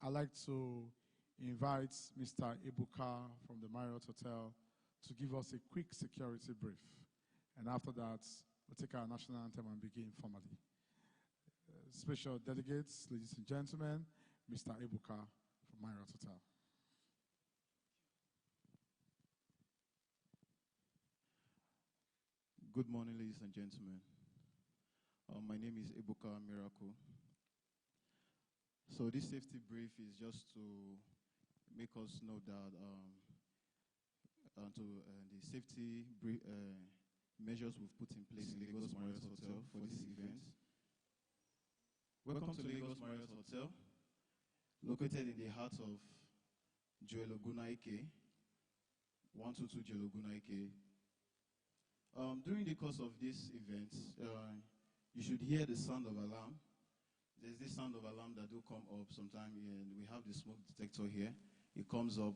I'd like to invite Mr. Ibuka from the Marriott Hotel to give us a quick security brief. And after that, we'll take our national anthem and begin formally. Special delegates, ladies and gentlemen, Mr. Ibuka from Marriott Hotel. Good morning, ladies and gentlemen. My name is Ibuka Miracle. So this safety brief is just to make us know that the safety measures we've put in place in Lagos Marriott Hotel for this event. Welcome to Lagos Marriott Hotel, located in the heart of Joelogunaike, 122 Joelogunaike. During the course of this event, you should hear the sound of alarm. There's this sound of alarm that do come up sometime, and we have the smoke detector here. It comes up.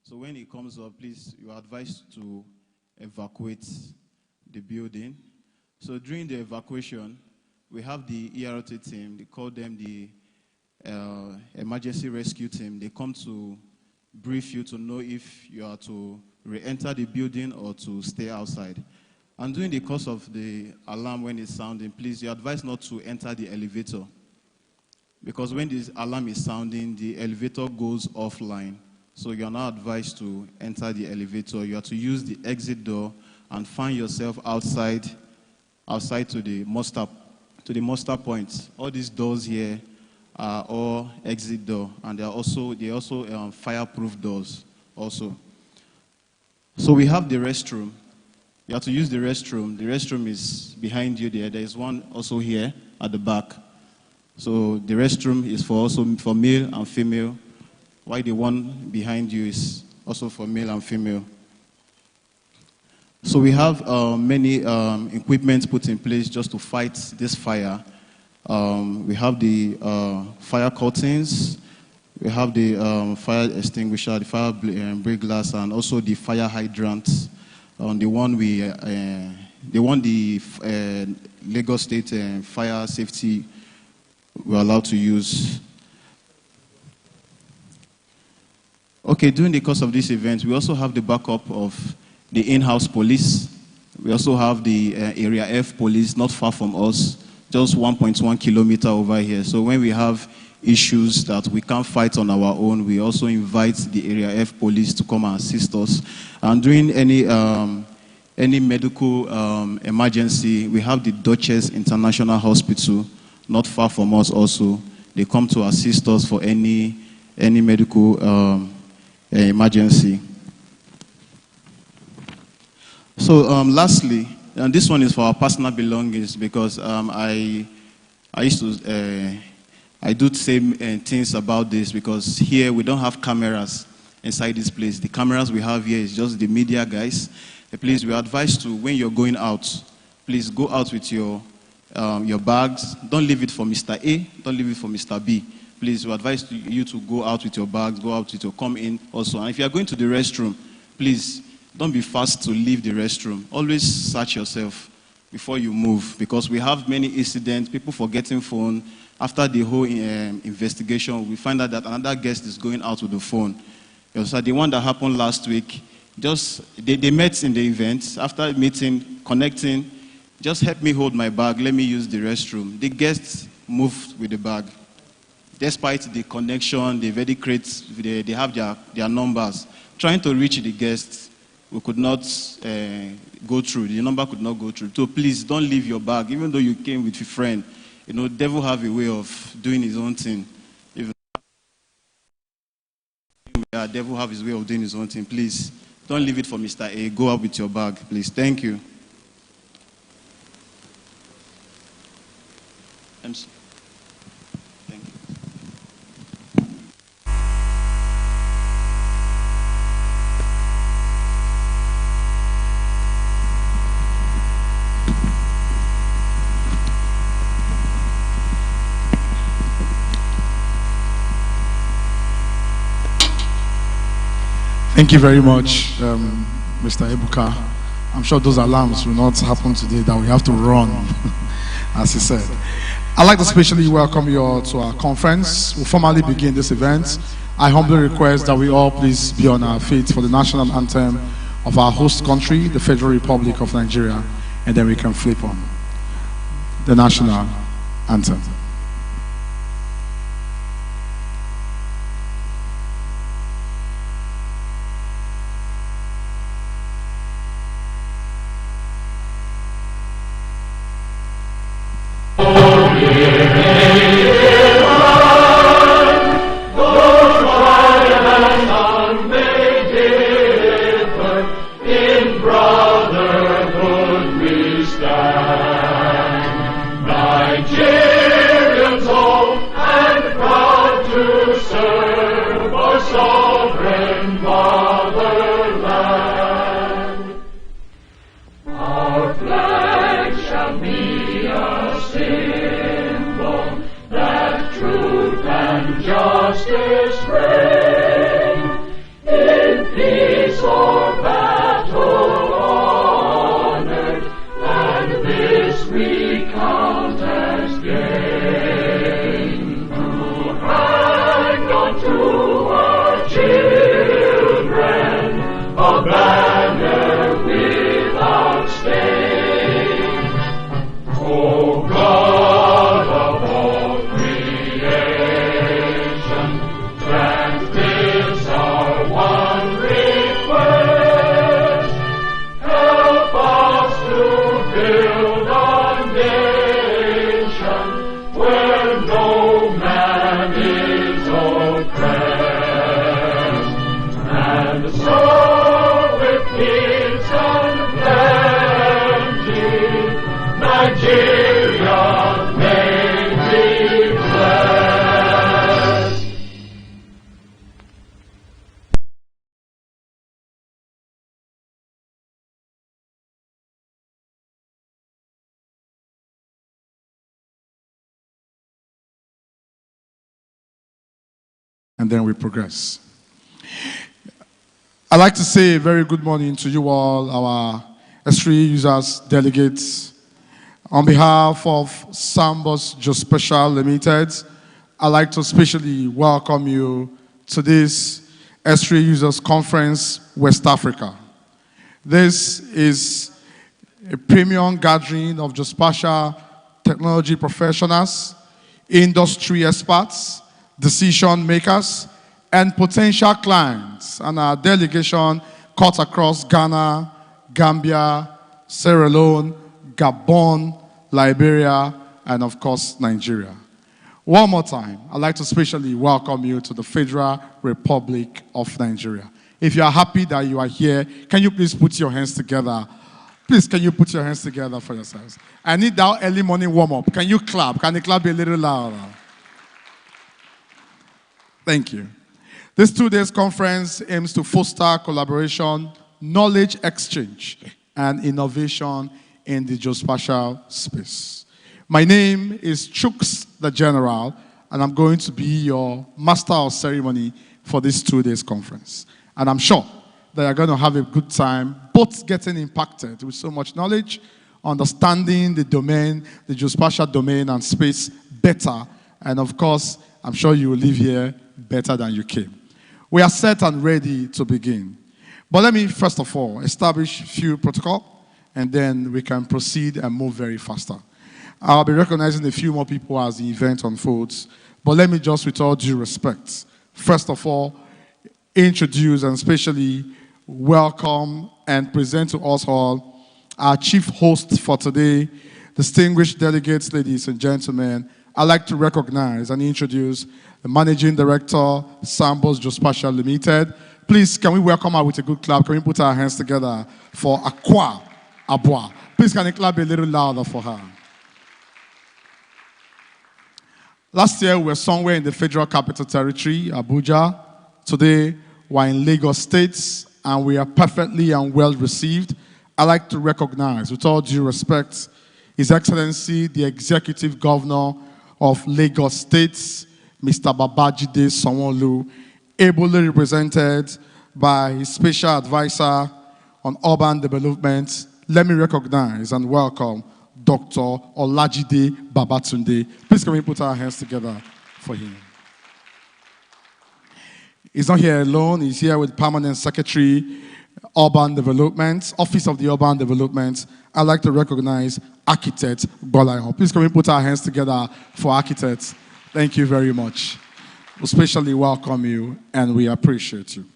So when it comes up, please, you are advised to evacuate the building. So during the evacuation, we have the ERT team. They call them the emergency rescue team. They come to brief you to know if you are to re-enter the building or to stay outside. And during the course of the alarm, when it's sounding, please, you're advised not to enter the elevator. Because when this alarm is sounding, the elevator goes offline. So you're not advised to enter the elevator. You have to use the exit door and find yourself outside to the muster point. All these doors here are all exit door, and they're also fireproof doors also. So we have the restroom. You have to use the restroom. The restroom is behind you there. There is one also here at the back. So the restroom is also for male and female, while the one behind you is also for male and female. So we have many equipment put in place just to fight this fire. We have the fire curtains, we have the fire extinguisher, the fire break glass, and also the fire hydrants. The Lagos State Fire Safety we're allowed to use. Okay, during the course of this event, we also have the backup of the in-house police. We also have the Area F police not far from us, just 1.1 kilometer over here. So when we have issues that we can't fight on our own, we also invite the Area F police to come and assist us. And during any medical emergency, we have the Duchess International Hospital not far from us also. They come to assist us for any medical emergency. So lastly, and this one is for our personal belongings, because I do say things about this, because here we don't have cameras inside this place. The cameras we have here is just the media guys. Please, we are advised to, when you're going out, please go out with your bags. Don't leave it for Mr. A, don't leave it for Mr. B. Please, we advise you to go out with your bags, go out with your come in also. And if you are going to the restroom, please don't be fast to leave the restroom. Always search yourself before you move, because we have many incidents, people forgetting phone. After the whole investigation, we find out that another guest is going out with the phone. So the one that happened last week, they met in the event. After meeting, connecting, just help me hold my bag, let me use the restroom. The guests moved with the bag. Despite the connection, the verticrates, they have their numbers. Trying to reach the guests, we could not go through. The number could not go through. So please don't leave your bag, even though you came with your friend. You know, devil have a way of doing his own thing. Devil have his way of doing his own thing. Please don't leave it for Mr. A. Go out with your bag, please. Thank you. MC. Thank you. Thank you very much, Mr. Ibuka. I'm sure those alarms will not happen today, that we have to run, as he said. I'd like to specially welcome you all to our conference. We'll formally begin this event. I humbly request that we all please be on our feet for the national anthem of our host country, the Federal Republic of Nigeria, and then we can flip on the national anthem. And then we progress. I'd like to say a very good morning to you all, our Esri users, delegates. On behalf of Sambus Geospatial Limited, I'd like to specially welcome you to this Esri Users Conference, West Africa. This is a premium gathering of geospatial technology professionals, industry experts, decision makers, and potential clients, and our delegation cut across Ghana, Gambia, Sierra Leone, Gabon, Liberia, and of course, Nigeria. One more time, I'd like to specially welcome you to the Federal Republic of Nigeria. If you are happy that you are here, can you please put your hands together? Please, can you put your hands together for yourselves? I need that early morning warm-up. Can you clap? Can the clap be a little louder? Thank you. This 2 days conference aims to foster collaboration, knowledge exchange, and innovation in the geospatial space. My name is Chuks the General, and I'm going to be your master of ceremony for this 2 days conference. And I'm sure that you're going to have a good time, both getting impacted with so much knowledge, understanding the domain, the geospatial domain and space better, and of course, I'm sure you will leave here better than you came. We are set and ready to begin. But let me first of all establish a few protocol, and then we can proceed and move very faster. I'll be recognizing a few more people as the event unfolds, but let me just, with all due respect, first of all, introduce and especially welcome and present to us all our chief host for today, distinguished delegates, ladies and gentlemen. I'd like to recognize and introduce the Managing Director, Sambus Geospatial Limited. Please, can we welcome her with a good clap? Can we put our hands together for Akwa Abua? Please, can you clap a little louder for her? Last year, we were somewhere in the Federal Capital Territory, Abuja. Today, we're in Lagos State, and we are perfectly and well received. I'd like to recognize, with all due respect, His Excellency, the Executive Governor of Lagos State, Mr. Babajide Sanwo-Olu, ably represented by his Special Advisor on Urban Development. Let me recognize and welcome Dr. Olajide Babatunde. Please can we put our hands together for him. He's not here alone. He's here with Permanent Secretary, Urban Development, Office of the Urban Development. I'd like to recognize Architect Bolayo. Please can we put our hands together for architects? Thank you very much. We especially welcome you and we appreciate you.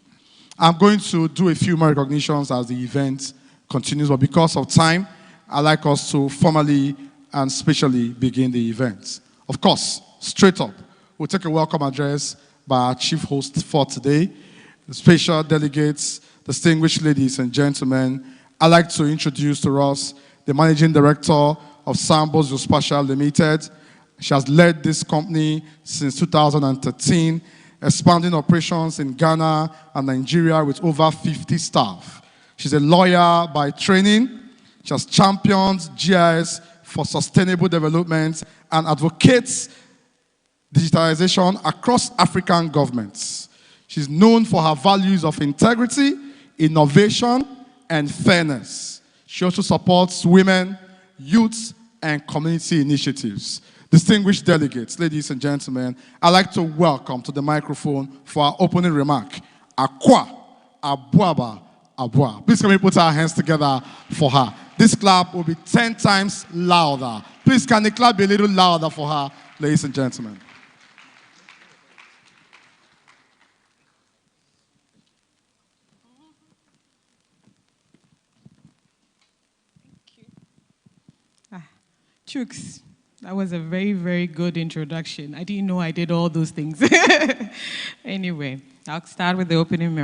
I'm going to do a few more recognitions as the event continues, but because of time, I'd like us to formally and specially begin the event. Of course, straight up, we'll take a welcome address by our chief host for today, the special delegates, distinguished ladies and gentlemen. I'd like to introduce to us the Managing Director of Sambus Geospatial Limited. She has led this company since 2013, expanding operations in Ghana and Nigeria with over 50 staff. She's a lawyer by training. She has championed GIS for sustainable development and advocates digitalization across African governments. She's known for her values of integrity, innovation, and fairness. She also supports women, youth, and community initiatives. Distinguished delegates, ladies and gentlemen, I'd like to welcome to the microphone for our opening remark, Akwa Abuaba Abua. Please can we put our hands together for her? This clap will be 10 times louder. Please can the clap be a little louder for her, ladies and gentlemen? Chooks, that was a very, very good introduction. I didn't know I did all those things. Anyway, I'll start with the opening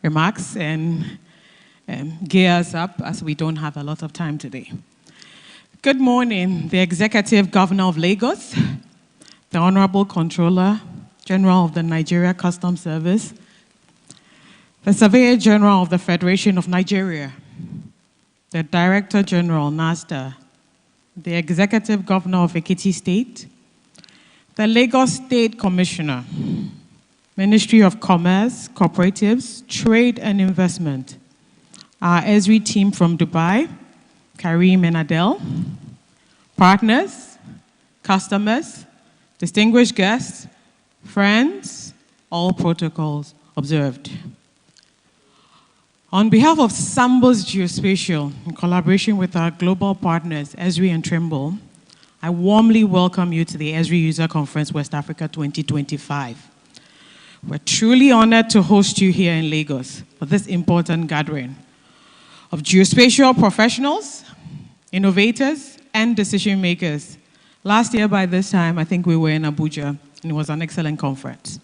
remarks and gear us up as we don't have a lot of time today. Good morning, the Executive Governor of Lagos, the Honorable Controller General of the Nigeria Customs Service, the Surveyor General of the Federation of Nigeria, the Director General, NASDA, the Executive Governor of Ekiti State, the Lagos State Commissioner, Ministry of Commerce, Cooperatives, Trade and Investment, our Esri team from Dubai, Karim and Adele, partners, customers, distinguished guests, friends, all protocols observed. On behalf of Sambus Geospatial, in collaboration with our global partners, Esri and Trimble, I warmly welcome you to the Esri User Conference West Africa 2025. We're truly honored to host you here in Lagos for this important gathering of geospatial professionals, innovators, and decision makers. Last year by this time, I think we were in Abuja, and it was an excellent conference.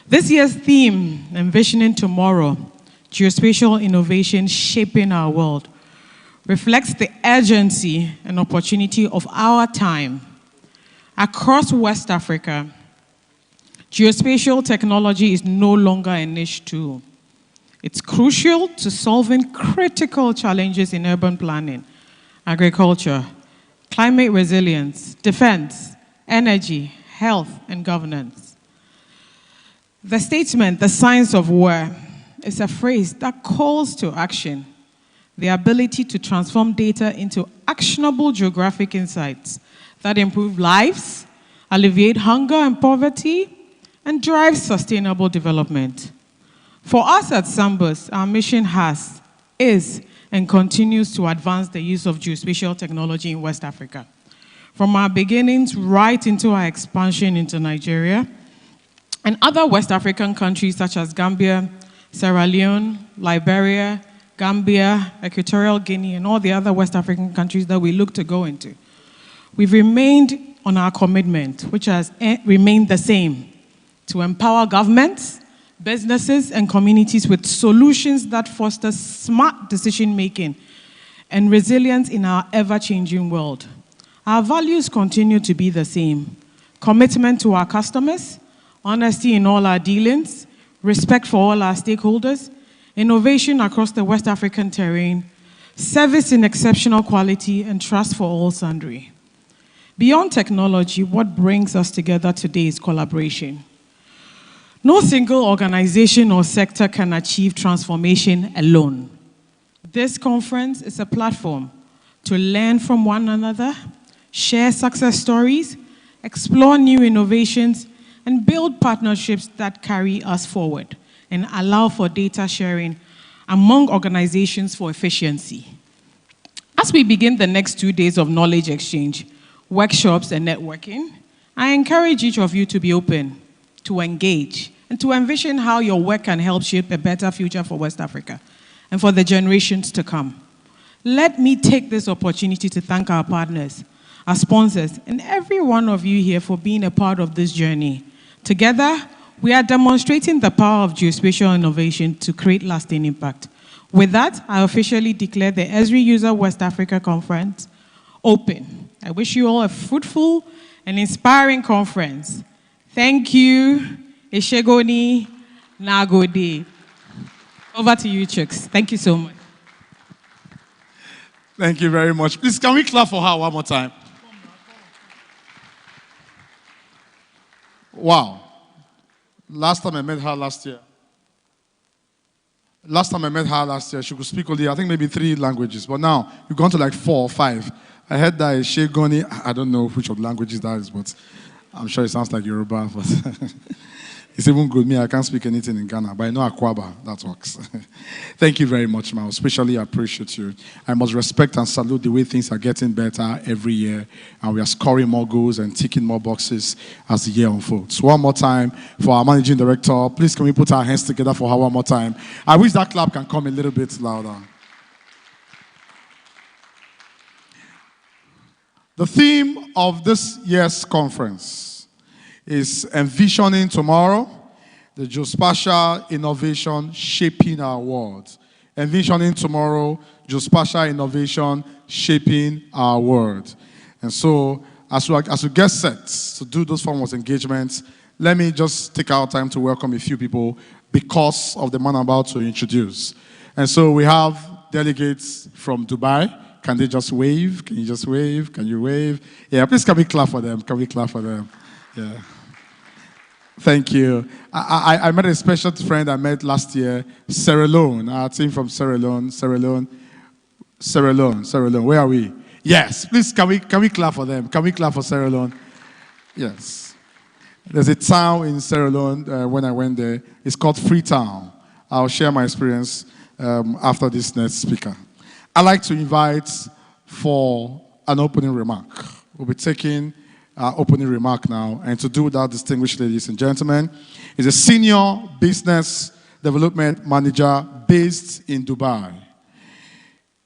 This year's theme, Envisioning Tomorrow, Geospatial Innovation Shaping Our World, reflects the urgency and opportunity of our time. Across West Africa, geospatial technology is no longer a niche tool. It's crucial to solving critical challenges in urban planning, agriculture, climate resilience, defense, energy, health, and governance. The statement, the science of war, is a phrase that calls to action, the ability to transform data into actionable geographic insights that improve lives, alleviate hunger and poverty, and drive sustainable development. For us at Sambus, our mission is, and continues to advance the use of geospatial technology in West Africa. From our beginnings right into our expansion into Nigeria and other West African countries such as Gambia, Sierra Leone, Liberia, Gambia, Equatorial Guinea, and all the other West African countries that we look to go into. We've remained on our commitment, which has remained the same, to empower governments, businesses, and communities with solutions that foster smart decision-making and resilience in our ever-changing world. Our values continue to be the same: commitment to our customers, honesty in all our dealings, respect for all our stakeholders, innovation across the West African terrain, service in exceptional quality, and trust for all sundry. Beyond technology, what brings us together today is collaboration. No single organization or sector can achieve transformation alone. This conference is a platform to learn from one another, share success stories, explore new innovations, and build partnerships that carry us forward and allow for data sharing among organizations for efficiency. As we begin the next 2 days of knowledge exchange, workshops, and networking, I encourage each of you to be open, to engage, and to envision how your work can help shape a better future for West Africa and for the generations to come. Let me take this opportunity to thank our partners, our sponsors, and every one of you here for being a part of this journey. Together, we are demonstrating the power of geospatial innovation to create lasting impact. With that, I officially declare the Esri User West Africa Conference open. I wish you all a fruitful and inspiring conference. Thank you. Eshegoni Nagode. Over to you, Chooks. Thank you so much. Thank you very much. Please, can we clap for her one more time? Wow. Last time I met her last year, she could speak only, I think, maybe 3 languages. But now, you've gone to like 4 or 5. I heard that Eshegoni, I don't know which of the languages that is, but I'm sure it sounds like Yoruba. But it's even good. Me, I can't speak anything in Ghana, but I know Akwaba. That works. Thank you very much, ma. I especially appreciate you. I must respect and salute the way things are getting better every year, and we are scoring more goals and ticking more boxes as the year unfolds. One more time for our managing director. Please, can we put our hands together for her one more time? I wish that clap can come a little bit louder. The theme of this year's conference is Envisioning Tomorrow, the Geospatial Innovation Shaping Our World. Envisioning Tomorrow, Geospatial Innovation Shaping Our World. And so, as we get set to do those forms of engagements, let me just take our time to welcome a few people because of the man I'm about to introduce. And so we have delegates from Dubai. Can they just wave? Can you just wave? Can you wave? Yeah, please can we clap for them? Can we clap for them? Yeah. Thank you. I met a special friend I met last year, Sierra Leone, our team from Sierra Leone. Where are we? Yes, please can we clap for them? Can we clap for Sierra Leone? Yes. There's a town in Sierra Leone when I went there. It's called Freetown. I'll share my experience after this next speaker. I'd like to invite for an opening remark. We'll be taking our opening remark now, and to do that, distinguished ladies and gentlemen, is a senior business development manager based in Dubai,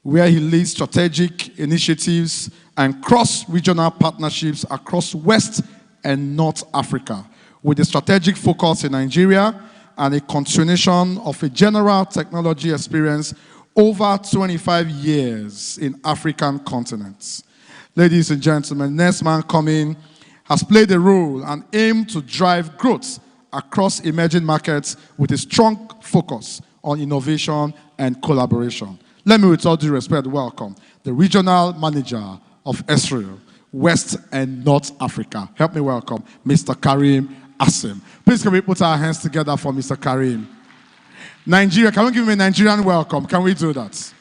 where he leads strategic initiatives and cross-regional partnerships across West and North Africa, with a strategic focus in Nigeria and a continuation of a general technology experience over 25 years in African continents. Ladies and gentlemen, next man coming has played a role and aimed to drive growth across emerging markets with a strong focus on innovation and collaboration. Let me, with all due respect, welcome the regional manager of Esri, West and North Africa. Help me welcome Mr. Karim Asim. Please can we put our hands together for Mr. Karim? Nigeria, can we give him a Nigerian welcome? Can we do that?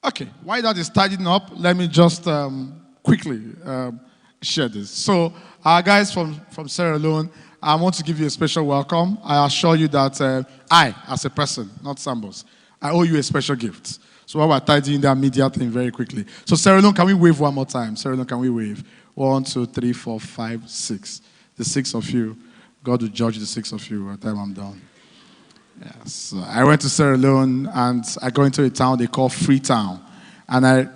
Okay, while that is tidying up, let me just quickly share this. So, our guys from Sierra Leone, I want to give you a special welcome. I assure you that I, as a person, not Sambus, I owe you a special gift. So, while we're tidying that media thing very quickly. So, Sierra Leone, can we wave one more time? Sierra Leone, can we wave? 1, 2, 3, 4, 5, 6. The 6 of you. God will judge the 6 of you by the time I'm done. Yes, I went to Sierra Leone and I go into a town they call Freetown. And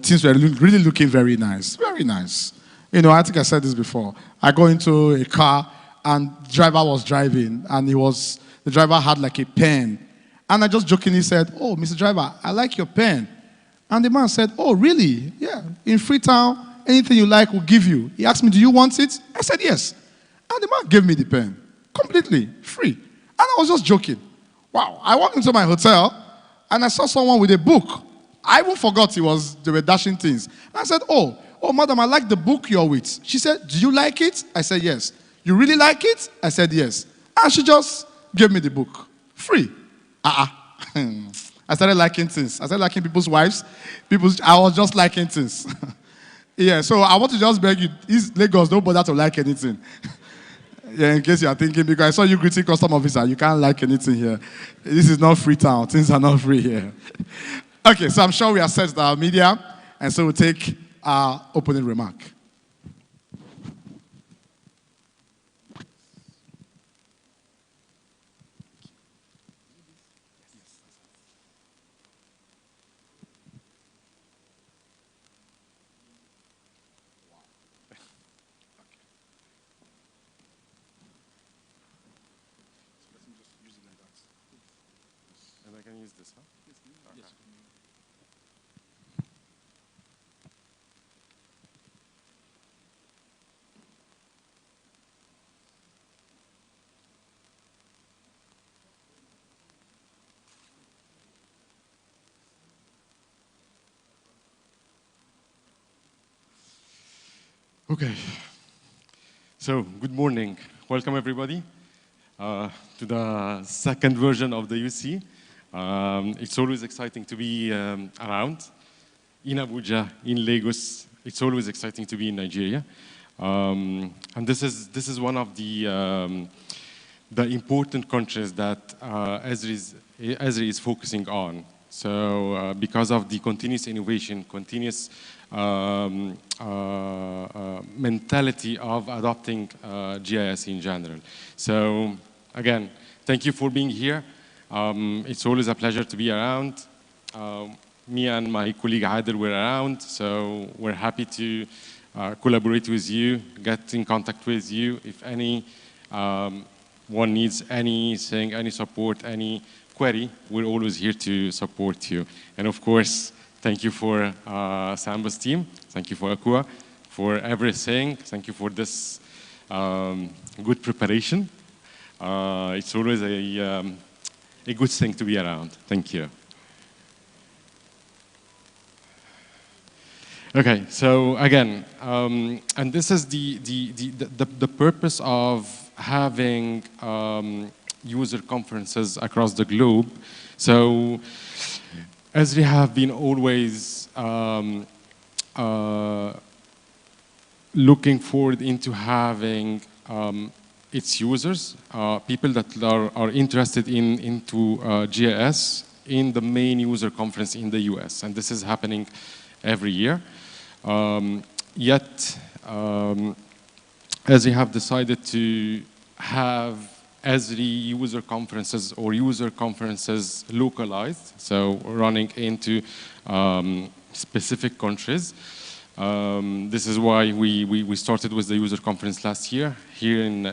things were really looking very nice. Very nice. I think I said this before. I go into a car and the driver was driving and the driver had like a pen. And I just jokingly said, "Oh, Mr. Driver, I like your pen." And the man said, "Oh, really? Yeah. In Freetown, anything you like, we'll give you. He asked me, do you want it? I said, yes. And the man gave me the pen, completely free. And I was just joking. Wow, I walked into my hotel, and I saw someone with a book. I even forgot they were dashing things. And I said, oh, madam, I like the book you're with. She said, do you like it? I said, yes. You really like it? I said, yes. And she just gave me the book, free. I started liking things. I started liking people's wives. I was just liking things. Yeah, so I want to just beg you, Lagos, don't bother to like anything. Yeah, in case you are thinking, because I saw you greeting custom officer, you can't like anything here. This is not free town. Things are not free here. Okay, so I'm sure we are set with our media, and so we'll take our opening remark. And I can use this, huh? Yes. Okay. Okay. So, good morning. Welcome, everybody, to the second version of the UC. It's always exciting to be around in Abuja, in Lagos. It's always exciting to be in Nigeria, and this is one of the important countries that Esri is focusing on. So, because of the continuous innovation, continuous mentality of adopting GIS in general. So, again, thank you for being here. It's always a pleasure to be around. Me and my colleague Adel were around, so we're happy to collaborate with you, get in contact with you. If one needs anything, any support, any query, we're always here to support you. And of course, thank you for Sambus team. Thank you for Akua for everything. Thank you for this good preparation. It's always a good thing to be around. Thank you. Okay, so again, and this is the purpose of having user conferences across the globe. So, Esri have been always looking forward into having its users, people that are interested into GIS in the main user conference in the US, and this is happening every year. Yet, Esri have decided to have Esri user conferences or user conferences localized, so running into specific countries. This is why we started with the user conference last year here in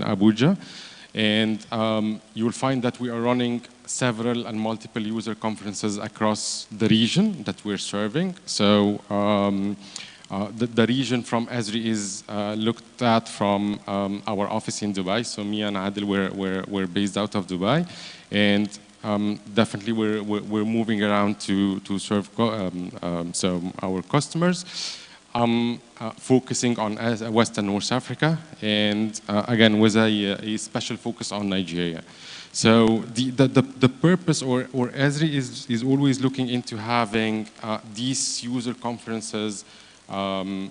Abuja, and you will find that we are running several and multiple user conferences across the region that we're serving. So the region from Esri is looked at from our office in Dubai. So me and Adil we're based out of Dubai, and definitely we're moving around to serve so our customers. Focusing on West and North Africa, and again with a special focus on Nigeria. So the purpose or Esri is always looking into having these user conferences in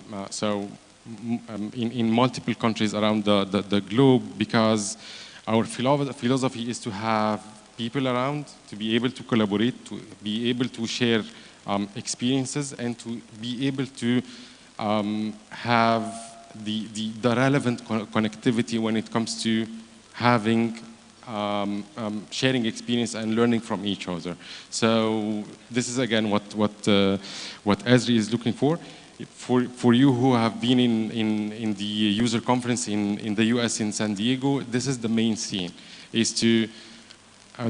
multiple countries around the globe, because our philosophy is to have people around, to be able to collaborate, to be able to share experiences, and to be able to have the relevant connectivity when it comes to having sharing experience and learning from each other. So this is again what Esri is looking for. For you who have been in the user conference in the US in San Diego, this is the main theme, is to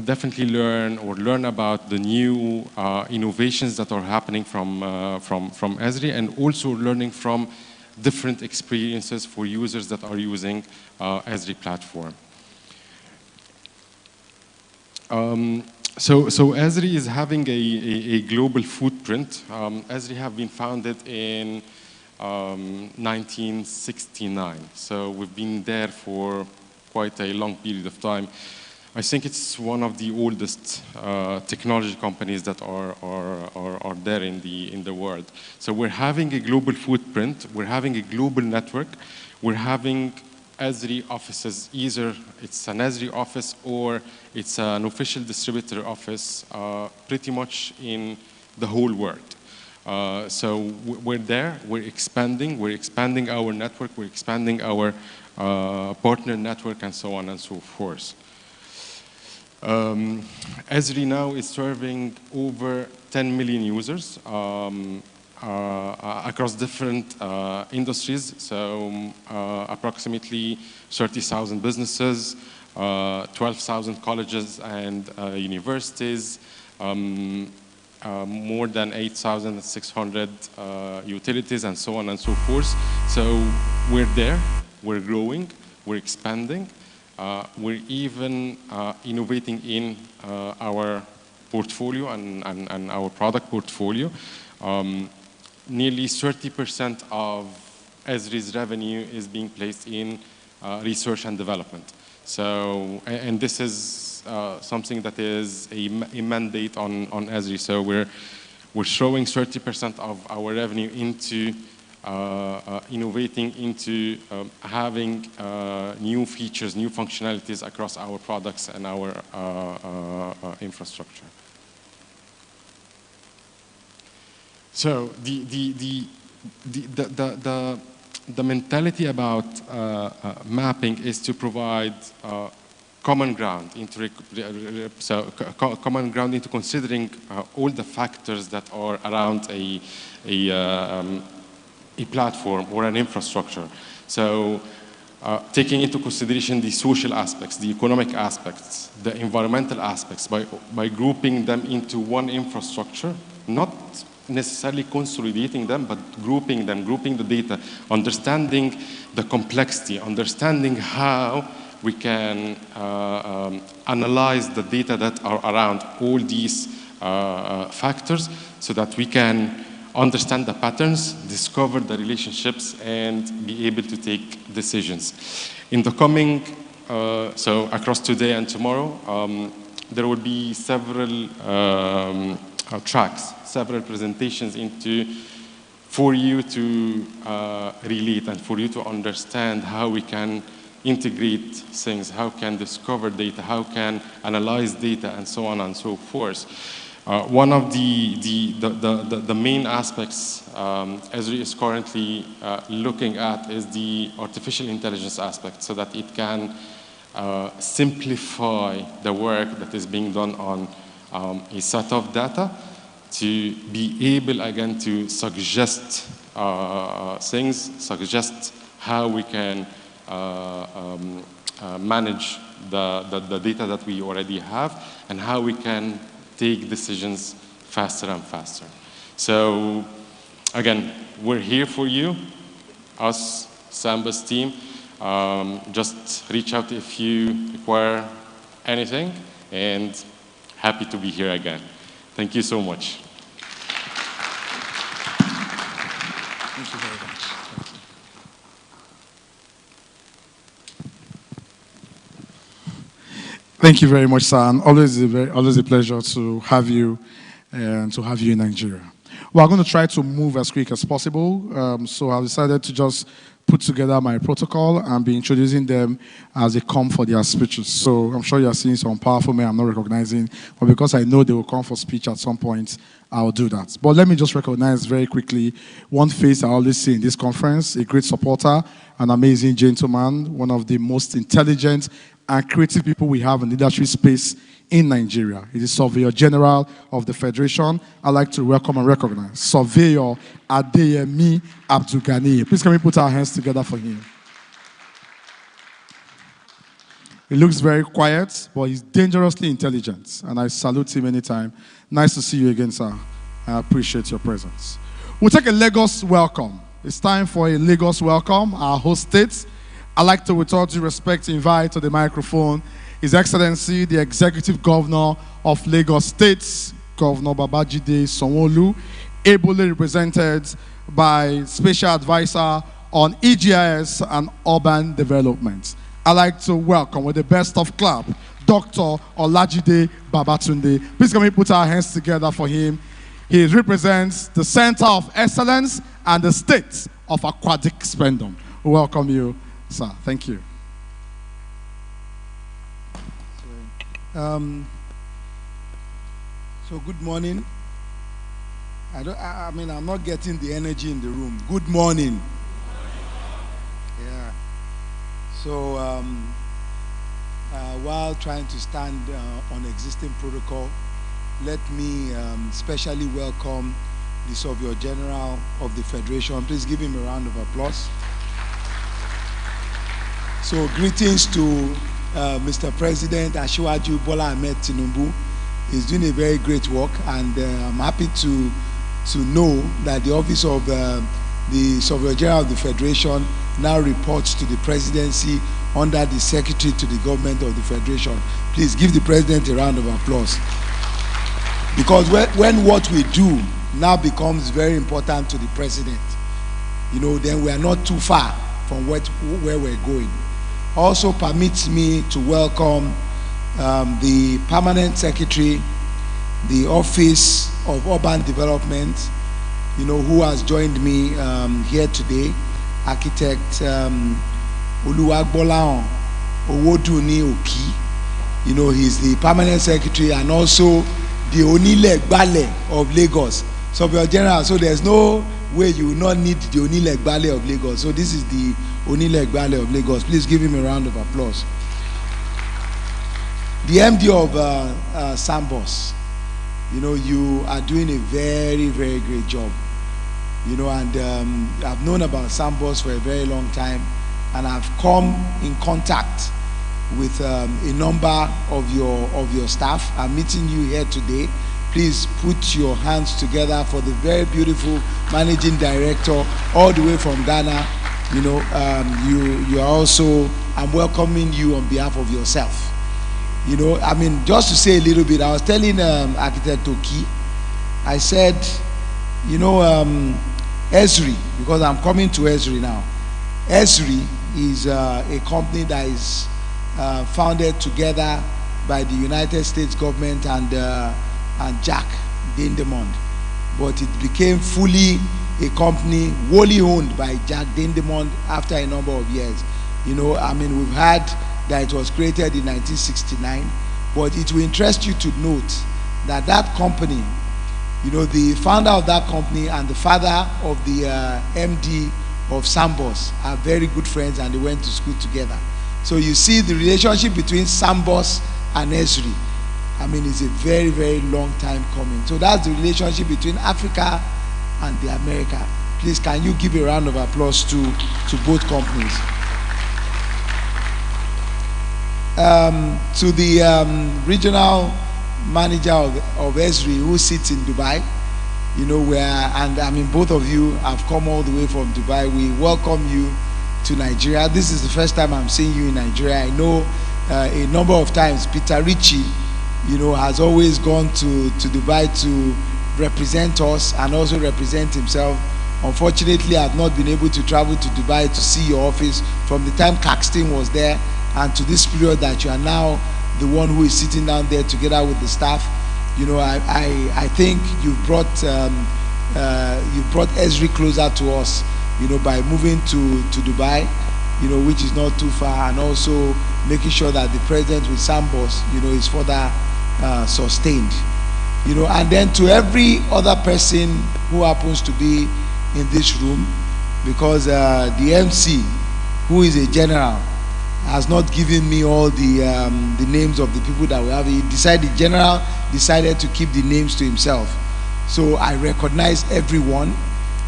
definitely learn about the new innovations that are happening from Esri, and also learning from different experiences for users that are using Esri platform. So Esri is having a global footprint. Esri have been founded in 1969. So we've been there for quite a long period of time. I think it's one of the oldest technology companies that are there in the world. So we're having a global footprint. We're having a global network. We're having Esri offices. Either it's an Esri office or it's an official distributor office, pretty much in the whole world. So we're there. We're expanding our network. We're expanding our partner network, and so on and so forth. Esri now is serving over 10 million users across different industries. So approximately 30,000 businesses, 12,000 colleges and universities, more than 8,600 utilities, and so on and so forth. So we're there, we're growing, we're expanding. We're even innovating in our portfolio and our product portfolio. Nearly 30% of Esri's revenue is being placed in research and development. So, and this is something that is a mandate on Esri. So we're showing 30% of our revenue into innovating into having new features, new functionalities across our products and our infrastructure. So the mentality about mapping is to provide common ground into common ground into considering all the factors that are around a platform or an infrastructure. So taking into consideration the social aspects, the economic aspects, the environmental aspects, by grouping them into one infrastructure, not necessarily consolidating them, but grouping them, grouping the data, understanding the complexity, understanding how we can analyze the data that are around all these factors, so that we can understand the patterns, discover the relationships, and be able to take decisions. In the coming, so across today and tomorrow, there will be several tracks, several presentations for you to relate and for you to understand how we can integrate things, how can discover data, how can analyze data, and so on and so forth. One of the main aspects Esri is currently looking at is the artificial intelligence aspect, so that it can simplify the work that is being done on a set of data, to be able again to suggest things, suggest how we can manage the data that we already have, and how we can take decisions faster and faster. So again, we're here for you, us, Sambus team. Just reach out if you require anything, and happy to be here again. Thank you so much. Thank you very much. Thank you very much, sir. And always a pleasure to have you and to have you in Nigeria. We are going to try to move as quick as possible. So I've decided to just put together my protocol and be introducing them as they come for their speeches. So I'm sure you're seeing some powerful men I'm not recognizing, but because I know they will come for speech at some point, I'll do that. But let me just recognize very quickly one face I always see in this conference, a great supporter, an amazing gentleman, one of the most intelligent and creative people we have in the leadership space in Nigeria. He is Surveyor General of the Federation. I'd like to welcome and recognize Surveyor Adeyemi Abdulgani. Please can we put our hands together for him? He looks very quiet, but he's dangerously intelligent, and I salute him anytime. Nice to see you again, sir. I appreciate your presence. We'll take a Lagos welcome. It's time for a Lagos welcome, our host state. I'd like to, with all due respect, invite to the microphone His Excellency, the Executive Governor of Lagos State, Governor Babajide Sanwo-Olu, ably represented by Special Advisor on EGIS and Urban Development. I'd like to welcome, with the best of clap, Dr. Olajide Babatunde. Please can we put our hands together for him? He represents the Center of Excellence and the State of Aquatic Spendum. We welcome you, sir. Thank you. So good morning. I mean, I'm not getting the energy in the room. Good morning. Yeah. So while trying to stand on existing protocol, let me specially welcome the Surveyor General of the Federation. Please give him a round of applause. So greetings to Mr. President Asiwaju Bola Ahmed Tinubu. He's doing a very great work, and I'm happy to know that the office of the Surveyor General of the Federation now reports to the presidency under the Secretary to the government of the Federation. Please give the president a round of applause. Because when what we do now becomes very important to the president, you know, then we are not too far from where we're going. Also permits me to welcome the Permanent Secretary, the Office of Urban Development, you know, who has joined me here today, Architect Oluwagbolahan Owodunni Oki. You know, he's the Permanent Secretary and also the Onilegbale of Lagos. Surveyor General, so there's no way you will not need the Onilegbale of Lagos. So this is the Onilegbale of Lagos. Please give him a round of applause. The MD of Sambus, you know, you are doing a very, very great job. You know, and I've known about Sambus for a very long time, and I've come in contact with a number of your staff. I'm meeting you here today. Please put your hands together for the very beautiful Managing Director all the way from Ghana. You know, you are also, I'm welcoming you on behalf of yourself. You know, I mean, just to say a little bit, I was telling Architect Oki, I said, you know, Esri, because I'm coming to Esri now. Esri is a company that is founded together by the United States government and Jack Dindemond, but it became fully a company wholly owned by Jack Dindemond after a number of years. You know, I mean, we've had that it was created in 1969, but it will interest you to note that that company, you know, the founder of that company and the father of the MD of Sambus are very good friends, and they went to school together. So you see the relationship between Sambus and Esri, I mean, it's a very, very long time coming. So that's the relationship between Africa and the America. Please, can you give a round of applause to both companies? To the regional manager of Esri, who sits in Dubai, you know, and I mean, both of you have come all the way from Dubai. We welcome you to Nigeria. This is the first time I'm seeing you in Nigeria. I know a number of times Peter Ritchie, you know, has always gone to Dubai to represent us and also represent himself. Unfortunately, I've not been able to travel to Dubai to see your office from the time Caxton was there and to this period that you are now the one who is sitting down there together with the staff. You know, I think you brought Esri closer to us, you know, by moving to Dubai, you know, which is not too far, and also making sure that the president with Sambus, you know, is further sustained. You know, and then to every other person who happens to be in this room, because the MC, who is a general, has not given me all the names of the people that we have. The general decided to keep the names to himself. So I recognize everyone.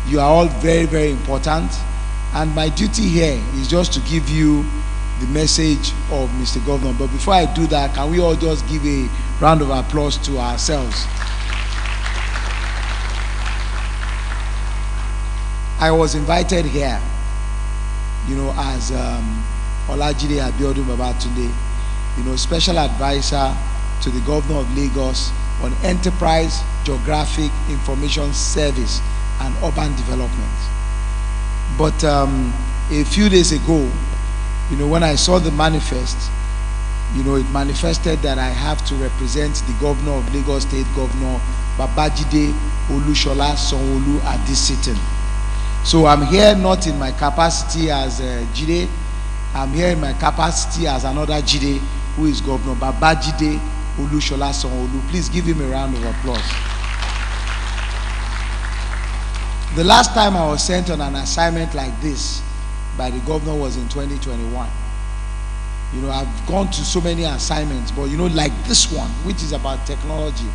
You are all very, very important. And my duty here is just to give you the message of Mr. Governor. But before I do that, can we all just give a round of applause to ourselves? I was invited here, you know, as Olajide Abiodun Babatunde, you know, special advisor to the Governor of Lagos on Enterprise, Geographic, Information Service, and Urban Development. But a few days ago, you know, when I saw the manifest, you know, it manifested that I have to represent the Governor of Lagos State, Governor Babajide Olushola Sanwo-Olu, at this sitting. So I'm here not in my capacity as Jide, I'm here in my capacity as another Jide, who is Governor Babajide Olushola Sanwo-Olu. Please give him a round of applause. The last time I was sent on an assignment like this by the governor was in 2021. You know, I've gone to so many assignments, but you know, like this one, which is about technology,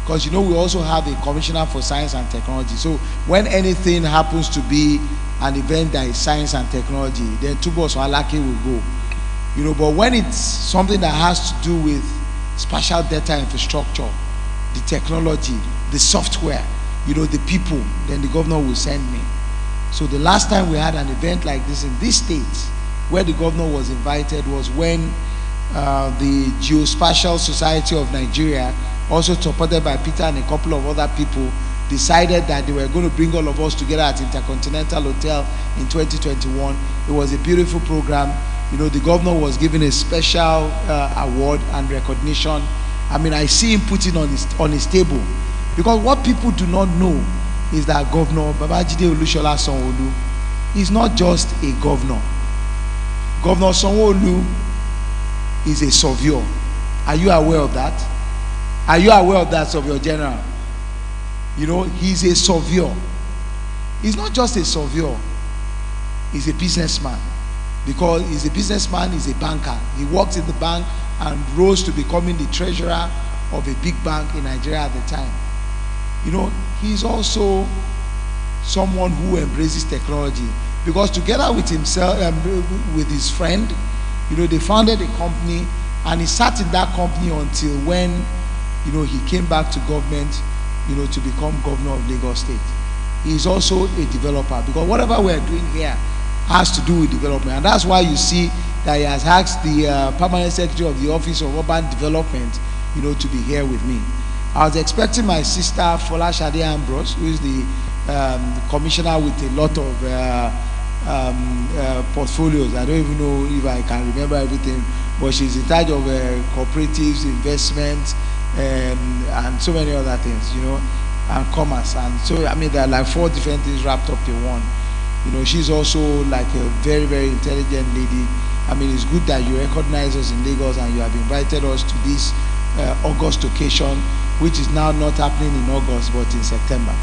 because you know, we also have a commissioner for science and technology. So when anything happens to be an event that is science and technology, then Tubos Walake will go. You know, but when it's something that has to do with spatial data infrastructure, the technology, the software, you know, the people, then the governor will send me. So the last time we had an event like this in this state, where the governor was invited, was when the Geospatial Society of Nigeria, also supported by Peter and a couple of other people, decided that they were going to bring all of us together at Intercontinental Hotel in 2021. It was a beautiful program. You know, the governor was given a special award and recognition. I mean, I see him putting on his table. Because what people do not know is that Governor Babajide Olushola Sanwo-Olu is not just a governor. Governor Sanwo-Olu is a surveyor. Are you aware of that? Are you aware of that, Surveyor General? You know, he's a surveyor. He's not just a surveyor, he's a businessman. Because he's a businessman, he's a banker. He worked in the bank and rose to becoming the treasurer of a big bank in Nigeria at the time. You know, he's also someone who embraces technology, because together with himself, with his friend, you know, they founded a company, and he sat in that company until when, you know, he came back to government, you know, to become governor of Lagos State. He's also a developer, because whatever we're doing here has to do with development, and that's why you see that he has asked the permanent secretary of the Office of Urban Development, you know, to be here with me. I was expecting my sister Folashade Ambrose, who is the commissioner with a lot of portfolios. I don't even know if I can remember everything, but she's in charge of cooperatives, investments, and so many other things, you know, and commerce. And so, I mean, there are like 4 different things wrapped up in one. You know, she's also like a very, very intelligent lady. I mean, it's good that you recognize us in Lagos and you have invited us to this August occasion, which is now not happening in August, but in September.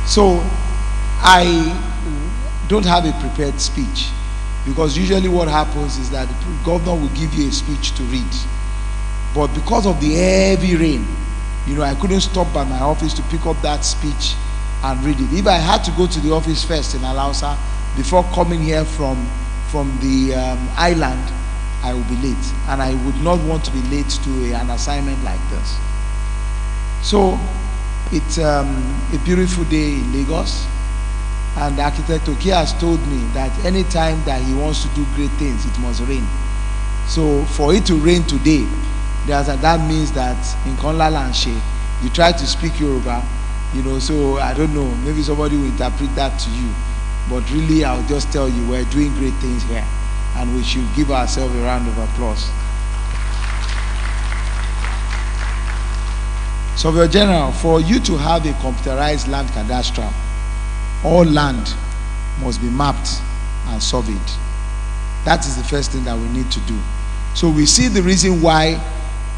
So, I don't have a prepared speech, because usually what happens is that the governor will give you a speech to read. But because of the heavy rain, you know, I couldn't stop by my office to pick up that speech and read it. If I had to go to the office first in Alausa before coming here from the island, I will be late, and I would not want to be late to an assignment like this. So it's a beautiful day in Lagos, and Architect Oki has told me that anytime that he wants to do great things, it must rain. So for it to rain today, that means that in Konla Lanshe, you try to speak Yoruba, you know, so I don't know, maybe somebody will interpret that to you, but really I'll just tell you we're doing great things here, and we should give ourselves a round of applause. Surveyor General, for you to have a computerized land cadastral, all land must be mapped and surveyed. That is the first thing that we need to do. So we see the reason why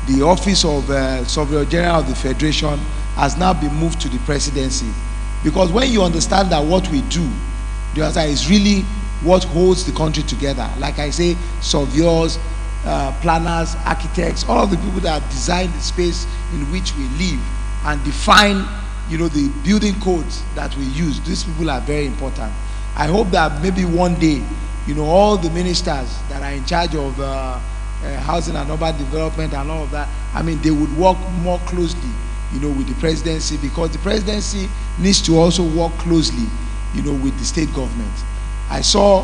the Office of Surveyor General of the Federation has now been moved to the presidency. Because when you understand that what we do, the answer is really what holds the country together. Like I say, surveyors, planners, architects, all of the people that design the space in which we live and define, you know, the building codes that we use. These people are very important. I hope that maybe one day all the ministers that are in charge of housing and urban development and all of that, I mean, they would work more closely, with the presidency, because the presidency needs to also work closely, with the state government. I saw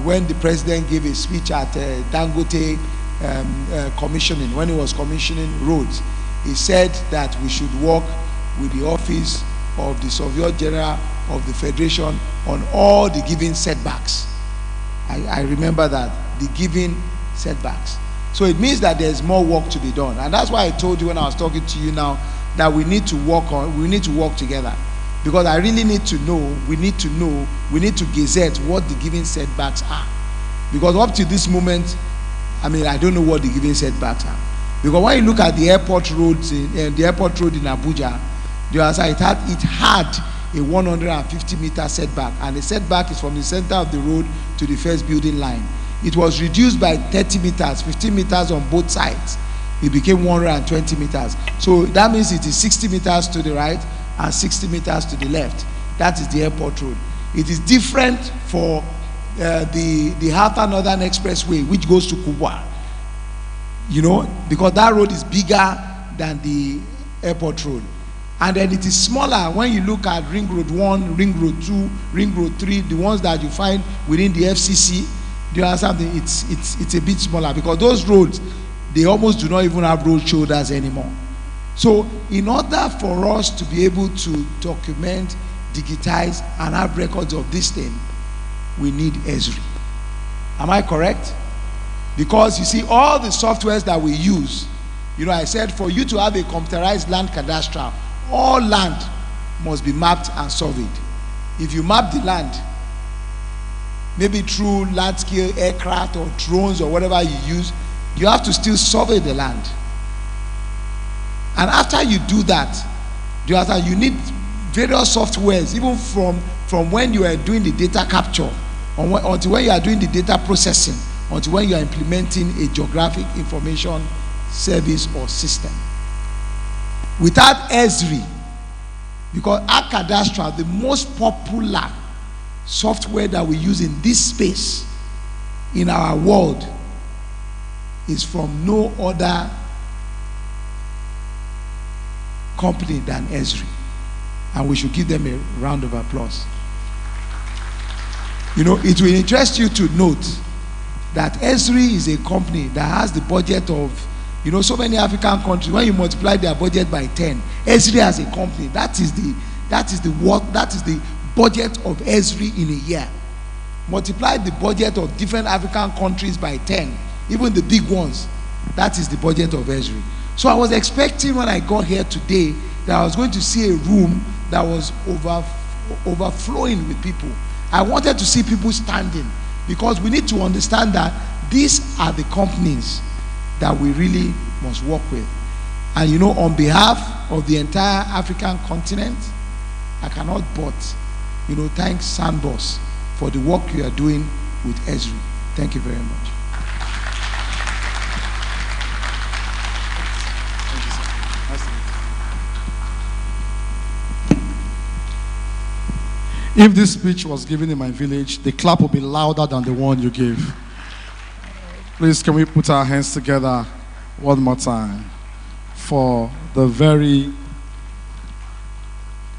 when the president gave a speech at Dangote commissioning, when he was commissioning roads, he said that we should work with the office of the Surveyor General of the Federation on all the given setbacks. I remember that, the given setbacks. So it means that there's more work to be done. And that's why I told you when I was talking to you now that we need to work together. Because I really need to know, we need to gazette what the given setbacks are. Because up to this moment, I mean, I don't know what the given setbacks are. Because when you look at the airport roads, the airport road in Abuja, it had a 150-meter setback, and the setback is from the center of the road to the first building line. It was reduced by 30 meters, 15 meters on both sides. It became 120 meters. So that means it is 60 meters to the right and 60 meters to the left. That is the airport road. It is different for the Halta Northern Expressway, which goes to Kubwa. Because that road is bigger than the airport road. And then it is smaller when you look at Ring Road 1, Ring Road 2, Ring Road 3, the ones that you find within the FCC. Do you understand? It's a bit smaller, because those roads, they almost do not even have road shoulders anymore. So in order for us to be able to document, digitize, and have records of this thing, we need Esri. Am I correct? Because you see, all the softwares that we use, I said for you to have a computerized land cadastral, all land must be mapped and surveyed. If you map the land, maybe through large-scale aircraft or drones or whatever you use, you have to still survey the land. And after you do that, you need various softwares, even from when you are doing the data capture, until when you are doing the data processing, until when you are implementing a geographic information service or system. Without Esri, because our cadastral, the most popular software that we use in this space in our world, is from no other company than Esri. And we should give them a round of applause. It will interest you to note that Esri is a company that has the budget of, so many African countries, when you multiply their budget by 10, Esri as a company, that is the budget of Esri in a year. Multiply the budget of different African countries by 10, even the big ones, that is the budget of Esri. So I was expecting when I got here today that I was going to see a room that was overflowing with people. I wanted to see people standing, because we need to understand that these are the companies that we really must work with. And on behalf of the entire African continent, I cannot but thank Sambus for the work you are doing with Esri. Thank you very much. If this speech was given in my village, the clap would be louder than the one you gave. Please, can we put our hands together one more time for the very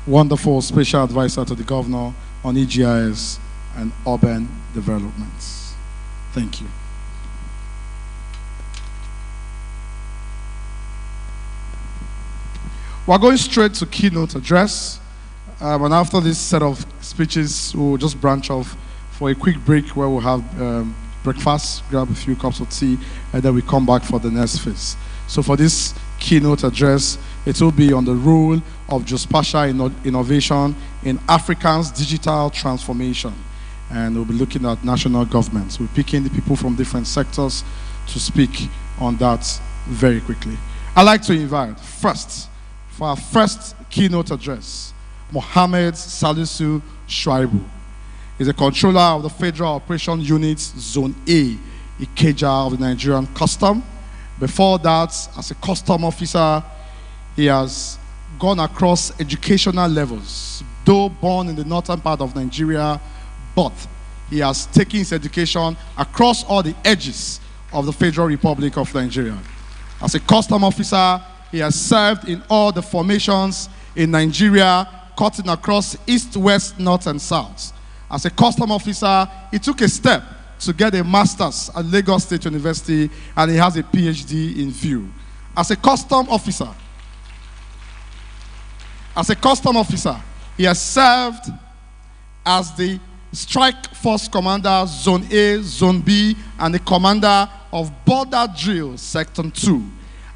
wonderful special advisor to the governor on EGIS and urban developments. Thank you. We're going straight to keynote address. And after this set of speeches, we'll just branch off for a quick break where we'll have breakfast, grab a few cups of tea, and then we come back for the next phase. So for this keynote address, it will be on the role of geospatial innovation in Africa's digital transformation. And we'll be looking at national governments. We're picking the people from different sectors to speak on that very quickly. I'd like to invite first, for our first keynote address, Mohammed Salisu Shuaibu. He's a controller of the Federal Operation Unit Zone A, Ikeja of the Nigerian Custom. Before that, as a custom officer, he has gone across educational levels. Though born in the northern part of Nigeria, but he has taken his education across all the edges of the Federal Republic of Nigeria. As a custom officer, he has served in all the formations in Nigeria, cutting across east, west, north, and south. As a custom officer, he took a step to get a master's at Lagos State University, and he has a PhD in view. As a custom officer, he has served as the Strike Force Commander, Zone A, Zone B, and the Commander of Border Drill, Section 2.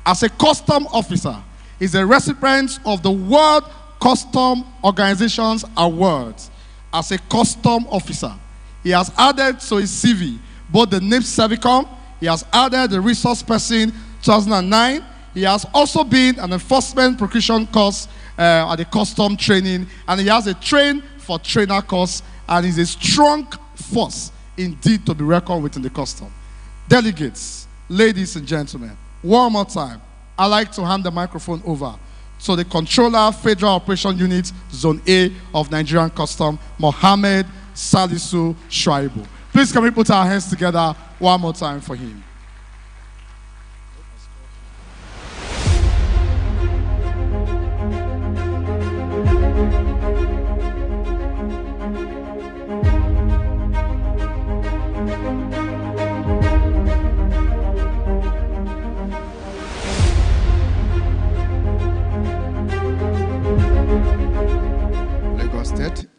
As a custom officer, he is a recipient of the World Custom Organization's Awards. As a custom officer, he has added to his CV both the NIPS Cervicom, he has added the Resource Person 2009, he has also been an enforcement prosecution course at the custom training, and he has a train for trainer course, and is a strong force indeed to be reckoned with in the custom. Delegates, ladies and gentlemen, one more time, I'd like to hand the microphone over to the Controller, Federal Operation Unit, Zone A of Nigerian Custom, Mohammed Salisu Shuaibu. Please can we put our hands together one more time for him.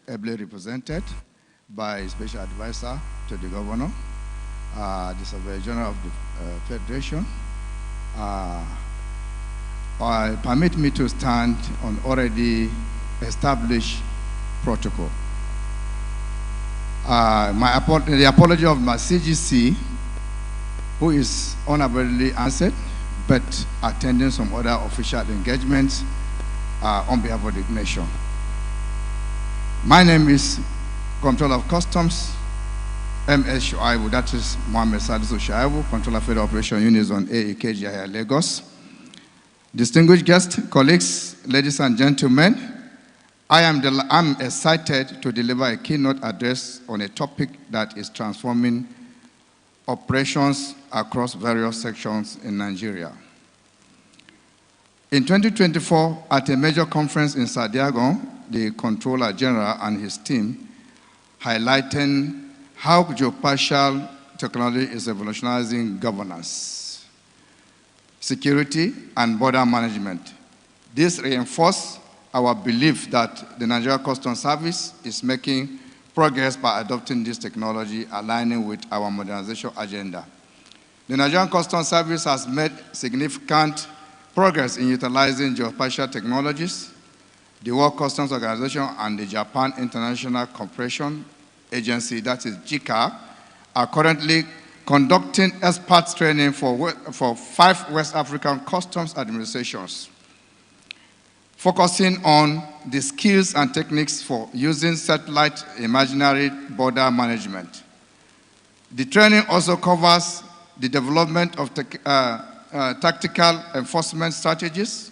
Ably represented by Special Advisor to the Governor, the Surveyor General of the Federation. Permit me to stand on already established protocol. The apology of my CGC, who is unavailably answered, but attending some other official engagements on behalf of the nation. My name is Controller of Customs, MS Shuaibu, that is Mohammed Salisu Shuaibu, Controller Federal Operation Unit Zone A, Ikeja, Lagos. Distinguished guests, colleagues, ladies and gentlemen, I'm excited to deliver a keynote address on a topic that is transforming operations across various sections in Nigeria. In 2024, at a major conference in Santiago, the Controller General and his team highlighting how geospatial technology is revolutionizing governance, security, and border management. This reinforced our belief that the Nigerian Customs Service is making progress by adopting this technology, aligning with our modernization agenda. The Nigerian Customs Service has made significant progress in utilizing geospatial technologies. The World Customs Organization and the Japan International Cooperation Agency, that is JICA, are currently conducting experts training for 5 West African customs administrations, focusing on the skills and techniques for using satellite imaginary border management. The training also covers the development of tactical enforcement strategies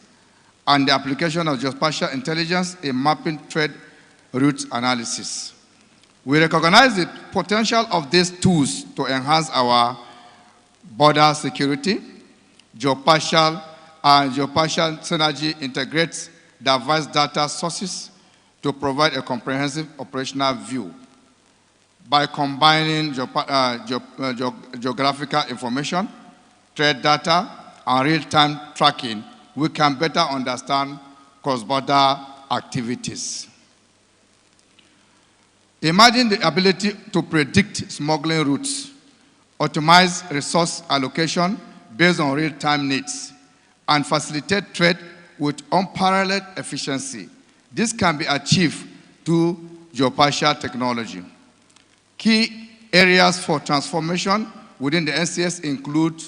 and the application of geospatial intelligence in mapping trade route analysis. We recognize the potential of these tools to enhance our border security. Geospatial synergy integrates diverse data sources to provide a comprehensive operational view. By combining geographical information, trade data, and real-time tracking, we can better understand cross-border activities. Imagine the ability to predict smuggling routes, optimize resource allocation based on real-time needs, and facilitate trade with unparalleled efficiency. This can be achieved through geospatial technology. Key areas for transformation within the NCS include,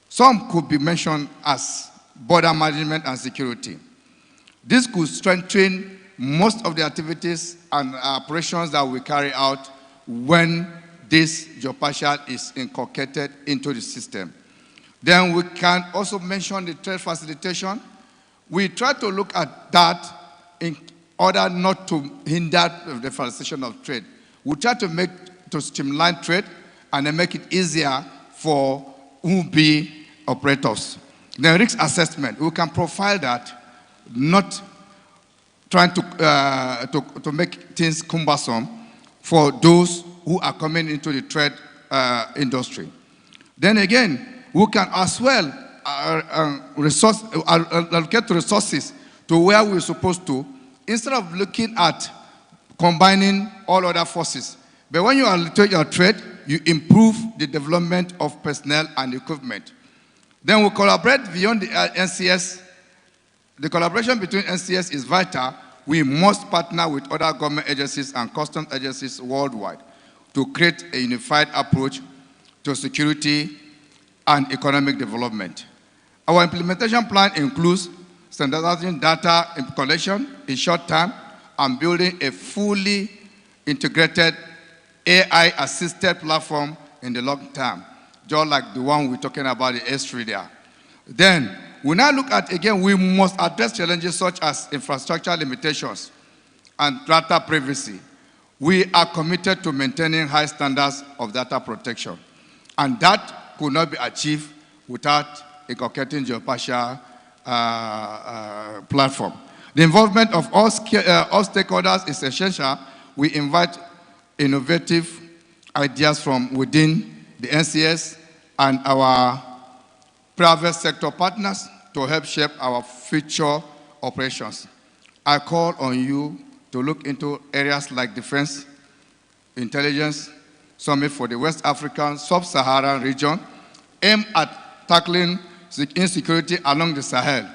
some could be mentioned as border management and security. This could strengthen most of the activities and operations that we carry out when this geospatial is inculcated into the system. Then we can also mention the trade facilitation. We try to look at that in order not to hinder the facilitation of trade. We try to make to streamline trade and then make it easier for UB operators. Then risk assessment, we can profile that, not trying to make things cumbersome for those who are coming into the trade industry. Then again, we can as well allocate resources to where we're supposed to, instead of looking at combining all other forces. But when you allocate your trade, you improve the development of personnel and equipment. Then we collaborate beyond the NCS. The collaboration between NCS is vital. We must partner with other government agencies and customs agencies worldwide to create a unified approach to security and economic development. Our implementation plan includes standardizing data collection in short term and building a fully integrated AI-assisted platform in the long term, just like the one we're talking about, the Esri there. Then, we now look at, again, we must address challenges such as infrastructure limitations and data privacy. We are committed to maintaining high standards of data protection, and that could not be achieved without incorporating geospatial platform. The involvement of all stakeholders is essential. We invite innovative ideas from within the NCS and our private sector partners to help shape our future operations. I call on you to look into areas like defense, intelligence, summit for the West African sub-Saharan region, aimed at tackling insecurity along the Sahel.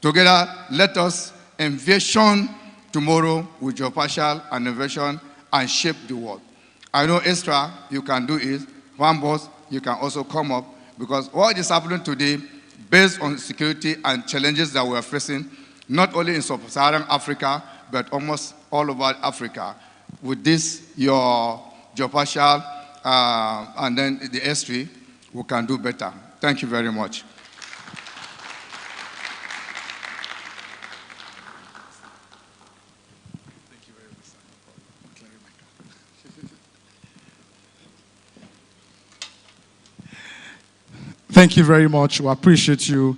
Together, let us envision tomorrow with geospatial and innovation and shape the world. I know Esra, you can do it. Sambus, you can also come up, because what is happening today, based on security and challenges that we are facing, not only in sub-Saharan Africa, but almost all over Africa. With this, your geospatial and then the Esri, we can do better. Thank you very much. Thank you very much. We appreciate you.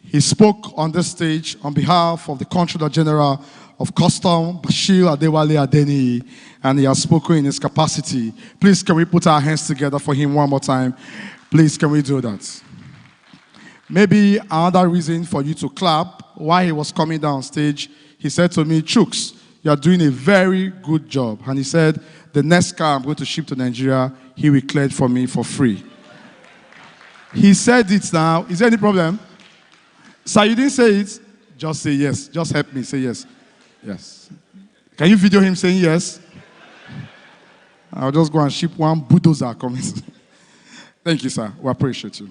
He spoke on this stage on behalf of the Controller General of Customs, Bashir Adewale Adeni, and he has spoken in his capacity. Please, can we put our hands together for him one more time? Please, can we do that? Maybe another reason for you to clap, while he was coming down stage, he said to me, Chooks, you are doing a very good job. And he said, the next car I'm going to ship to Nigeria, he will clear it for me for free. He said it now. Is there any problem? Sir, you didn't say it? Just say yes. Just help me say yes. Yes. Can you video him saying yes? I'll just go and ship one bulldozer coming. Thank you, sir. We appreciate you.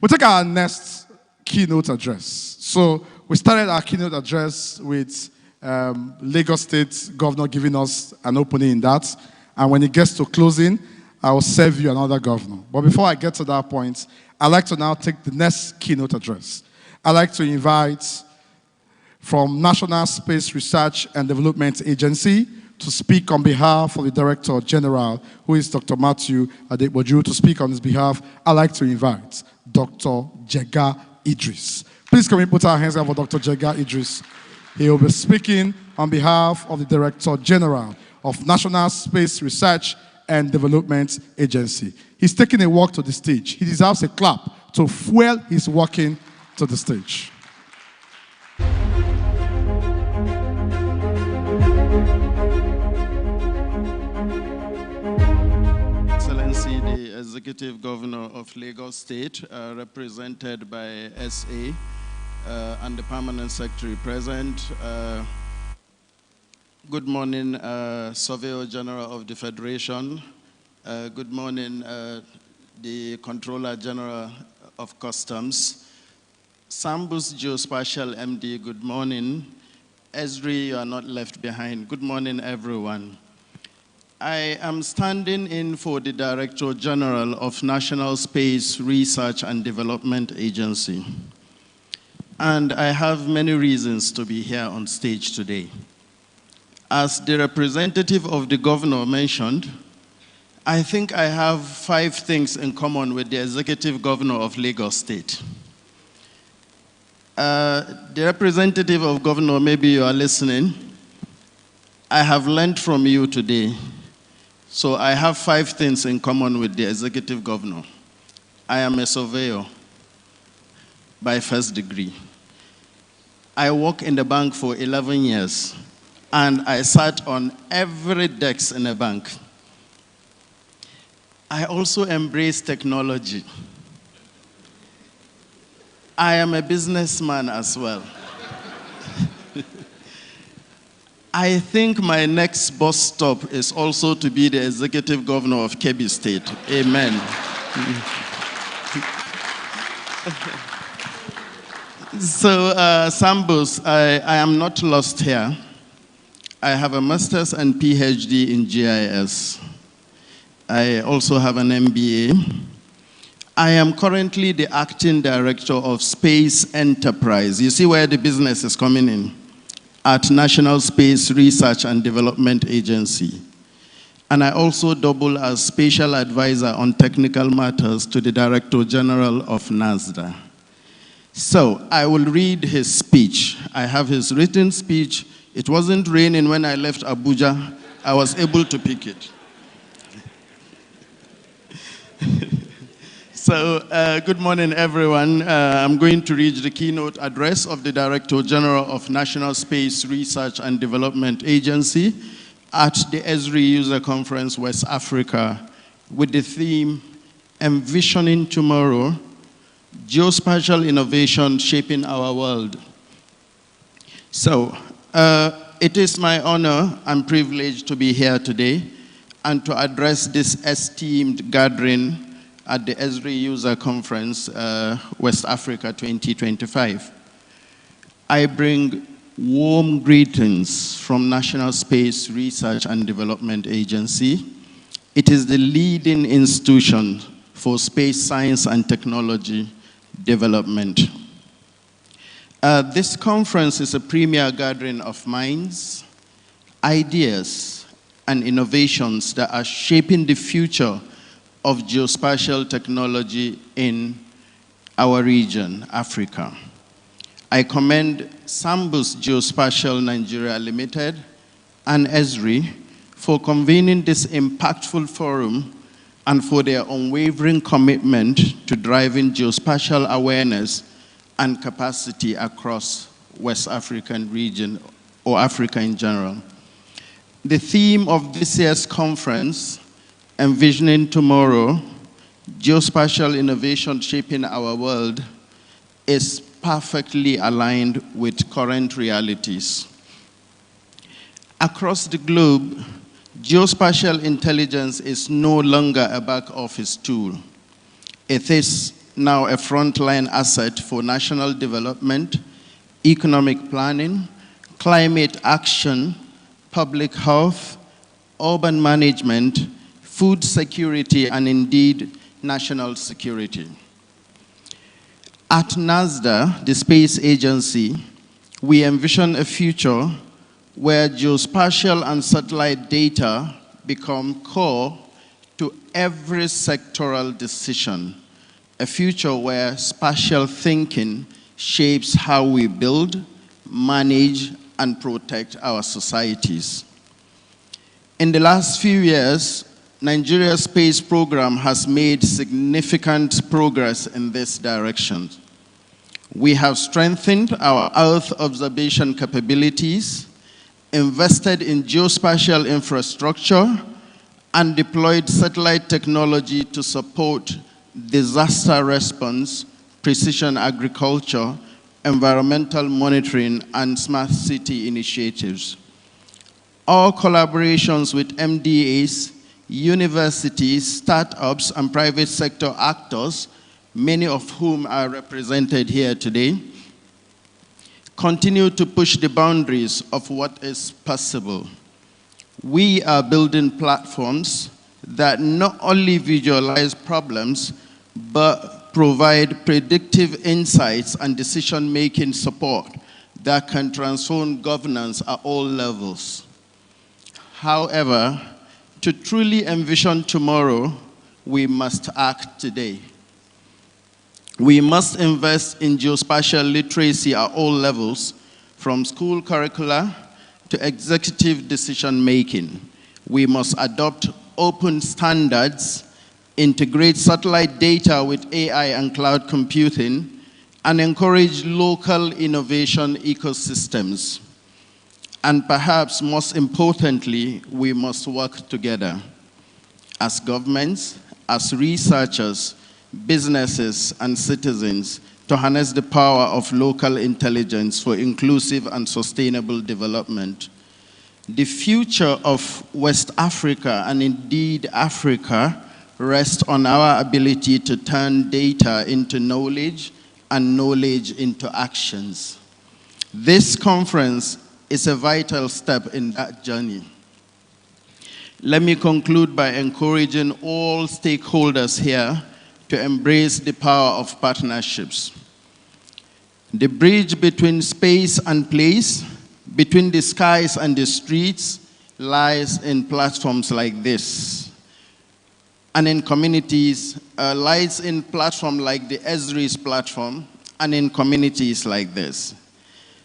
We'll take our next keynote address. So we started our keynote address with Lagos State Governor giving us an opening in that. And when it gets to closing, I will serve you another governor. But before I get to that point, I'd like to now take the next keynote address. I'd like to invite from National Space Research and Development Agency to speak on behalf of the Director General, who is Dr. Matthew Adeboju. To speak on his behalf, I'd like to invite Dr. Jega Idris. Please can we put our hands up for Dr. Jega Idris. He will be speaking on behalf of the Director General of National Space Research and Development Agency. He's taking a walk to the stage. He deserves a clap to fuel his walking to the stage. Excellency, the Executive Governor of Lagos State, represented by SA and the Permanent Secretary present. Good morning, Surveyor General of the Federation. Good morning, the Controller General of Customs. Sambus Geospatial MD, good morning. Esri, you are not left behind. Good morning, everyone. I am standing in for the Director General of National Space Research and Development Agency. And I have many reasons to be here on stage today. As the representative of the governor mentioned, I think I have 5 things in common with the Executive Governor of Lagos State. The representative of Governor, maybe you are listening. I have learned from you today. So I have 5 things in common with the Executive Governor. I am a surveyor by first degree. I worked in the bank for 11 years, and I sat on every desk in the bank. I also embrace technology. I am a businessman as well. I think my next bus stop is also to be the Executive Governor of Kebbi State. Amen. So, Sambus, I am not lost here. I have a master's and PhD in GIS. I also have an MBA. I am currently the acting director of Space Enterprise. You see where the business is coming in? At National Space Research and Development Agency. And I also double as special advisor on technical matters to the Director General of NASDA. So I will read his speech. I have his written speech. It wasn't raining when I left Abuja. I was able to pick it. So, good morning, everyone. I'm going to read the keynote address of the Director General of National Space Research and Development Agency at the Esri User Conference, West Africa, with the theme, Envisioning Tomorrow, Geospatial Innovation Shaping Our World. So, it is my honor and privilege to be here today and to address this esteemed gathering at the Esri User Conference, West Africa 2025. I bring warm greetings from National Space Research and Development Agency. It is the leading institution for space science and technology development. This conference is a premier gathering of minds, ideas, and innovations that are shaping the future of geospatial technology in our region, Africa. I commend Sambus Geospatial Nigeria Limited and Esri for convening this impactful forum and for their unwavering commitment to driving geospatial awareness and capacity across West African region, or Africa in general. The theme of this year's conference, Envisioning Tomorrow, Geospatial Innovation Shaping Our World, is perfectly aligned with current realities. Across the globe, geospatial intelligence is no longer a back-office tool. It is now a frontline asset for national development, economic planning, climate action, public health, urban management, food security, and indeed, national security. At NASDA, the space agency, we envision a future where geospatial and satellite data become core to every sectoral decision, a future where spatial thinking shapes how we build, manage, and protect our societies. In the last few years, Nigeria's space program has made significant progress in this direction. We have strengthened our Earth observation capabilities, invested in geospatial infrastructure, and deployed satellite technology to support disaster response, precision agriculture, environmental monitoring, and smart city initiatives. Our collaborations with MDAs, universities, startups, and private sector actors, many of whom are represented here today, continue to push the boundaries of what is possible. We are building platforms that not only visualize problems, but provide predictive insights and decision-making support that can transform governance at all levels. However, To truly envision tomorrow, we must act today. We must invest in geospatial literacy at all levels, from school curricula to executive decision-making. We must adopt open standards, integrate satellite data with AI and cloud computing, and encourage local innovation ecosystems. And perhaps most importantly, we must work together as governments, as researchers, businesses, and citizens to harness the power of local intelligence for inclusive and sustainable development. The future of West Africa, and indeed Africa, rests on our ability to turn data into knowledge and knowledge into actions. This conference is a vital step in that journey. Let me conclude by encouraging all stakeholders here to embrace the power of partnerships. The bridge between space and place, between the skies and the streets, lies in platforms like this. And in communities, lies in platforms like the Esri's platform, and in communities like this.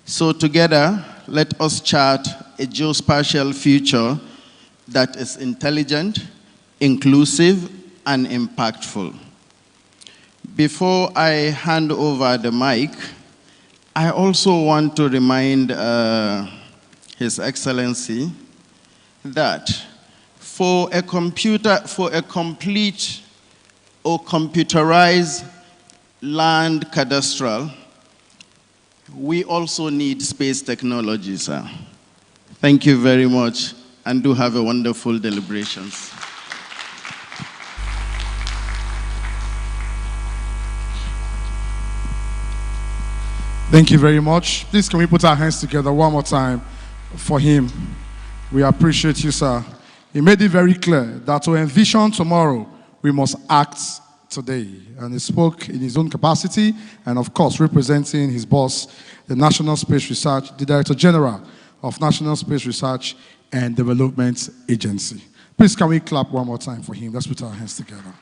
So together, let us chart a geospatial future that is intelligent, inclusive, and impactful. Before I hand over the mic, I also want to remind His Excellency that for a complete or computerized land cadastral, we also need space technology, sir. Thank you very much, and do have a wonderful deliberations. Thank you very much. Please, can we put our hands together one more time for him? We appreciate you, sir. He made it very clear that to envision tomorrow, we must act today. And he spoke in his own capacity, and of course, representing his boss, the National Space Research, the Director General of National Space Research and Development Agency. Please, can we clap one more time for him? Let's put our hands together.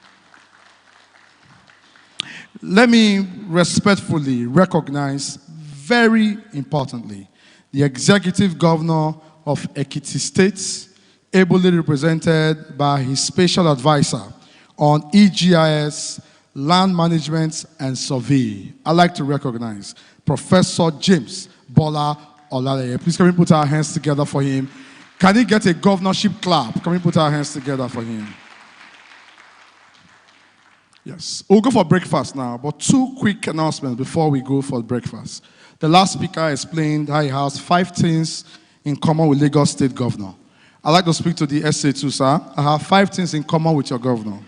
Let me respectfully recognize, very importantly, the Executive Governor of Ekiti State, ably represented by his Special Advisor on EGIS, Land Management and Survey. I'd like to recognize Professor James Bola Olaleye. Please, can we put our hands together for him? Can he get a governorship clap? Can we put our hands together for him? Yes, we'll go for breakfast now, but two quick announcements before we go for breakfast. The last speaker explained how he has 5 things in common with Lagos State Governor. I'd like to speak to the SA too, sir. I have 5 things in common with your governor.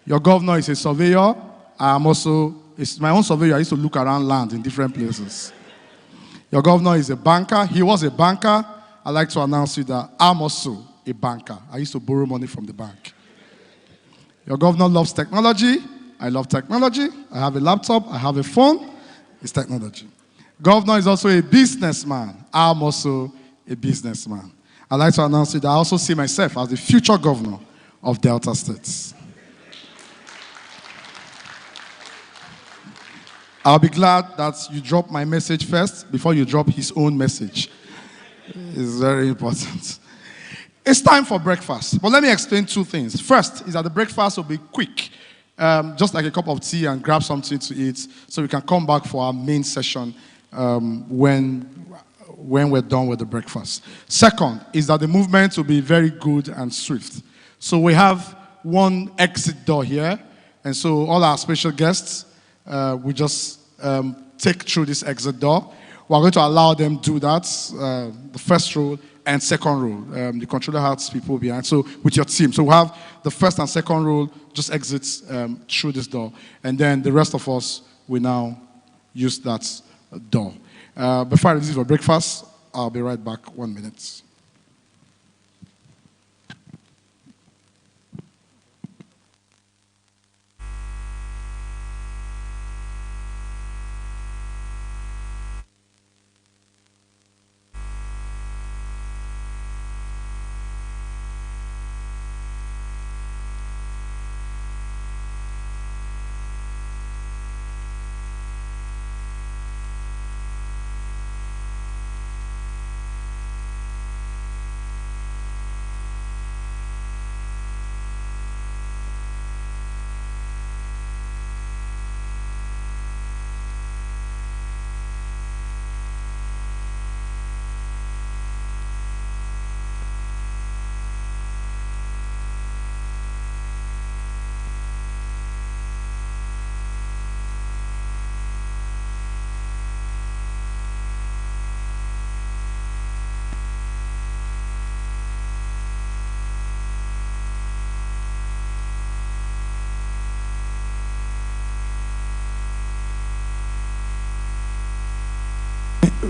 Your governor is a surveyor. I am also, it's my own surveyor. I used to look around land in different places. Your governor is a banker. He was a banker. I'd like to announce to you that I'm also a banker. I used to borrow money from the bank. Your governor loves technology. I love technology. I have a laptop. I have a phone. It's technology. Governor is also a businessman. I'm also a businessman. I'd like to announce that I also see myself as the future governor of Delta States. I'll be glad that you drop my message first before you drop his own message. It's very important. It's time for breakfast, but let me explain 2 things. First is that the breakfast will be quick, just like a cup of tea and grab something to eat, so we can come back for our main session when we're done with the breakfast. Second is that the movement will be very good and swift. So we have one exit door here, and so all our special guests, we just take through this exit door. We're going to allow them do that, the first row and second row. The controller has people behind, so with your team. So we'll have the first and second row just exit through this door, and then the rest of us will now use that door. Before I leave for breakfast, I'll be right back 1 minute.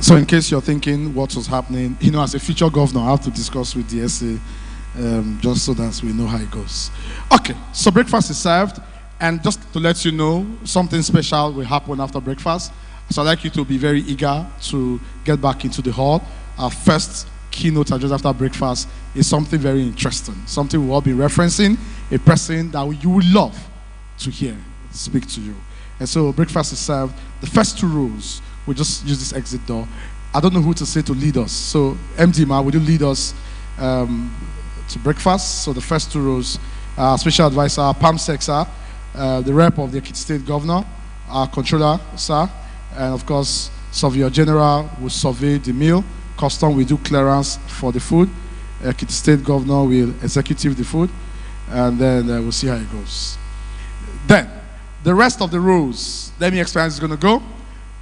So in case you're thinking what was happening, as a future governor, I have to discuss with the SA just so that we know how it goes. Okay, so breakfast is served, and just to let you know, something special will happen after breakfast. So I'd like you to be very eager to get back into the hall. Our first keynote address after breakfast is something very interesting, something we'll all be referencing, a person that you would love to hear speak to you. And so breakfast is served. The first two rows, we just use this exit door. I don't know who to say to lead us. So MD Ma, would you lead us to breakfast? So the first two rows, special advisor, Pam Sek, sir, the rep of the Ekiti State Governor, our controller, sir, and of course, Surveyor General will survey the meal. Custom will do clearance for the food. Ekiti State Governor will execute the food, and then we'll see how it goes. Then, the rest of the rows, let me explain how it's going to go.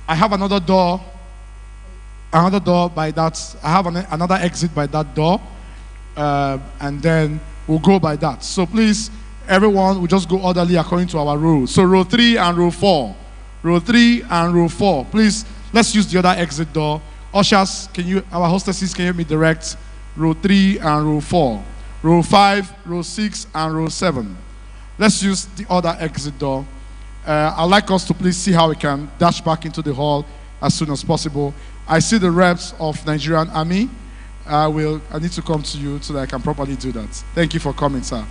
I have another door by that. I have another exit by that door, and then we'll go by that. So please, everyone will just go orderly according to our rules. So row 3 and row 4. Row 3 and row 4. Please, let's use the other exit door. Ushers, our hostesses, can you help me direct row 3 and row 4? Row 5, row 6, and row 7. Let's use the other exit door. I'd like us to please see how we can dash back into the hall as soon as possible. I see the reps of Nigerian Army. I need to come to you so that I can properly do that. Thank you for coming, sir.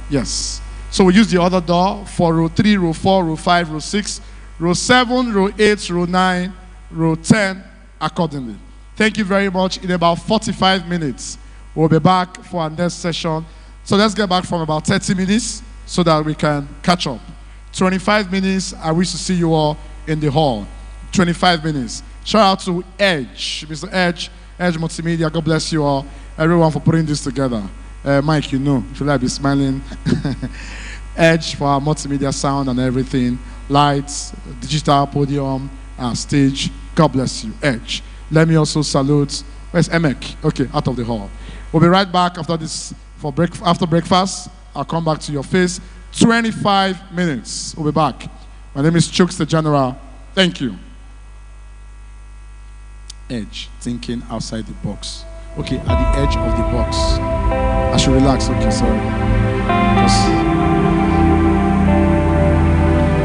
Yes. So we use the other door for row 3, row 4, row 5, row 6, row 7, row 8, row 9, row 10, accordingly. Thank you very much. In about 45 minutes, we'll be back for our next session. So let's get back from about 30 minutes so that we can catch up. 25 minutes, I wish to see you all in the hall. 25 minutes. Shout out to Edge, Mr. Edge Multimedia. God bless you all. Everyone for putting this together. Mike, if you like, be smiling. Edge for our multimedia sound and everything. Lights, digital podium, stage. God bless you, Edge. Let me also salute. Where's Emek? Okay, out of the hall. We'll be right back after this after breakfast. I'll come back to your face. 25 minutes. We'll be back. My name is Chooks the General. Thank you. Edge, thinking outside the box. Okay, at the edge of the box. I should relax. Okay, sorry.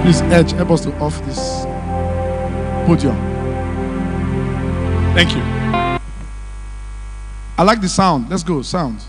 Please, Edge, help us to off this podium. Thank you. I like the sound. Let's go, sound.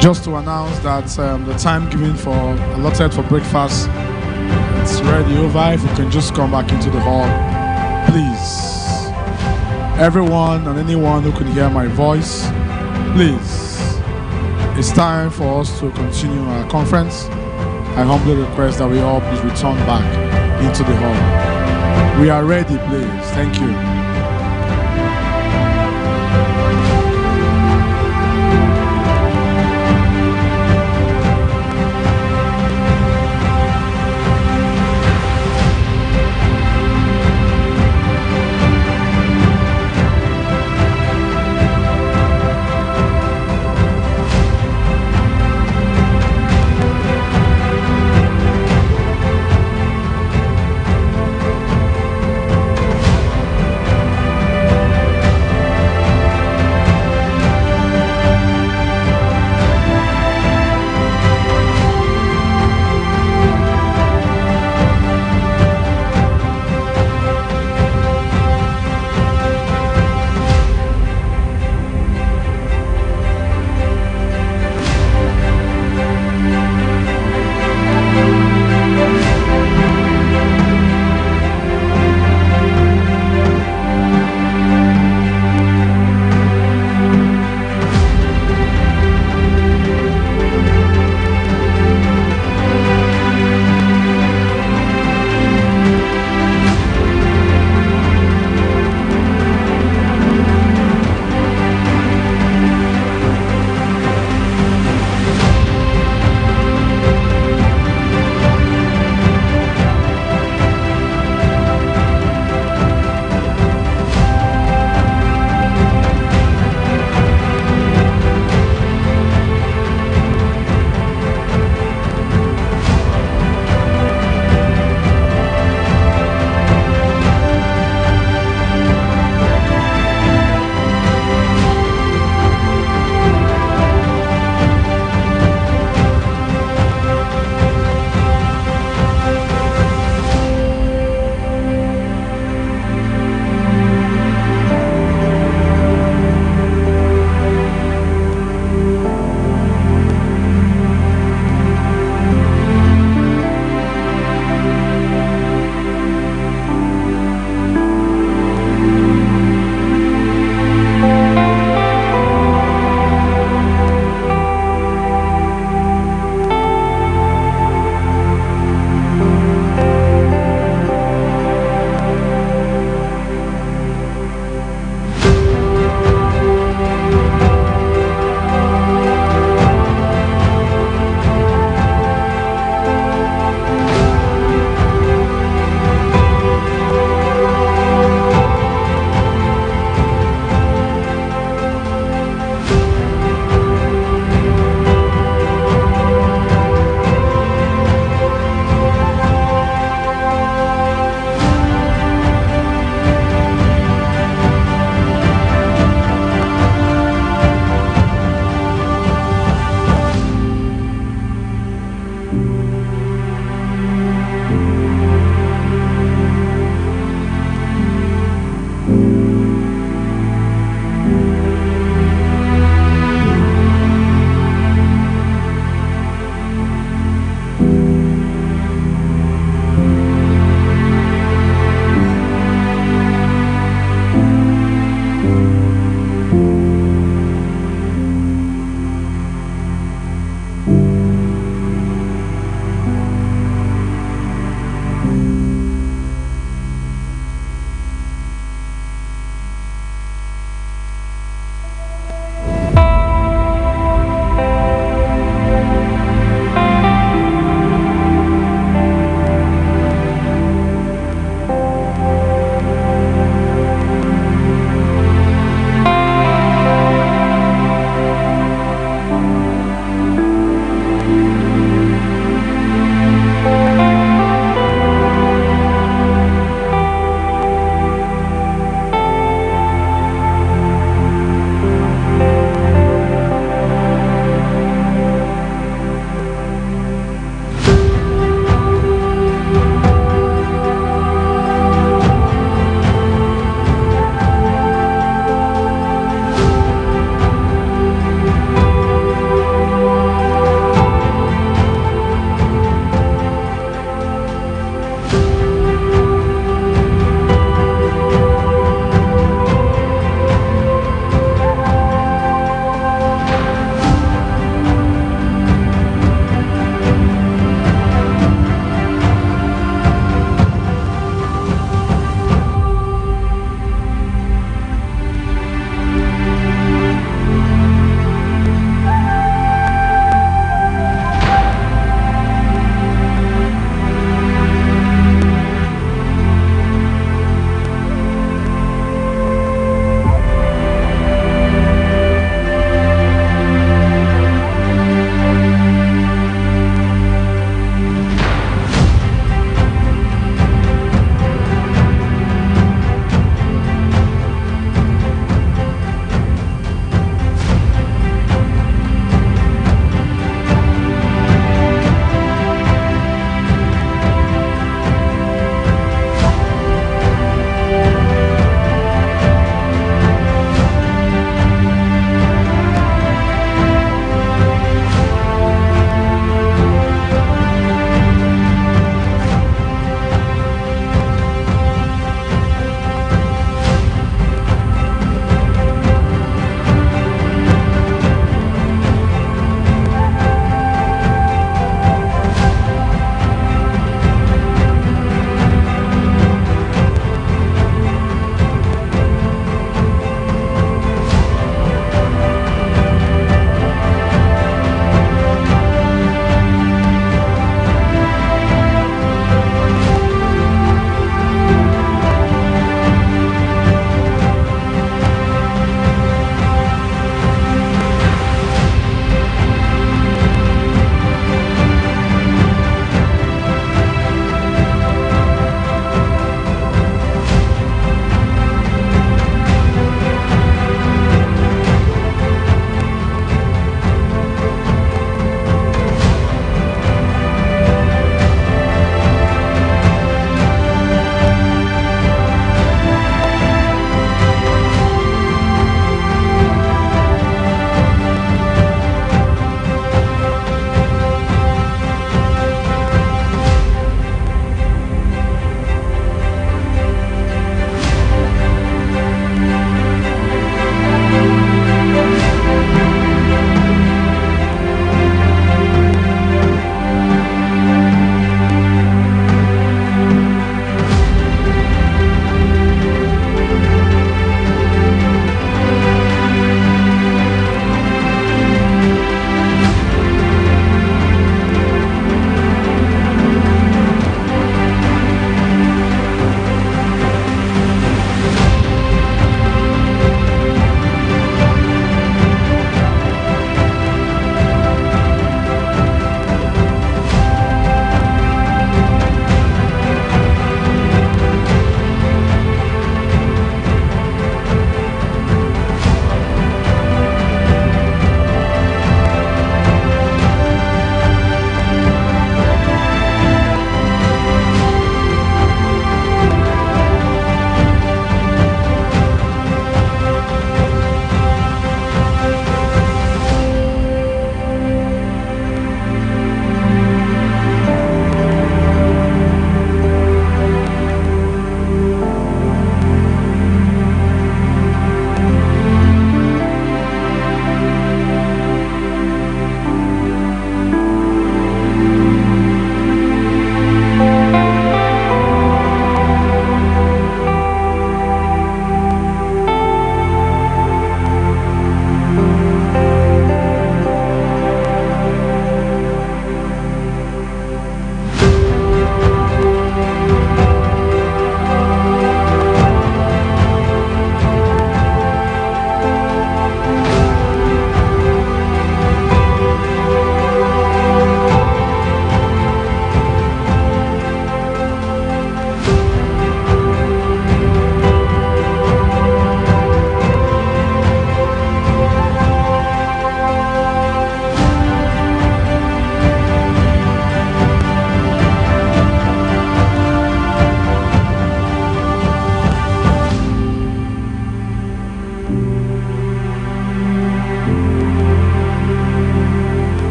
Just to announce that the time given for allotted for breakfast is already over. If you can just come back into the hall, please. Everyone and anyone who can hear my voice, please. It's time for us to continue our conference. I humbly request that we all please return back into the hall. We are ready, please. Thank you.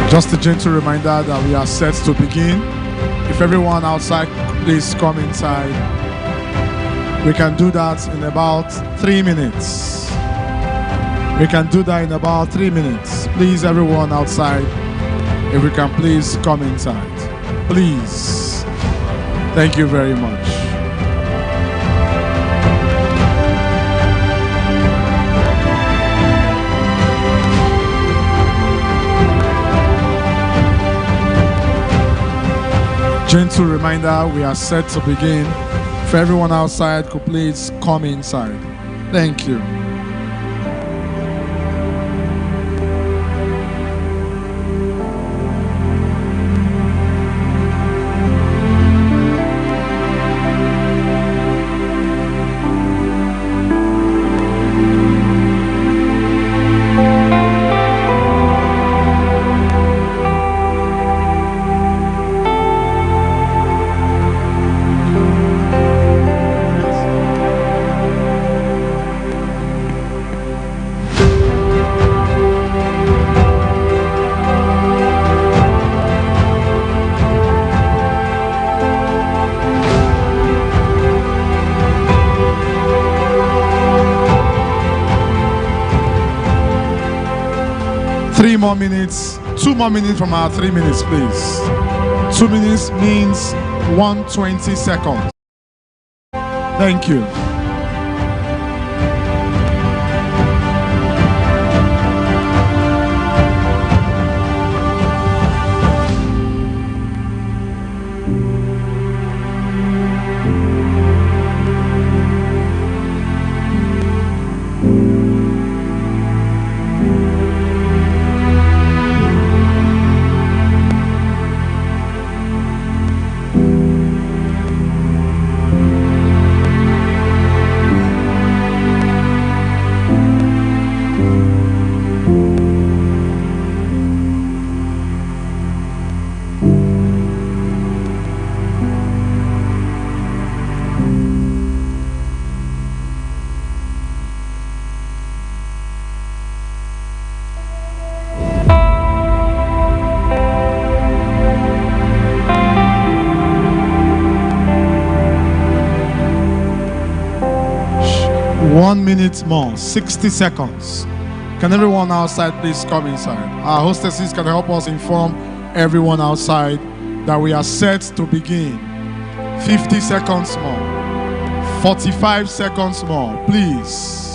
Just a gentle reminder that we are set to begin. If everyone outside, please come inside. We can do that in about 3 minutes. We can do that in about 3 minutes. Please, everyone outside, if we can please come inside. Please. Thank you very much. Gentle reminder, we are set to begin. If everyone outside could please come inside. Thank you. More minutes, 2 more minutes from our 3 minutes, please. 2 minutes means 120 seconds. Thank you. One minute more, 60 seconds. Can everyone outside please come inside? Our hostesses can help us inform everyone outside that we are set to begin. 50 seconds more, 45 seconds more, please.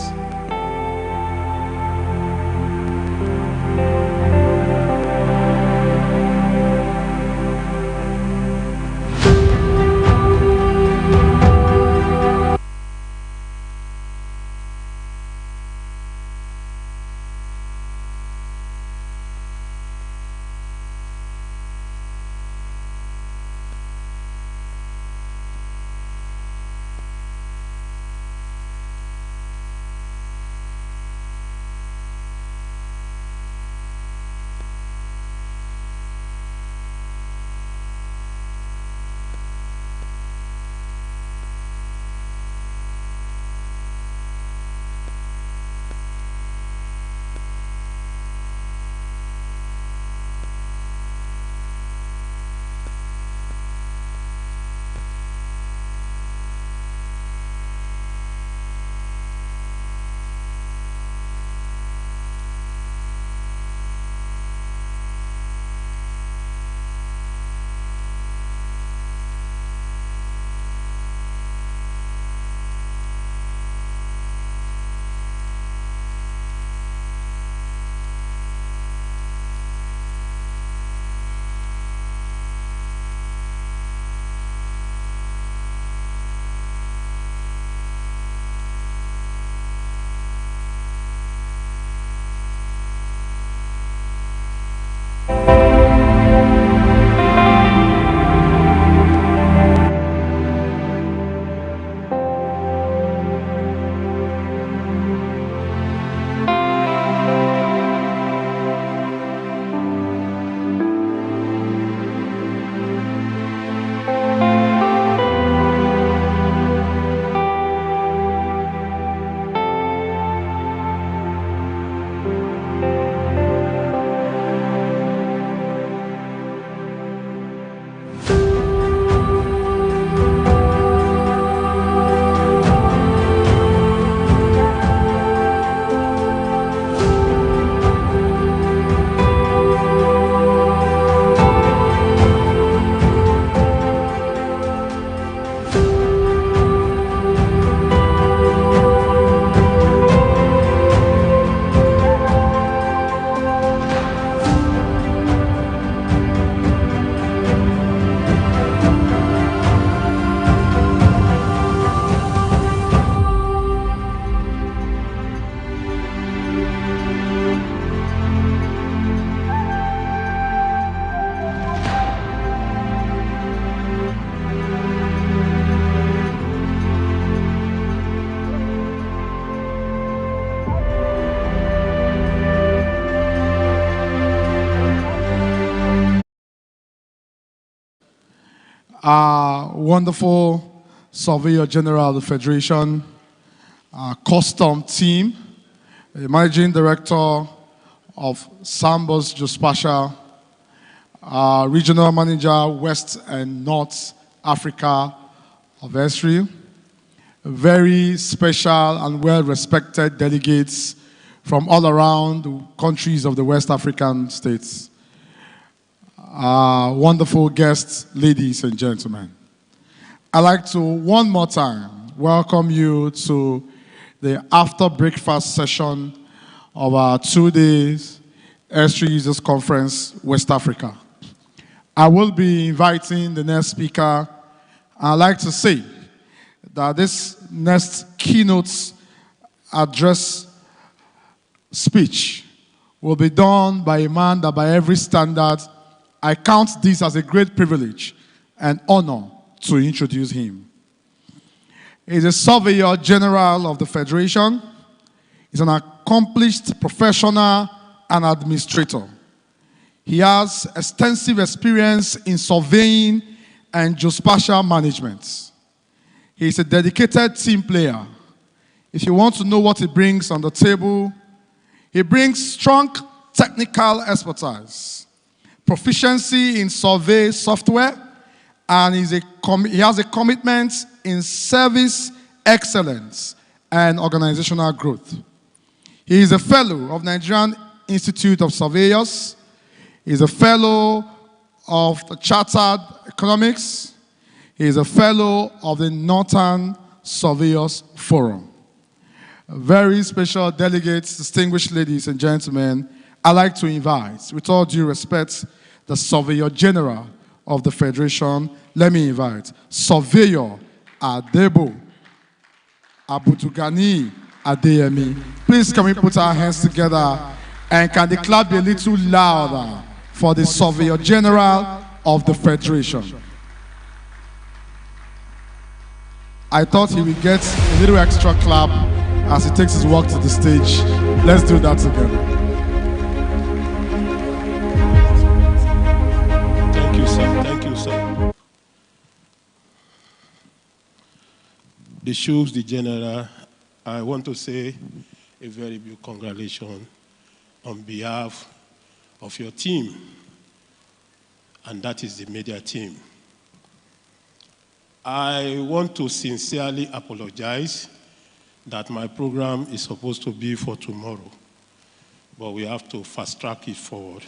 our wonderful Surveyor General of the Federation, our custom team, the Managing Director of Sambus Geospatial, our Regional Manager, West and North Africa of Esri, very special and well-respected delegates from all around the countries of the West African states. Wonderful guests, ladies and gentlemen. I'd like to, one more time, welcome you to the after breakfast session of our 2 days Esri Users Conference, West Africa. I will be inviting the next speaker. I'd like to say that this next keynote address speech will be done by a man that by every standard, I count this as a great privilege and honor to introduce him. He's a Surveyor General of the Federation. He's an accomplished professional and administrator. He has extensive experience in surveying and geospatial management. He's a dedicated team player. If you want to know what he brings on the table, he brings strong technical expertise, proficiency in survey software, and he has a commitment in service excellence and organizational growth. He is a fellow of Nigerian Institute of Surveyors. He is a fellow of the Chartered Economics. He is a fellow of the Northern Surveyors Forum. Very special delegates, distinguished ladies and gentlemen, I'd like to invite, with all due respect, the Surveyor General of the Federation. Let me invite Surveyor Adebo Abutugani Adeyemi. Please can we put our hands together, and can the clap be a little louder for the Surveyor General of the Federation? I thought he would get a little extra clap as he takes his walk to the stage. Let's do that together. Thank you, sir. Thank you, sir. The Shooks, the General, I want to say a very big congratulations on behalf of your team, and that is the media team. I want to sincerely apologize that my program is supposed to be for tomorrow, but we have to fast track it forward.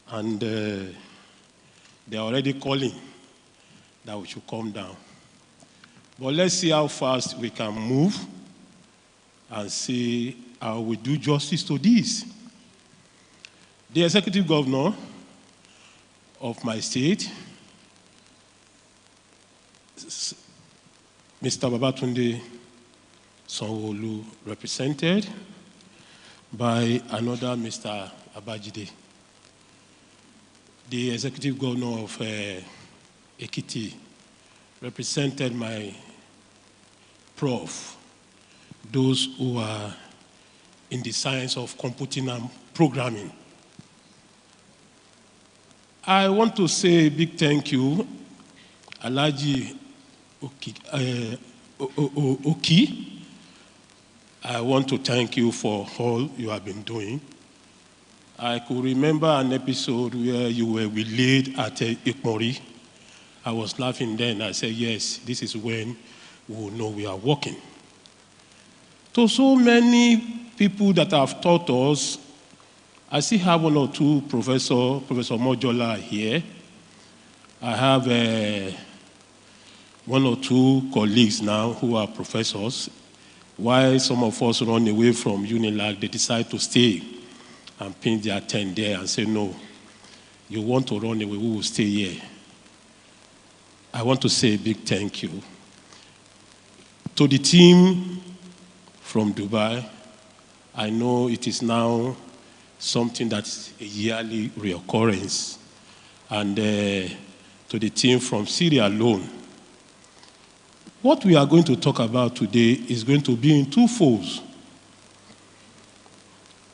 And they're already calling that we should come down. But let's see how fast we can move and see how we do justice to this. The executive governor of my state, Mr. Babatunde Sanwo-Olu, represented by another Mr. Abajide. The executive governor of Ekiti represented my prof, those who are in the science of computing and programming. I want to say a big thank you, Alhaji Oki. I want to thank you for all you have been doing. I could remember an episode where you were relayed at Ikmori. I was laughing then. I said, yes, this is when we will know we are working. To so many people that have taught us, I still have one or two Professor Mojola here. I have one or two colleagues now who are professors. While some of us run away from UNILAG, they decide to stay and pin their tent there and say, no, you want to run away, we will stay here. I want to say a big thank you to the team from Dubai. I know it is now something that's a yearly reoccurrence. And to the team from Syria alone. What we are going to talk about today is going to be in two folds.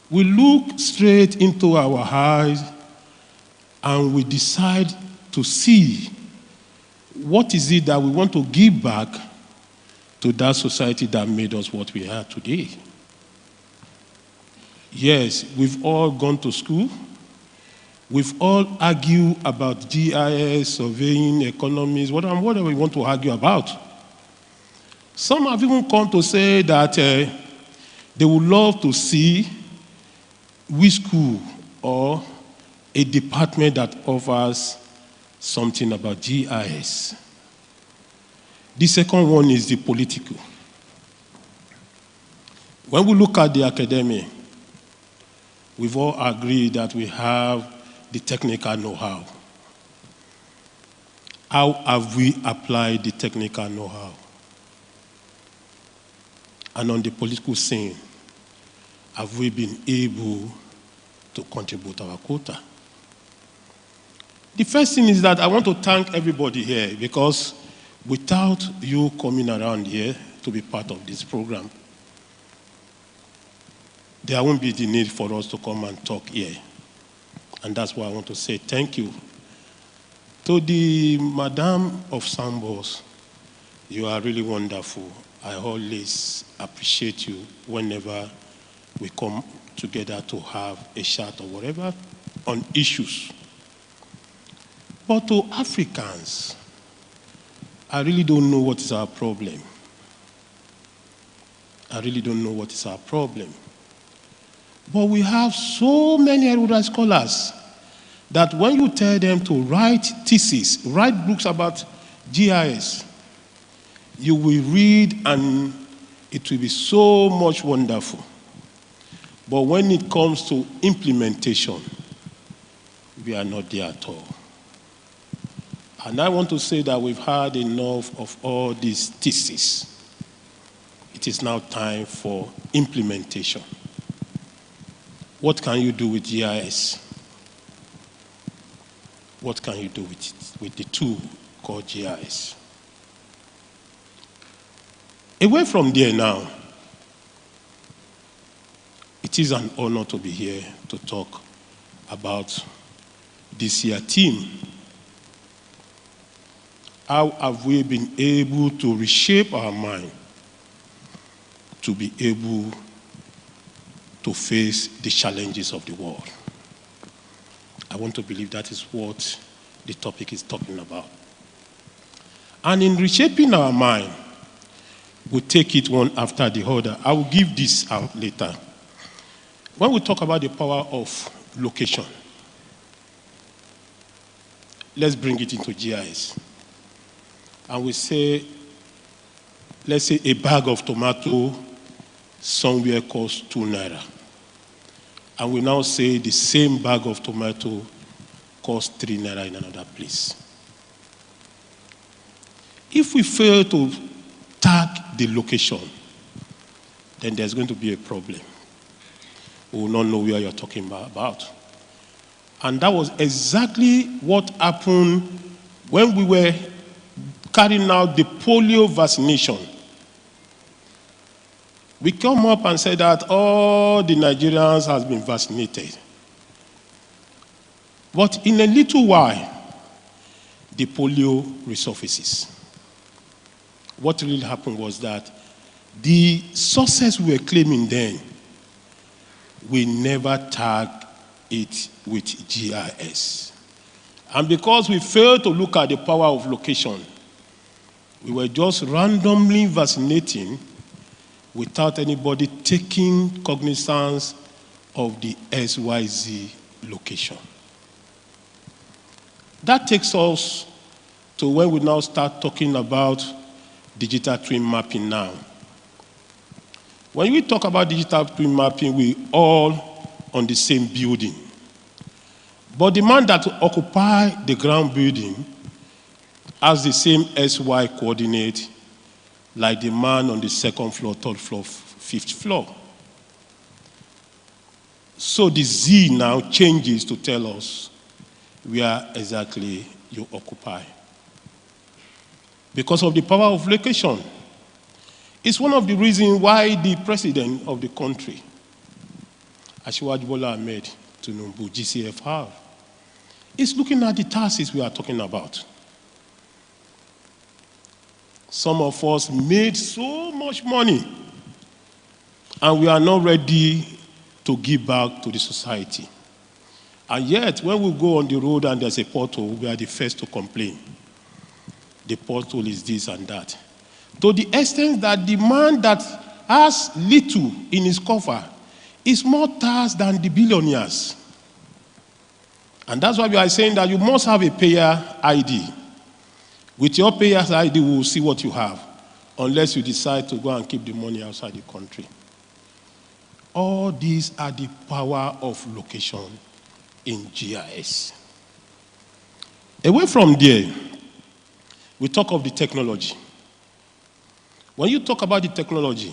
We look straight into our eyes and we decide to see what is it that we want to give back to that society that made us what we are today? Yes, we've all gone to school. We've all argued about GIS, surveying, economies, whatever we want to argue about. Some have even come to say that they would love to see which school or a department that offers something about GIS. The second one is the political. When we look at the academy, we've all agreed that we have the technical know-how. How have we applied the technical know-how? And on the political scene, have we been able to contribute our quota? The first thing is that I want to thank everybody here, because without you coming around here to be part of this program, there won't be the need for us to come and talk here. And that's why I want to say thank you. To the Madam of Sambus, you are really wonderful. I always appreciate you whenever we come together to have a chat or whatever on issues. But to Africans, I really don't know what is our problem. I really don't know what is our problem. But we have so many erudite scholars that when you tell them to write theses, write books about GIS, you will read and it will be so much wonderful. But when it comes to implementation, we are not there at all. And I want to say that we've had enough of all these theses. It is now time for implementation. What can you do with GIS? What can you do with it, with the tool called GIS? Away from there now, it is an honor to be here to talk about this year's theme. How have we been able to reshape our mind to be able to face the challenges of the world? I want to believe that is what the topic is talking about. And in reshaping our mind, we take it one after the other. I will give this out later. When we talk about the power of location, let's bring it into GIS. And we say, let's say a bag of tomato somewhere costs 2 naira. And we now say the same bag of tomato costs 3 naira in another place. If we fail to tag the location, then there's going to be a problem. We will not know where you're talking about. And that was exactly what happened when we were carrying out the polio vaccination. We come up and said that all the Nigerians have been vaccinated. But in a little while, the polio resurfaces. What really happened was that the success we were claiming then, we never tagged it with GIS. And because we failed to look at the power of location, we were just randomly vaccinating without anybody taking cognizance of the XYZ location. That takes us to when we now start talking about digital twin mapping now. When we talk about digital twin mapping, we all on the same building. But the man that occupies the ground building has the same SY coordinate like the man on the 2nd floor, 3rd floor, 5th floor. So the Z now changes to tell us where exactly you occupy. Because of the power of location. It's one of the reasons why the president of the country, Asiwaju Bola Ahmed Tinubu, GCFR, is looking at the taxes we are talking about. Some of us made so much money, and we are not ready to give back to the society. And yet, when we go on the road and there's a pothole, we are the first to complain. The pothole is this and that. To the extent that the man that has little in his coffer is more taxed than the billionaires. And that's why we are saying that you must have a payer ID. With your payer's ID, we will see what you have, unless you decide to go and keep the money outside the country. All these are the power of location in GIS. Away from there, we talk of the technology. When you talk about the technology,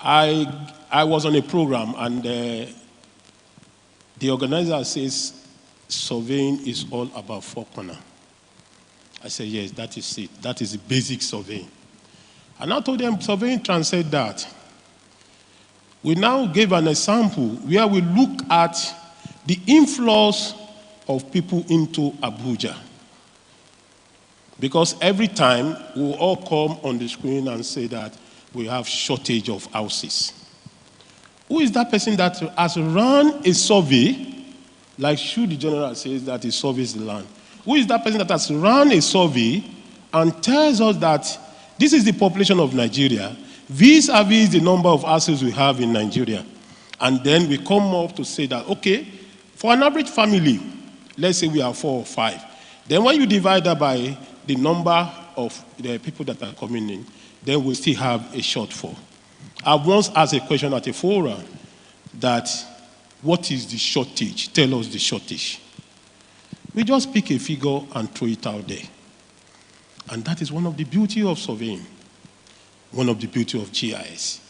I was on a program, and the organizer says surveying is all about four corners. I said, yes, that is it. That is the basic surveying. And I told them surveying transcends that. We now gave an example where we look at the inflows of people into Abuja. Because every time we all come on the screen and say that we have shortage of houses. Who is that person that has run a survey, like Should the General says that he surveys the land? Who is that person that has run a survey and tells us that this is the population of Nigeria, vis-a-vis the number of houses we have in Nigeria? And then we come up to say that, okay, for an average family, let's say we have 4 or 5. Then when you divide that by the number of the people that are coming in, then we still have a shortfall. I once asked a question at a forum that, what is the shortage? Tell us the shortage. We just pick a figure and throw it out there. And that is one of the beauty of surveying, one of the beauty of GIS.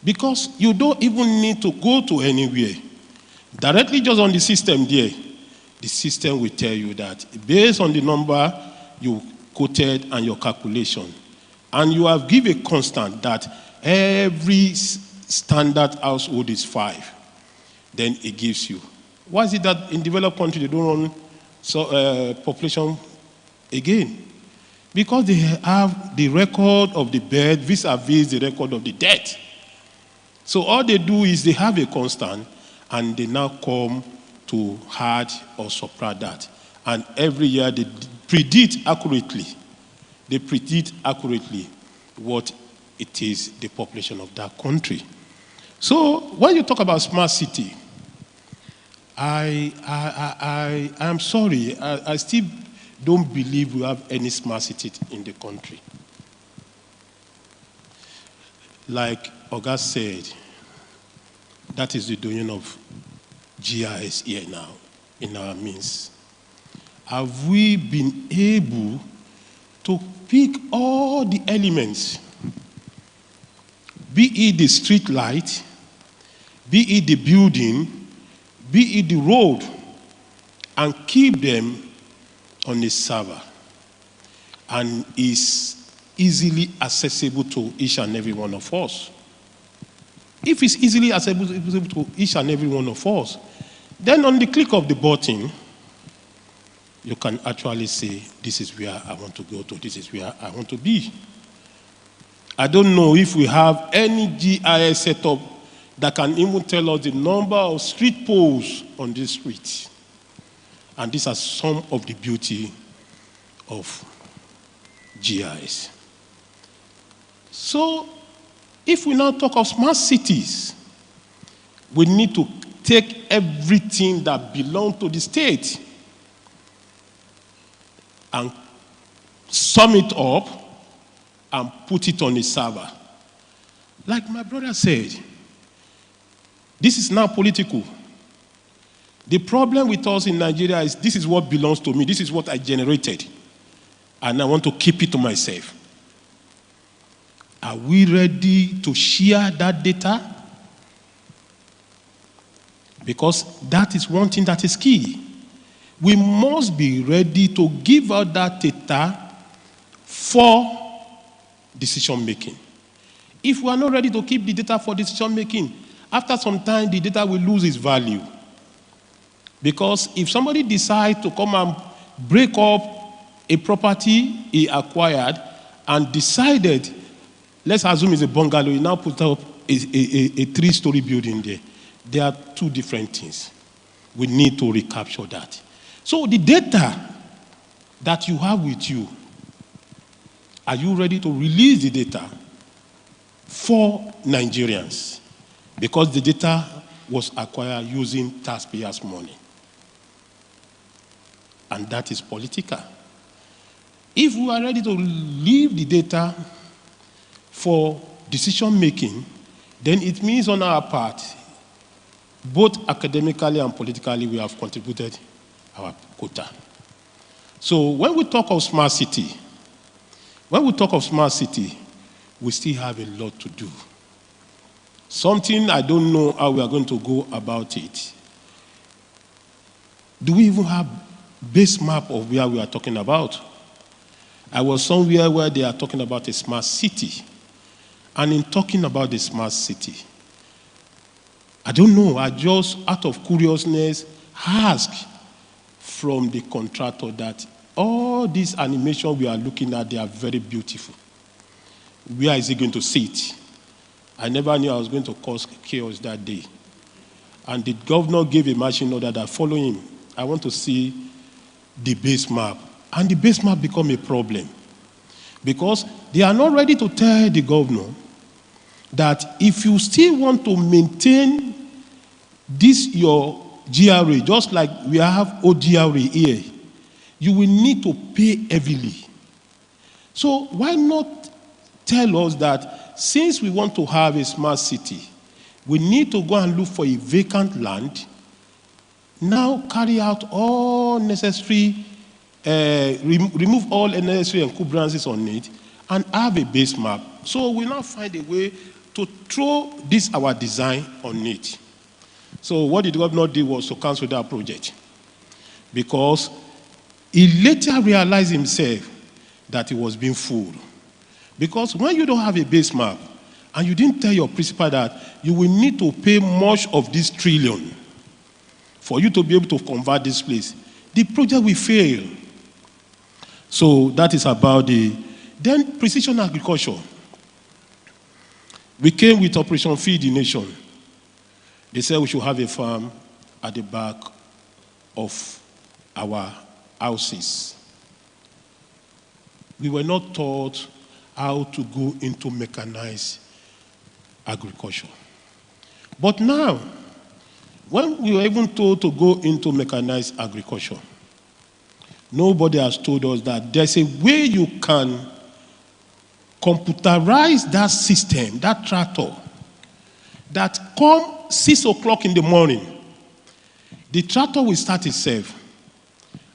Because you don't even need to go to anywhere. Directly just on the system there, the system will tell you that based on the number you quoted and your calculation, and you have given a constant that every standard household is 5, then it gives you. Why is it that in developed countries they don't run population again? Because they have the record of the birth vis-a-vis the record of the death. So all they do is they have a constant, and they now come to add or subtract that. And every year they predict accurately. They predict accurately what it is, the population of that country. So when you talk about smart city, I'm sorry, I still don't believe we have any smart city in the country. Like Oga said, that is the doing of GIS here now, in our midst. Have we been able to pick all the elements, be it the street light, be it the building, be it the road, and keep them on a server, and is easily accessible to each and every one of us? If it's easily accessible to each and every one of us, then on the click of the button, you can actually say, this is where I want to go to, this is where I want to be. I don't know if we have any GIS setup that can even tell us the number of street poles on this street. And these are some of the beauty of GIS. So, if we now talk of smart cities, we need to take everything that belongs to the state and sum it up and put it on a server. Like my brother said, this is now political. The problem with us in Nigeria is this is what belongs to me, this is what I generated, and I want to keep it to myself. Are we ready to share that data? Because that is one thing that is key. We must be ready to give out that data for decision making. If we are not ready to keep the data for decision making, after some time the data will lose its value. Because if somebody decides to come and break up a property he acquired and decided, let's assume it's a bungalow, you now put up a 3-story building there. There are two different things. We need to recapture that. So the data that you have with you, are you ready to release the data for Nigerians? Because the data was acquired using taxpayers' money. And that is political. If we are ready to leave the data for decision making, then it means on our part, both academically and politically, we have contributed our quota. So when we talk of smart city, we still have a lot to do. Something I don't know how we are going to go about it. Do we even have base map of where we are talking about? I was somewhere where they are talking about a smart city. And in talking about the smart city, I don't know, I just, out of curiousness, asked from the contractor that all these animations we are looking at, they are very beautiful. Where is he going to sit? I never knew I was going to cause chaos that day. And the governor gave a marching order that follow him. I want to see the base map. And the base map become a problem. Because they are not ready to tell the governor that if you still want to maintain this your GRA, just like we have OGRA here, you will need to pay heavily. So why not tell us that since we want to have a smart city, we need to go and look for a vacant land, now carry out all necessary, remove all necessary encumbrances on it, and have a base map. So we now find a way to throw this our design on it. So what the governor did was to cancel that project, because he later realized himself that he was being fooled. Because when you don't have a base map, and you didn't tell your principal that you will need to pay much of this trillion for you to be able to convert this place, the project will fail. So that is about then precision agriculture. We came with Operation Feed the Nation. They said we should have a farm at the back of our houses. We were not taught how to go into mechanized agriculture. But now, when we were even told to go into mechanized agriculture, nobody has told us that there's a way you can computerize that system, that tractor, that come 6 o'clock in the morning, the tractor will start itself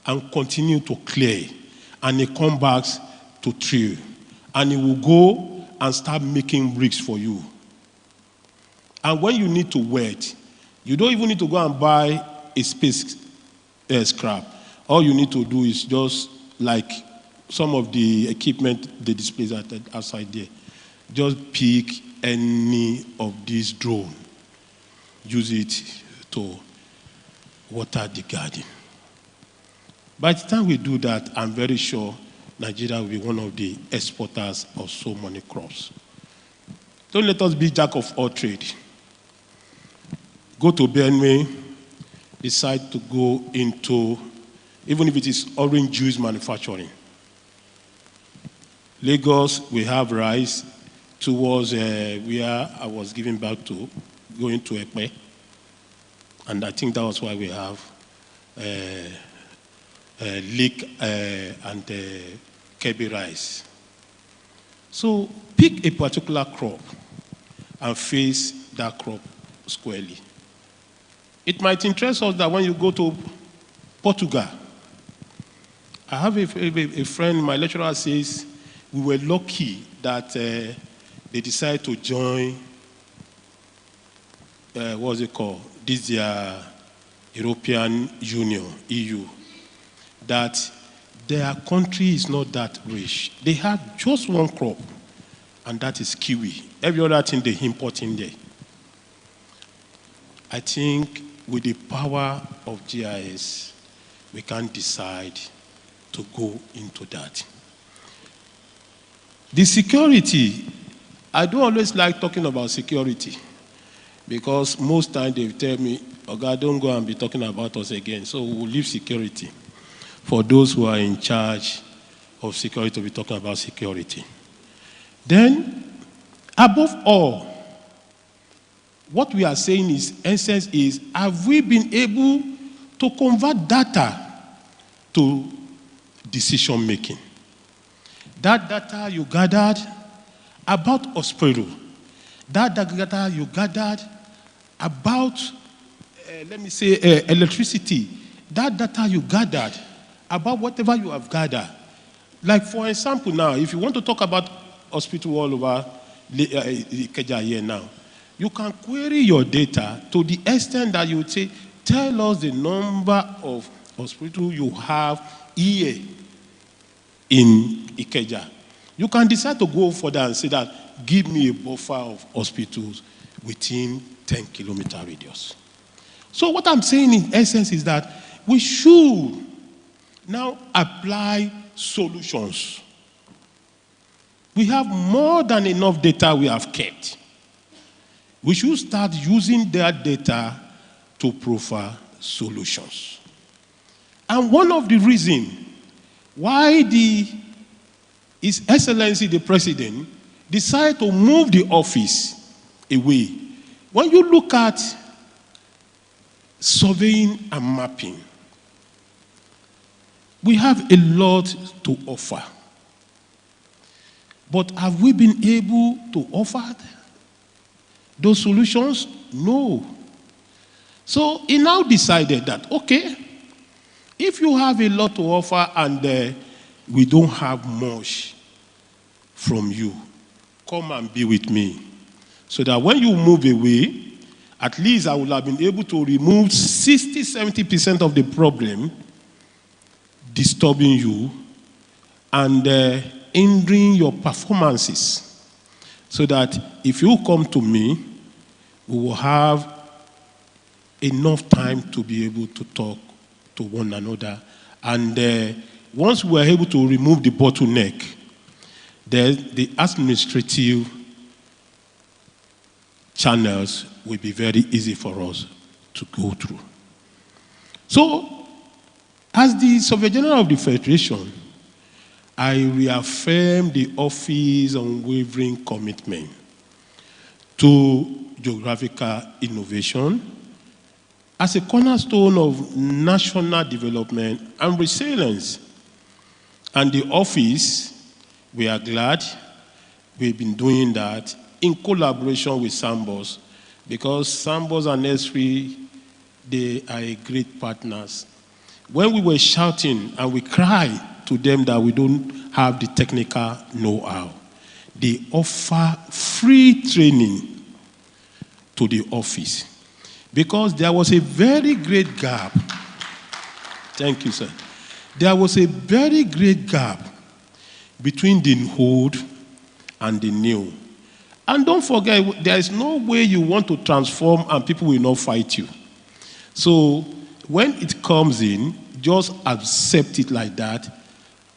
and continue to clear, and it comes back to till, and it will go and start making bricks for you. And when you need to wet, you don't even need to go and buy a space scrap. All you need to do is just like some of the equipment they display outside there. Just pick any of these drones. Use it to water the garden. By the time we do that, I'm very sure Nigeria will be one of the exporters of so many crops. Don't let us be jack of all trade. Go to Benue, decide to go into, even if it is orange juice manufacturing. Lagos, we have rice towards where I was giving back to, going to Ekpe. And I think that was why we have leek and Kebi rice. So pick a particular crop and face that crop squarely. It might interest us that when you go to Portugal, I have a friend, my lecturer says, we were lucky that they decided to join, what's it called? This European Union, EU. That their country is not that rich. They have just one crop, and that is kiwi. Every other thing they import in there. I think with the power of GIS, we can decide to go into that. The security, I don't always like talking about security because most times they tell me, oh God, don't go and be talking about us again. So we'll leave security for those who are in charge of security to be talking about security. Then, above all, what we are saying is, essence is, have we been able to convert data to decision making? That data you gathered about hospital, that data you gathered about, electricity, that data you gathered about whatever you have gathered. Like, for example, now, if you want to talk about hospital all over Ikeja here now, you can query your data to the extent that you would say, tell us the number of hospitals you have here in Ikeja. You can decide to go further and say that, give me a buffer of hospitals within 10-kilometer radius. So what I'm saying in essence is that we should now apply solutions. We have more than enough data we have kept. We should start using that data to provide solutions. And one of the reasons why His Excellency the President decided to move the office away, when you look at surveying and mapping, we have a lot to offer. But have we been able to offer those solutions? No. So he now decided that, okay, if you have a lot to offer and we don't have much from you, come and be with me. So that when you move away, at least I will have been able to remove 60-70% of the problem disturbing you and hindering your performances. So that if you come to me, we will have enough time to be able to talk to one another. And once we are able to remove the bottleneck, then the administrative channels will be very easy for us to go through. So, as the Surveyor General of the Federation, I reaffirm the office's unwavering commitment to geographical innovation as a cornerstone of national development and resilience. And the office, we are glad we've been doing that in collaboration with Sambus, because Sambus and Esri, they are great partners. When we were shouting and we cried to them that we don't have the technical know-how, they offer free training to the office. Because there was a very great gap. Thank you, sir. There was a very great gap between the old and the new. And don't forget, there is no way you want to transform and people will not fight you. So when it comes in, just accept it like that,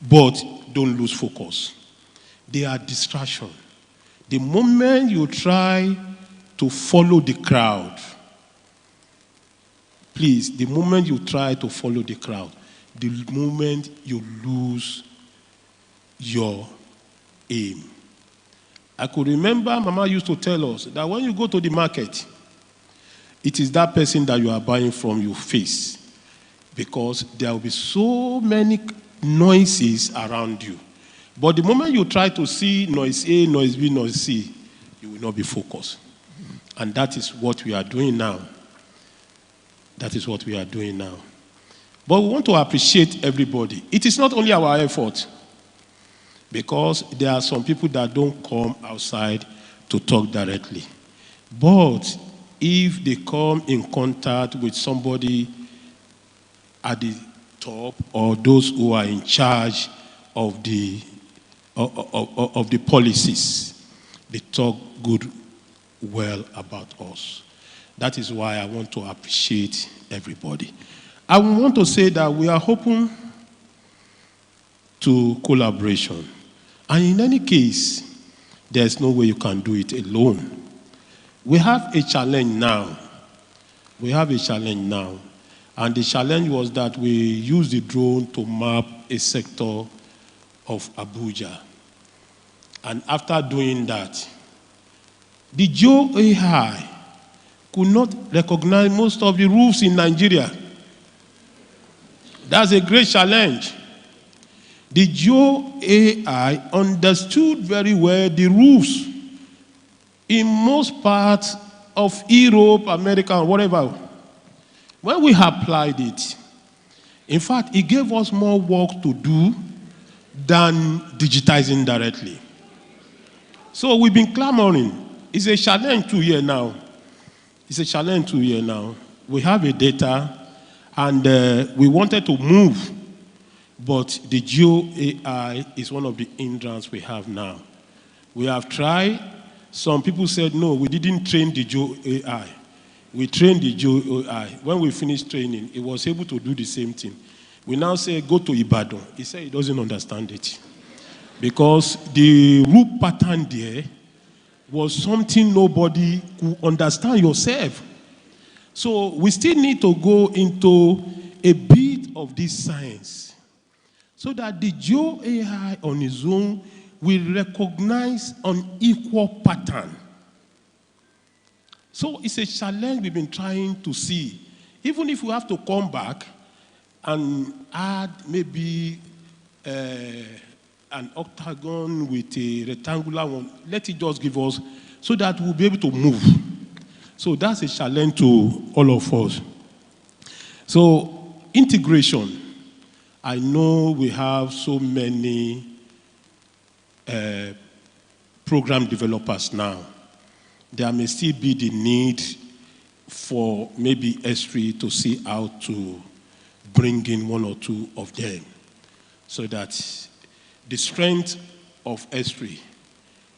but don't lose focus. They are distraction. The moment you try to follow the crowd, please, the moment you try to follow the crowd, the moment you lose your aim. I could remember Mama used to tell us that when you go to the market, it is that person that you are buying from you face, because there will be so many noises around you. But the moment you try to see noise A, noise B, noise C, you will not be focused. And that is what we are doing now. That is what we are doing now. But we want to appreciate everybody. It is not only our effort, because there are some people that don't come outside to talk directly. But if they come in contact with somebody at the top or those who are in charge of the policies, they talk well about us. That is why I want to appreciate everybody. I want to say that we are open to collaboration. And in any case, there's no way you can do it alone. We have a challenge now. We have a challenge now. And the challenge was that we used the drone to map a sector of Abuja. And after doing that, the GeoAI could not recognize most of the roofs in Nigeria. That's a great challenge. The GeoAI understood very well the roofs in most parts of Europe, America, and whatever. When we applied it, in fact, it gave us more work to do than digitizing directly. So we've been clamoring. It's a challenge 2 years now. It's a challenge 2 years now. We have a data, and we wanted to move, but the GeoAI is one of the hindrances we have now. We have tried. Some people said, no, we didn't train the GeoAI. We trained the GeoAI. When we finished training, it was able to do the same thing. We now say, go to Ibadan. He said he doesn't understand it. Because the roof pattern there was something nobody could understand yourself. So we still need to go into a bit of this science so that the GeoAI on its own will recognize an equal pattern. So it's a challenge we've been trying to see. Even if we have to come back and add maybe an octagon with a rectangular one, let it just give us so that we'll be able to move. So that's a challenge to all of us. So integration. I know we have so many program developers now. There may still be the need for maybe Esri to see how to bring in one or two of them so that the strength of Esri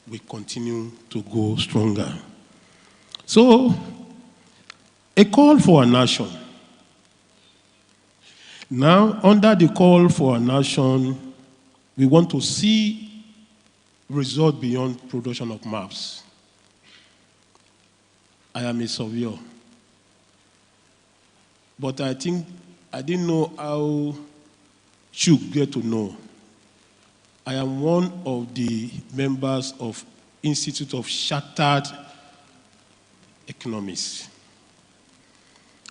will continue to go stronger. So, a call for a nation. Now, under the call for a nation, we want to see results beyond production of maps. I am a surveyor. But I think I didn't know how you get to know. I am one of the members of Institute of Chartered Economists.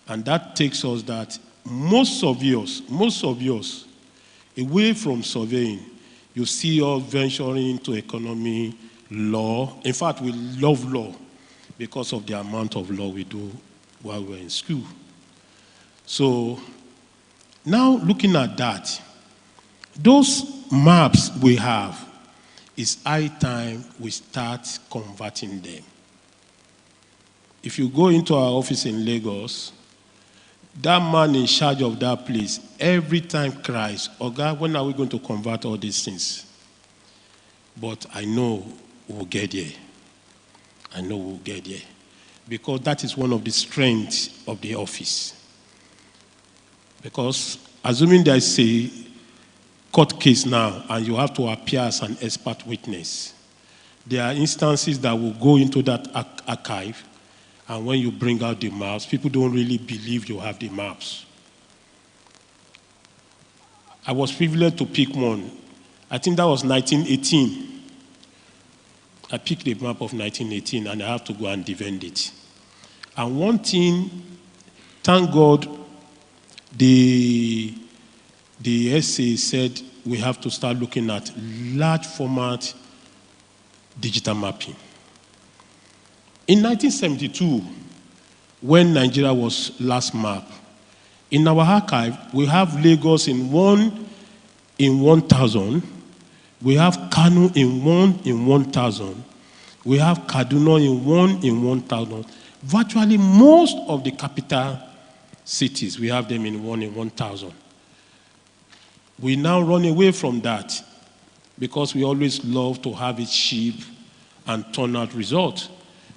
And that takes us that most surveyors, away from surveying, you see us venturing into economy, law. In fact, we love law because of the amount of law we do while we're in school. So now looking at that, those maps we have, it's high time we start converting them. If you go into our office in Lagos, that man in charge of that place every time cries, "Oga, when are we going to convert all these things?" But I know we'll get there. I know we'll get there. Because that is one of the strengths of the office. Because assuming there's a court case now and you have to appear as an expert witness, there are instances that will go into that archive, and when you bring out the maps, people don't really believe you have the maps. I was privileged to pick one. I think that was 1918. I picked the map of 1918 and I have to go and defend it. And one thing, thank God, the essay said we have to start looking at large format digital mapping. In 1972, when Nigeria was last mapped, in our archive, we have Lagos in 1,000, we have Kano in 1,000, we have Kaduna in 1,000. Virtually most of the capital cities, we have them in 1,000. We now run away from that because we always love to have it cheap and turn out results.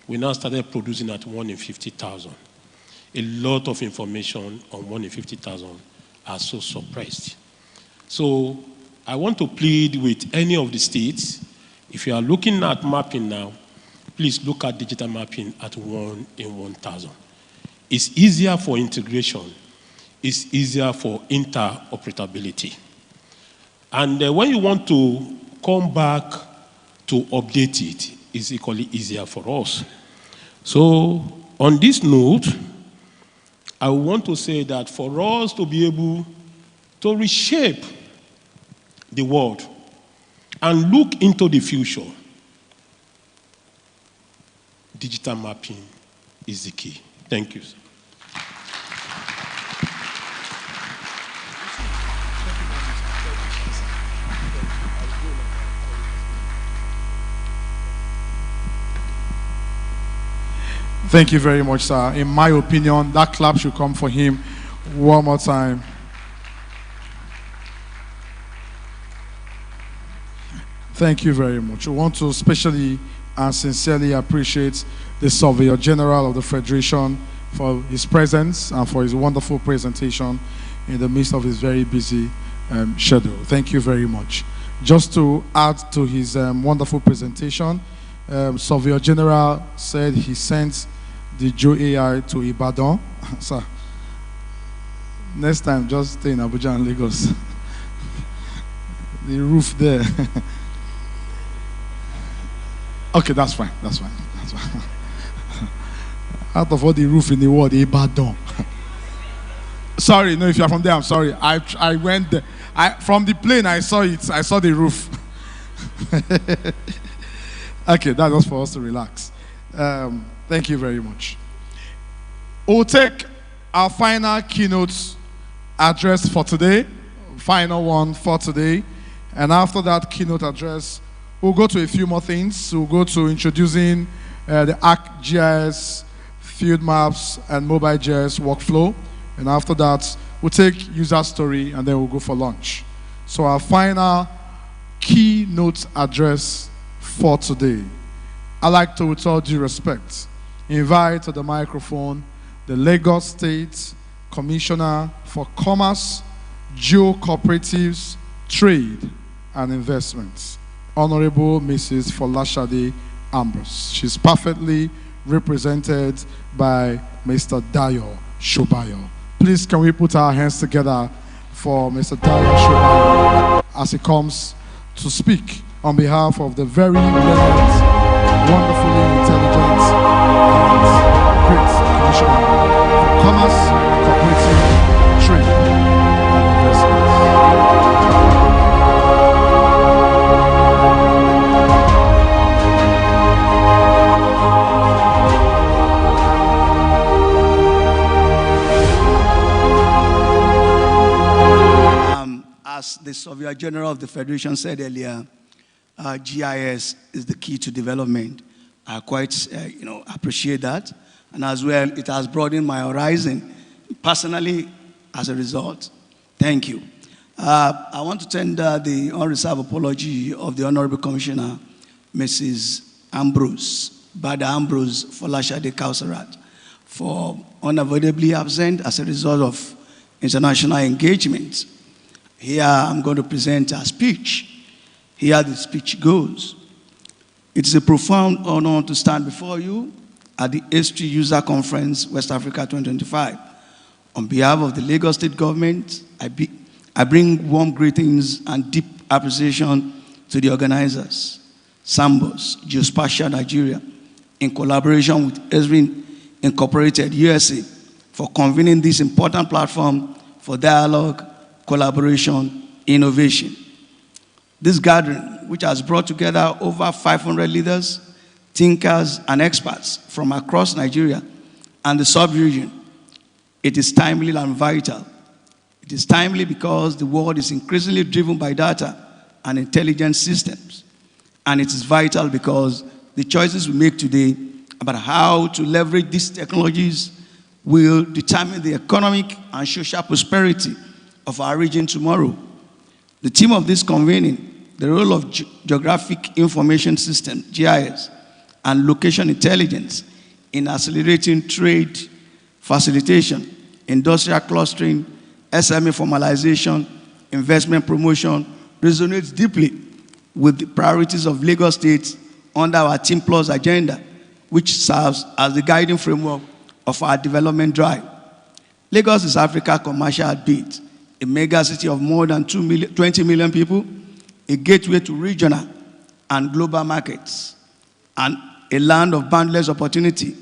We now started producing at 1 in 50,000. A lot of information on 1 in 50,000 are so suppressed. So I want to plead with any of the states, if you are looking at mapping now, please look at digital mapping at 1 in 1,000. It's easier for integration. It's easier for interoperability. And when you want to come back to update it, it's equally easier for us. So on this note, I want to say that for us to be able to reshape the world and look into the future, digital mapping is the key. Thank you, sir. Thank you very much, sir. In my opinion, that clap should come for him one more time. Thank you very much. We want to especially and sincerely appreciate the Surveyor General of the Federation for his presence and for his wonderful presentation in the midst of his very busy schedule. Thank you very much. Just to add to his wonderful presentation, Surveyor General said he sent the Joe AI to Ibadan. Sir, next time just stay in Abuja and Lagos. The roof there. Okay, that's fine. That's fine. That's fine. Out of all the roof in the world, Ibadan. Sorry, no, if you're from there, I'm sorry. I went there. From the plane, I saw it. I saw the roof. Okay, that was for us to relax. Thank you very much. We'll take our final keynote address for today, final one for today. And after that keynote address, we'll go to a few more things. We'll go to introducing the ArcGIS, field maps, and mobile GIS workflow. And after that, we'll take user story, and then we'll go for lunch. So our final keynote address for today. I'd like to, with all due respect, invite to the microphone the Lagos State Commissioner for Commerce, Geo-Cooperatives, Trade, and Investments, Honorable Mrs. Folashade Ambrose. She's perfectly represented by Mr. Dayo Shobayo. Please, can we put our hands together for Mr. Dayo Shobayo as he comes to speak on behalf of the very brilliant, wonderfully intelligent, and great Commissioner for Commerce, Cooperative, Trade, and Investments. As the Surveyor General of the Federation said earlier, GIS is the key to development. I quite appreciate that. And as well, it has broadened my horizon personally as a result. Thank you. I want to tender the unreserved apology of the Honorable Commissioner, Mrs. Ambrose, Bada Ambrose Folashade Kausarat, for unavoidably absent as a result of international engagement. Here I'm going to present a speech. Here the speech goes. It is a profound honor to stand before you at the Esri User Conference, West Africa 2025. On behalf of the Lagos State Government, I bring warm greetings and deep appreciation to the organizers, Sambus Geospatial Nigeria, in collaboration with Esri Incorporated USA, for convening this important platform for dialogue, collaboration, innovation. This gathering, which has brought together over 500 leaders, thinkers, and experts from across Nigeria and the sub-region, it is timely and vital. It is timely because the world is increasingly driven by data and intelligence systems. And it is vital because the choices we make today about how to leverage these technologies will determine the economic and social prosperity of our region tomorrow. The theme of this convening, the role of Geographic Information System, GIS, and location intelligence in accelerating trade facilitation, industrial clustering, SME formalization, investment promotion, resonates deeply with the priorities of Lagos State under our Team Plus agenda, which serves as the guiding framework of our development drive. Lagos is Africa's commercial heartbeat, a mega city of more than 20 million people, a gateway to regional and global markets, and a land of boundless opportunity.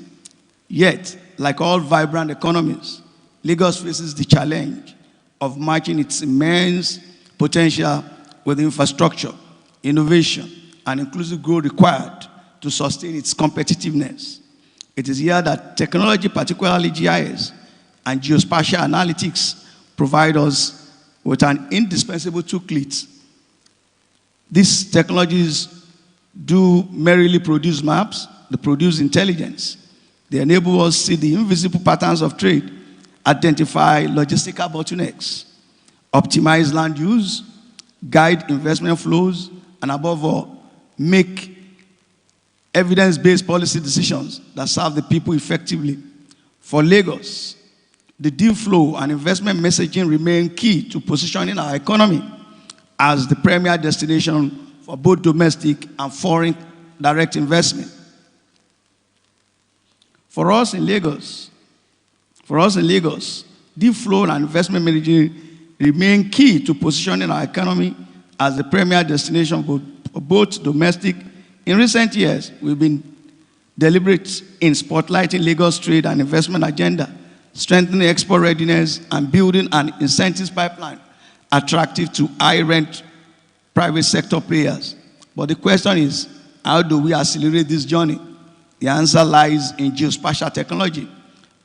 Yet, like all vibrant economies, Lagos faces the challenge of matching its immense potential with infrastructure, innovation, and inclusive growth required to sustain its competitiveness. It is here that technology, particularly GIS and geospatial analytics, provide us with an indispensable toolkit. These technologies do merely produce maps, they produce intelligence. They enable us to see the invisible patterns of trade, identify logistical bottlenecks, optimize land use, guide investment flows, and above all, make evidence-based policy decisions that serve the people effectively. For Lagos, the deal flow and investment messaging remain key to positioning our economy as the premier destination for both domestic and foreign direct investment. For us in Lagos, deal flow and investment messaging remain key to positioning our economy as the premier destination for both domestic. In recent years, we've been deliberate in spotlighting Lagos' trade and investment agenda, strengthening export readiness, and building an incentives pipeline attractive to high-rent private sector players. But the question is, how do we accelerate this journey? The answer lies in geospatial technology.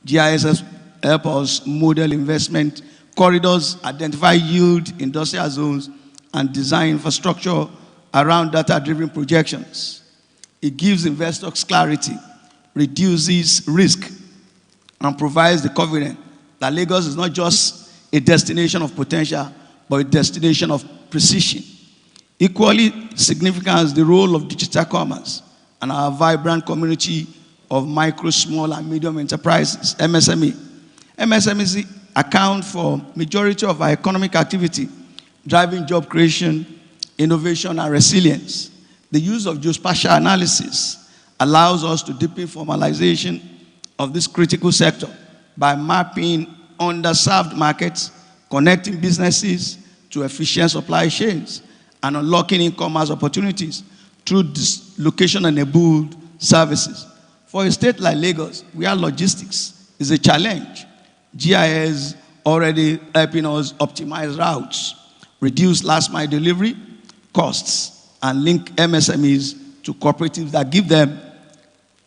GIS help us model investment corridors, identify yield industrial zones, and design infrastructure around data-driven projections. It gives investors clarity, reduces risk, and provides the confidence that Lagos is not just a destination of potential, but a destination of precision. Equally significant is the role of digital commerce and our vibrant community of micro, small, and medium enterprises, MSME. MSMEs account for majority of our economic activity, driving job creation, innovation, and resilience. The use of geospatial analysis allows us to deepen formalization of this critical sector by mapping underserved markets, connecting businesses to efficient supply chains, and unlocking e-commerce opportunities through location-enabled services. For a state like Lagos, where logistics is a challenge, GIS already helping us optimize routes, reduce last-mile delivery costs, and link MSMEs to cooperatives that give them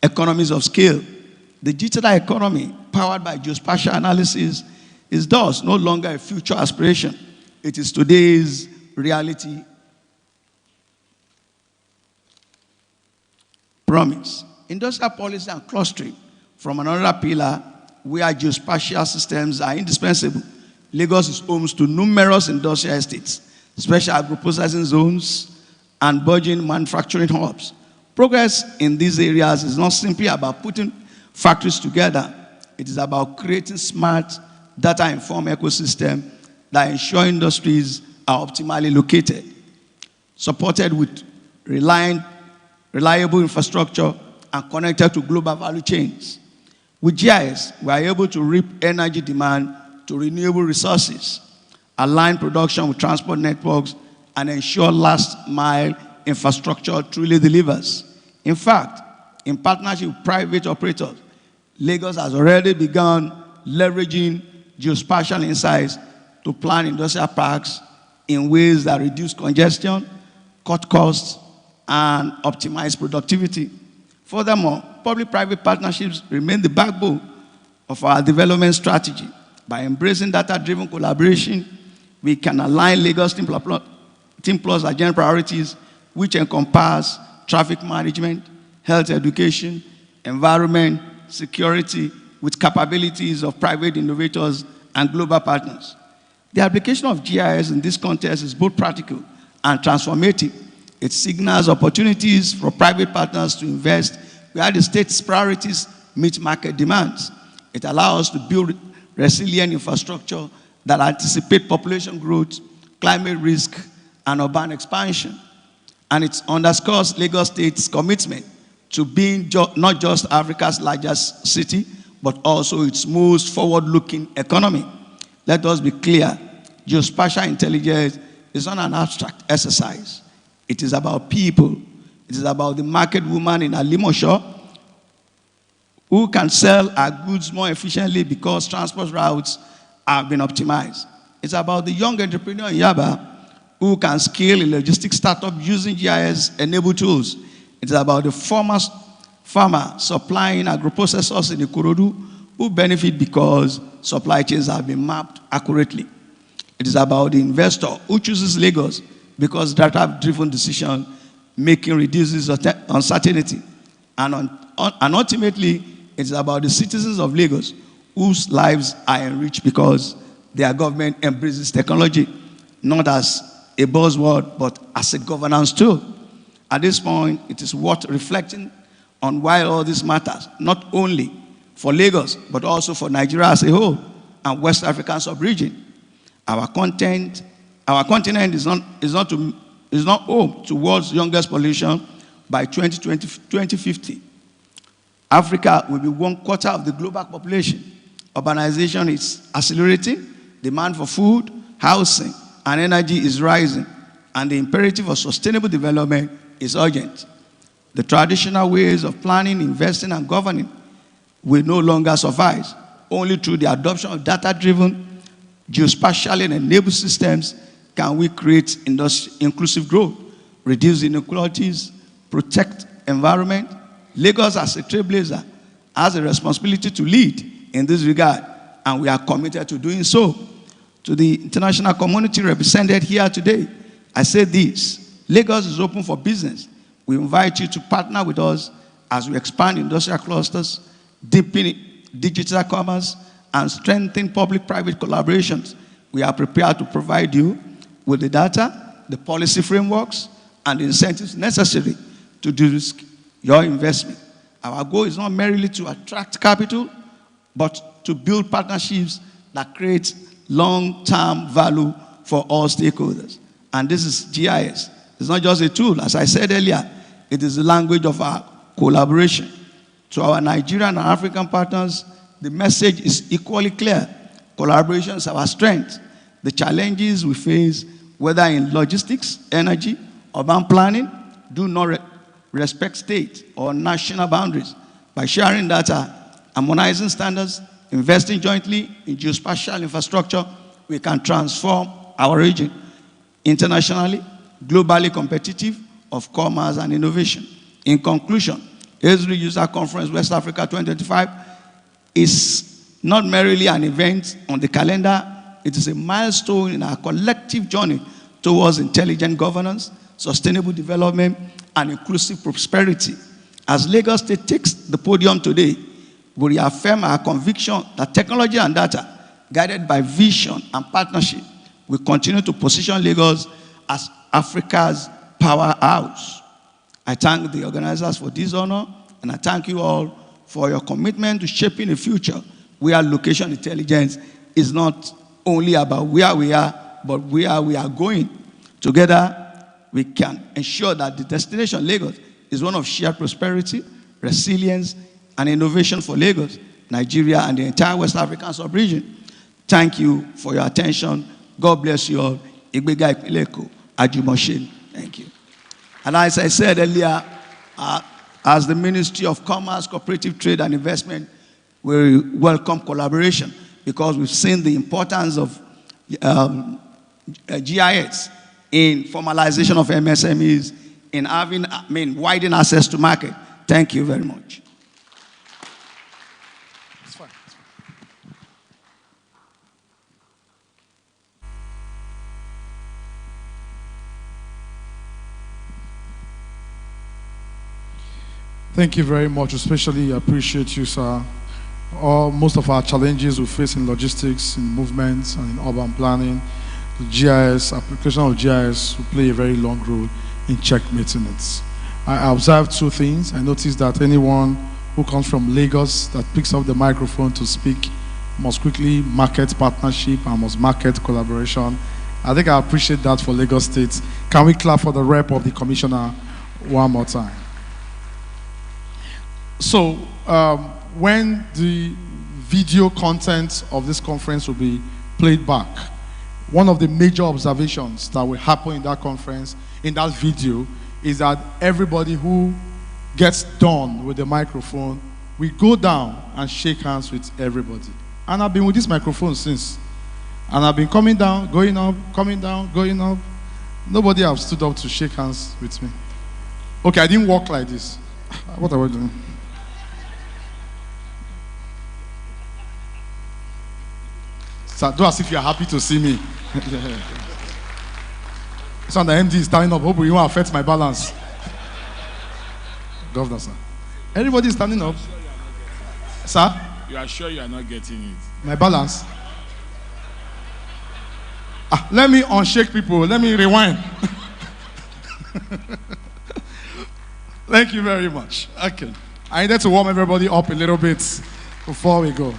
economies of scale. The digital economy, powered by geospatial analysis, is thus no longer a future aspiration. It is today's reality promise. Industrial policy and clustering from another pillar where geospatial systems are indispensable. Lagos is home to numerous industrial estates, special agro-processing zones, and burgeoning manufacturing hubs. Progress in these areas is not simply about putting factories together. It is about creating smart, data-informed ecosystems that ensure industries are optimally located, supported with reliable infrastructure, and connected to global value chains. With GIS, we are able to reap energy demand to renewable resources, align production with transport networks, and ensure last-mile infrastructure truly delivers. In fact, in partnership with private operators, Lagos has already begun leveraging geospatial insights to plan industrial parks in ways that reduce congestion, cut costs, and optimize productivity. Furthermore, public-private partnerships remain the backbone of our development strategy. By embracing data-driven collaboration, we can align Lagos Team Plus agenda priorities, which encompass traffic management, health education, environment, security, with capabilities of private innovators and global partners. The application of GIS in this context is both practical and transformative. It signals opportunities for private partners to invest where the state's priorities meet market demands. It allows us to build resilient infrastructure that anticipate population growth, climate risk, and urban expansion. And it underscores Lagos State's commitment to being not just Africa's largest city, but also its most forward-looking economy. Let us be clear, geospatial intelligence is not an abstract exercise. It is about people. It is about the market woman in Alimosho who can sell her goods more efficiently because transport routes have been optimized. It's about the young entrepreneur in Yaba who can scale a logistics startup using GIS-enabled tools. It's about the farmer supplying agro-processors in Ikorodu who benefit because supply chains have been mapped accurately. It is about the investor who chooses Lagos because data-driven decision-making reduces uncertainty. And ultimately, it's about the citizens of Lagos whose lives are enriched because their government embraces technology, not as a buzzword, but as a governance tool. At this point, it is worth reflecting on why all this matters, not only for Lagos, but also for Nigeria as a whole and West African sub-region. Our continent is not home to world's youngest population by 2050. Africa will be 1/4 of the global population. Urbanization is accelerating, demand for food, housing, and energy is rising, and the imperative of sustainable development is urgent. The traditional ways of planning, investing, and governing will no longer suffice. Only through the adoption of data-driven, geospatially enabled systems can we create inclusive growth, reduce inequalities, protect environment. Lagos, as a trailblazer, has a responsibility to lead in this regard, and we are committed to doing so. To the international community represented here today, I say this: Lagos is open for business. We invite you to partner with us as we expand industrial clusters, deepen digital commerce, and strengthen public-private collaborations. We are prepared to provide you with the data, the policy frameworks, and the incentives necessary to de-risk your investment. Our goal is not merely to attract capital, but to build partnerships that create long-term value for all stakeholders. And this is GIS. It's not just a tool. As I said earlier, it is the language of our collaboration. To our Nigerian and African partners, the message is equally clear. Collaboration is our strength. The challenges we face, whether in logistics, energy, urban planning, do not respect state or national boundaries. By sharing data, harmonizing standards, investing jointly in geospatial infrastructure, we can transform our region internationally, globally competitive, of commerce and innovation. In conclusion, Esri User Conference West Africa 2025 is not merely an event on the calendar, it is a milestone in our collective journey towards intelligent governance, sustainable development, and inclusive prosperity. As Lagos State takes the podium today, we reaffirm our conviction that technology and data, guided by vision and partnership, will continue to position Lagos as Africa's powerhouse. I thank the organizers for this honor, and I thank you all for your commitment to shaping a future where location intelligence is not only about where we are, but where we are going. Together, we can ensure that the destination Lagos is one of shared prosperity, resilience, and innovation for Lagos, Nigeria, and the entire West African sub-region. Thank you for your attention. God bless you all. Igbega Ipileko, Ajumoshin. Thank you. And as I said earlier, as the Ministry of Commerce, Cooperative Trade and Investment, we welcome collaboration because we've seen the importance of GIS in formalization of MSMEs, in having, widening access to market. Thank you very much. It's fine. Thank you very much. Especially appreciate you, sir. Most of our challenges we face in logistics, in movements, and in urban planning, the GIS, application of GIS will play a very long role in checkmating it. I observed two things. I noticed that anyone who comes from Lagos that picks up the microphone to speak must quickly market partnership and must market collaboration I think I appreciate that for Lagos State. Can we clap for the rep of the commissioner one more time? So, when the video content of this conference will be played back, one of the major observations that will happen in that conference, in that video, is that everybody who gets done with the microphone, we go down and shake hands with everybody. And I've been with this microphone since. And I've been coming down, going up, coming down, going up. Nobody has stood up to shake hands with me. Okay, I didn't walk like this. What are we doing? So do as if you're happy to see me. So the MD is standing up. Hope you won't affect my balance. Governor, sir. Everybody is standing up. Sir? You are sure you are not getting it? My balance? Let me unshake people. Let me rewind. Thank you very much. Okay. I needed to warm everybody up a little bit before we go.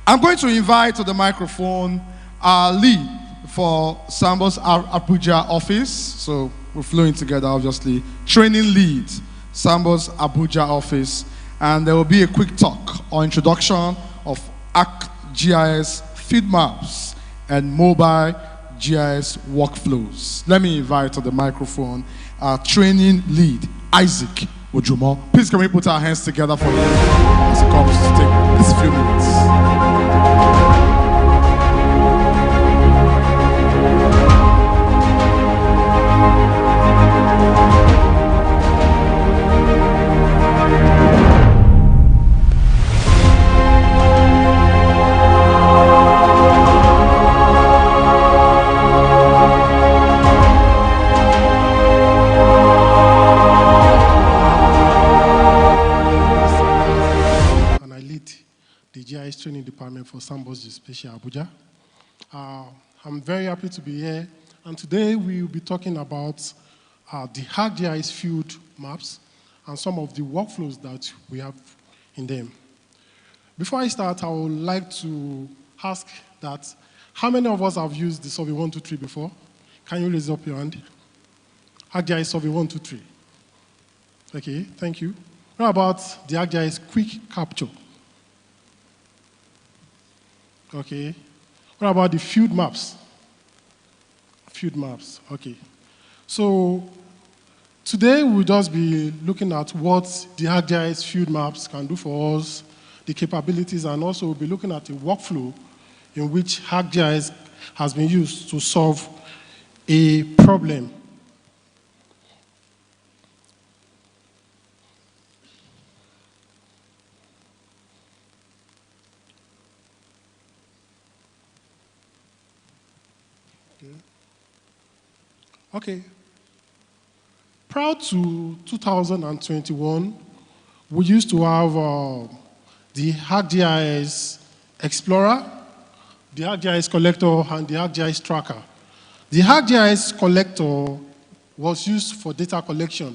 I'm going to invite to the microphone our lead for Sambus Abuja office. So we're flowing together, obviously. Training lead, Sambus Abuja office. And there will be a quick talk or introduction of ArcGIS feed maps and mobile GIS workflows. Let me invite to the microphone our training lead, Isaac Ojumo. Please can we put our hands together for him as he comes to take these few minutes. Training department for Sambus Geospatial Abuja. I'm very happy to be here, and today we will be talking about the ArcGIS field maps and some of the workflows that we have in them. Before I start, I would like to ask that how many of us have used the Survey 123 before? Can you raise up your hand? ArcGIS Survey 123. Okay, thank you. What about the ArcGIS Quick Capture? Okay. What about the field maps? Field maps, okay. So today we'll just be looking at what the ArcGIS field maps can do for us, the capabilities, and also we'll be looking at the workflow in which ArcGIS has been used to solve a problem. Okay. Prior to 2021, we used to have the ArcGIS Explorer, the ArcGIS Collector, and the ArcGIS Tracker. The ArcGIS Collector was used for data collection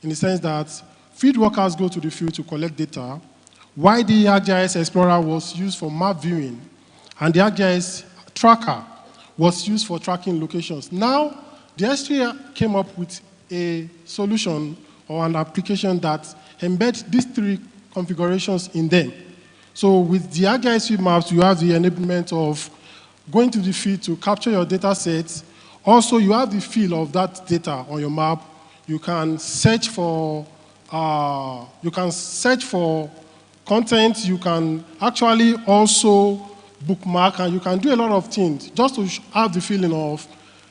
in the sense that field workers go to the field to collect data, while the ArcGIS Explorer was used for map viewing, and the ArcGIS Tracker was used for tracking locations. Now, the Esri came up with a solution or an application that embeds these three configurations in them. So with the ArcGIS field maps, you have the enablement of going to the field to capture your data sets. Also, you have the feel of that data on your map. You can search for content. You can actually also bookmark, and you can do a lot of things just to have the feeling of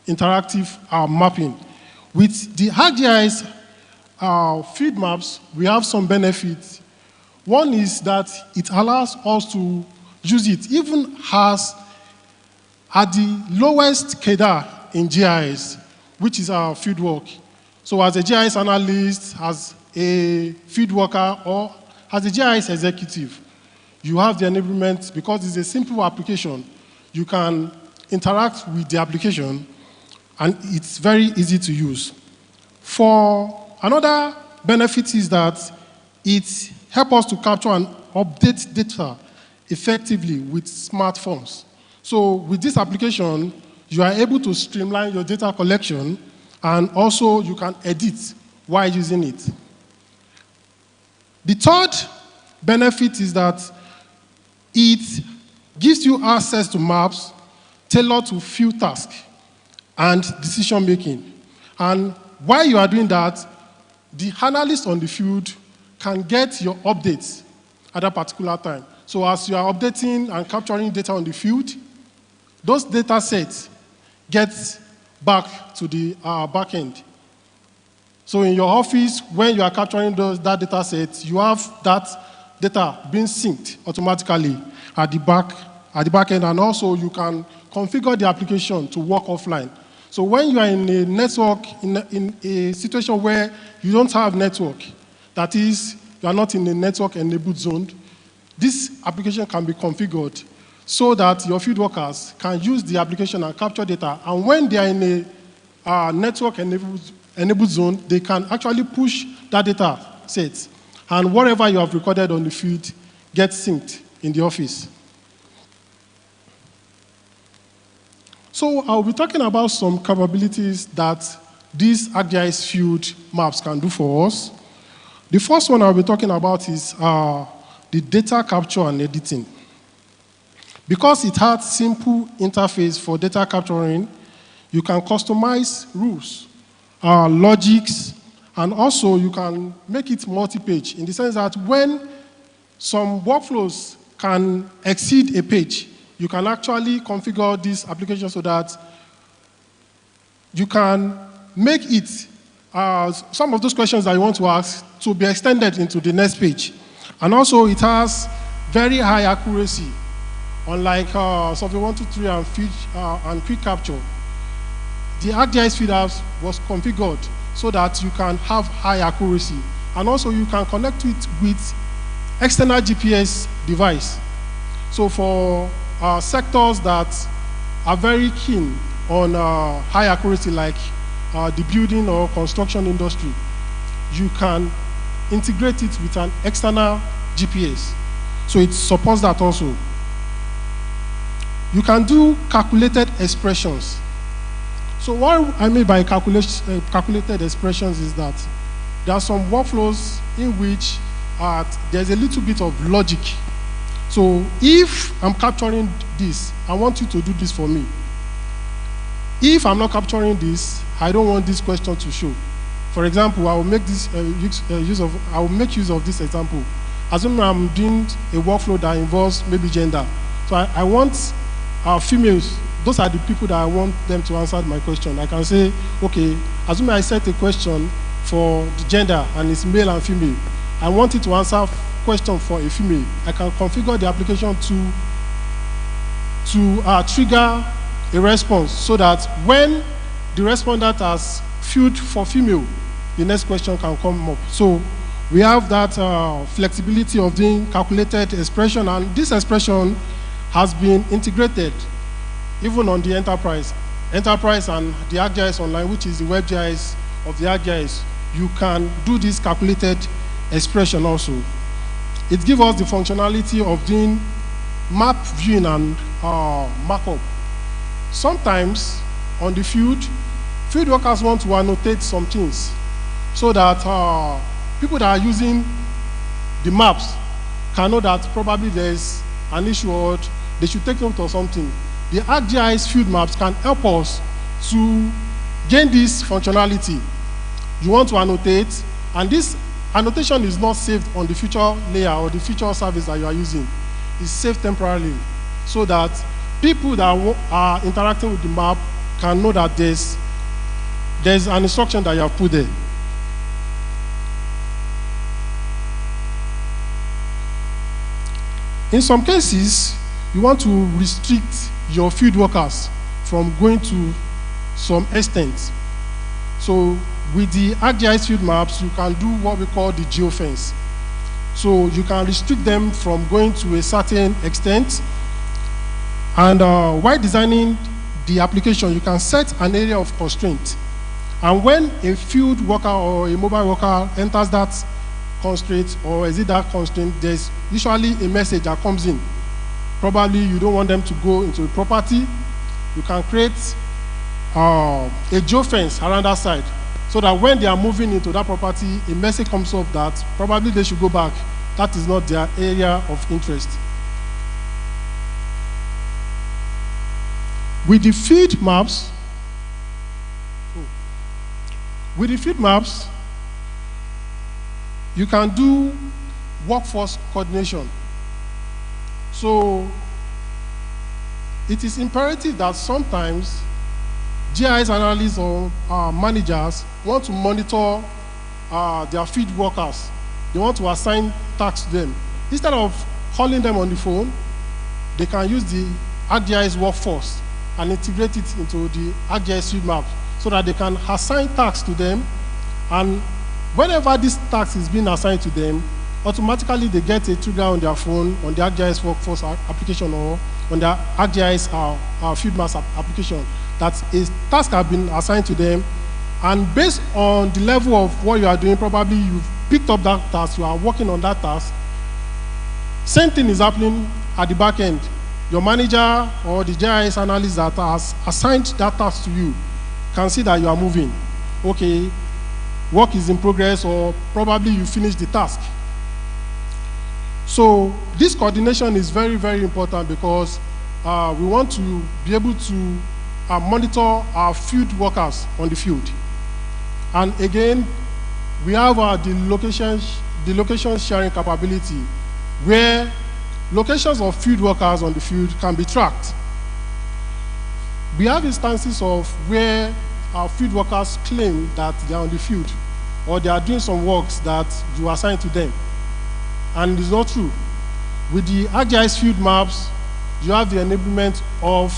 interactive mapping. With the ArcGIS field maps, we have some benefits. One is that it allows us to use it even as at the lowest cadre in GIS, which is our field work. So as a GIS analyst, as a field worker, or as a GIS executive, you have the enablement because it's a simple application. You can interact with the application, and it's very easy to use. For another benefit is that it helps us to capture and update data effectively with smartphones. So with this application, you are able to streamline your data collection, and also you can edit while using it. The third benefit is that it gives you access to maps tailored to field tasks and decision making. And while you are doing that, the analyst on the field can get your updates at a particular time. So as you are updating and capturing data on the field, those data sets get back to the back end. So in your office, when you are capturing that data set, you have that data being synced automatically at the back end, and also you can configure the application to work offline. So when you are in a network, in a situation where you don't have network, that is, you are not in a network-enabled zone, this application can be configured so that your field workers can use the application and capture data. And when they are in a network-enabled zone, they can actually push that data set. And whatever you have recorded on the field gets synced in the office. So I'll be talking about some capabilities that these ArcGIS field maps can do for us. The first one I'll be talking about is the data capture and editing. Because it has simple interface for data capturing, you can customize rules, logics, and also you can make it multi-page in the sense that when some workflows can exceed a page, you can actually configure this application so that you can make it, some of those questions that you want to ask, to be extended into the next page. And also it has very high accuracy, unlike Survey 123 and Quick Capture. The ArcGIS feed apps was configured so that you can have high accuracy. And also you can connect it with external GPS device. So for sectors that are very keen on high accuracy, like the building or construction industry, you can integrate it with an external GPS. So it supports that also. You can do calculated expressions. So what I mean by calculated expressions is that there are some workflows in which there's a little bit of logic. So if I'm capturing this, I want you to do this for me. If I'm not capturing this, I don't want this question to show. For example, I will make this use of this example. Assuming I'm doing a workflow that involves maybe gender. So I want females. Those are the people that I want them to answer my question. I can say, okay, assuming I set a question for the gender and it's male and female, I want it to answer question for a female. I can configure the application to trigger a response so that when the respondent has filled for female, the next question can come up. So we have that flexibility of doing calculated expression, and this expression has been integrated even on the enterprise. Enterprise and the ArcGIS Online, which is the WebGIS of the ArcGIS, you can do this calculated expression also. It gives us the functionality of doing map viewing and markup. Sometimes on the field workers want to annotate some things so that people that are using the maps can know that probably there's an issue or they should take note of something. The ArcGIS field maps can help us to gain this functionality. You want to annotate, and this annotation is not saved on the feature layer or the feature service that you are using. It's saved temporarily so that people that are interacting with the map can know that there's an instruction that you have put there. In some cases, you want to restrict your field workers from going to some extent. So with the ArcGIS field maps, you can do what we call the geofence. So you can restrict them from going to a certain extent. And while designing the application, you can set an area of constraint. And when a field worker or a mobile worker enters that constraint or exceeds that constraint, there's usually a message that comes in probably you don't want them to go into the property, you can create a geofence around that side so that when they are moving into that property, a message comes up that probably they should go back. That is not their area of interest. With the field maps, you can do workforce coordination. So it is imperative that sometimes GIS analysts or managers want to monitor their field workers. They want to assign tasks to them. Instead of calling them on the phone, they can use the ArcGIS workforce and integrate it into the ArcGIS field map so that they can assign tasks to them. And whenever this task is being assigned to them, automatically they get a trigger on their phone, on the ArcGIS workforce application or on the ArcGIS field map application, that a task has been assigned to them. And based on the level of what you are doing, probably you've picked up that task, you are working on that task. Same thing is happening at the back end. Your manager or the GIS analyst that has assigned that task to you can see that you are moving. Okay, work is in progress, or probably you finished the task. So this coordination is very, very important because we want to be able to monitor our field workers on the field. And again, we have the location sharing capability, where locations of field workers on the field can be tracked. We have instances of where our field workers claim that they are on the field or they are doing some works that you assign to them. And it's not true. With the ArcGIS field maps, you have the enablement of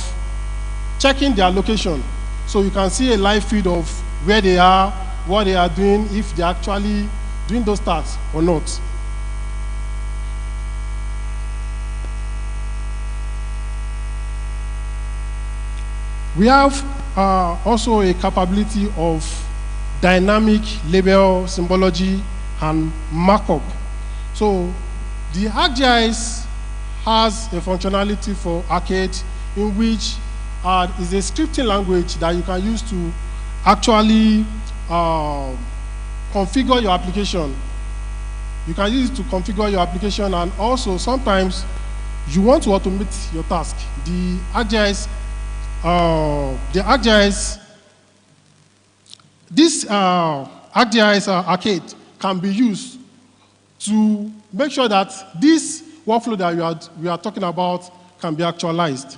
checking their location. So you can see a live feed of where they are, what they are doing, if they're actually doing those tasks or not. We have also a capability of dynamic label symbology and markup. So the ArcGIS has a functionality for Arcade in which is a scripting language that you can use to actually configure your application. You can use it to configure your application, and also sometimes you want to automate your task. The ArcGIS Arcade can be used to make sure that this workflow that we are talking about can be actualized.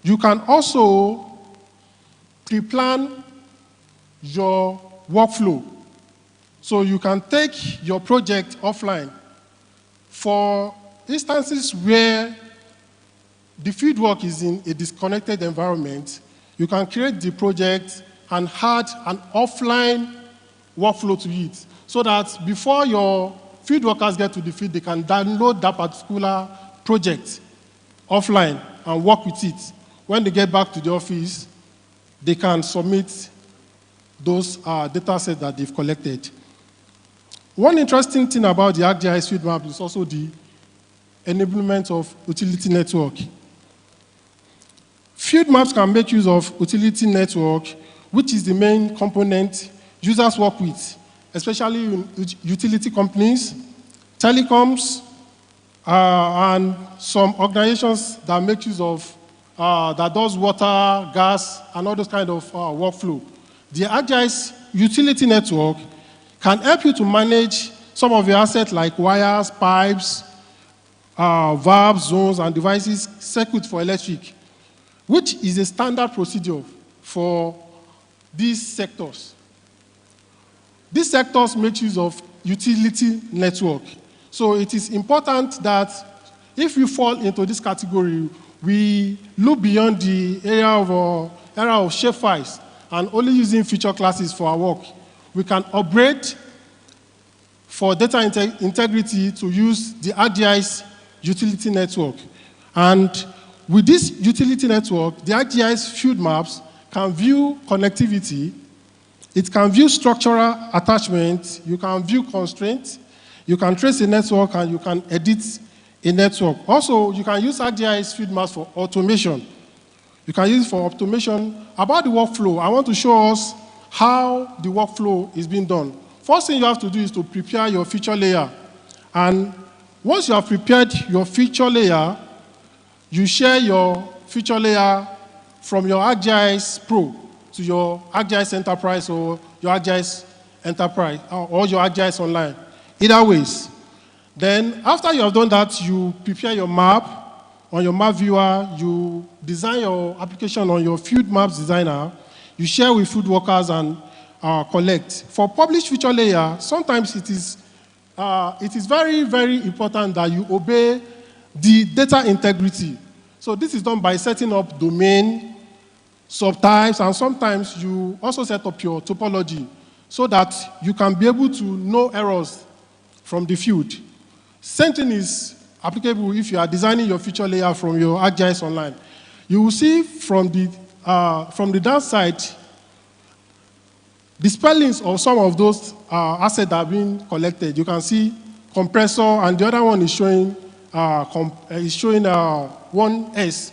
You can also pre-plan your workflow. So you can take your project offline. For instances where the fieldwork is in a disconnected environment, you can create the project and add an offline workflow to it, so that before your field workers get to the field, they can download that particular project offline and work with it. When they get back to the office, they can submit those data sets that they've collected. One interesting thing about the ArcGIS field map is also the enablement of utility network. Field maps can make use of utility network, which is the main component users work with, especially in utility companies, telecoms, and some organizations that make use of, that does water, gas, and all those kind of workflow. The ArcGIS utility network can help you to manage some of your assets like wires, pipes, valves, zones, and devices, circuits for electric, which is a standard procedure for these sectors. These sectors make use of utility network. So it is important that if we fall into this category, we look beyond the area of shapefiles and only using feature classes for our work. We can upgrade for data integrity to use the ArcGIS utility network. And with this utility network, the ArcGIS field maps can view connectivity, it can view structural attachment, you can view constraints, you can trace a network, and you can edit a network. Also, you can use ArcGIS field maps for automation. You can use it for automation. About the workflow, I want to show us how the workflow is being done. First thing you have to do is to prepare your feature layer. And once you have prepared your feature layer, you share your feature layer from your ArcGIS Pro to your ArcGIS Enterprise or your ArcGIS Enterprise or your ArcGIS Online. Either ways. Then after you have done that, you prepare your map on your map viewer, you design your application on your field maps designer, you share with field workers and collect. For published feature layer, sometimes it is very, very important that you obey the data integrity. So this is done by setting up domain, subtypes, and sometimes you also set up your topology so that you can be able to know errors from the field. Same thing is applicable if you are designing your feature layer from your ArcGIS Online. You will see from the downside, the spellings of some of those assets that are being collected. You can see compressor, and the other one is showing 1S.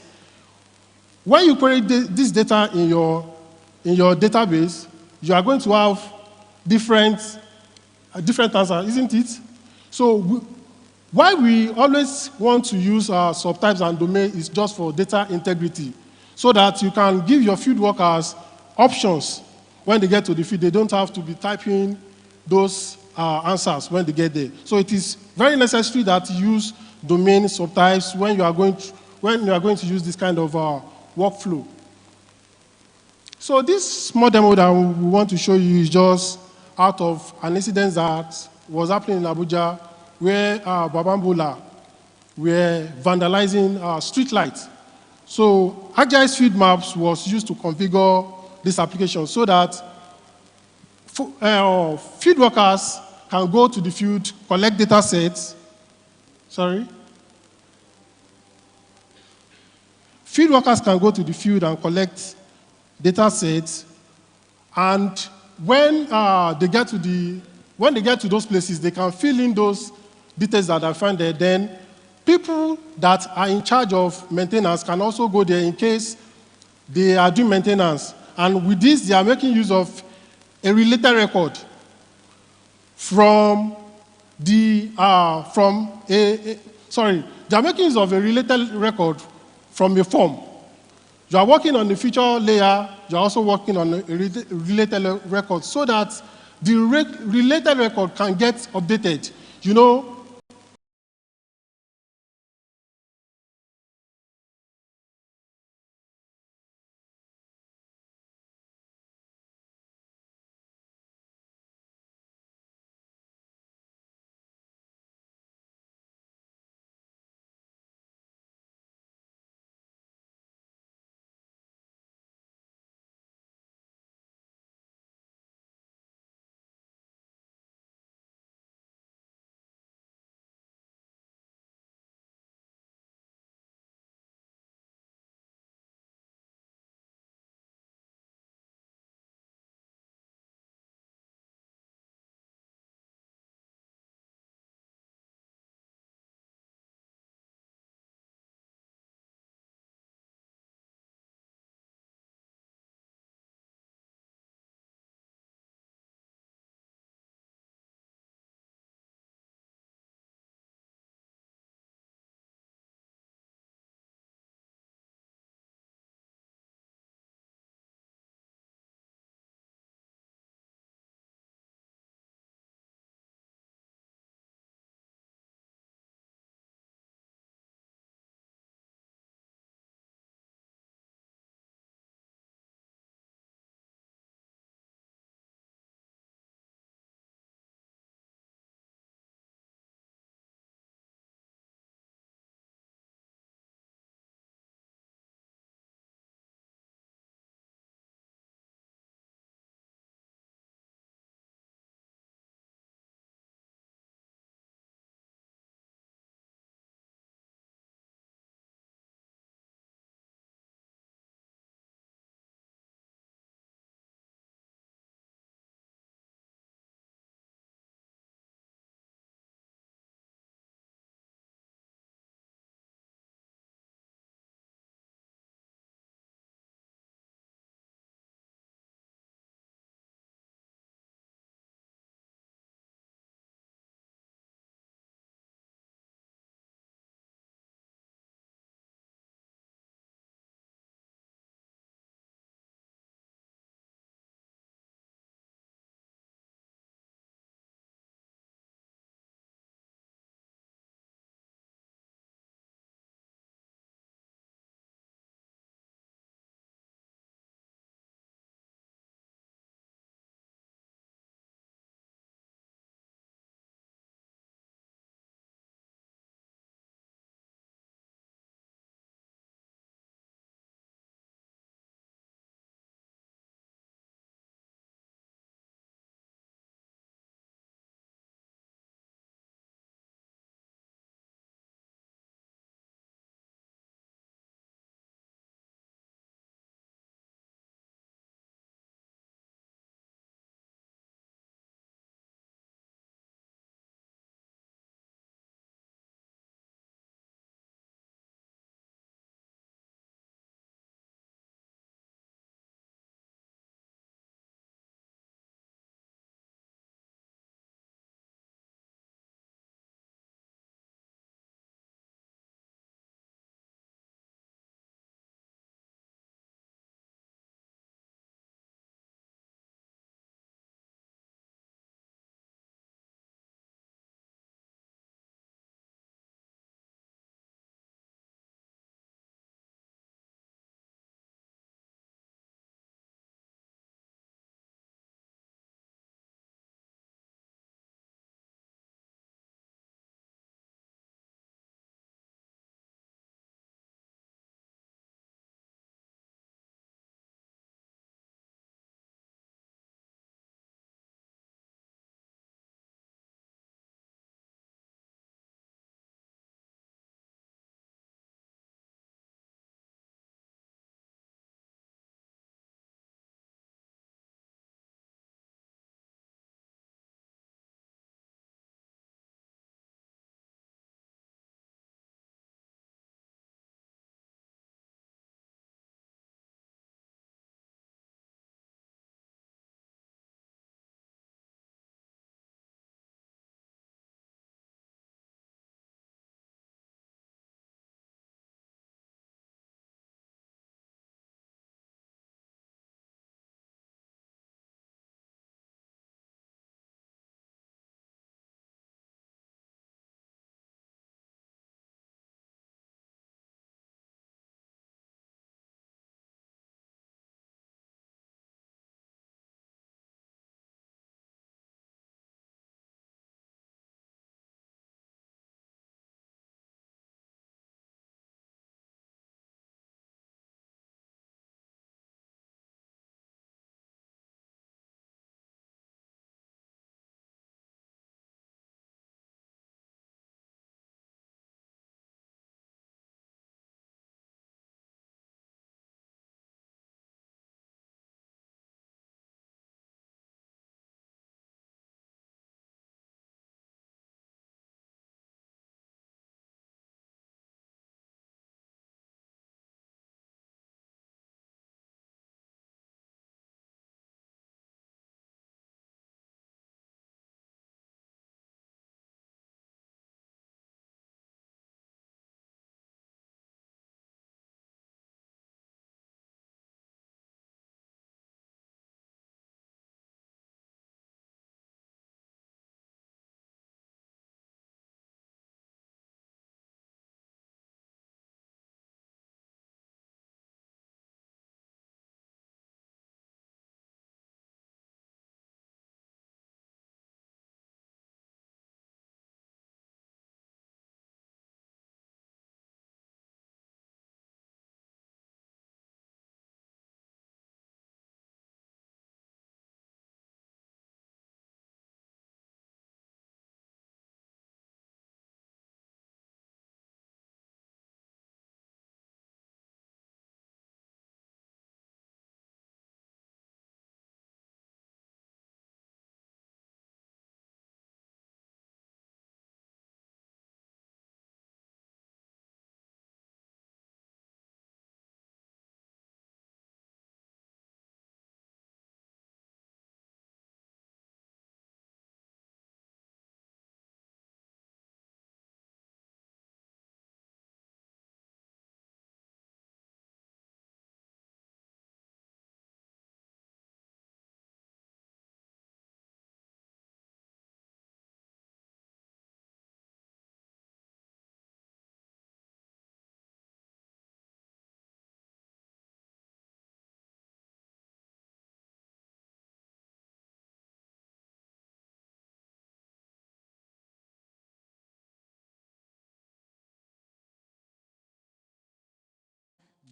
When you query this data in your database, you are going to have different answers, isn't it? So why we always want to use subtypes and domain is just for data integrity, so that you can give your field workers options when they get to the field. They don't have to be typing those answers when they get there. So it is very necessary that you use domain subtypes when you are going to use this kind of workflow. So this small demo that we want to show you is just out of an incident that was happening in Abuja, where Babambola were vandalizing street lights. So ArcGIS field maps was used to configure this application so that field workers can go to the field, collect data sets. Field workers can go to the field and collect data sets, and when they get to those places, they can fill in those details that are found there. Then people that are in charge of maintenance can also go there in case they are doing maintenance. And with this, they are making use of a related record they are making use of a related record from a form. You are working on the feature layer, you are also working on a related record so that the related record can get updated. You know,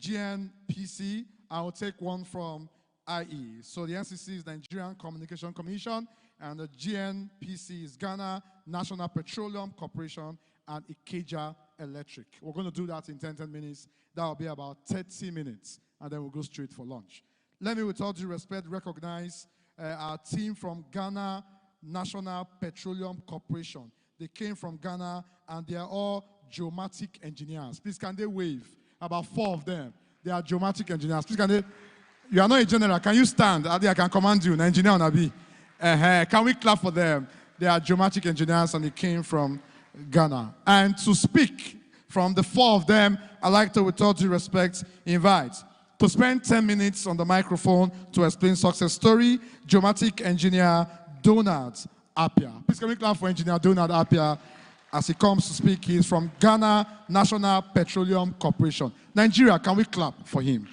GNPC. I'll take one from IE. So the NCC is Nigerian Communication Commission, and the GNPC is Ghana National Petroleum Corporation and Ikeja Electric. We're going to do that in 10 minutes. That will be about 30 minutes, and then we'll go straight for lunch. Let me, with all due respect, recognize our team from Ghana National Petroleum Corporation. They came from Ghana, and they are all geomatic engineers. Please, can they wave? About 4 of them. They are geomatic engineers. Please, can they? You are not a general. Can you stand? I can command you. An engineer on Abi. Can we clap for them? They are geomatic engineers, and they came from Ghana. And to speak from the 4 of them, I'd like to, with all due respect, invite to spend 10 minutes on the microphone to explain success story, geomatic engineer Donald Appiah. Please can we clap for engineer Donald Appiah as he comes to speak. He is from Ghana National Petroleum Corporation. Nigeria, can we clap for him?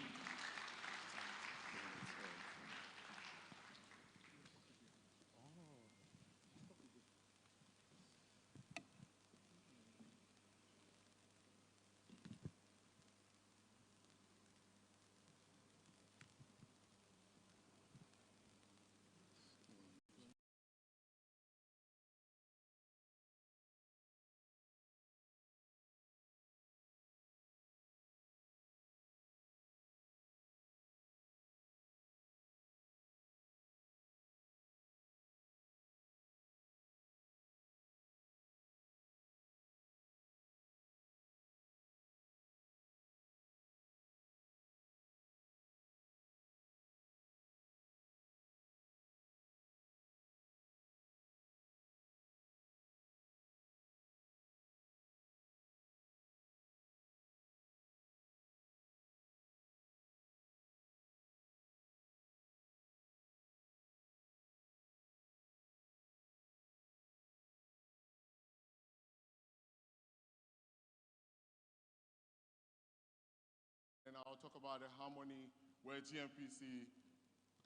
And I'll talk about the harmony where GMPC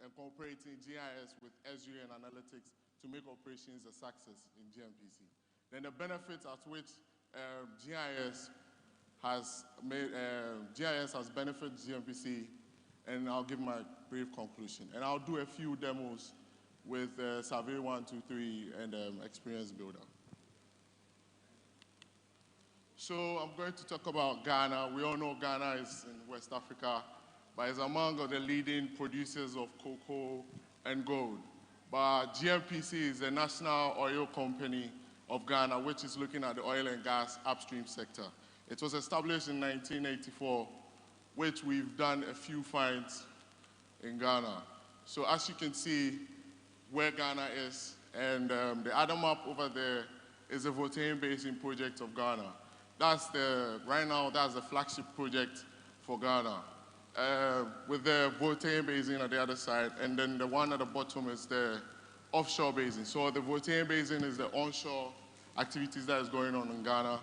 incorporating GIS with Esri and analytics to make operations a success in GMPC. Then the benefits at which GIS has benefited GMPC, and I'll give my brief conclusion. And I'll do a few demos with Survey 123 and Experience Builder. So I'm going to talk about Ghana. We all know Ghana is in West Africa, but it's among the leading producers of cocoa and gold. But GMPC is the national oil company of Ghana, which is looking at the oil and gas upstream sector. It was established in 1984, which we've done a few finds in Ghana. So as you can see where Ghana is, and the other map over there is the Voltaire Basin project of Ghana. Right now, that's the flagship project for Ghana, with the Voltaire Basin at the other side, and then the one at the bottom is the offshore basin. So the Voltaire Basin is the onshore activities that is going on in Ghana,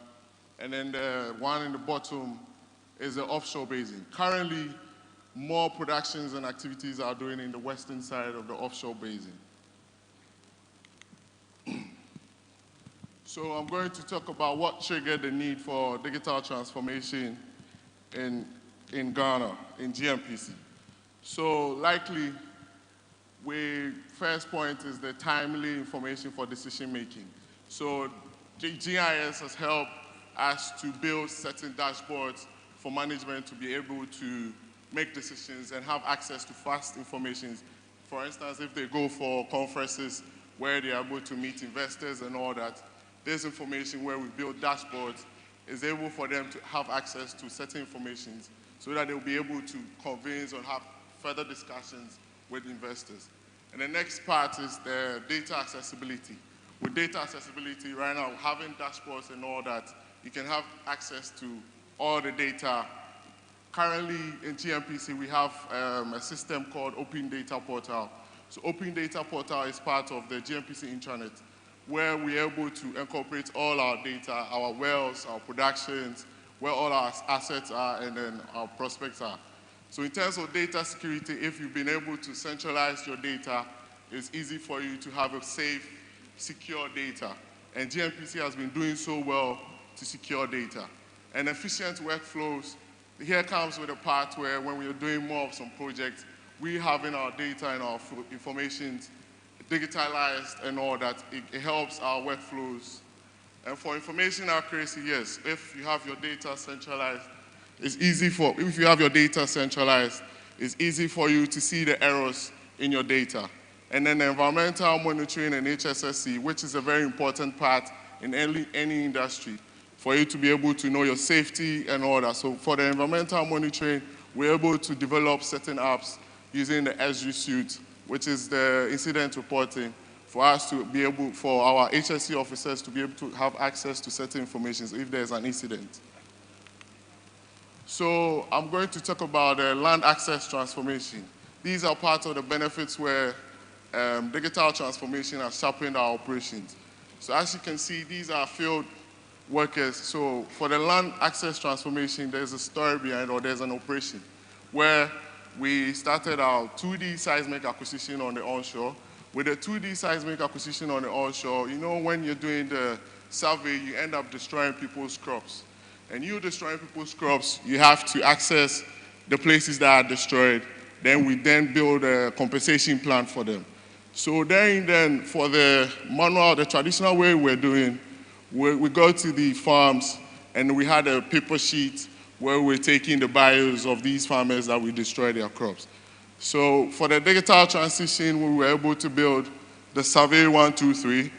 and then the one in the bottom is the offshore basin. Currently, more productions and activities are doing in the western side of the offshore basin. So I'm going to talk about what triggered the need for digital transformation in Ghana, in GMPC. So likely, first point is the timely information for decision making. So GIS has helped us to build certain dashboards for management to be able to make decisions and have access to fast information. For instance, if they go for conferences where they are able to meet investors and all that, this information where we build dashboards is able for them to have access to certain information so that they'll be able to convince or have further discussions with investors. And the next part is the data accessibility. With data accessibility right now, having dashboards and all that, you can have access to all the data. Currently in GMPC, we have a system called Open Data Portal. So Open Data Portal is part of the GMPC intranet, where we're able to incorporate all our data, our wells, our productions, where all our assets are, and then our prospects are. So in terms of data security, if you've been able to centralize your data, it's easy for you to have a safe, secure data. And GMPC has been doing so well to secure data. And efficient workflows here comes with a part where when we are doing more of some projects, we having our data and our information digitalized and all that, it helps our workflows. And for information accuracy, yes, if you have your data centralized, it's easy for you to see the errors in your data. And then the environmental monitoring and HSSC, which is a very important part in any industry, for you to be able to know your safety and all that. So for the environmental monitoring, we're able to develop certain apps using the Esri suite, which is the incident reporting, for us to be able, for our HSC officers to be able to have access to certain information if there's an incident. So I'm going to talk about the land access transformation. These are part of the benefits where digital transformation has sharpened our operations. So as you can see, these are field workers. So for the land access transformation, there's a story behind, or there's an operation where we started our 2D seismic acquisition on the onshore. With the 2D seismic acquisition on the onshore, you know, when you're doing the survey, you end up destroying people's crops. And you destroying people's crops, you have to access the places that are destroyed. Then we build a compensation plan for them. So then for the manual, the traditional way we're doing, we go to the farms and we had a paper sheet where we're taking the bios of these farmers that we destroy their crops. So for the digital transition, we were able to build the Survey 123,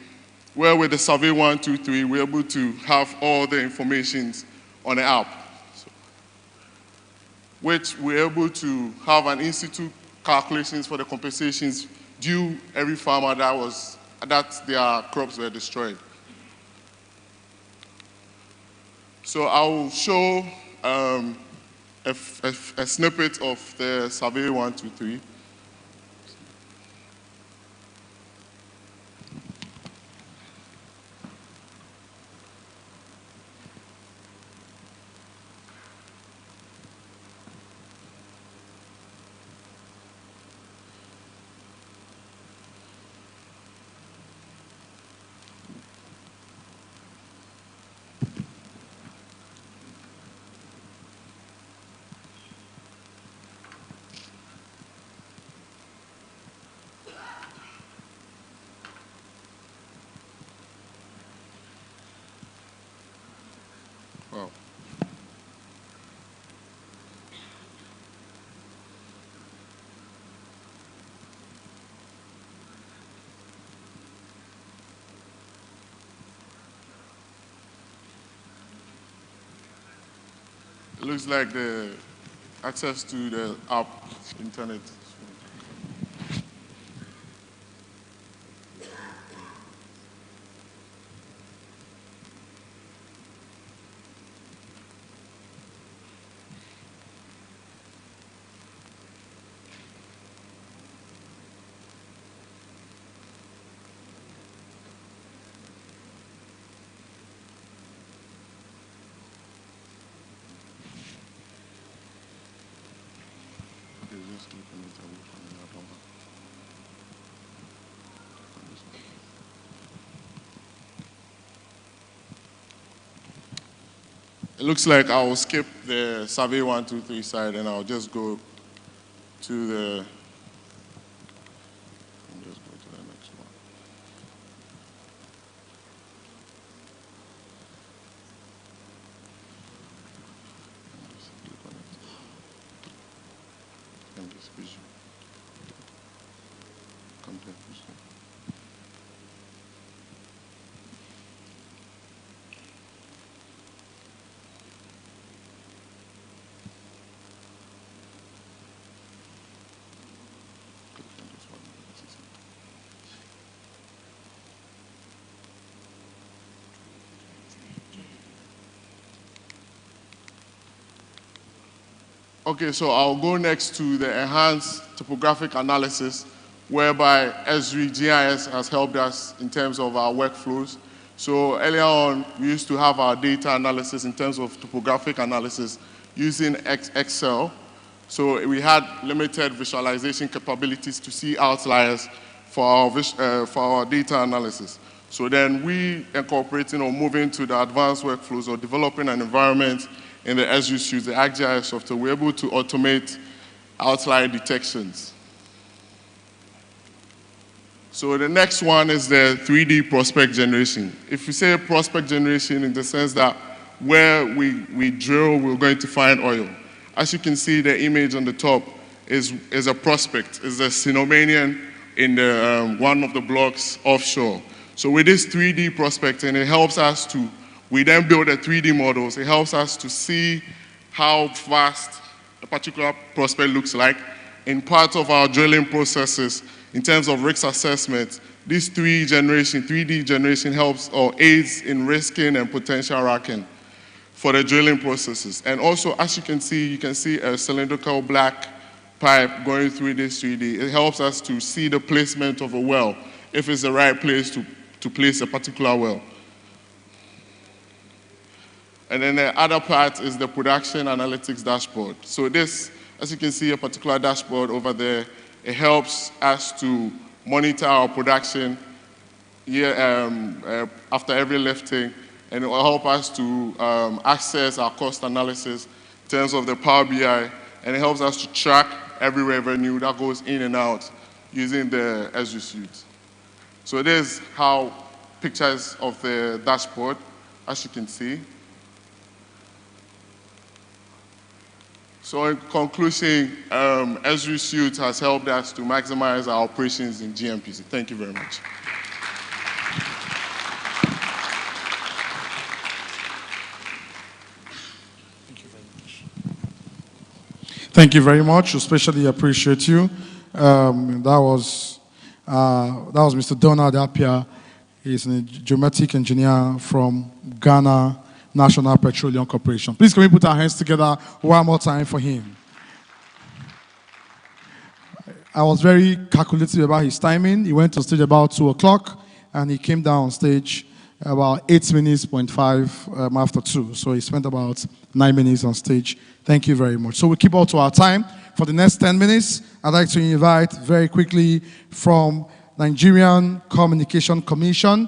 where with the Survey 123, we're able to have all the information on the app, which we're able to have an in-situ calculations for the compensations due every farmer that their crops were destroyed. So I'll show a snippet of the Survey 123. Wow. It looks like the access to the app, internet. It looks like I'll skip the Survey 123 side and I'll just go to the, next one. And this vision. Content vision. Okay, so I'll go next to the enhanced topographic analysis, whereby Esri GIS has helped us in terms of our workflows. So earlier on, we used to have our data analysis in terms of topographic analysis using Excel. So we had limited visualization capabilities to see outliers for our data analysis. So then we incorporating or moving to the advanced workflows or developing an environment in the Esri suite, the ArcGIS software, we're able to automate outlier detections. So the next one is the 3D prospect generation. If we say prospect generation in the sense that where we drill, we're going to find oil. As you can see, the image on the top is a prospect, is a Sinomanian in the, one of the blocks offshore. So with this 3D prospecting, it helps us to, we then build a 3D models. It helps us to see how vast a particular prospect looks like. In part of our drilling processes, in terms of risk assessment, this 3D generation helps or aids in risking and potential racking for the drilling processes. And also, as you can see a cylindrical black pipe going through this 3D. It helps us to see the placement of a well, if it's the right place to place a particular well. And then the other part is the production analytics dashboard. So this, as you can see, a particular dashboard over there, it helps us to monitor our production after every lifting, and it will help us to access our cost analysis in terms of the Power BI, and it helps us to track every revenue that goes in and out using the Esri suite. So there's how pictures of the dashboard, as you can see. So in conclusion, Esri suite has helped us to maximize our operations in GMPC. Thank you very much. Thank you very much. Especially appreciate you. That was Mr. Donald Appiah. He's a geometric engineer from Ghana National Petroleum Corporation. Please can we put our hands together one more time for him? I was very calculative about his timing. He went to stage about 2 o'clock and he came down on stage about 8 minutes, 0.5 after 2. So he spent about 9 minutes on stage. Thank you very much. So we keep up to our time. For the next 10 minutes, I'd like to invite very quickly from Nigerian Communication Commission.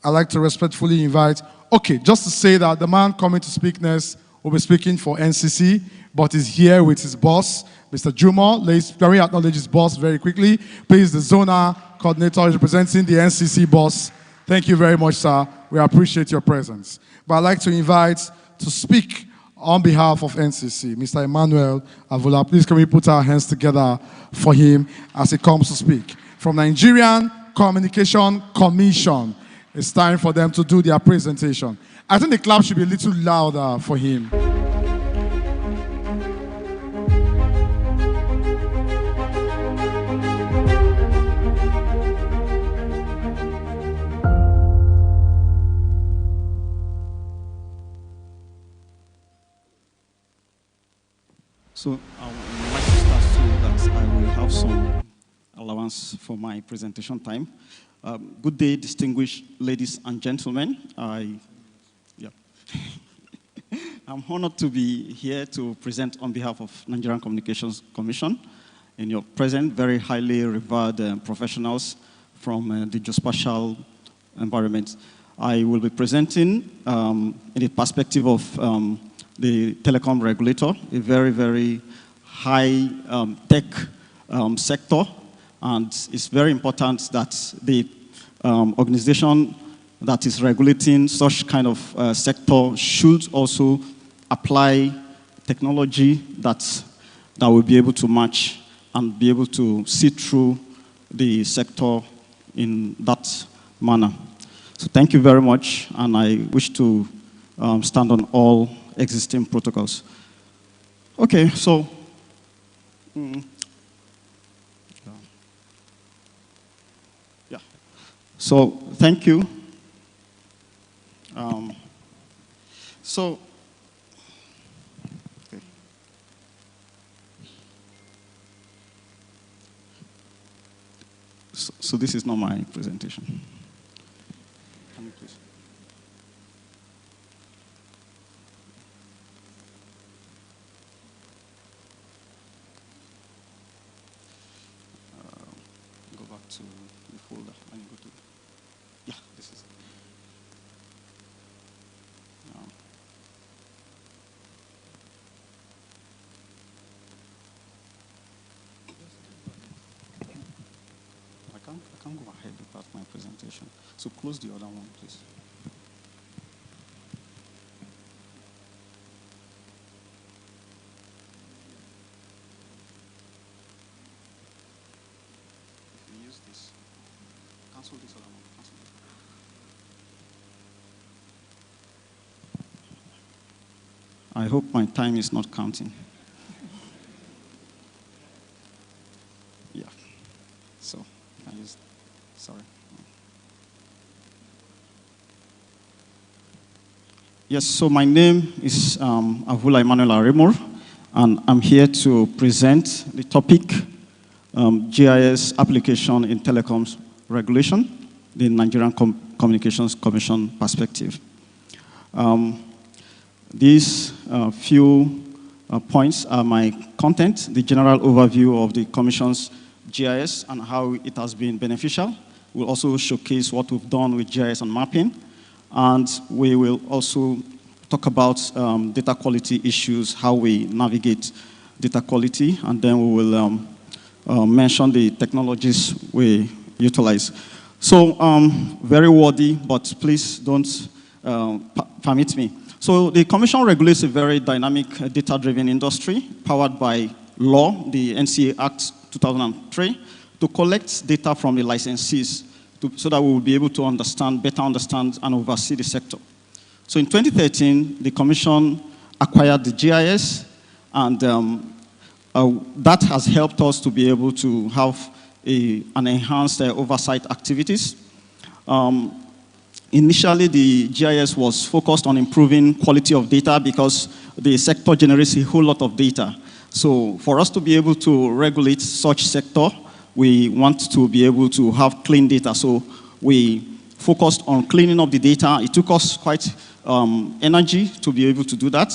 I'd like to respectfully invite, okay, just to say that the man coming to speak next will be speaking for NCC, but is here with his boss, Mr. Jumo. Can we acknowledge his boss very quickly? Please, the Zona Coordinator is representing the NCC boss. Thank you very much, sir. We appreciate your presence. But I'd like to invite to speak on behalf of NCC, Mr. Emmanuel Avula. Please can we put our hands together for him as he comes to speak. From Nigerian Communication Commission, it's time for them to do their presentation. I think the clap should be a little louder for him. So I would like to start so that I will have some allowance for my presentation time. Good day, distinguished ladies and gentlemen. I'm honored to be here to present on behalf of Nigerian Communications Commission in your present very highly revered professionals from the geospatial environment. I will be presenting in the perspective of the telecom regulator, a very, very high tech sector, and it's very important that the organization that is regulating such kind of sector should also apply technology that will be able to match and be able to see through the sector in that manner. So thank you very much, and I wish to stand on all existing protocols. Okay, so so thank you. Okay. So this is not my presentation. Can you please? Go back to the folder and go to, yeah, this is it. can't go ahead without my presentation. So close the other one, please. Use this. Cancel this other one. Cancel this. I hope my time is not counting. Yeah. So, sorry. Yes, so my name is Avula Emmanuel Aremor, and I'm here to present the topic, GIS application in telecoms regulation, the Nigerian Communications Commission perspective. These few points are my content, the general overview of the Commission's GIS and how it has been beneficial. We'll also showcase what we've done with GIS and mapping, and we will also talk about data quality issues, how we navigate data quality, and then we will mention the technologies we utilize. So, very wordy, but please don't permit me. So the Commission regulates a very dynamic data-driven industry powered by law, the NCA Act 2003, to collect data from the licensees so that we will be able to better understand and oversee the sector. So in 2013, the Commission acquired the GIS, and that has helped us to be able to have an enhanced oversight activities. Initially, the GIS was focused on improving quality of data because the sector generates a whole lot of data. So for us to be able to regulate such sector, we want to be able to have clean data. So we focused on cleaning up the data. It took us quite energy to be able to do that.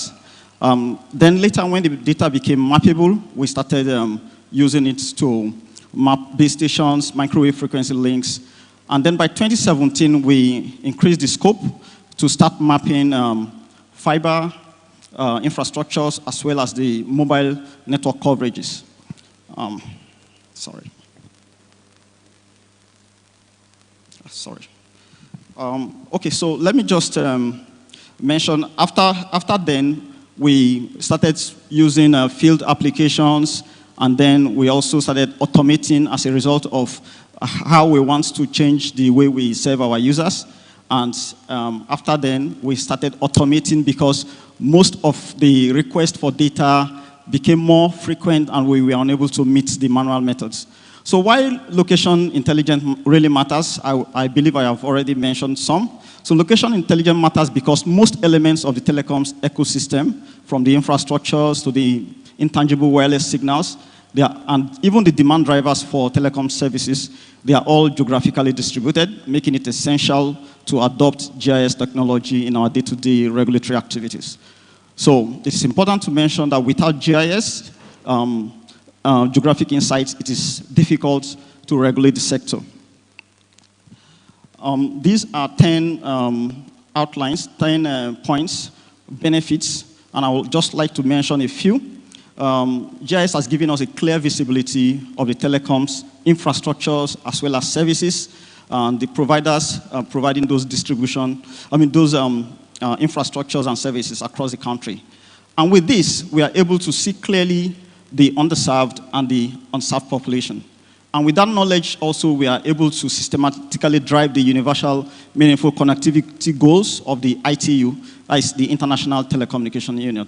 Then later, when the data became mappable, we started using it to map base stations, microwave frequency links. And then by 2017, we increased the scope to start mapping fiber infrastructures as well as the mobile network coverages. Sorry. Okay, so let me just mention, after then, we started using field applications, and then we also started automating as a result of how we want to change the way we serve our users. And after then, we started automating because most of the requests for data became more frequent and we were unable to meet the manual methods. So while location intelligence really matters, I believe I have already mentioned some. So location intelligence matters because most elements of the telecoms ecosystem, from the infrastructures to the intangible wireless signals, and even the demand drivers for telecom services, they are all geographically distributed, making it essential to adopt GIS technology in our day-to-day regulatory activities. So it's important to mention that without GIS, geographic insights, it is difficult to regulate the sector. These are 10 outlines, 10 points, benefits, and I would just like to mention a few. GIS has given us a clear visibility of the telecoms infrastructures as well as services, the providers providing those infrastructures and services across the country. And with this, we are able to see clearly the underserved and the unserved population. And with that knowledge also, we are able to systematically drive the universal meaningful connectivity goals of the ITU, that is the International Telecommunication Union.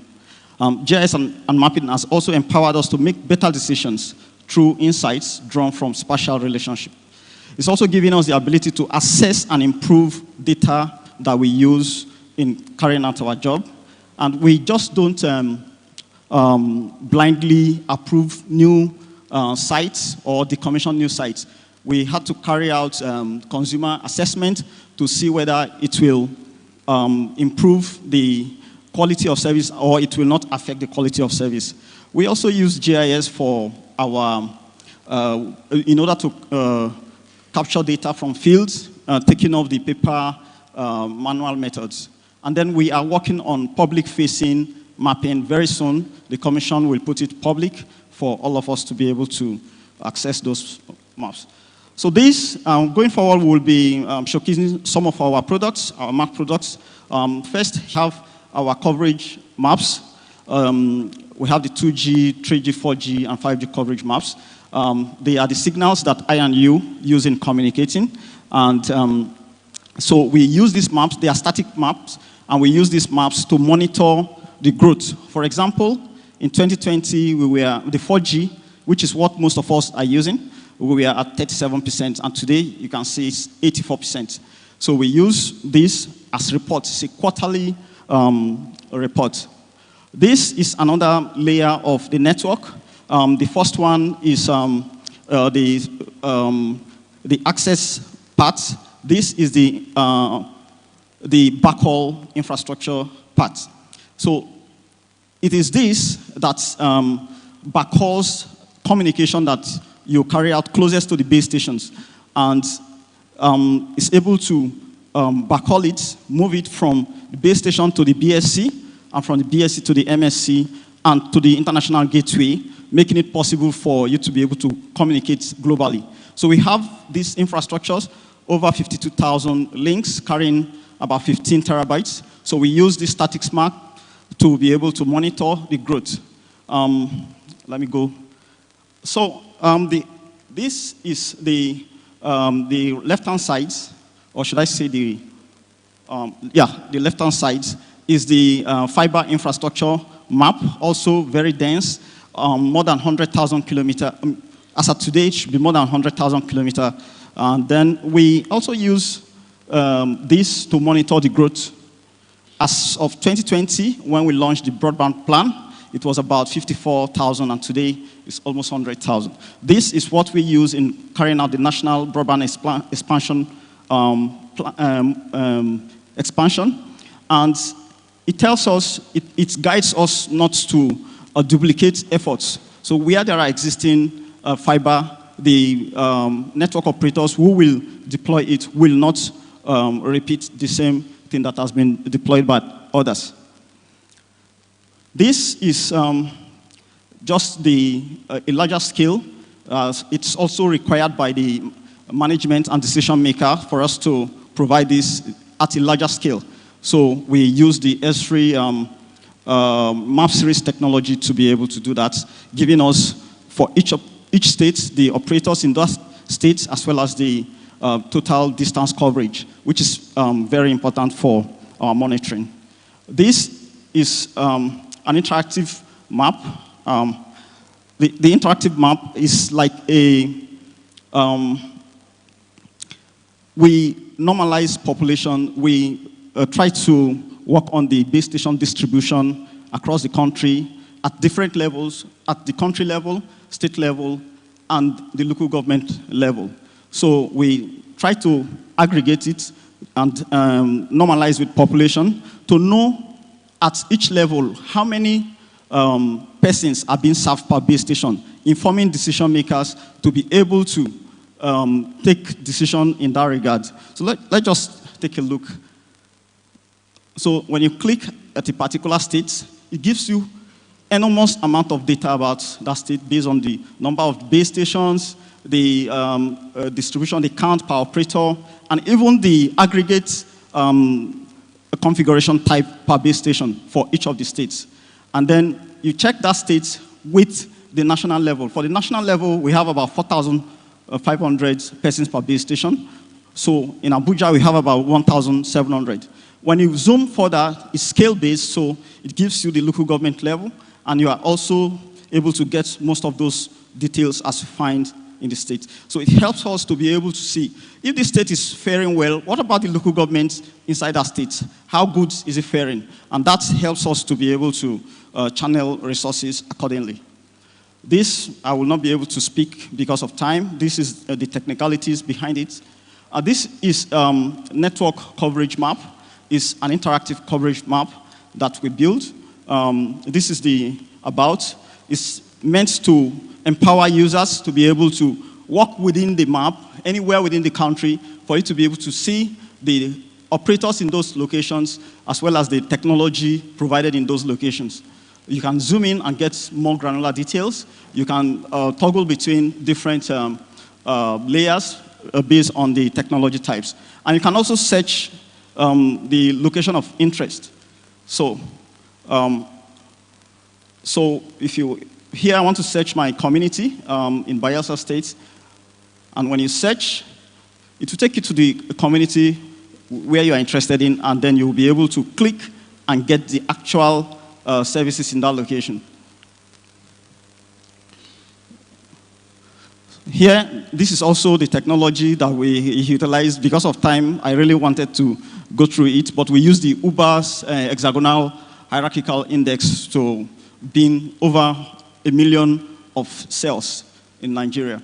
GIS and mapping has also empowered us to make better decisions through insights drawn from spatial relationship. It's also giving us the ability to assess and improve data that we use in carrying out our job. And we just don't blindly approve new sites or decommission new sites. We had to carry out consumer assessment to see whether it will improve the quality of service or it will not affect the quality of service. We also use GIS for our, in order to capture data from fields, taking off the paper manual methods. And then we are working on public-facing mapping. Very soon, the Commission will put it public for all of us to be able to access those maps. So this, going forward, we'll be showcasing some of our products, our map products. First, we have our coverage maps. We have the 2G, 3G, 4G, and 5G coverage maps. They are the signals that I and you use in communicating. And so we use these maps, they are static maps, and we use these maps to monitor the growth. For example, in 2020, we were the 4G, which is what most of us are using. We were at 37%, and today you can see it's 84%. So we use this as reports, it's a quarterly report. This is another layer of the network. The first one is the access part. This is the backhaul infrastructure part. So it is this that backhauls communication that you carry out closest to the base stations, and is able to backhaul it, move it from the base station to the BSC, and from the BSC to the MSC, and to the international gateway, making it possible for you to be able to communicate globally. So we have these infrastructures, over 52,000 links, carrying about 15 terabytes. So we use this statics map to be able to monitor the growth. Let me go. So this is the left-hand side, or should I say the left-hand side is the fiber infrastructure map, also very dense, more than 100,000 kilometers. As of today, it should be more than 100,000 kilometers. And then we also use this to monitor the growth. As of 2020, when we launched the broadband plan, it was about 54,000, and today it's almost 100,000. This is what we use in carrying out the national broadband expansion, and it tells us, it guides us not to duplicate efforts. So where there are existing fiber, the network operators who will deploy it will not repeat the same thing that has been deployed by others. This is just a larger scale. It's also required by the management and decision maker for us to provide this at a larger scale. So we use the Esri map series technology to be able to do that, giving us for each state the operators in those states as well as the total distance coverage, which is very important for our monitoring. This is an interactive map. The interactive map is like we normalize population. We try to work on the base station distribution across the country at different levels, at the country level, state level, and the local government level. So we try to aggregate it and normalize with population to know at each level how many persons are being served per base station, informing decision makers to be able to take decision in that regard. So let's just take a look. So when you click at a particular state, it gives you enormous amount of data about that state based on the number of base stations, the distribution, the count per operator, and even the aggregate configuration type per base station for each of the states. And then you check that state with the national level. For the national level, we have about 4,500 persons per base station. So in Abuja, we have about 1,700. When you zoom further, it's scale-based, so it gives you the local government level, and you are also able to get most of those details as you find in the state. So it helps us to be able to see if the state is faring well, what about the local government inside that state? How good is it faring? And that helps us to be able to channel resources accordingly. This, I will not be able to speak because of time. This is the technicalities behind it. This is network coverage map. It's an interactive coverage map that we built. This is the about. It's meant to empower users to be able to walk within the map, anywhere within the country, for you to be able to see the operators in those locations, as well as the technology provided in those locations. You can zoom in and get more granular details. You can toggle between different layers based on the technology types. And you can also search the location of interest. So if you, here I want to search my community in Bayelsa State. And when you search, it will take you to the community where you are interested in, and then you'll be able to click and get the actual services in that location. Here, this is also the technology that we utilized. Because of time, I really wanted to go through it, but we use the Uber's hexagonal hierarchical index to bin over 1 million of cells in Nigeria.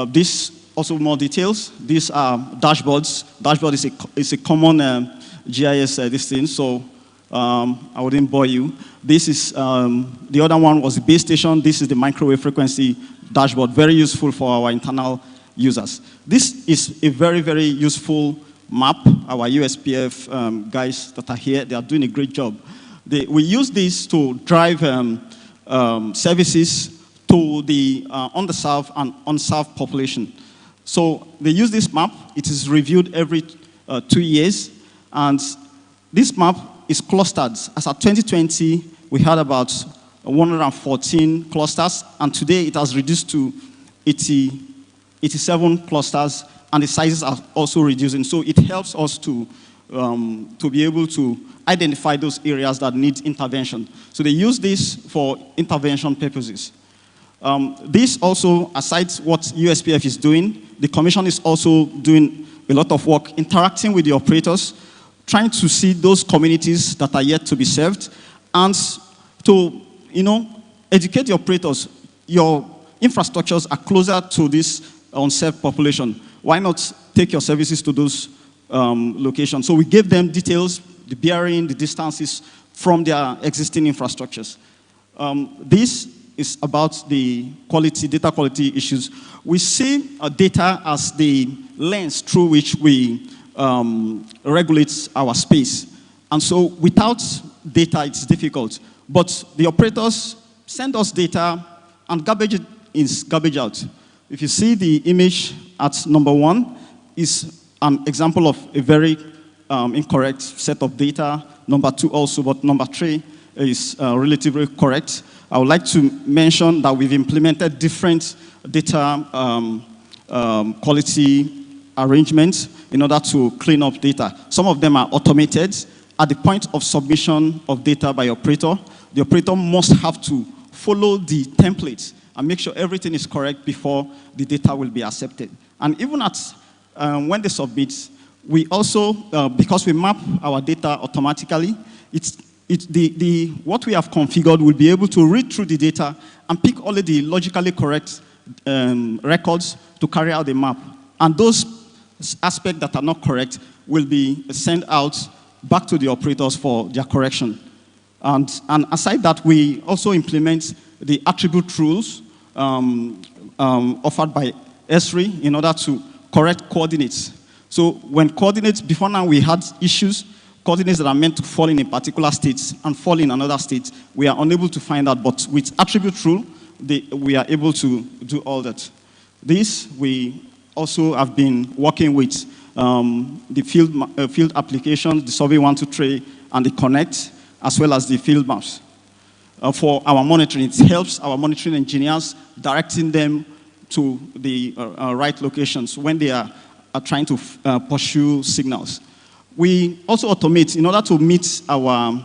This also more details. These are dashboards. Dashboard is a common GIS this thing, so I wouldn't bore you. This is, the other one was the base station. This is the microwave frequency dashboard, very useful for our internal users. This is a very, very useful map. Our USPF guys that are here, they are doing a great job. We use this to drive services to the underserved and unserved population. So they use this map. It is reviewed every 2 years. And this map is clustered. As of 2020, we had about 114 clusters. And today it has reduced to 87 clusters. And the sizes are also reducing. So it helps us to be able to identify those areas that need intervention. So they use this for intervention purposes. This also, aside what USPF is doing, the Commission is also doing a lot of work interacting with the operators, trying to see those communities that are yet to be served, and to, educate the operators. Your infrastructures are closer to this unserved population. Why not take your services to those locations? So we gave them details, the bearing, the distances from their existing infrastructures. This is about the quality, data quality issues. We see data as the lens through which we regulate our space. And so without data, it's difficult. But the operators send us data, and garbage is garbage out. If you see the image at number 1, is an example of a very incorrect set of data. Number 2 also, but number 3 is relatively correct. I would like to mention that we've implemented different data quality arrangements in order to clean up data. Some of them are automated. At the point of submission of data by operator, the operator must have to follow the templates and make sure everything is correct before the data will be accepted. And even at when they submit, we also, because we map our data automatically, what we have configured will be able to read through the data and pick only the logically correct records to carry out the map. And those aspects that are not correct will be sent out back to the operators for their correction. And aside that, we also implement the attribute rules offered by Esri in order to correct coordinates. So when coordinates, before now we had issues, coordinates that are meant to fall in a particular state and fall in another state, we are unable to find out, but with attribute rule, we are able to do all that. This, we also have been working with the field applications, the Survey 123, and the Connect, as well as the field maps. For our monitoring, it helps our monitoring engineers, directing them to the right locations when they are trying to pursue signals. We also automate in order to meet our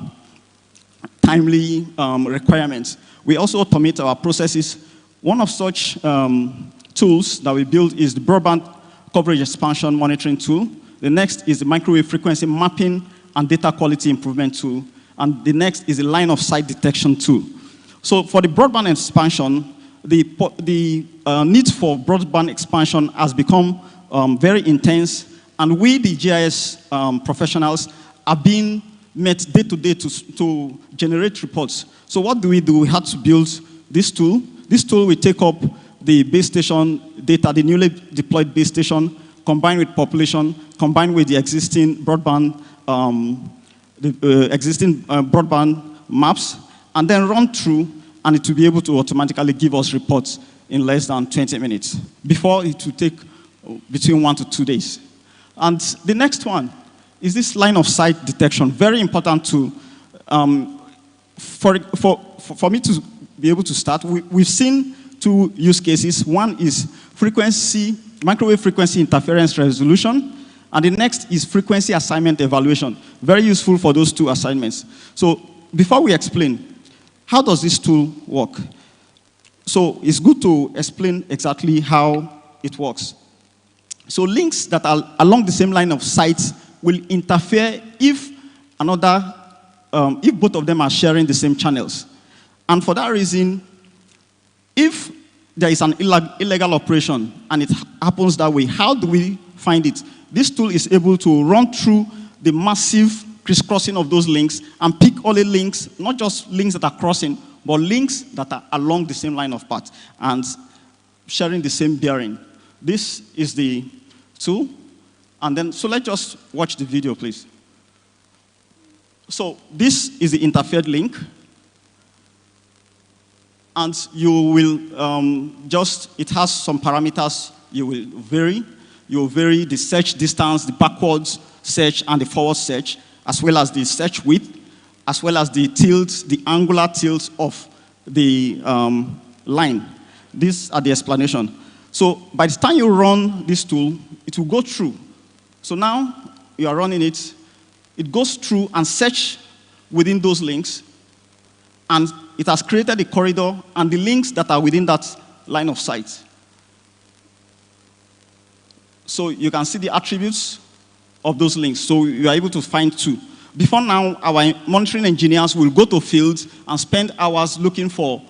timely requirements. We also automate our processes. One of such tools that we build is the broadband coverage expansion monitoring tool. The next is the microwave frequency mapping and data quality improvement tool. And the next is the line of sight detection tool. So for the broadband expansion, the need for broadband expansion has become very intense, and we, the GIS professionals, are being met day to day to generate reports. So what do? We had to build this tool. This tool will take up the base station data, the newly deployed base station, combined with population, combined with the existing broadband, broadband maps, and then run through, and it will be able to automatically give us reports in less than 20 minutes. Before, it would take between 1 to 2 days. And the next one is this line of sight detection. Very important to, for me to be able to start. We've seen 2 use cases. One is microwave frequency interference resolution, and the next is frequency assignment evaluation. Very useful for those 2 assignments. So before we explain, how does this tool work? So it's good to explain exactly how it works. So links that are along the same line of sight will interfere if if both of them are sharing the same channels. And for that reason, if there is an illegal operation and it happens that way, how do we find it? This tool is able to run through the massive crisscrossing of those links and pick only links, not just links that are crossing, but links that are along the same line of path and sharing the same bearing. This is the tool. And then, so let's just watch the video, please. So this is the interfered link. And you will it has some parameters you will vary. You will vary the search distance, the backwards search, and the forward search, as well as the search width, as well as the tilts, the angular tilts of the line. These are the explanation. So by the time you run this tool, it will go through. So now you are running it. It goes through and search within those links, and it has created a corridor and the links that are within that line of sight. So you can see the attributes of those links. So you are able to find 2. Before now, our monitoring engineers will go to fields and spend hours looking for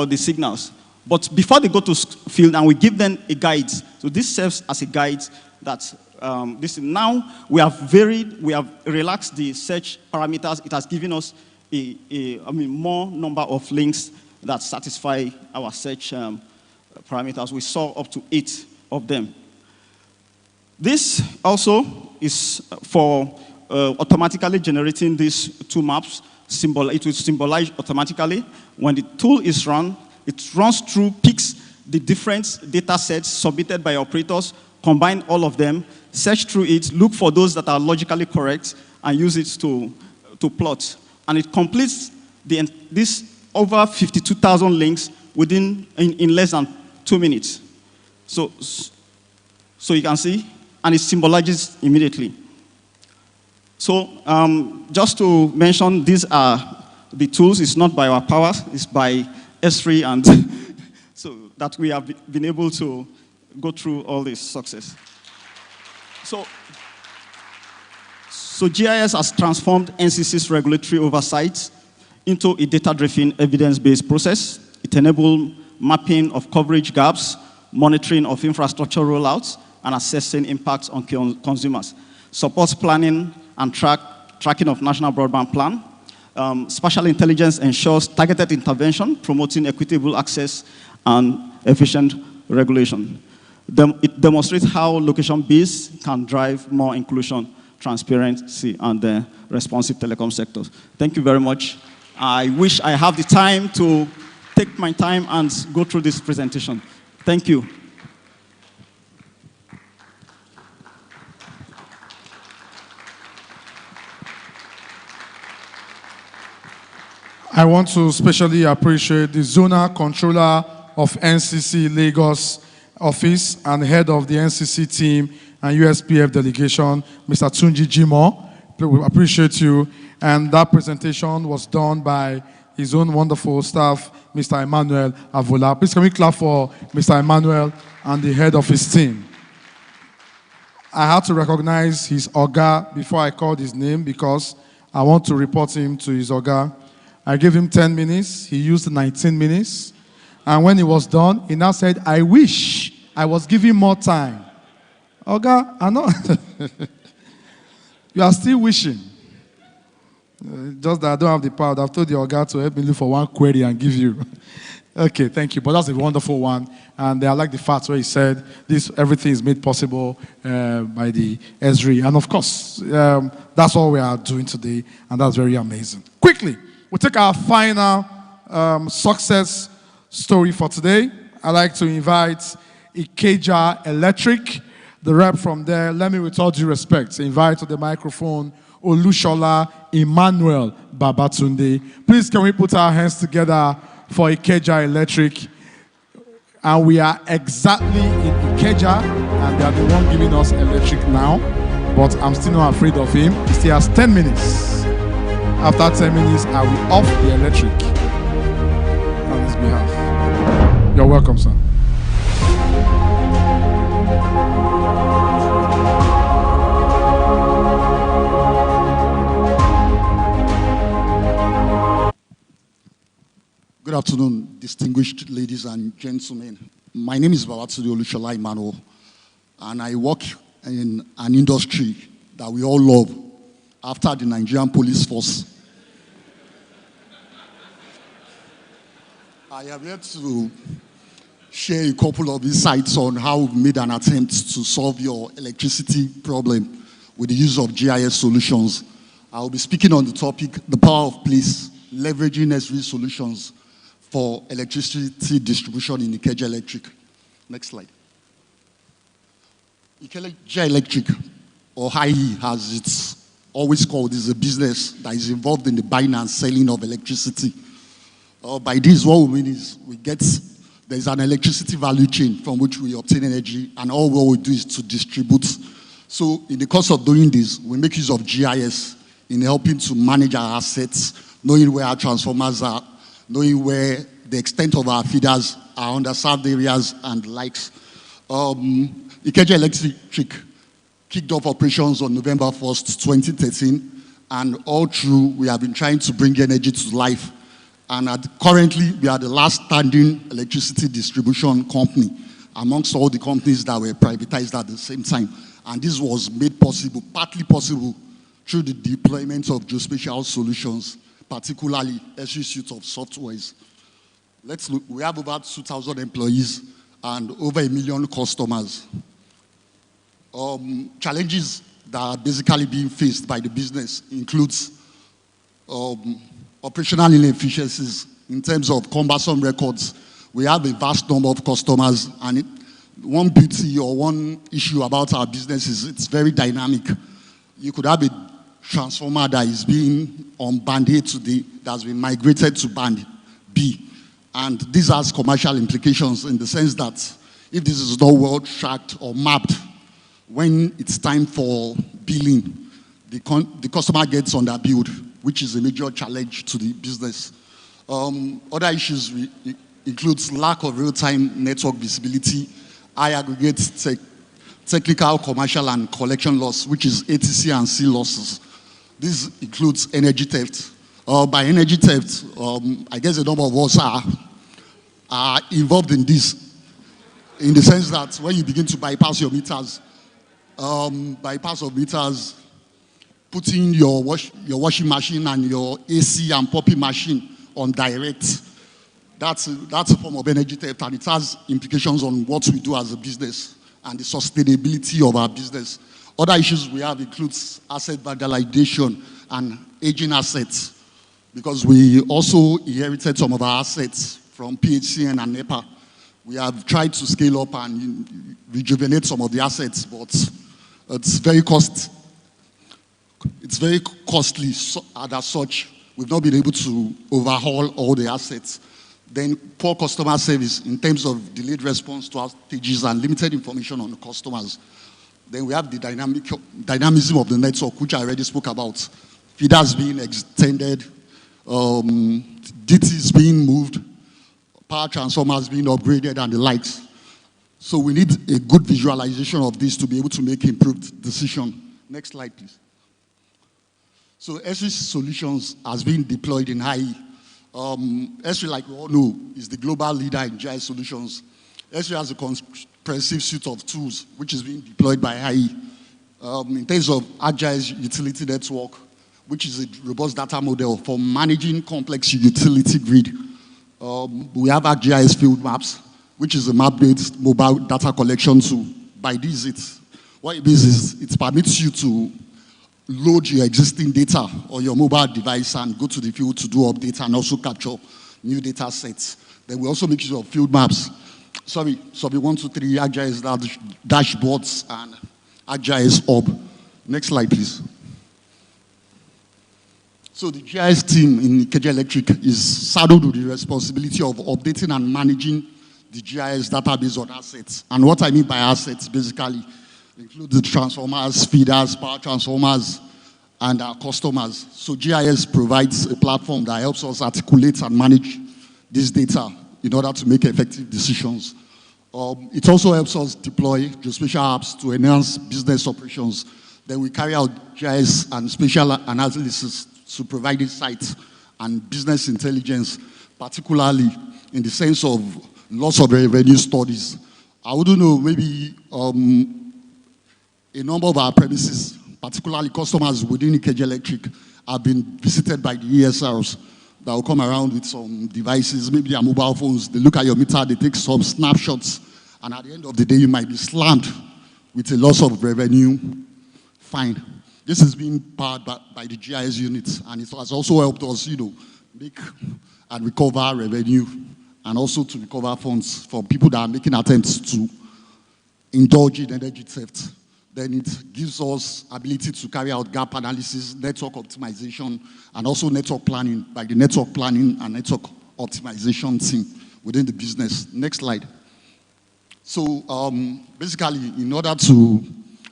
the signals. But before they go to field, and we give them a guide. So this serves as a guide that now we have relaxed the search parameters. It has given us more number of links that satisfy our search parameters. We saw up to 8 of them. This also is for automatically generating these 2 maps. It will symbolize automatically. When the tool is run, it runs through, picks the different data sets submitted by operators, combine all of them, search through it, look for those that are logically correct, and use it to plot. And it completes this over 52,000 links in less than 2 minutes. So you can see, and it symbolizes immediately. So just to mention, these are the tools. It's not by our powers, it's by Esri, and so that we have been able to go through all this success. So GIS has transformed NCC's regulatory oversight into a data-driven, evidence-based process. It enables mapping of coverage gaps, monitoring of infrastructure rollouts, and assessing impacts on consumers. Supports planning and tracking of national broadband plan. Spatial intelligence ensures targeted intervention, promoting equitable access and efficient regulation. It demonstrates how location-based can drive more inclusion, transparency, and responsive telecom sectors. Thank you very much. I wish I have the time to take my time and go through this presentation. Thank you. I want to especially appreciate the zonal controller of NCC Lagos office and head of the NCC team and USPF delegation, Mr. Tunji Jimo. We appreciate you. And that presentation was done by his own wonderful staff, Mr. Emmanuel Avola. Please can we clap for Mr. Emmanuel and the head of his team. I had to recognize his Oga before I called his name because I want to report him to his Oga. I gave him 10 minutes. He used 19 minutes. And when he was done, he now said, I wish I was giving more time. Oga, I know. You are still wishing. Just that I don't have the power. I've told the Oga to help me look for one query and give you. Okay, thank you. But that's a wonderful one. And I like the fact where he said everything is made possible by the Esri. And of course, that's all we are doing today. And that's very amazing. Quickly. We'll take our final success story for today. I'd like to invite Ikeja Electric the rep from there, let me with all due respect invite to the microphone Olushola Emmanuel Babatunde. Please can we put our hands together for Ikeja Electric? And we are exactly in Ikeja, and they are the one giving us electric now. But I'm still not afraid of him. He still has 10 minutes. After 10 minutes, I will off the electric on his behalf. You're welcome, sir. Good afternoon, distinguished ladies and gentlemen. My name is Babatunde Olushola Emmanuel, and I work in an industry that we all love after the Nigerian police force. I am here to share a couple of insights on how we've made an attempt to solve your electricity problem with the use of GIS solutions. I will be speaking on the topic, the power of place, leveraging Esri solutions for electricity distribution in Ikeja Electric. Next slide. Ikeja Electric, or IE as it's always called, is a business that is involved in the buying and selling of electricity. By this, what we mean is there's an electricity value chain from which we obtain energy, and all what we do is to distribute. So in the course of doing this, we make use of GIS in helping to manage our assets, knowing where our transformers are, knowing where the extent of our feeders are, underserved areas and likes. Ikeja Electric kicked off operations on November 1st, 2013, and all through we have been trying to bring energy to life. And currently we are the last standing electricity distribution company amongst all the companies that were privatized at the same time. And this was made possible, partly possible, through the deployment of geospatial solutions, particularly Esri suite of softwares. Let's look. We have about 2,000 employees and over 1 million customers. Challenges that are basically being faced by the business includes operational inefficiencies in terms of cumbersome records. We have a vast number of customers, and one beauty or one issue about our business is it's very dynamic. You could have a transformer that is being on band A today that's been migrated to band B. And this has commercial implications in the sense that if this is not well tracked or mapped, when it's time for billing, the customer gets underbilled, which is a major challenge to the business. Other issues includes lack of real-time network visibility, high aggregate technical, commercial, and collection loss, which is ATC and C losses. This includes energy theft. By energy theft, I guess a number of us are involved in this, in the sense that when you begin to bypass your meters, putting your washing machine and your AC and popping machine on direct, that's a form of energy theft, and it has implications on what we do as a business and the sustainability of our business. Other issues we have includes asset vandalization and aging assets, because we also inherited some of our assets from PHCN and NEPA. We have tried to scale up and rejuvenate some of the assets, but it's very costly. And as such, we've not been able to overhaul all the assets. Then poor customer service in terms of delayed response to outages and limited information on the customers. Then we have the dynamism of the network, which I already spoke about. Feeders being extended, DTs being moved, power transformers being upgraded, and the likes. So we need a good visualization of this to be able to make improved decision. Next slide, please. So Esri Solutions has been deployed in IE. Esri, like we all know, is the global leader in GIS solutions. Esri has a comprehensive suite of tools which is being deployed by IE. In terms of ArcGIS utility network, which is a robust data model for managing complex utility grid. We have ArcGIS field maps, which is a map-based mobile data collection tool. By this, what it means is it permits you to load your existing data on your mobile device and go to the field to do updates and also capture new data sets. Then we also make use of field maps sorry, 1, 2, 3, ArcGIS dashboards and ArcGIS Hub. Next slide, please. So the GIS team in KJ Electric is saddled with the responsibility of updating and managing the GIS database on assets. And what I mean by assets basically includes the transformers, feeders, power transformers, and our customers. So GIS provides a platform that helps us articulate and manage this data in order to make effective decisions. It also helps us deploy geospatial apps to enhance business operations. Then we carry out GIS and spatial analysis to provide insights and business intelligence, particularly in the sense of loss of revenue studies. I wouldn't know, maybe a number of our premises, particularly customers within KJ Electric, have been visited by the ESRs that will come around with some devices, maybe their mobile phones. They look at your meter, they take some snapshots, and at the end of the day, you might be slammed with a loss of revenue fine. This is being powered by the GIS unit, and it has also helped us, make and recover revenue, and also to recover funds from people that are making attempts to indulge in energy theft. Then it gives us ability to carry out gap analysis, network optimization, and also network planning by the network planning and network optimization team within the business. Next slide. So basically, in order to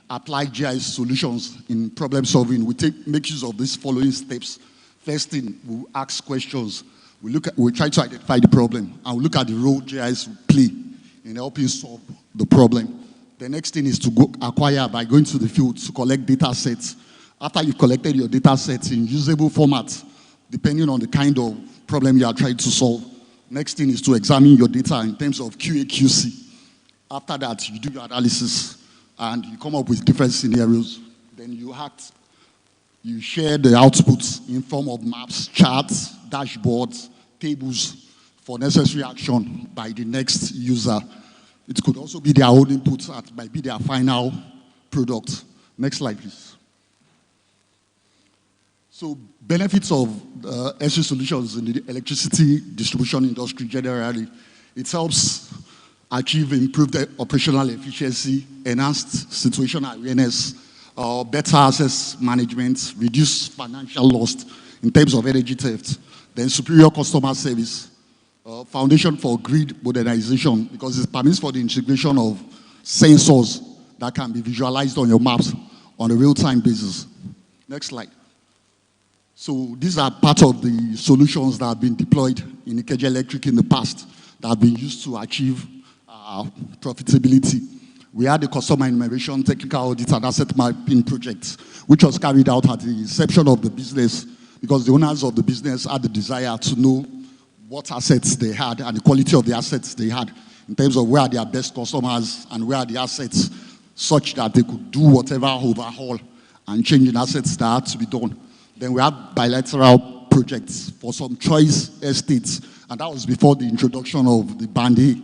apply GIS solutions in problem solving, we make use of these following steps. First thing, we ask questions. We try to identify the problem, and we look at the role GIS will play in helping solve the problem. The next thing is to go acquire by going to the field to collect data sets. After you've collected your data sets in usable format, depending on the kind of problem you are trying to solve. Next thing is to examine your data in terms of QA/QC. After that, you do your analysis and you come up with different scenarios. Then you act, you share the outputs in form of maps, charts, dashboards, tables for necessary action by the next user. It could also be their own input, that might be their final product. Next slide, please. So benefits of Esri solutions in the electricity distribution industry generally, it helps achieve improved operational efficiency, enhanced situational awareness, better access management, reduce financial loss in terms of energy theft, then superior customer service, foundation for grid modernization, because it permits for the integration of sensors that can be visualized on your maps on a real-time basis. Next slide. So these are part of the solutions that have been deployed in KJ Electric in the past that have been used to achieve profitability. We had the customer enumeration, technical audit, and asset mapping project, which was carried out at the inception of the business because the owners of the business had the desire to know what assets they had and the quality of the assets they had in terms of where are their best customers and where are the assets such that they could do whatever overhaul and change in assets that had to be done. Then we had bilateral projects for some choice estates, and that was before the introduction of the Band A.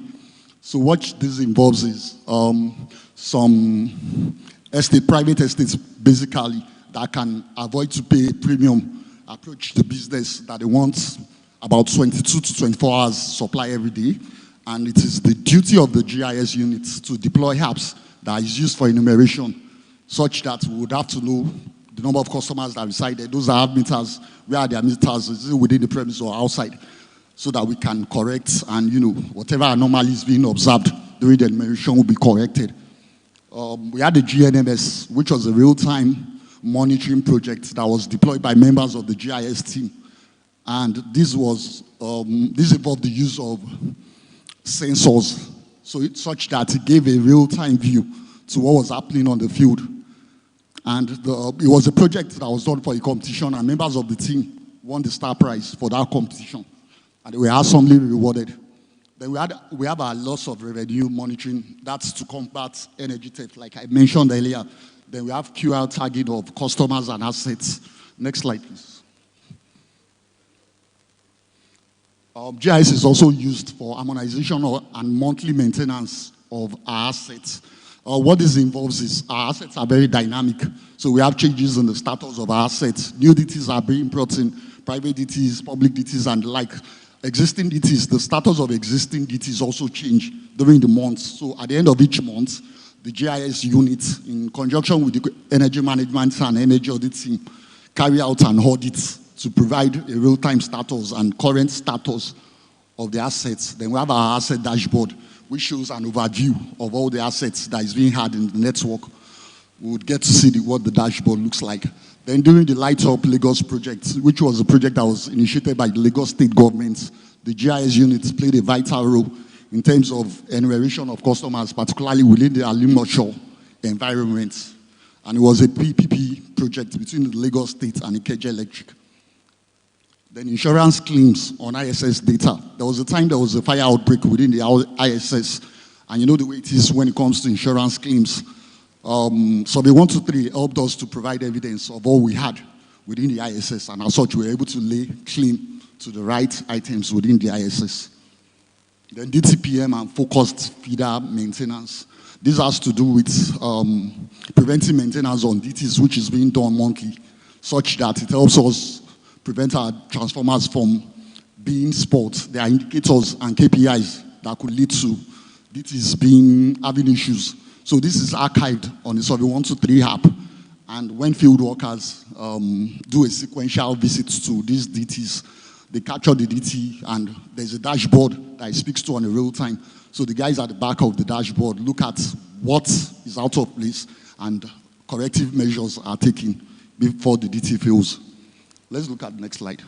So what this involves is some private estates basically that can avoid to pay premium, approach the business that they want about 22 to 24 hours supply every day. And it is the duty of the GIS unit to deploy apps that is used for enumeration, such that we would have to know the number of customers that reside there. Those that have meters, where are their meters, is it within the premise or outside, so that we can correct and, whatever anomaly is being observed during the enumeration will be corrected. We had the GNMS, which was a real-time monitoring project that was deployed by members of the GIS team. And this involved the use of sensors, so it's such that it gave a real-time view to what was happening on the field. And it was a project that was done for a competition, and members of the team won the star prize for that competition. And they were handsomely rewarded. Then we have our loss of revenue monitoring. That's to combat energy theft, like I mentioned earlier. Then we have QR tagging of customers and assets. Next slide, please. GIS is also used for harmonization and monthly maintenance of our assets. What this involves is our assets are very dynamic. So we have changes in the status of our assets. New DTs are being brought in, private DTs, public DTs, and the like. Existing DTs, the status of existing DTs also change during the month. So at the end of each month, the GIS unit, in conjunction with the energy management and energy audit team, carry out an audit to provide a real-time status and current status of the assets. Then we have our asset dashboard, which shows an overview of all the assets that is being had in the network. We would get to see what the dashboard looks like. Then during the Light Up Lagos project, which was a project that was initiated by the Lagos state government, the GIS unit played a vital role in terms of enumeration of customers, particularly within the Alimosho environment. And it was a PPP project between the Lagos state and Ikeja Electric. Then insurance claims on ISS data. There was a time there was a fire outbreak within the ISS, and you know the way it is when it comes to insurance claims. Survey 123 helped us to provide evidence of all we had within the ISS, and as such, we were able to lay claim to the right items within the ISS. Then DTPM and focused feeder maintenance. This has to do with preventing maintenance on DTs, which is being done monthly, such that it helps us prevent our transformers from being spoiled. There are indicators and KPIs that could lead to DTs having issues. So this is archived on the Survey 123 app, and when field workers do a sequential visit to these DTs, they capture the DT, and there's a dashboard that it speaks to on a real time. So the guys at the back of the dashboard look at what is out of place, and corrective measures are taken before the DT fails. Let's look at the next slide.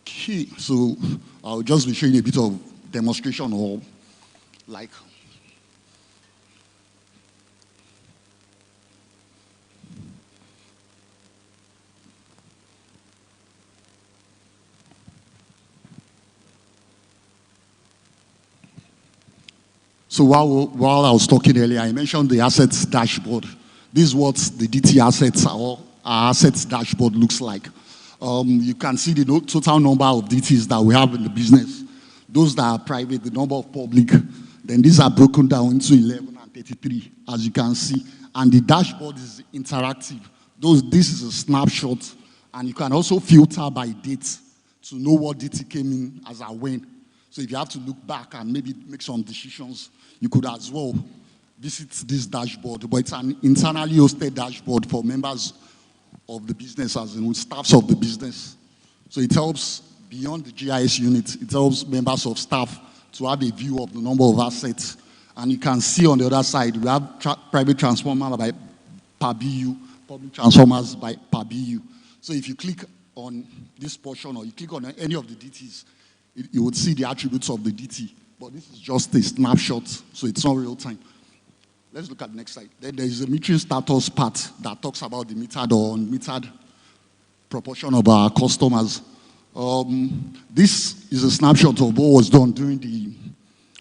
Okay, so I'll just be showing a bit of demonstration or like. So while I was talking earlier, I mentioned the assets dashboard. This is what the DT assets or our assets dashboard looks like. You can see the total number of DTs that we have in the business. Those that are private, the number of public. Then these are broken down into 11 and 33, as you can see. And the dashboard is interactive. This is a snapshot. And you can also filter by date to know what DT came in as a when. So if you have to look back and maybe make some decisions, you could as well visit this dashboard. But it's an internally hosted dashboard for members of the business, as in staffs of the business. So it helps beyond the GIS unit, it helps members of staff to have a view of the number of assets. And you can see on the other side, we have private transformers by per BU, public transformers by per BU. So if you click on this portion or you click on any of the DTs, you would see the attributes of the DT. But this is just a snapshot, so it's not real time. Let's look at the next slide. Then there is a metering status part that talks about the metered or unmetered proportion of our customers. This is a snapshot of what was done during the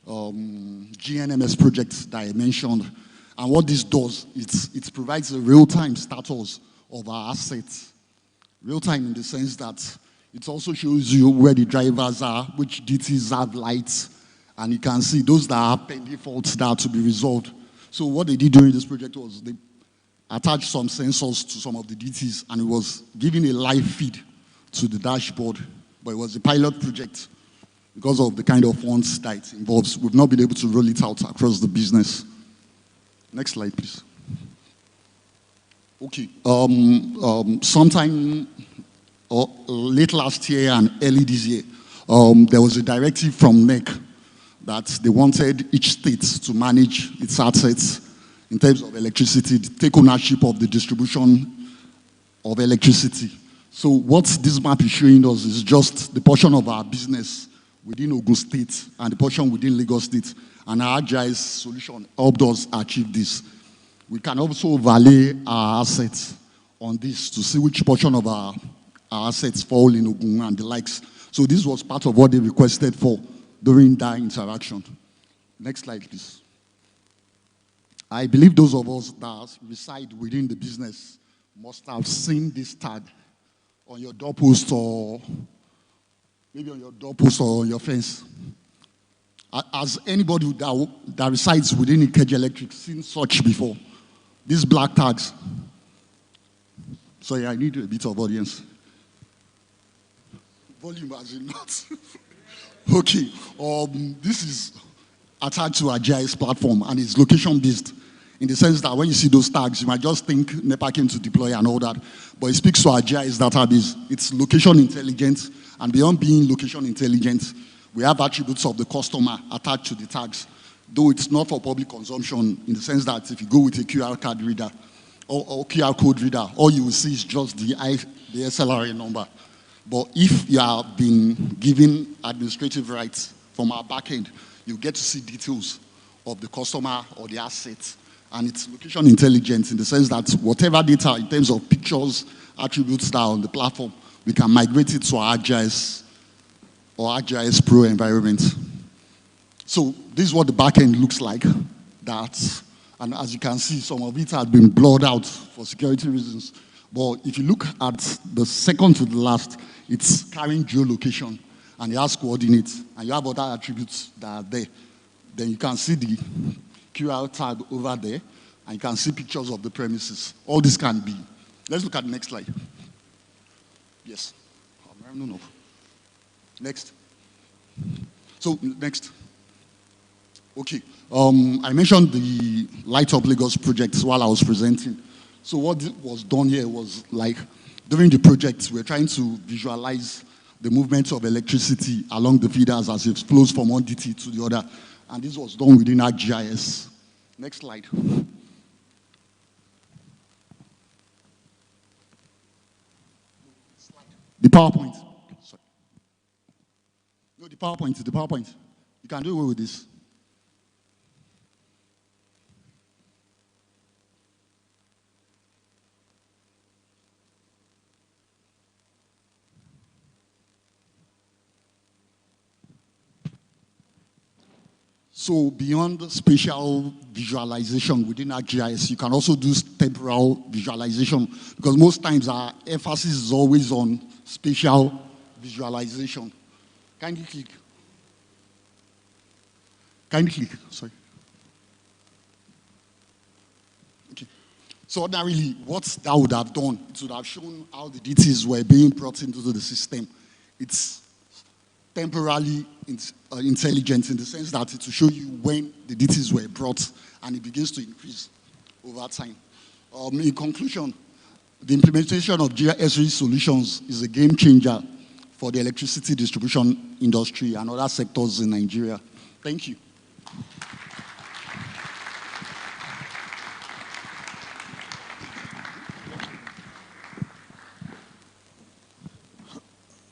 GNMS project that I mentioned. And what this does, it provides a real-time status of our assets. Real-time in the sense that it also shows you where the drivers are, which DTs have lights, and you can see those that are pending faults that are to be resolved. So what they did during this project was they attached some sensors to some of the DTs, and it was giving a live feed to the dashboard. But it was a pilot project because of the kind of funds that it involves. We've not been able to roll it out across the business. Next slide, please. Okay. Sometime late last year and early this year, there was a directive from NEC that they wanted each state to manage its assets in terms of electricity, take ownership of the distribution of electricity. So what this map is showing us is just the portion of our business within Ogun State and the portion within Lagos State. And our GIS solution helped us achieve this. We can also overlay our assets on this to see which portion of our assets fall in Ogun and the likes. So this was part of what they requested for during that interaction. Next slide, please. I believe those of us that reside within the business must have seen this tag on your doorpost or maybe on your doorpost or on your fence. Has anybody that resides within Ikeja Electric seen such before? These black tags. Sorry, I need a bit of audience. Volume as in not. Okay. This is attached to our GIS platform, and it's location-based in the sense that when you see those tags, you might just think NEPA came to deploy and all that, but it speaks to our GIS database. It's location intelligent, and beyond being location intelligent, we have attributes of the customer attached to the tags, though it's not for public consumption in the sense that if you go with a QR card reader or QR code reader, all you will see is just the SLRA number. But if you have been given administrative rights from our backend, you get to see details of the customer or the assets. And it's location intelligence in the sense that whatever data in terms of pictures, attributes that are on the platform, we can migrate it to our GIS or our GIS Pro environment. So this is what the backend looks like. And as you can see, some of it has been blurred out for security reasons. But if you look at the second to the last, it's carrying geolocation, and it has coordinates, and you have other attributes that are there. Then you can see the QR tag over there, and you can see pictures of the premises. All this can be. Let's look at the next slide. Yes. No. Next. So, next. Okay. I mentioned the Light Up Lagos project while I was presenting. So what was done here was like, during the project, we're trying to visualize the movement of electricity along the feeders as it flows from one DT to the other. And this was done within our GIS. Next slide. The PowerPoint. Sorry. No, the PowerPoint. You can do away with this. So beyond spatial visualization within ArcGIS, you can also do temporal visualization, because most times our emphasis is always on spatial visualization. Kindly click. Sorry. Okay. So ordinarily, what that would have done, it would have shown how the DTs were being brought into the system. It's temporally intelligent in the sense that it will show you when the DTs were brought, and it begins to increase over time. In conclusion, the implementation of Esri solutions is a game changer for the electricity distribution industry and other sectors in Nigeria. Thank you.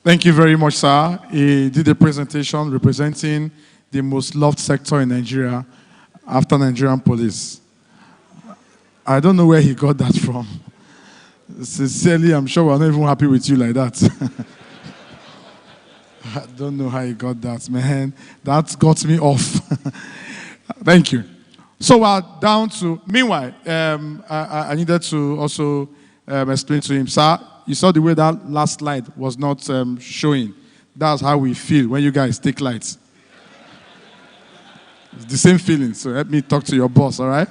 Thank you very much, sir. He did a presentation representing the most loved sector in Nigeria after Nigerian police. I don't know where he got that from. Sincerely, I'm sure we're not even happy with you like that. I don't know how he got that, man. That got me off. Thank you. So we're down to, meanwhile, I needed to also explain to him, sir, you saw the way that last slide was not showing. That's how we feel when you guys take lights. It's the same feeling, so help me talk to your boss, all right?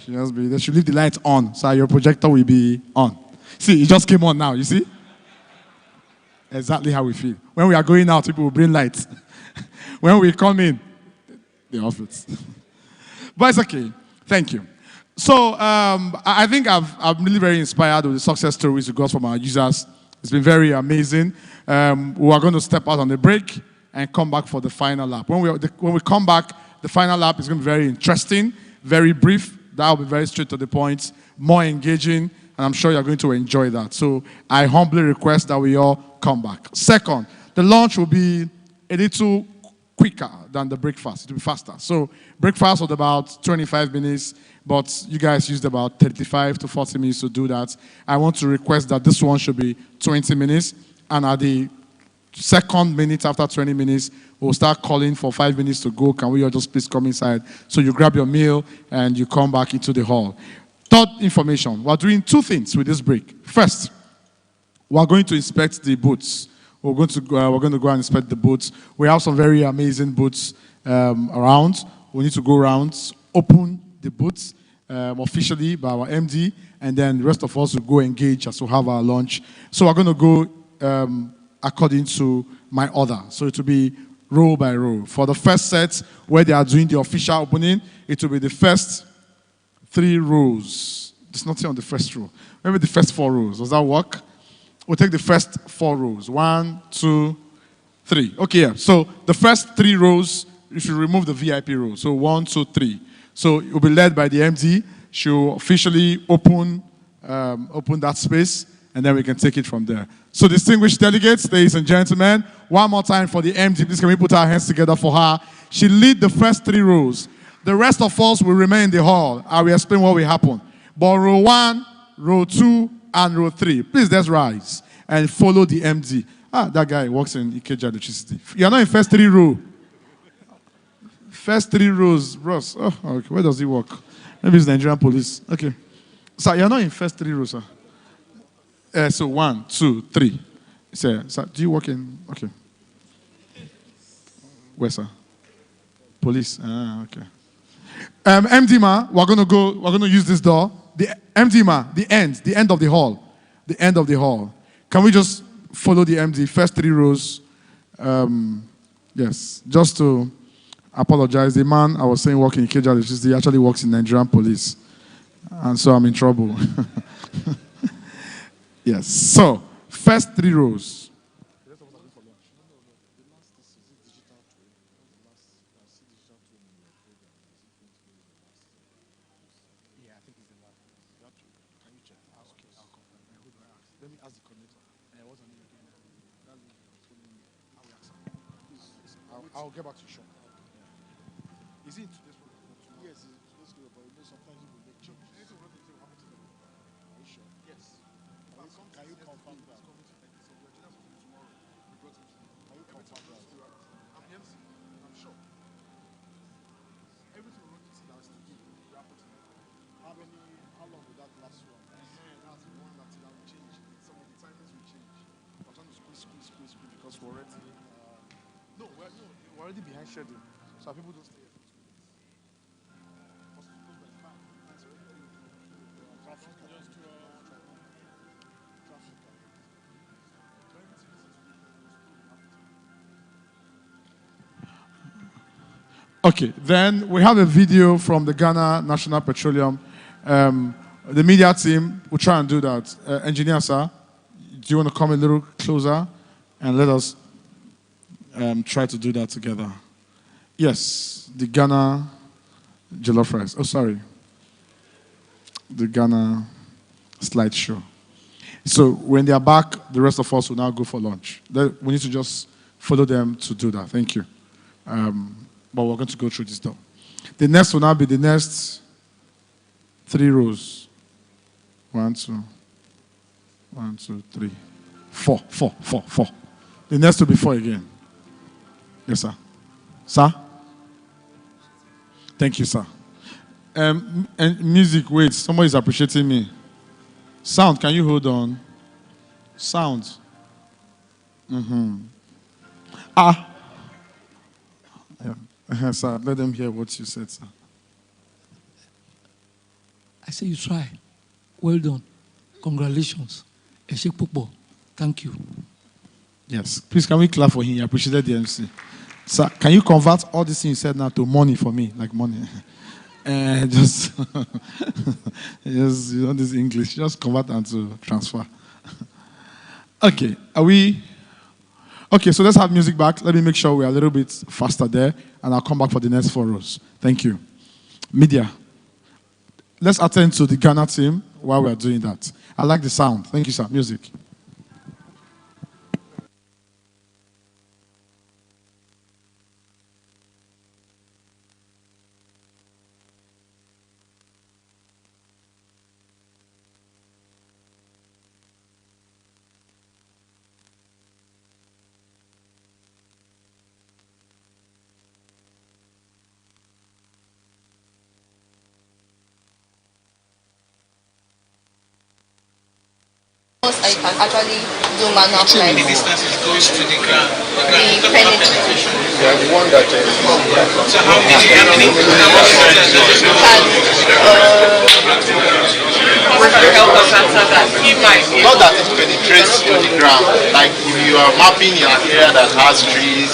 They should leave the lights on, so your projector will be on. See, it just came on now, you see? Exactly how we feel. When we are going out, people will bring lights. When we come in, the office. But it's okay. Thank you. So I think I'm really very inspired with the success stories we got from our users. It's been very amazing. We are going to step out on the break and come back for the final lap. When we come back, the final lap is going to be very interesting, very brief. That will be very straight to the point, more engaging, and I'm sure you're going to enjoy that. So I humbly request that we all come back. Second, the launch will be a little quicker than the breakfast. It will be faster. So breakfast was about 25 minutes, but you guys used about 35 to 40 minutes to do that. I want to request that this one should be 20 minutes, and at the second minute after 20 minutes, we'll start calling for 5 minutes to go. Can we all just please come inside? So you grab your meal and you come back into the hall. Third information, we're doing two things with this break. First, we're going to inspect the booths. We're going to go and inspect the booths. We have some very amazing booths around. We need to go around, open the booths officially by our MD, and then the rest of us will go engage as we have our lunch. So we're going to go according to my order. So it will be row by row. For the first set, where they are doing the official opening, it will be the first 3 rows. There's nothing on the first row. Maybe the first 4 rows. Does that work? We'll take the first 4 rows. 1, 2, 3. Okay, yeah. So the first 3 rows, if you remove the VIP row. So 1, 2, 3. So it will be led by the MD. She'll officially open that space, and then we can take it from there. So distinguished delegates, ladies and gentlemen, one more time for the MD. Please can we put our hands together for her? She lead the first 3 rows. The rest of us will remain in the hall. I will explain what will happen. But row 1, row 2, and row 3. Please, let's rise and follow the MD. That guy works in Ikeja Electricity. You're not in first 3 row. First 3 rows, bros. Oh, okay. Where does he work? Maybe it's Nigerian police. Okay. Sir, you're not in first 3 rows, sir. So 1, 2, 3. Sir, do you work in? Okay. Where, sir? Police. Okay. MD ma, we're gonna use this door. The MD ma, the end of the hall. The end of the hall. Can we just follow the MD? First 3 rows. Yes. Just to apologize. The man I was saying working in Ikeja Electricity actually works in Nigerian police. And so I'm in trouble. Yes. So, first 3 rows. I'll get back to you shortly. Is it today's program? Yes, it's today's program, but you know sometimes you will make changes. Anything will happen to them. Are you sure? Yes. Can you confirm that? Can you confirm that? I'm MC. I'm sure. Everything will run to that will happen to them. How long will that last run? That's the one that will change. Some of the timings will change. I'm trying to squeeze because we're already. No, we're already behind schedule, so people don't stay here. Okay, then we have a video from the Ghana National Petroleum. The media team will try and do that. Engineer, sir, do you want to come a little closer and let us try to do that together? Yes, the Ghana jollof rice. Oh, sorry. The Ghana slideshow. So when they are back, the rest of us will now go for lunch. We need to just follow them to do that. Thank you. But we're going to go through this door. The next will now be the next 3 rows. 1, 2, 1, 2, 3, 4. The next will be 4 again. Yes, sir. Sir? Thank you, sir. And music, wait. Somebody is appreciating me. Sound, can you hold on? Sound. Sir, let them hear what you said, sir. I say you try. Well done. Congratulations. Thank you. Yes. Please, can we clap for him? He appreciated the MC. Sir, can you convert all this thing you said now to money for me? Like money. Just you know this English. Just convert and to transfer. Okay. Are we... Okay, so let's have music back. Let me make sure we're a little bit faster there, and I'll come back for the next 4 rows. Thank you. Media. Let's attend to the Ghana team while we're doing that. I like the sound. Thank you, sir. Music. I can actually do manual flight. The distance is close to the ground. The penetration. Yeah, the one that. So how many? can help us answer that. He might. Not that it penetrates to the ground. Like if you are mapping an area that has trees,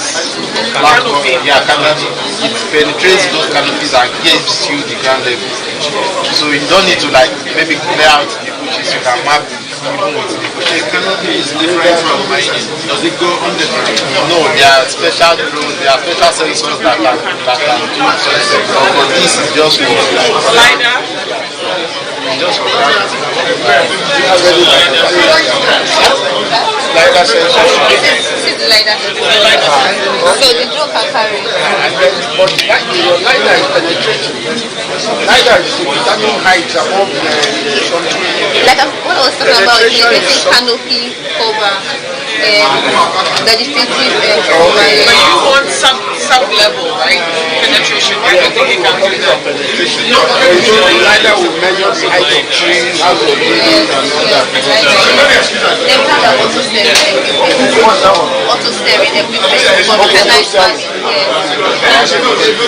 canopy. Yeah, canopy. It penetrates those canopies and gives you the ground level. So you don't need to like maybe clear out the bushes. You can map even with the bushes. The canopy is different from mining. Does it go on the ground? No, there are special drones. There are special sensors that can do. But this is just for LiDAR. Just for that. LiDAR sensor. This is the LiDAR sensor. So the drone can carry. But your LiDAR is penetrating. LiDAR is to determine heights above something. Like what I was talking about, penetrating canopy cover, vegetative cover. But you want sub-level, right? Penetration. I don't think you can do that. The LiDAR will measure the height of trees, how to buildings, and all that. Then we have the auto steering equipment. Auto steering equipment for mechanized farming. Yeah, you can put it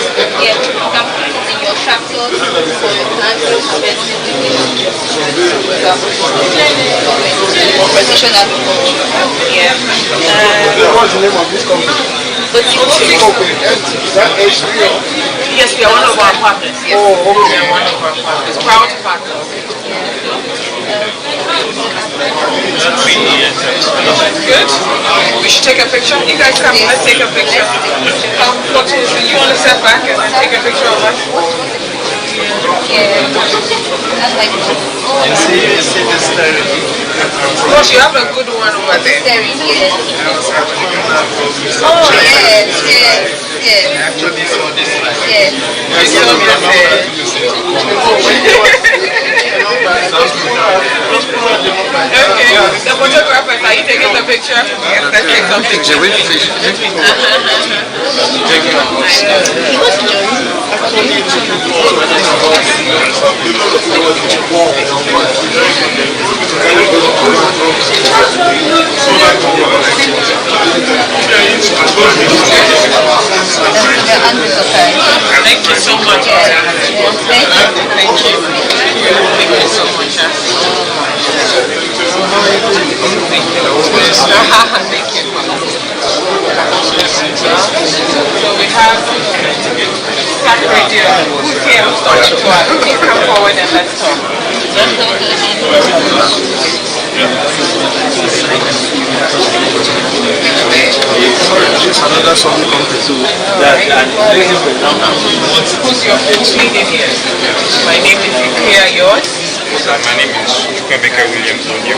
in your tractors for your planting, harvesting, precision agriculture. Yeah. What's the name of this company? Is that Esri? Yes, we are one of our partners. Yes. Oh, okay. We are one of our partners. Proud partners. Good. We should take a picture. You guys come. Let's take a picture. You want to step back and then take a picture of us? You see the steering. Of course, you have a good one over there. Oh, yes. Actually saw this slide. Yes. You saw Okay, the photographers, are you taking the picture? Yes, let's take some pictures. He wants to join. Thank you so much. Thank you. Thank you so much. Thank you. So we have Stack Radio. Who's here? Who's talking to us? Please come forward and let's talk. Another song company too. Who's your lead in here? My name is Ikea. Yours? My name is Chukwemeka Williams Onyo.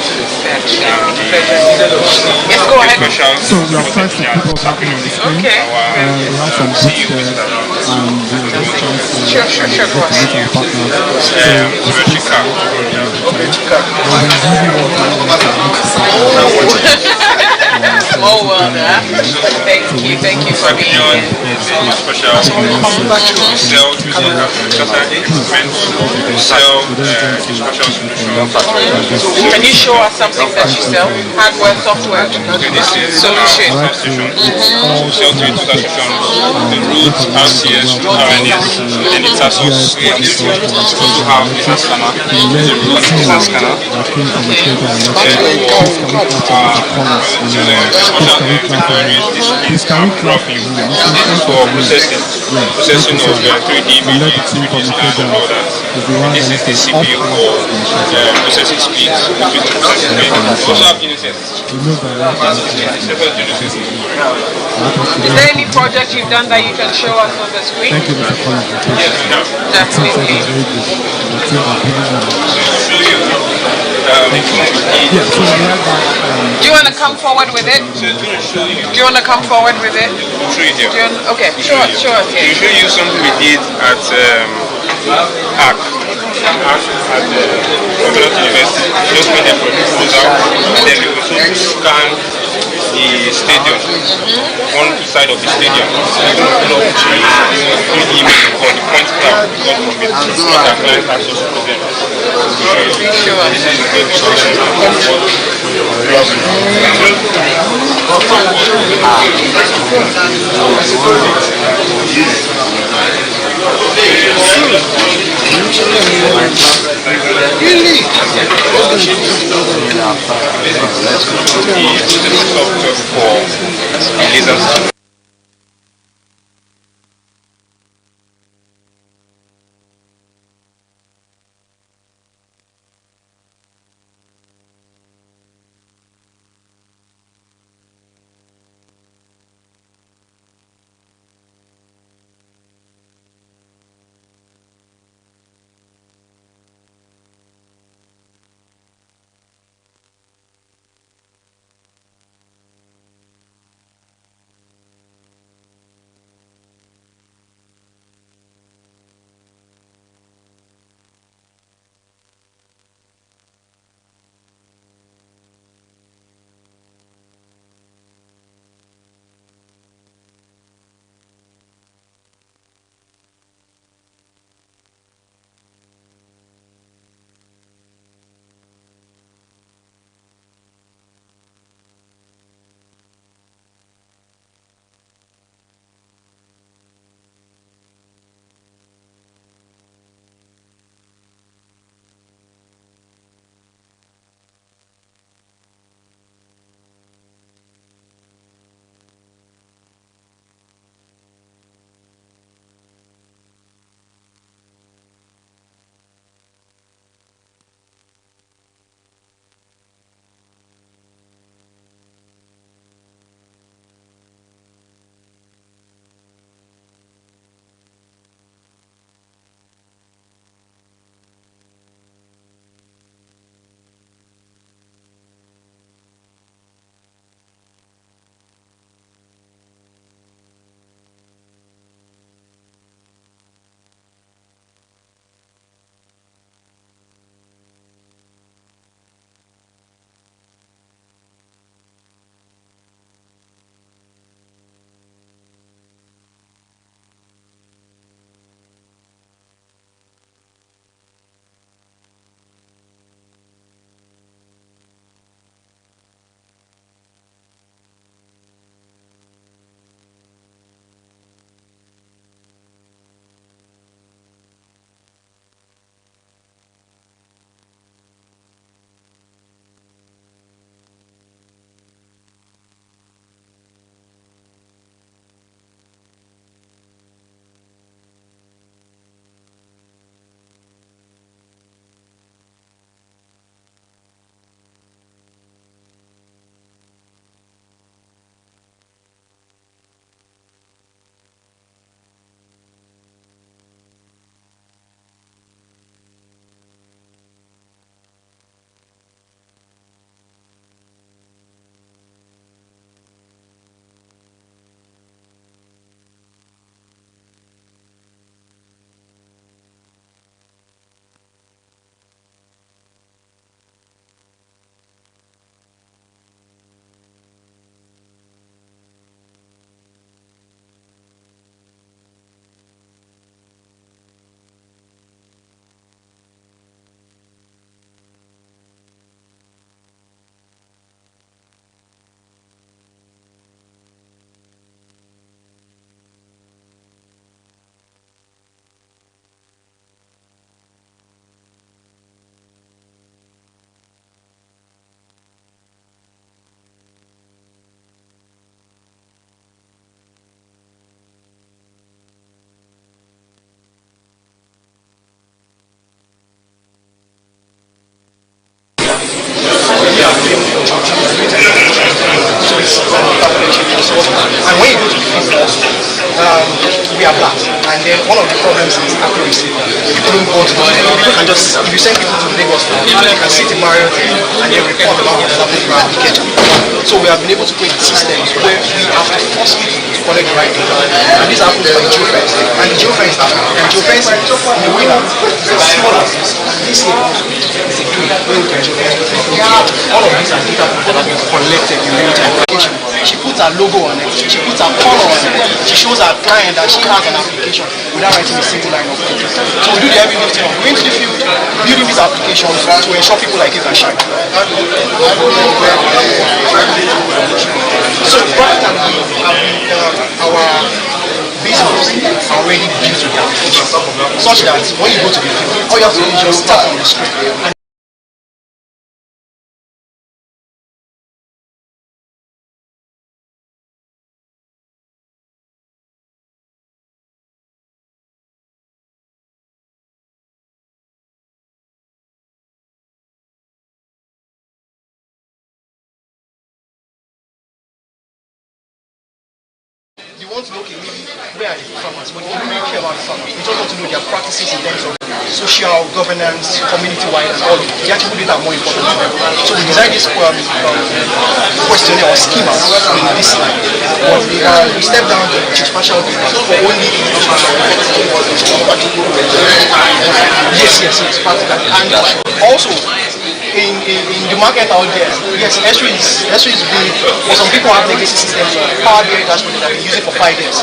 Yes, go ahead. So we are trying to keep us happy on the screen. Okay. We have some books there, and we are trying to get some Small world, huh? Thank you for being here. Special. Sell Can you show us something that you sell? Hardware, software, solution. Sell to solutions, the root, RCS, RNS, and the TASOS. We also have the hand scanner, the root hand scanner. For processing of 3D images, 3D scans and all that. This is the CPU for processing speeds. We also have Genesis. Is there any project you've done that you can show us on the screen? Thank you, Mr. Collins. Yes, we have. Definitely. Yeah, so we have that. Do you want to come forward with it? Do you want to come forward with it? Okay, sure. We'll show you something we did at ARC at Gambia University. Just made a proposal, and then we also scan the stadium, one side of the stadium. So we put up 3D image for the point cloud got from it. That client has also present. And when you go to the field, we are black. And then one of the problems is accuracy. People don't go to the people can just, if you send people to Lagos, you can sit in Mario and then report about what's happening around the kitchen. So we have been able to create systems where we have to force people to collect the right data. And this happens by the geofence. And the geofence and geofence in the way that it's smaller. This here is a tool where we can geofence. All of these are data that have been collected in real time. She puts her logo on it, she puts her color on it, she shows her client that she has an application without writing a single line of code. So we do the heavy lifting of going to the field, building these applications to ensure people like you can shine. So practically, our business systems are already built with the application, such that when you go to the field, all you have to do is just tap on the screen. And you want to know, okay, maybe where are the farmers, but you don't really care about the farmers. You just want to know their practices in terms of social governance, community-wide, and all. The actual data are more important to them. So we designed this questionnaire or schema in this slide. But we step down to geospatial data for only yes, practically. And also, in the market out there, yes, Esri is big, but some people have legacy systems, Power BI dashboards that they've been using for 5 years.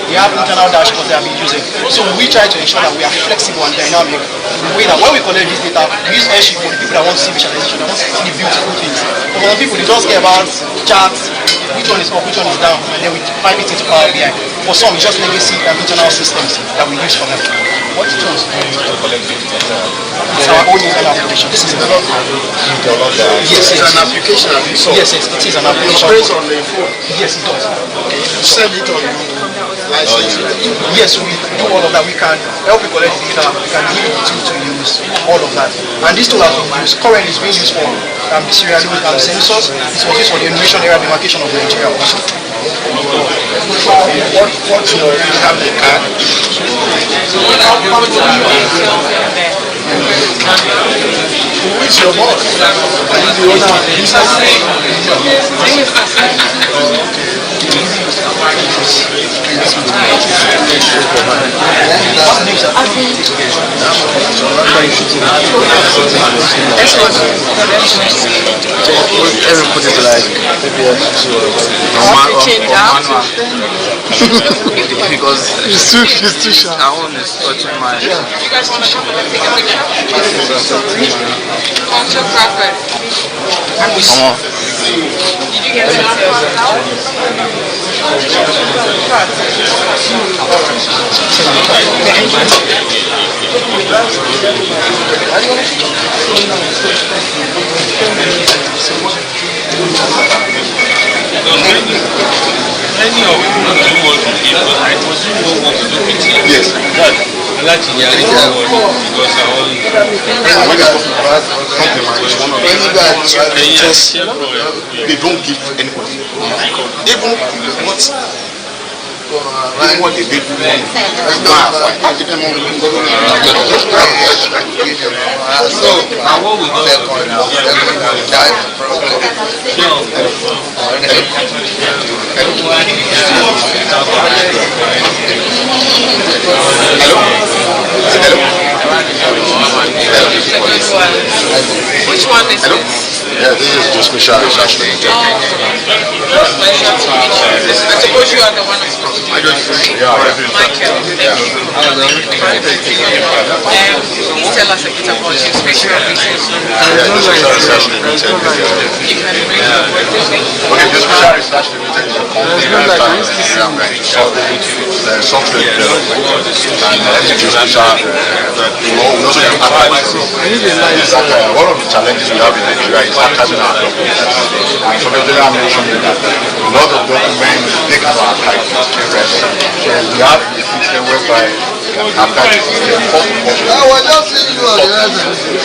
They have internal dashboards they have been using. So we try to ensure that we are flexible and dynamic in the way that when we collect this data, we use Esri for the people that want to see visualization, that want to see the beautiful things. But for some people, they just care about charts, which one is up, which one is down, and then we pipe it into Power BI. For some, it's just legacy and internal systems that we use for them. What tools do you use to collect this data? It's our own internal application. This is an yes, it's an application. Yes, it is an application. It operates on the phone. Yes, it does. Okay. You send it on license. Yes, we do all of that. We can help you collect data. We can give you the tool to use all of that. And this tool has been used. Currently, it's being used for the serial sensors. It was used for the enumeration area demarcation of Nigeria also. What you have the card? Who is your boss? Are you the owner of the business? Everybody is like because it's too sharp. I want to touch my. You guys want to come and take a picture? Photographer. Did you get it? Many of you not do what we did, but I was doing what we do with it. Yes. I like to hear it because I only. They don't give anybody. Even what they did, so now what we got Which one is this? Yeah, this is just special research. Pleasure to meet you. I suppose you are the one I'm supposed to meet. Michael. Can you tell us a bit about your special research? You can bring your work with me. Okay, the special research limited is a company that software development and geospatial. One of the challenges we have in Nigeria is archiving our documents. And so the I mentioned that a lot of documents take to archive. So we have a system whereby archive the system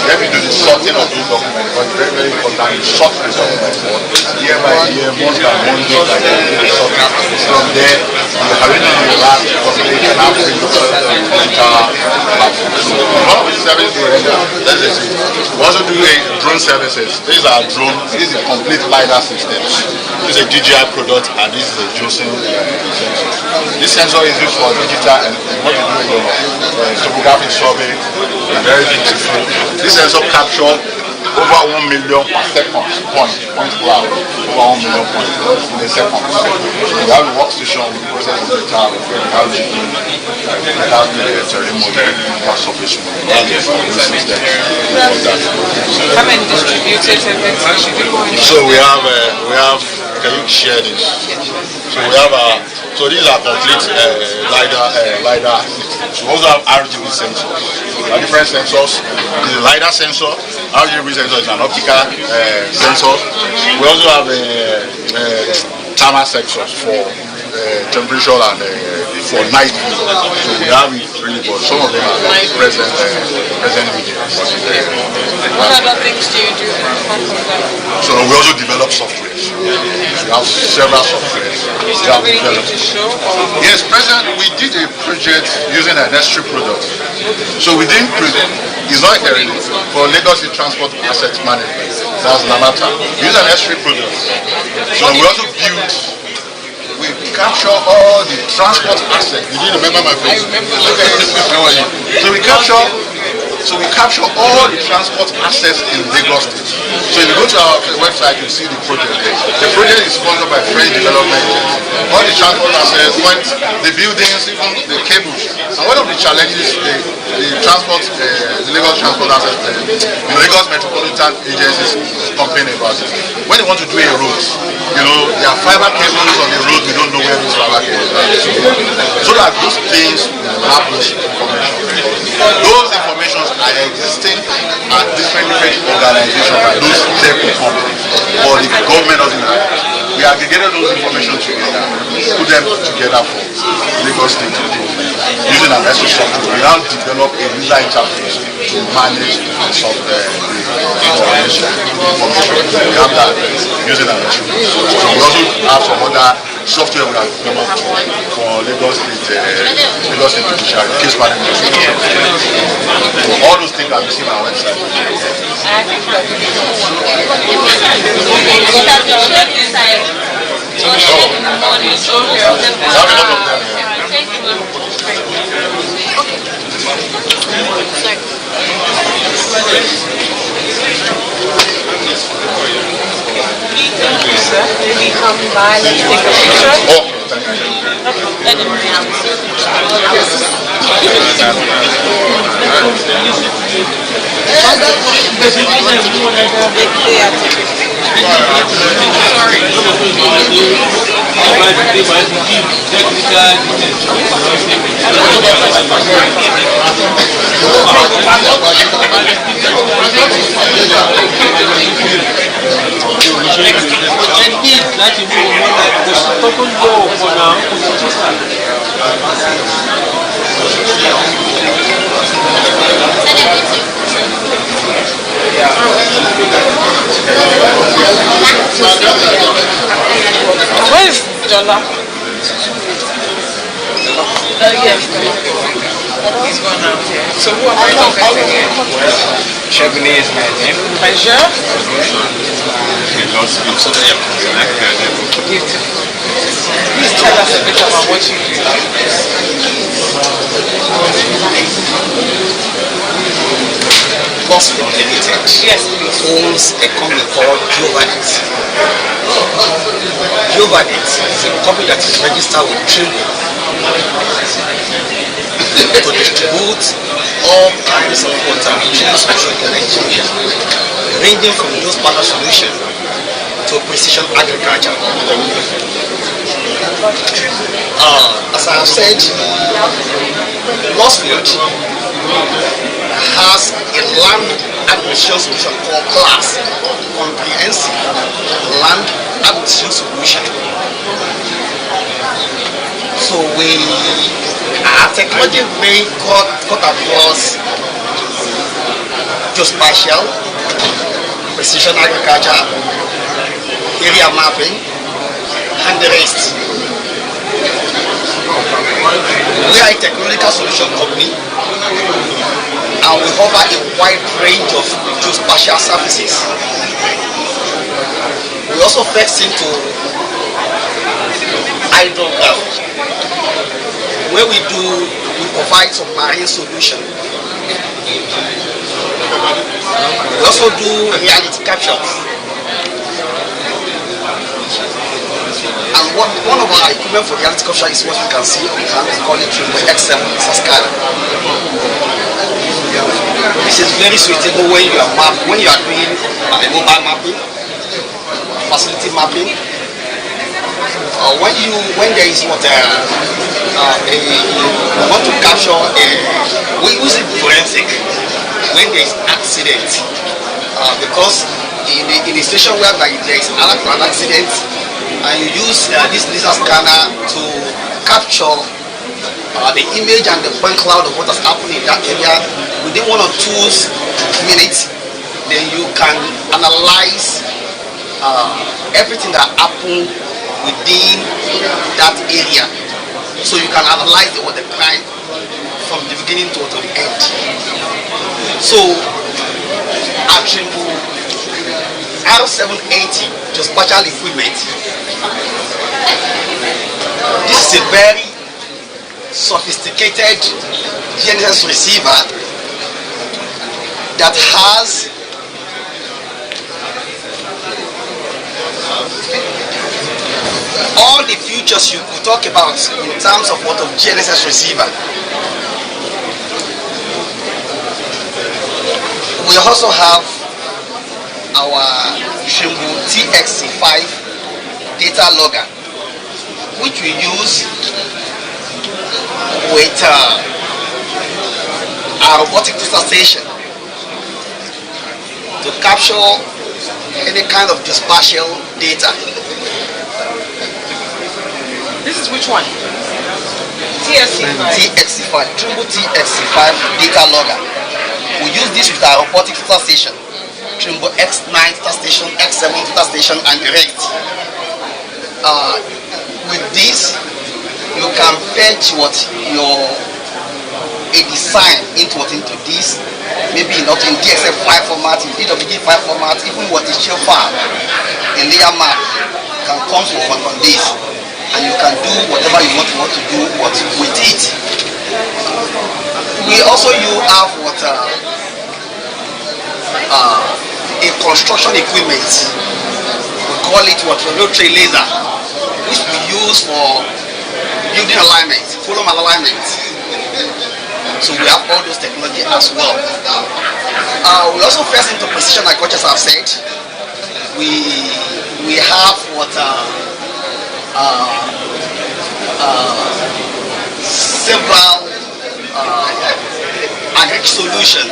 let me do the sorting of these documents because it's very, very important to sort the documents year by year, month by month, day by day, sorting. From there, you have it in your lab because they can now bring the entire platform. So one of the services we also do drone services. These are drones. This is a complete LiDAR system. This is a DJI product and this is a Johnson sensor. This sensor is used for digital and what you do in topographic survey. Very beautiful. This sensor captures over 1 million per second point cloud. Over 1 million points in a second. We have a workstation, we process the data, we have the terrain model, we have surface model. How many distributed services? So we have can you share this? So we have so So these are complete LiDAR. We also have RGB sensors. There are different sensors. This is a LiDAR sensor. RGB sensor is an optical sensor. We also have thermal sensors for temperature and for night view. So we have it really, but some of them are like present video. What other things do you do apart from that? So we also develop software. We have several softwares. Yes, present. We did a project using an Esri product. So we didn't it's not here for Lagos Transport Asset Management. That's Lamata. We use an Esri product. So we also build. We capture all the transport assets. You didn't remember my face? I remember. Okay. So we capture all the transport assets in Lagos State. So if you go to our website, you see the project there. The project is sponsored by French Development Agency. All the transport assets, the buildings, even the cables. And one of the challenges the Lagos Transport Assets, the Lagos Metropolitan Agencies complain about it. When they want to do a road, there are fiber cables on the road, we don't know where those fiber cables are. So that those things have those information. Those informations are existing at different organizations like those telco companies or the government doesn't have. We aggregated those information together, put them together for Lagos State using an Esri software. We now develop a user interface to manage software information. We have that using an Esri. So we also have some other software we have developed for Lagos State Judiciary, case management. So all those things are seen on our website. Maybe come by, let's take a picture. Oh, thank you. Let him Where is Jola? Yes. He's gone out here. So who am I talking to here? Chevrolet is my name. Bonjour. Please tell us a bit about what you do. Gospel Limited owns a company called Globadit. Globadit is a company that is registered with Trillium to distribute all kinds of water utility solutions in Nigeria, ranging from those panel solution to precision agriculture. As I have said, Northfield has a land acquisition solution called CLASS, Comprehensive Land Acquisition Solution. So our technology may cut across geospatial, precision agriculture, area mapping, and the rest. We are a technological solution company, and we offer a wide range of geospatial services. We also fix into hydrography, where we provide some marine solution. We also do reality captures. And one of our equipment for reality capture is what you can see on the hand. We call it X7 Saskara. This is very suitable when you are doing mobile mapping, facility mapping, or when there is what we want to capture, we use it forensic when there is accident, because in a situation where there is an accident, and you use this laser scanner to capture the image and the point cloud of what has happened in that area within 1 or 2 minutes, then you can analyze everything that happened within that area. So you can analyze the crime from the beginning to the end. So attribute R780 geospatial equipment. This is a very sophisticated GNSS receiver that has all the features you could talk about in terms of what of GNSS receiver. We also have our Sambus TXC5 data logger, which we use with our robotic tester station to capture any kind of geospatial data. This is which one? TXC5. TXC5, Sambus TXC5 data logger. We use this with our robotic tester station, Sambus X9 tester station, X7 tester station, and the rest. With this, you can fetch what a design into this, maybe not in DXF5 format, in DWG5 format, even what is show file, a layer map can come from this, and you can do whatever you want to do with it. We also have what a construction equipment. We call it what rotary laser, which we use for building alignment, column alignment. So we have all those technology as well. We also press into precision agriculture, as I've said. We have what several agric solution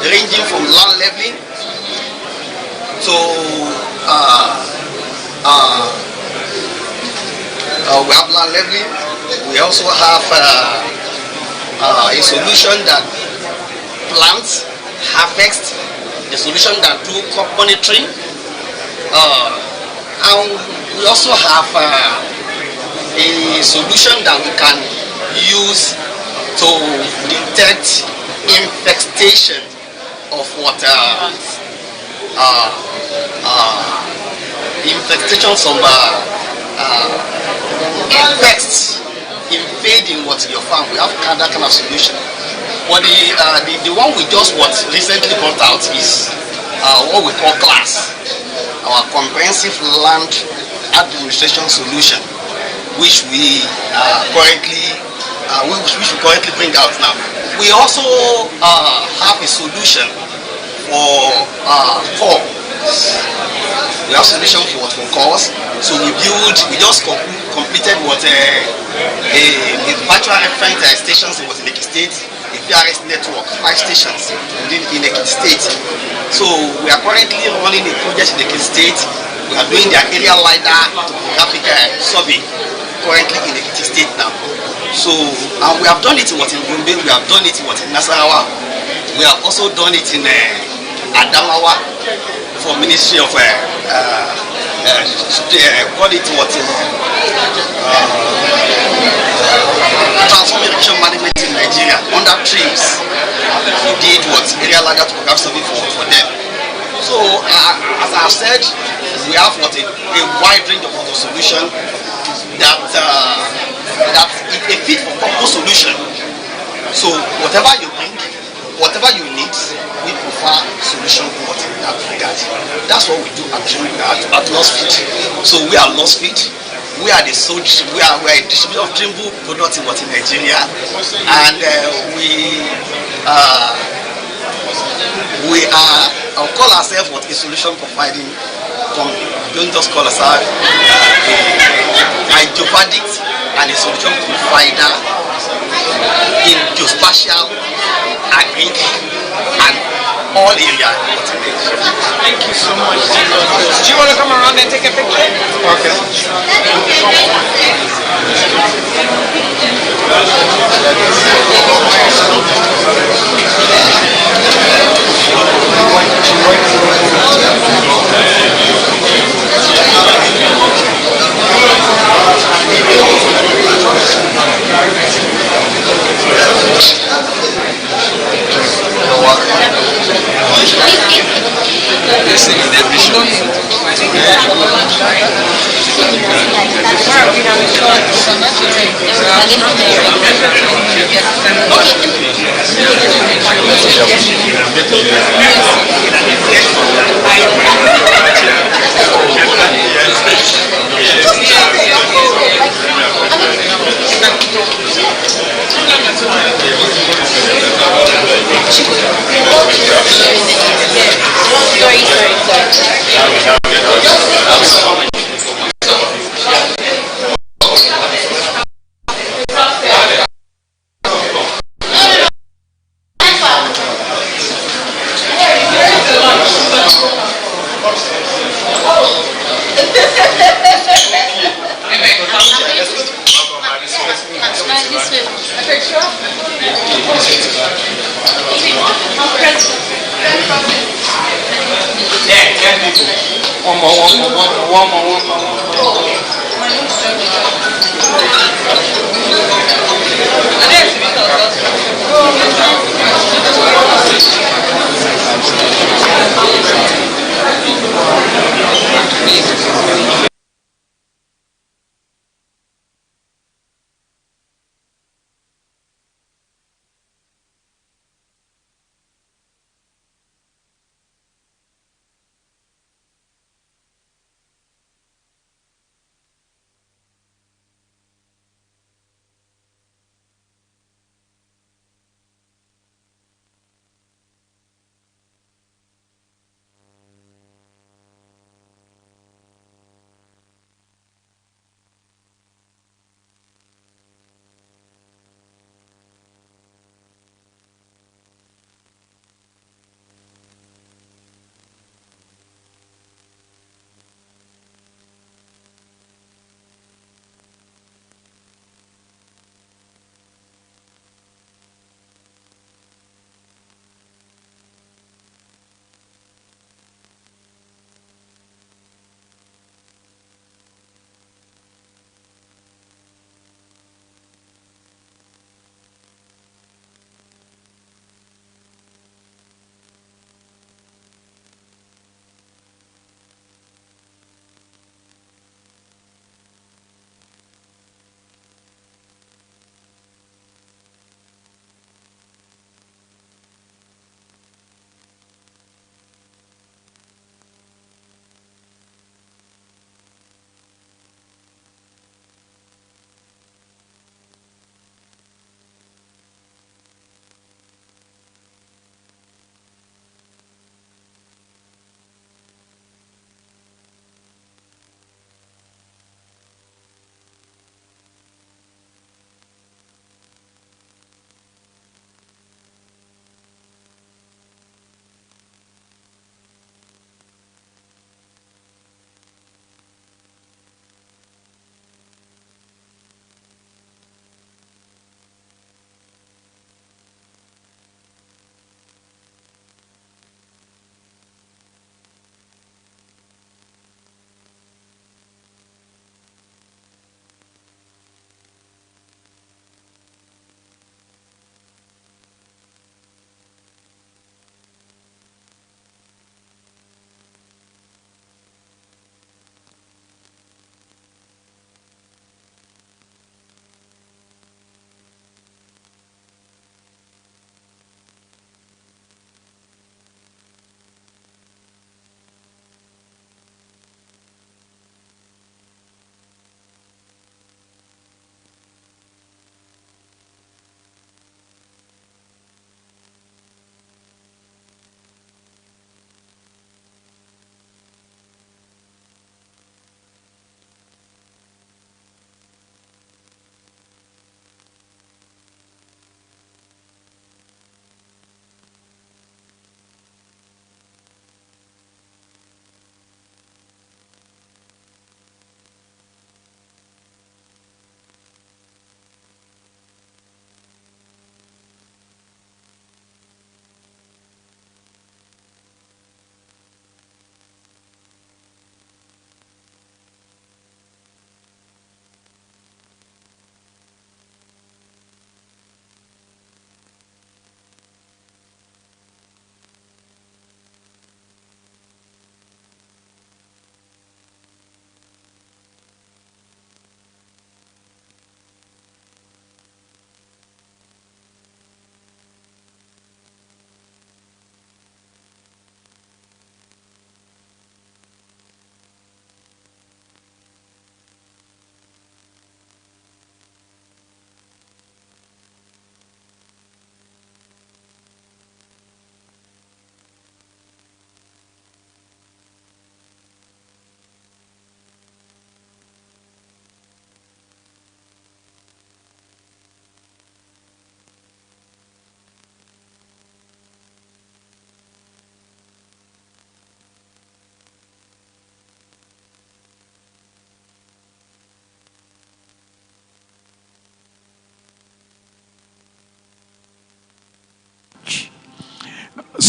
ranging from land leveling to we have land leveling. We also have a solution that plants harvest, a solution that do crop monitoring, and we also have a solution that we can use to detect infestation of water, infestations of pests invading your farm. We have that kind of solution. But the one we just recently brought out is what we call CLASS, our comprehensive land administration solution, which we currently bring out now. We also have a solution for calls. We have solution for calls. So we just completed a virtual reference stations in Ekiti State, a PRS network, 5 stations in Ekiti State. So we are currently running a project in Ekiti State. We are doing their area LiDAR topographic survey currently in Ekiti State now. So we have done it in Gombe, we have done it in Nasarawa, we have also done it in Adamawa for Ministry of transformation management in Nigeria under TRIMS. We did area LiDAR topographic survey for them. So as I have said, we have a wide range of solution that is a fit for purpose solution. So whatever you bring, whatever you need, we prefer solution in that regard. That's what we do at Lost Fit. So we are Lost Fit. We are the sole, we are a distributor of Trimble products in Nigeria, and we are, I'll call ourselves a solution providing company. Don't just call ourselves a hydroponics and a solution provider in geospatial, agri, and all areas. Thank you so much. Do you want to come around and take a picture? Okay.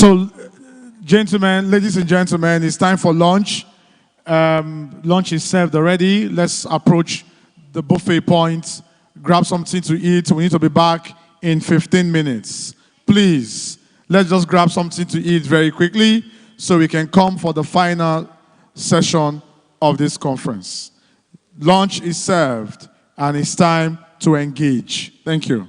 So, gentlemen, ladies and gentlemen, it's time for lunch. Lunch is served already. Let's approach the buffet point, grab something to eat. We need to be back in 15 minutes. Please, let's just grab something to eat very quickly so we can come for the final session of this conference. Lunch is served and it's time to engage. Thank you.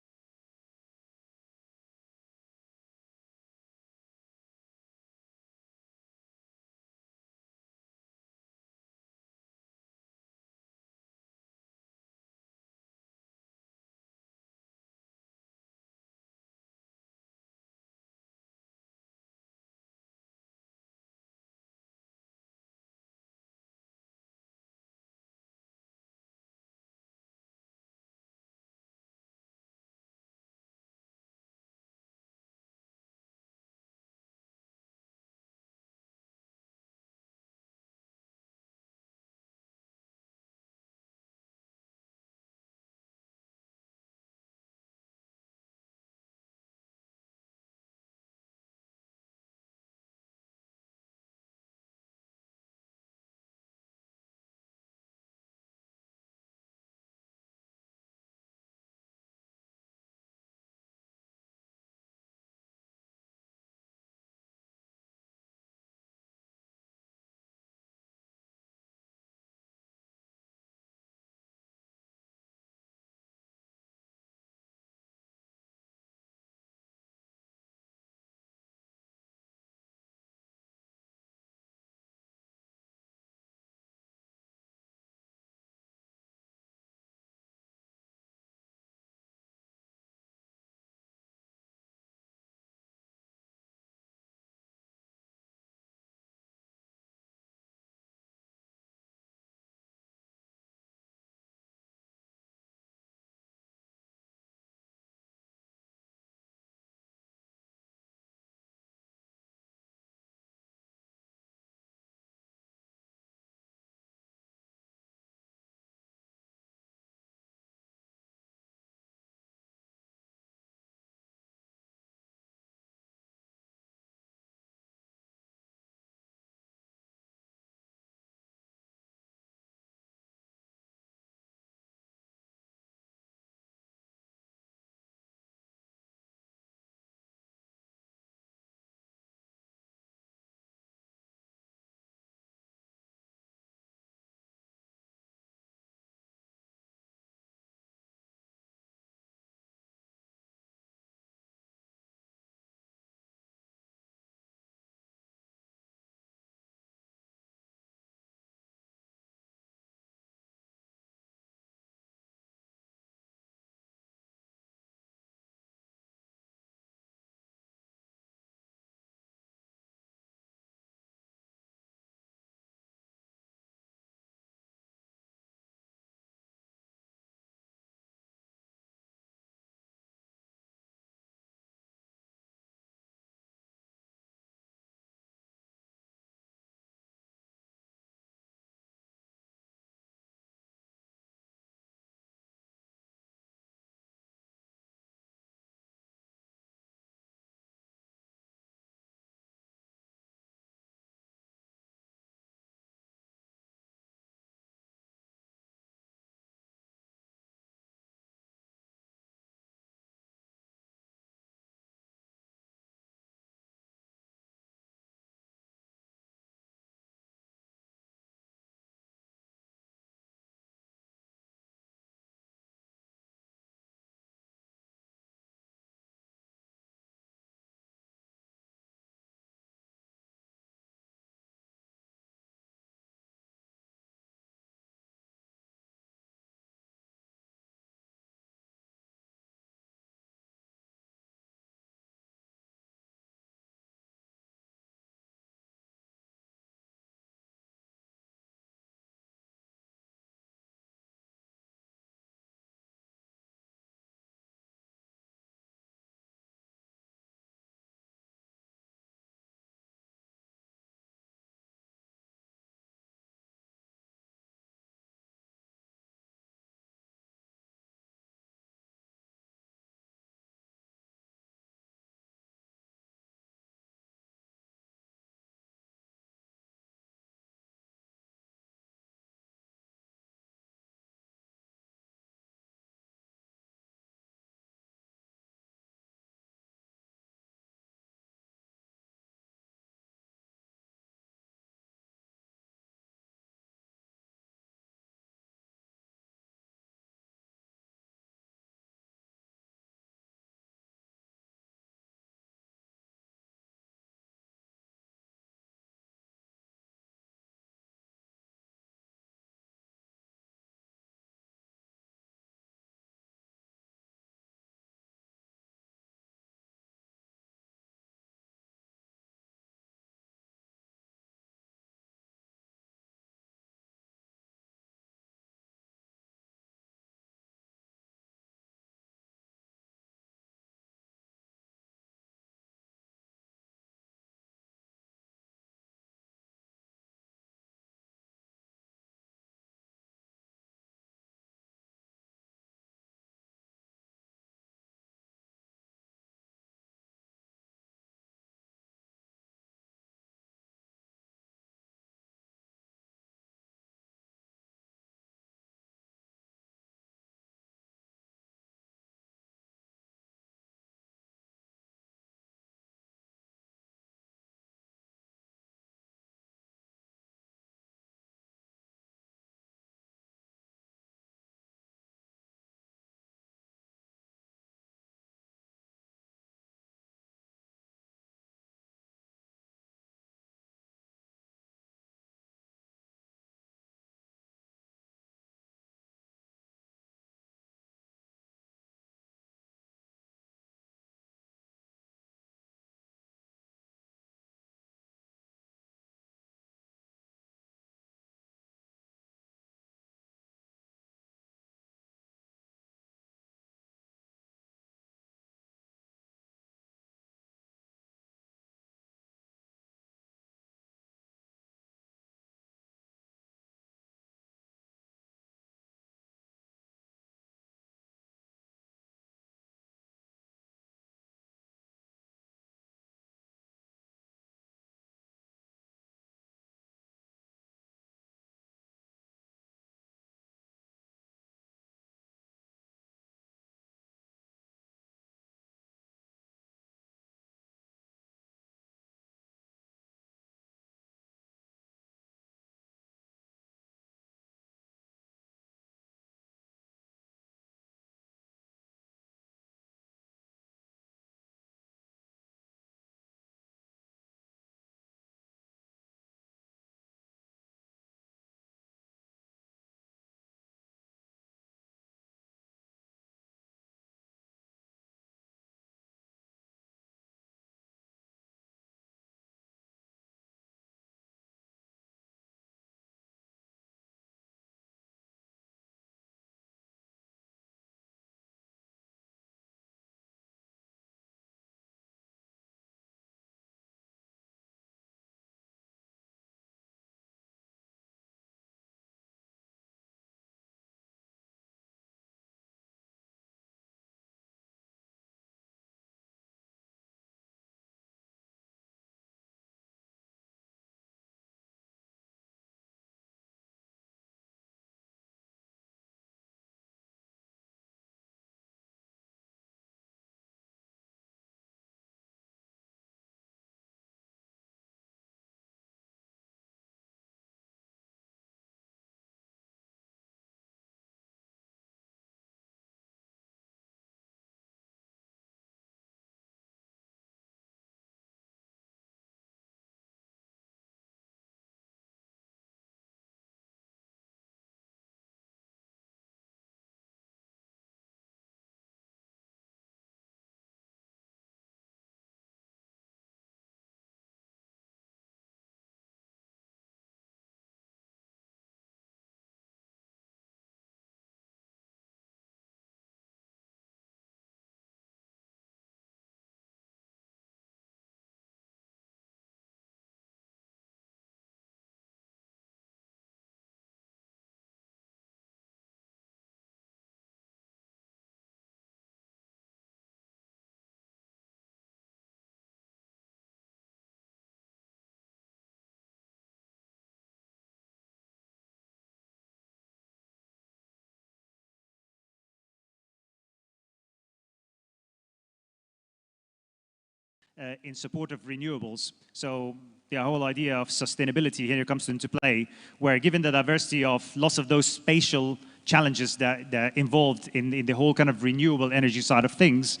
in support of renewables. So the whole idea of sustainability here comes into play, where given the diversity of lots of those spatial challenges that are involved in the whole kind of renewable energy side of things,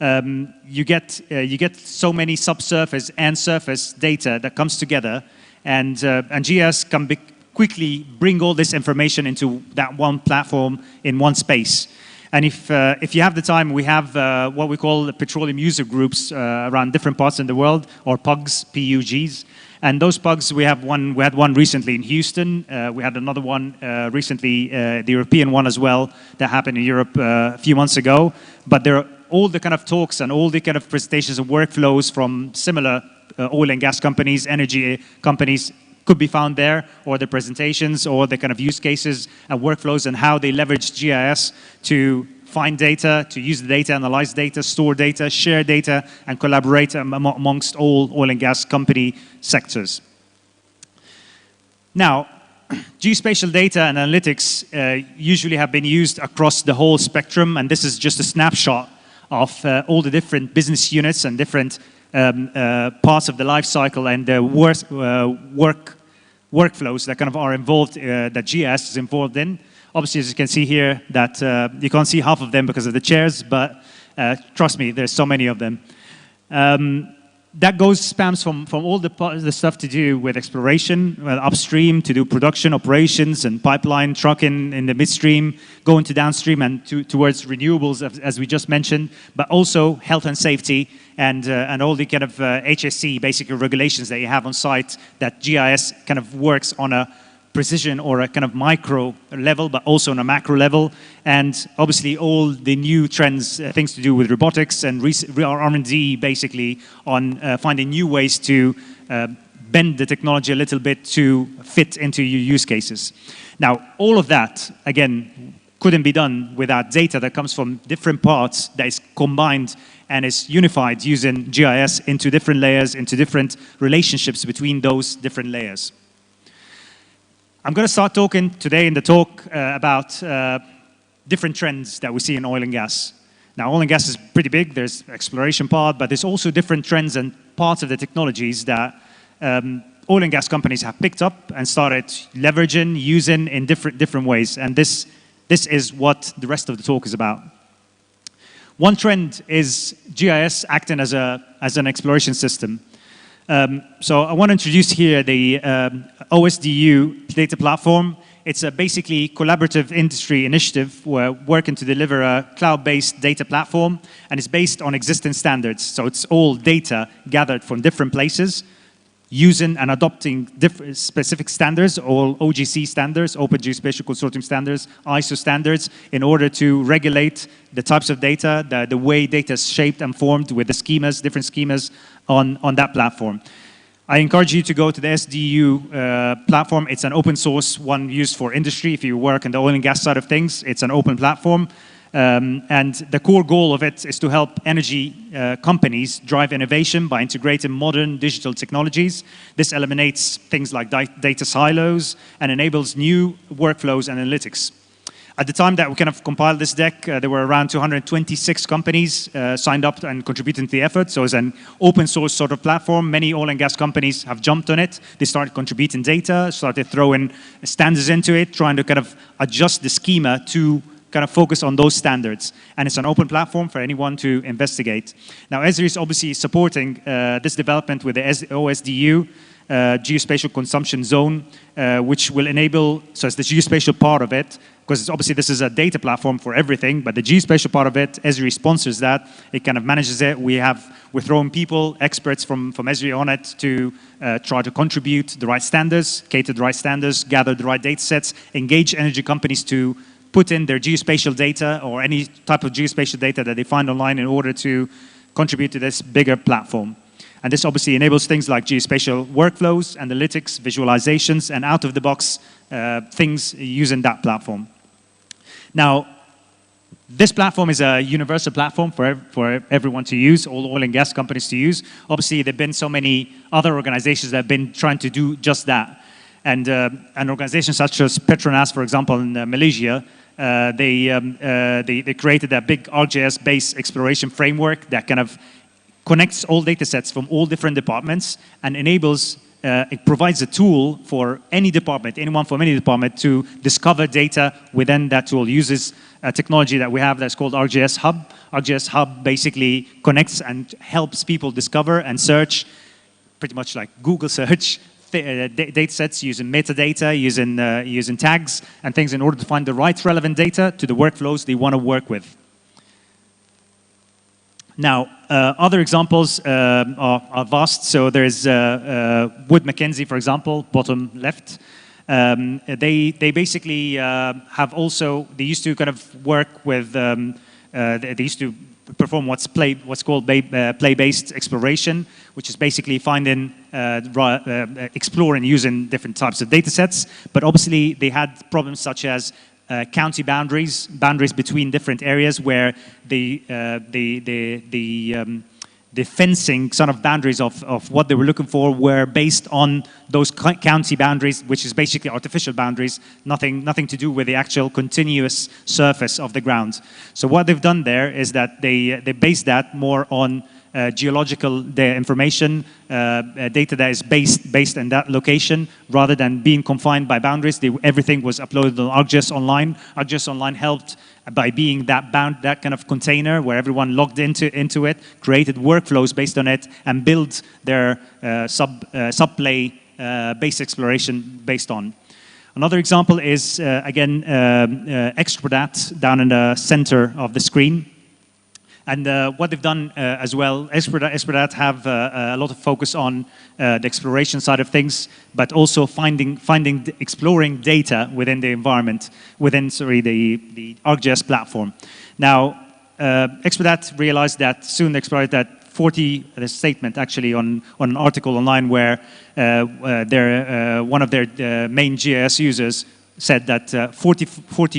you get so many subsurface and surface data that comes together, and GIS can quickly bring all this information into that one platform in one space. And if you have the time, we have what we call the petroleum user groups around different parts in the world, or PUGs, PUGs. And those PUGs, we had one recently in Houston. We had another one recently, the European one as well, that happened in Europe a few months ago. But there are all the kind of talks and all the kind of presentations and workflows from similar oil and gas companies, energy companies, could be found there, or the presentations, or the kind of use cases and workflows and how they leverage GIS to find data, to use the data, analyze data, store data, share data, and collaborate amongst all oil and gas company sectors. Now, geospatial data and analytics usually have been used across the whole spectrum, and this is just a snapshot of all the different business units and different parts of the life cycle and the workflows that kind of are involved, that GIS is involved in. Obviously, as you can see here, that you can't see half of them because of the chairs, but trust me, there's so many of them. That spans from all the stuff to do with exploration, upstream, to do production, operations, and pipeline, trucking in the midstream, going to downstream and towards renewables, as we just mentioned, but also health and safety and all the kind of HSC, basically regulations that you have on site that GIS kind of works on a precision or a kind of micro level, but also on a macro level. And obviously all the new trends, things to do with robotics and R&D, basically on finding new ways to bend the technology a little bit to fit into your use cases. Now, all of that, again, couldn't be done without data that comes from different parts that is combined and is unified using GIS into different layers, into different relationships between those different layers. I'm going to start talking today in the talk about different trends that we see in oil and gas. Now, oil and gas is pretty big. There's exploration part, but there's also different trends and parts of the technologies that oil and gas companies have picked up and started leveraging, using in different ways. And this is what the rest of the talk is about. One trend is GIS acting as an exploration system. So I want to introduce here the OSDU data platform. It's a basically collaborative industry initiative where working to deliver a cloud-based data platform, and it's based on existing standards. So it's all data gathered from different places, using and adopting different specific standards, all OGC standards, Open Geospatial Consortium standards, ISO standards, in order to regulate the types of data, the way data is shaped and formed with the schemas, different schemas on that platform. I encourage you to go to the SDU platform. It's an open source one used for industry. If you work in the oil and gas side of things, it's an open platform. And the core goal of it is to help energy companies drive innovation by integrating modern digital technologies. This eliminates things like data silos and enables new workflows and analytics. At the time that we kind of compiled this deck, there were around 226 companies signed up and contributing to the effort. So it's an open source sort of platform. Many oil and gas companies have jumped on it. They started contributing data, started throwing standards into it, trying to kind of adjust the schema to kind of focus on those standards. And it's an open platform for anyone to investigate. Now, Esri is obviously supporting this development with the OSDU, Geospatial Consumption Zone, which will enable, so it's the geospatial part of it, because obviously this is a data platform for everything, but the geospatial part of it, Esri sponsors that. It kind of manages it. We're throwing people, experts from Esri on it to try to contribute the right standards, cater the right standards, gather the right data sets, engage energy companies to put in their geospatial data or any type of geospatial data that they find online in order to contribute to this bigger platform. And this obviously enables things like geospatial workflows, analytics, visualizations, and out-of-the-box things using that platform. Now, this platform is a universal platform for everyone to use, all oil and gas companies to use. Obviously, there have been so many other organizations that have been trying to do just that. And an organization such as Petronas, for example, in Malaysia, they created a big ArcGIS-based exploration framework that kind of connects all data sets from all different departments and enables, it provides a tool for any department, anyone from any department, to discover data within that tool. Uses a technology that we have that's called ArcGIS Hub. ArcGIS Hub basically connects and helps people discover and search, pretty much like Google search, data sets using metadata, using tags and things in order to find the right relevant data to the workflows they want to work with. Now, other examples are vast. So there's Wood Mackenzie, for example, bottom left. They basically have also, they used to kind of work with, they used to perform what's called play-based exploration, which is basically finding, exploring using different types of data sets. But obviously, they had problems such as county boundaries between different areas where the fencing sort of boundaries of what they were looking for were based on those county boundaries, which is basically artificial boundaries, nothing to do with the actual continuous surface of the ground. So what they've done there is that they base that more on geological information, data that is based in that location, rather than being confined by boundaries. Everything was uploaded on ArcGIS Online. ArcGIS Online helped by being that kind of container where everyone logged into it, created workflows based on it, and built their subplay based exploration based on. Another example is, again, Extradat down in the center of the screen. And what they've done as well, Extradat have a lot of focus on the exploration side of things, but also exploring data within the environment, within, the ArcGIS platform. Now, Extradat realized that soon they explored that the statement actually on an article online where one of their main GIS users said that 40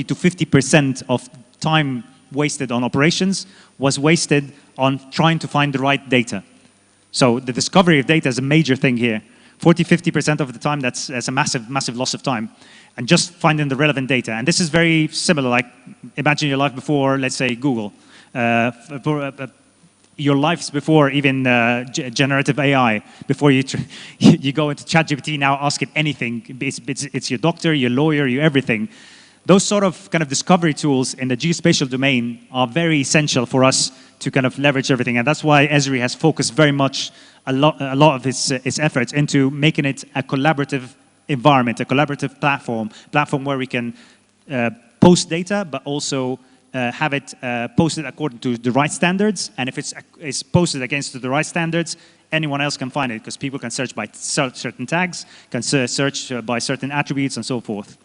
to 50% of time wasted on operations was wasted on trying to find the right data. So the discovery of data is a major thing here. 40–50% of the time, that's a massive loss of time. And just finding the relevant data. And this is very similar, like imagine your life before, let's say, Google. Your lives before even generative AI, before you go into ChatGPT now, ask it anything. It's your doctor, your lawyer, your everything. Those sort of kind of discovery tools in the geospatial domain are very essential for us to kind of leverage everything. And that's why Esri has focused very much a lot of its efforts into making it a collaborative environment, a collaborative platform where we can post data, but also have it posted according to the right standards. And if it's posted against the right standards, anyone else can find it, because people can search by certain tags, can search by certain attributes and so forth.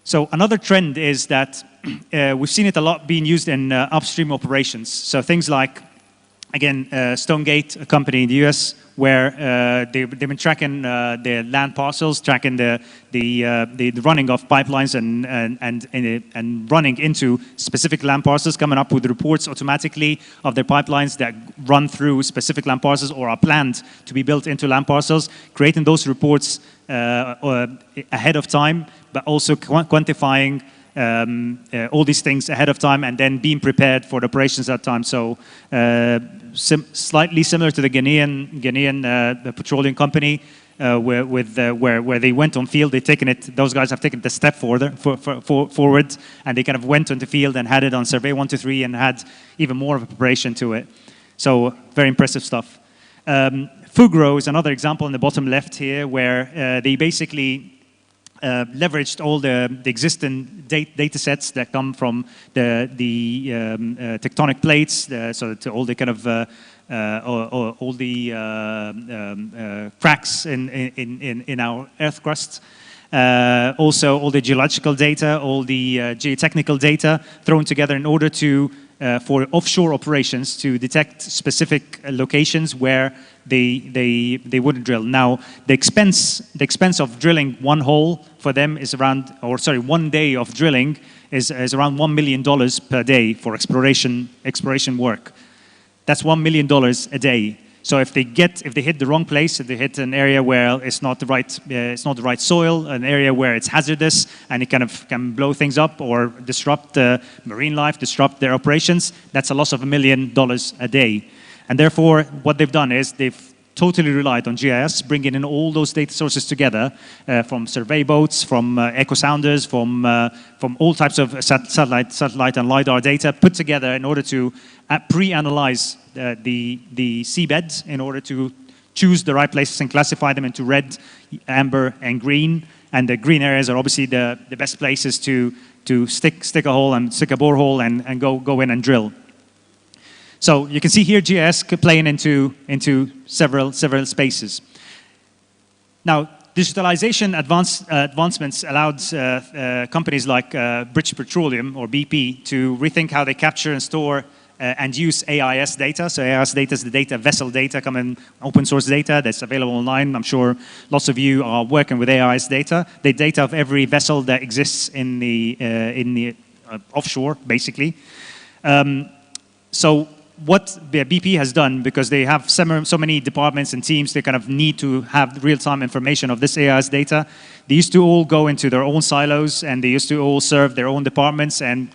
So another trend is that we've seen it a lot being used in upstream operations. So things like, again, Stonegate, a company in the US, where they've been tracking the land parcels, tracking the running of pipelines and running into specific land parcels, coming up with reports automatically of their pipelines that run through specific land parcels or are planned to be built into land parcels, creating those reports ahead of time, but also quantifying all these things ahead of time and then being prepared for the operations at that time. So slightly similar to the Ghanaian petroleum company, where they went on field, those guys have taken it a step forward, and they kind of went on the field and had it on survey 1 to 3 and had even more of a preparation to it. So very impressive stuff. Fugro is another example in the bottom left here, where they basically leveraged all the existing data sets that come from the tectonic plates, so to all the kind of all the cracks in our earth crust. Also, all the geological data, all the geotechnical data thrown together in order to for offshore operations to detect specific locations where they wouldn't drill. Now, the expense of drilling one hole for them is around, or sorry, 1 day of drilling is around $1 million per day for exploration work. That's $1 million a day. So if they hit the wrong place, if they hit an area where it's not the right soil, an area where it's hazardous and it kind of can blow things up or disrupt marine life, disrupt their operations, that's a loss of $1 million a day. And therefore, what they've done is they've totally relied on GIS, bringing in all those data sources together from survey boats, from echo sounders, from all types of satellite and LiDAR data put together in order to pre-analyze the seabeds in order to choose the right places and classify them into red, amber, and green. And the green areas are obviously the best places to stick a hole and stick a borehole and go in and drill. So you can see here GIS playing into several spaces. Now, digitalization advancements allowed companies like British Petroleum or BP to rethink how they capture and store and use AIS data. So AIS data is the data, vessel data, common open source data that's available online. I'm sure lots of you are working with AIS data. The data of every vessel that exists in the offshore, basically. So what BP has done, because they have so many departments and teams, they kind of need to have real-time information of this AIS data. They used to all go into their own silos, and they used to all serve their own departments and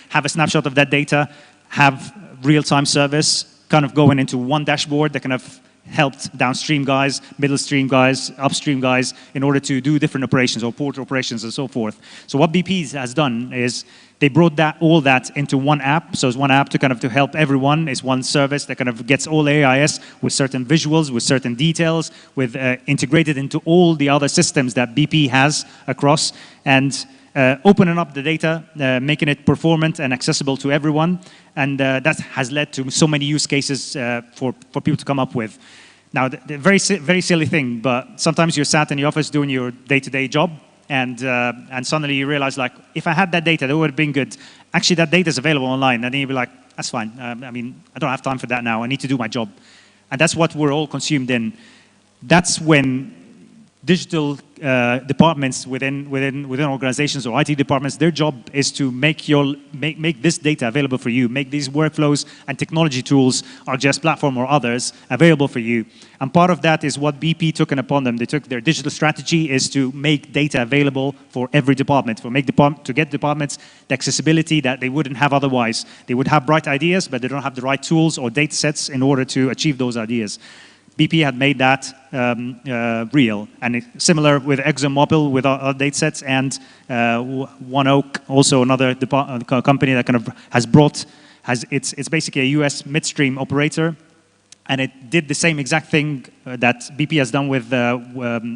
have a snapshot of that data, have real-time service, kind of going into one dashboard that kind of helped downstream guys, middle stream guys, upstream guys, in order to do different operations or port operations and so forth. So what BP has done is they brought all that into one app. So it's one app to help everyone. It's one service that kind of gets all AIS with certain visuals, with certain details, with integrated into all the other systems that BP has across, and opening up the data, making it performant and accessible to everyone. And that has led to so many use cases for people to come up with. Now, the very silly thing, but sometimes you're sat in the office doing your day-to-day job, and suddenly you realize, like, if I had that data, that would have been good. Actually, that data is available online, and then you'll be like, that's fine. I mean, I don't have time for that now. I need to do my job. And that's what we're all consumed in. That's when digital departments within organizations or IT departments, their job is to make this data available for you, make these workflows and technology tools, our GIS platform or others, available for you. And part of that is what BP took upon them. They took their digital strategy is to make data available for every department, to get departments the accessibility that they wouldn't have otherwise. They would have bright ideas, but they don't have the right tools or data sets in order to achieve those ideas. BP had made that real, and similar with ExxonMobil with our data sets, and One Oak, also another company that kind of it's basically a US midstream operator, and it did the same exact thing that BP has done with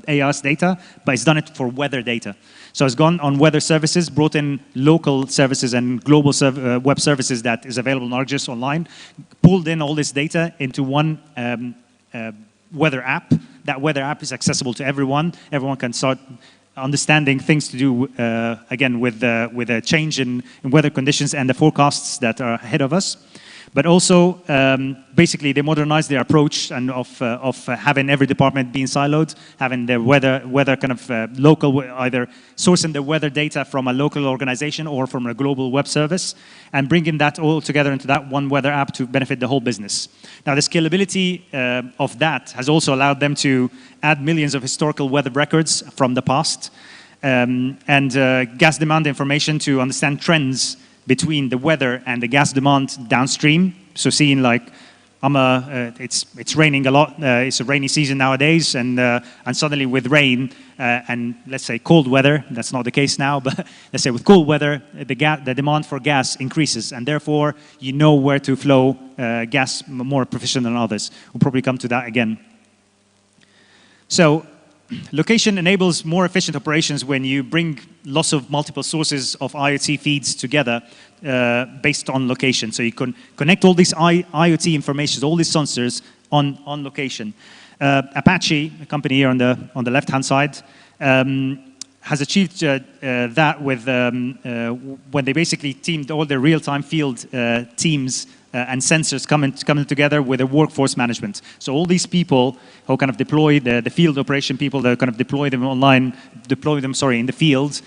AIS data, but it's done it for weather data. So it's gone on weather services, brought in local services and global web services that is available in ArcGIS online, pulled in all this data into one weather app. That weather app is accessible to everyone. Everyone can start understanding things to do, again, with a change in weather conditions and the forecasts that are ahead of us. But also, basically, they modernized their approach and of having every department being siloed, having their weather kind of local, either sourcing the weather data from a local organization or from a global web service, and bringing that all together into that one weather app to benefit the whole business. Now, the scalability of that has also allowed them to add millions of historical weather records from the past, and gas demand information to understand trends between the weather and the gas demand downstream. So seeing like, it's raining a lot, it's a rainy season nowadays, and suddenly with rain and let's say cold weather, that's not the case now, but let's say with cold weather, the demand for gas increases, and therefore you know where to flow gas more proficient than others. We'll probably come to that again. So, location enables more efficient operations when you bring lots of multiple sources of IoT feeds together based on location. So you can connect all these IoT information, all these sensors on location. Apache, a company here on the left-hand side, has achieved that with when they basically teamed all their real-time field teams and sensors coming together with a workforce management. So all these people who kind of deploy the field operation people that kind of deploy them in the field,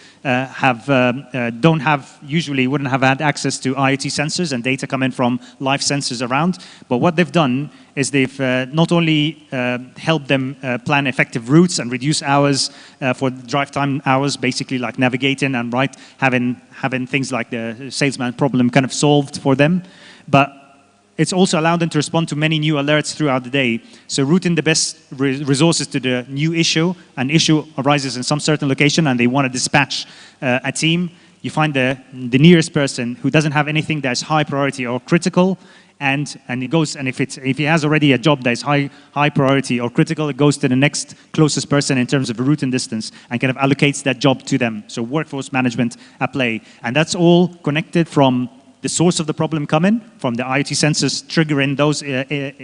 usually wouldn't have had access to IoT sensors and data coming from live sensors around. But what they've done is they've not only helped them plan effective routes and reduce hours for drive time hours, basically like navigating and having things like the salesman problem kind of solved for them, but it's also allowed them to respond to many new alerts throughout the day. So routing the best resources to the new issue. An issue arises in some certain location and they want to dispatch a team. You find the nearest person who doesn't have anything that's high priority or critical, and it goes, and if he has already a job that is high priority or critical, it goes to the next closest person in terms of route and distance and kind of allocates that job to them. So workforce management at play. And that's all connected from the source of the problem coming, from the IoT sensors triggering those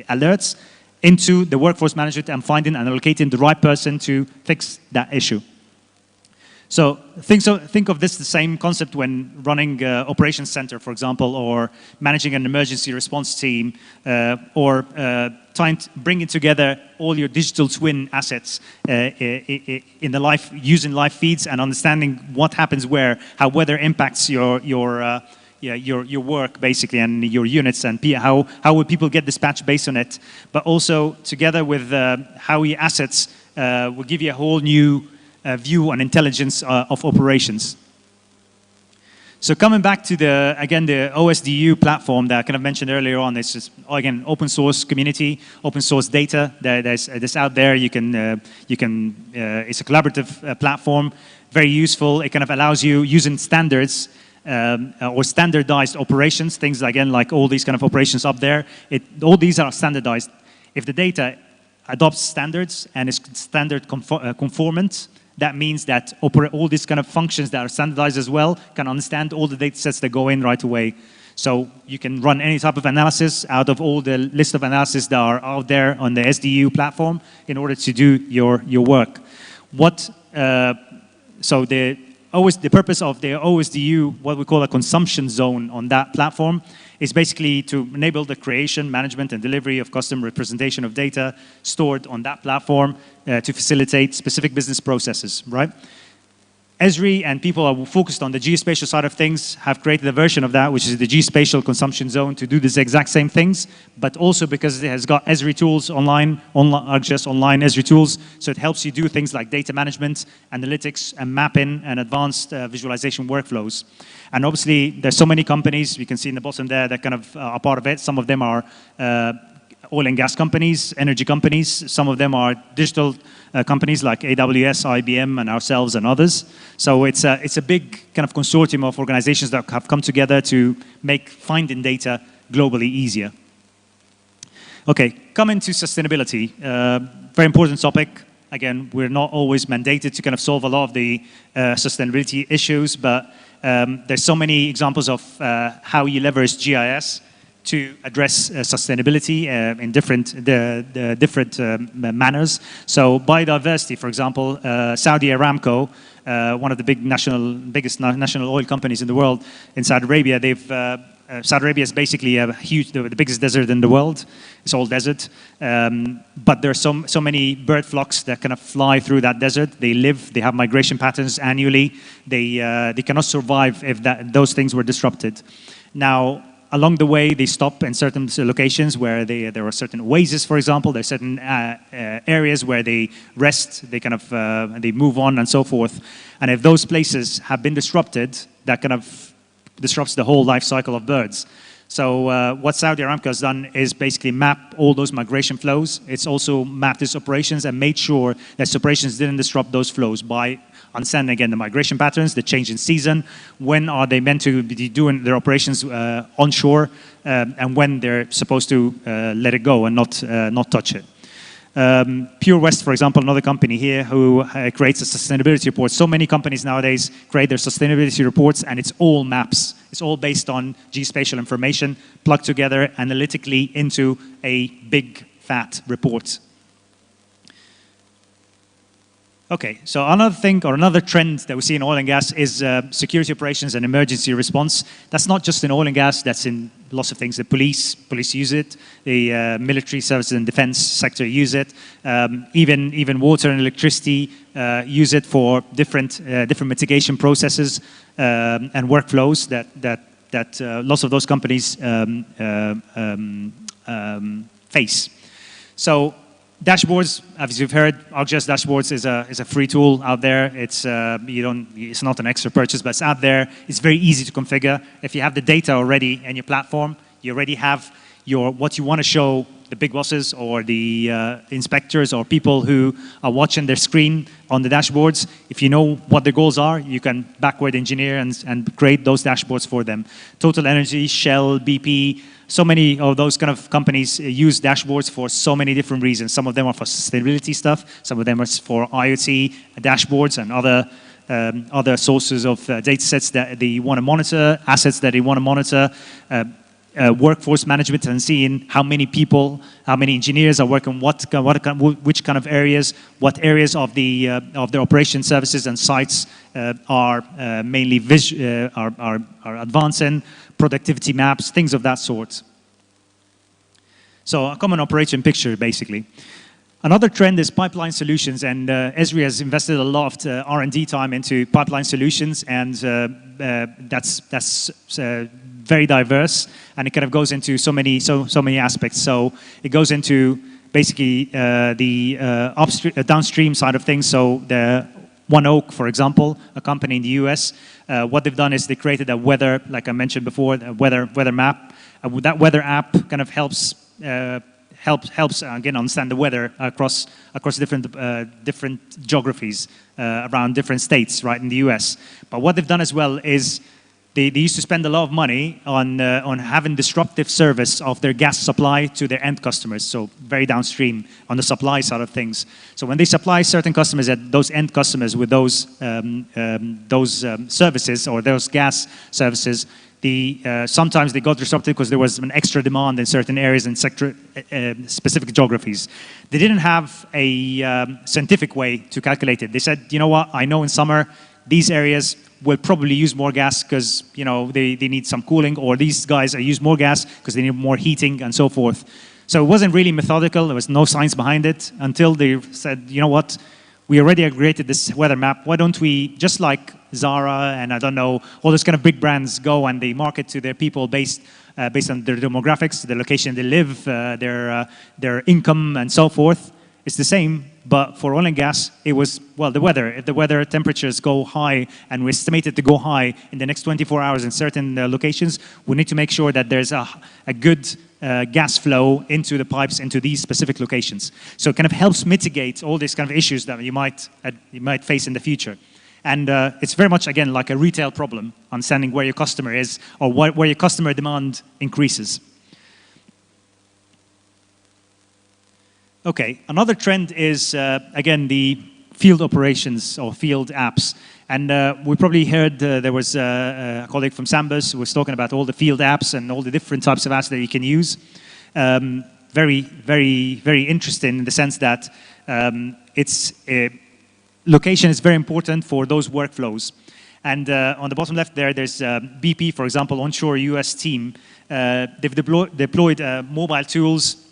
alerts into the workforce management and finding and allocating the right person to fix that issue. So think of this the same concept when running operations center, for example, or managing an emergency response team, or bringing together all your digital twin assets in the using live feeds and understanding what happens where, how weather impacts your work basically and your units, and how would people get dispatched based on it, but also together with how your assets will give you a whole new view on intelligence of operations. So coming back to the OSDU platform that I kind of mentioned earlier on, it's just, again, open source community, open source data that's out there. It's a collaborative platform, very useful. It kind of allows you using standards or standardized operations, things again like all these kind of operations up there. All these are standardized. If the data adopts standards and is standard conformant, that means that all these kind of functions that are standardized as well can understand all the data sets that go in right away. So you can run any type of analysis out of all the list of analysis that are out there on the SDU platform in order to do your work. So the purpose of the OSDU, what we call a consumption zone on that platform, is basically to enable the creation, management, and delivery of custom representation of data stored on that platform to facilitate specific business processes, right? Esri and people who are focused on the geospatial side of things have created a version of that, which is the geospatial consumption zone, to do these exact same things, but also because it has got Esri tools online Esri tools, so it helps you do things like data management, analytics, and mapping, and advanced visualization workflows. And obviously, there's so many companies, you can see in the bottom there, that kind of are part of it. Some of them are oil and gas companies, energy companies. Some of them are digital companies like AWS, IBM, and ourselves and others. So it's a big kind of consortium of organizations that have come together to make finding data globally easier. Okay, coming to sustainability. Very important topic. Again, we're not always mandated to kind of solve a lot of the sustainability issues, but there's so many examples of how you leverage GIS to address sustainability in different manners. So biodiversity, for example, Saudi Aramco, one of the biggest national oil companies in the world, in Saudi Arabia, Saudi Arabia is basically the biggest desert in the world. It's all desert, but there are so many bird flocks that kind of fly through that desert. They have migration patterns annually. They cannot survive if those things were disrupted. Now, along the way, they stop in certain locations where there are certain oases, for example. There are certain areas where they rest, they move on and so forth. And if those places have been disrupted, that kind of disrupts the whole life cycle of birds. So what Saudi Aramco has done is basically map all those migration flows. It's also mapped its operations and made sure that operations didn't disrupt those flows by understanding, again, the migration patterns, the change in season, when are they meant to be doing their operations onshore, and when they're supposed to let it go and not touch it. Pure West, for example, another company here who creates a sustainability report. So many companies nowadays create their sustainability reports, and it's all maps. It's all based on geospatial information plugged together analytically into a big, fat report. Okay, so another thing or another trend that we see in oil and gas is security operations and emergency response. That's not just in oil and gas, that's in lots of things. The police use it, the military services and defense sector use it, even water and electricity use it for different mitigation processes and workflows that lots of those companies face. So dashboards, as you've heard, ArcGIS Dashboards is a free tool out there. It's not an extra purchase, but it's out there. It's very easy to configure. If you have the data already in your platform, you already have what you want to show the big bosses or the inspectors or people who are watching their screen on the dashboards. If you know what the goals are, you can backward engineer and create those dashboards for them. Total Energy, Shell, BP, so many of those kind of companies use dashboards for so many different reasons. Some of them are for sustainability stuff, some of them are for IoT dashboards and other sources of data sets that they want to monitor, assets that they want to monitor, workforce management and seeing how many people, how many engineers are working, which kind of areas, what areas of the operation services and sites are mainly are advancing, productivity maps, things of that sort. So a common operation picture, basically. Another trend is pipeline solutions, and Esri has invested a lot of R&D time into pipeline solutions, and that's very diverse, and it kind of goes into so many aspects. So it goes into basically the downstream side of things. So the One Oak, for example, a company in the US, what they've done is they created a weather, like I mentioned before, a weather map. That weather app kind of helps again understand the weather across different geographies around different states, right, in the US. But what they've done as well is they used to spend a lot of money on having disruptive service of their gas supply to their end customers, so very downstream on the supply side of things. So when they supply certain customers, at those end customers with those services or those gas services, sometimes they got disrupted because there was an extra demand in certain areas and specific geographies. They didn't have a scientific way to calculate it. They said, you know what, I know in summer these areas will probably use more gas because they need some cooling, or these guys use more gas because they need more heating and so forth. So it wasn't really methodical. There was no science behind it until they said, you know what, we already created this weather map. Why don't we, just like Zara and I don't know, all those kind of big brands go and they market to their people based on their demographics, the location they live, their income and so forth. It's the same, but for oil and gas, it was, well, the weather. If the weather temperatures go high, and we estimate it to go high in the next 24 hours in certain locations, we need to make sure that there's a good gas flow into the pipes into these specific locations. So it kind of helps mitigate all these kind of issues that you might face in the future. And it's very much, again, like a retail problem, understanding where your customer is or where your customer demand increases. Okay, another trend is, again, the field operations or field apps. And we probably heard there was a colleague from Sambus who was talking about all the field apps and all the different types of apps that you can use. Very, very, very interesting in the sense that location is very important for those workflows. And on the bottom left there's BP, for example, onshore US team. They've deployed mobile tools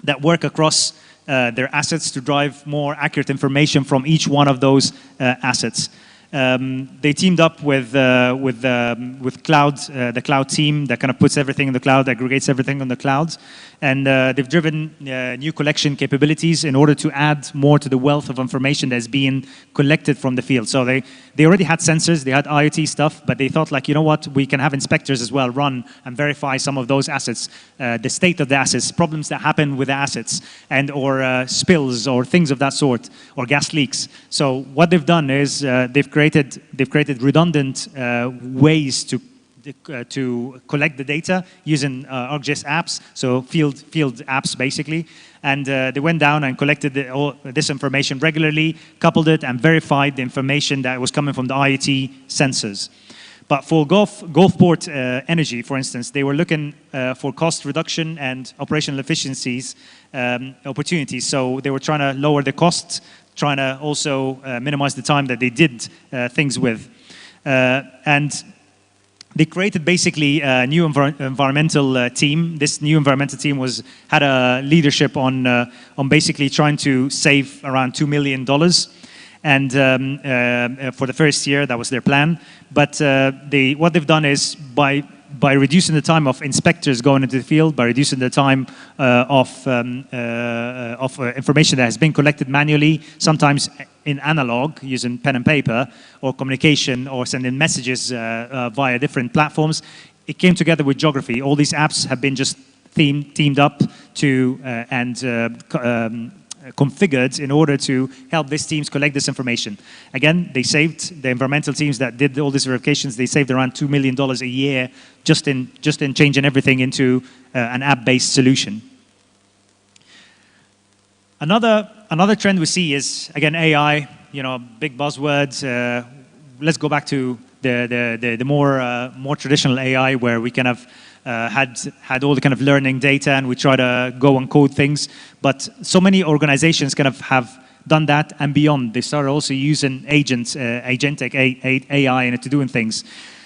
that work across their assets to drive more accurate information from each one of those assets. They teamed up with cloud, the cloud team that kind of puts everything in the cloud, aggregates everything on the cloud. And they've driven new collection capabilities in order to add more to the wealth of information that's being collected from the field. So they already had sensors, they had IoT stuff, but they thought, like, you know what, we can have inspectors as well run and verify some of those assets, the state of the assets, problems that happen with the assets, and or spills or things of that sort, or gas leaks. So what they've done is they've created redundant ways to collect the data using ArcGIS apps, so field apps basically. And they went down and collected all this information regularly, coupled it and verified the information that was coming from the IoT sensors. But for Gulfport Energy, for instance, they were looking for cost reduction and operational efficiencies opportunities. So they were trying to lower the costs, trying to also minimize the time that they did things with. And they created basically a new environmental team. This new environmental team had a leadership on basically trying to save around $2 million. And for the first year, that was their plan. But what they've done is by reducing the time of inspectors going into the field, by reducing the time of information that has been collected manually, sometimes in analog, using pen and paper, or communication, or sending messages via different platforms, it came together with geography. All these apps have been just teamed up to configured in order to help these teams collect this information. Again, they saved, the environmental teams that did all these verifications, they saved around $2 million a year just in changing everything into an app-based solution. Another trend we see is, again, AI, big buzzwords. Let's go back to the more traditional AI, where we kind of had all the kind of learning data and we try to go and code things. But so many organizations kind of have done that and beyond. They started also using agentic AI into doing things.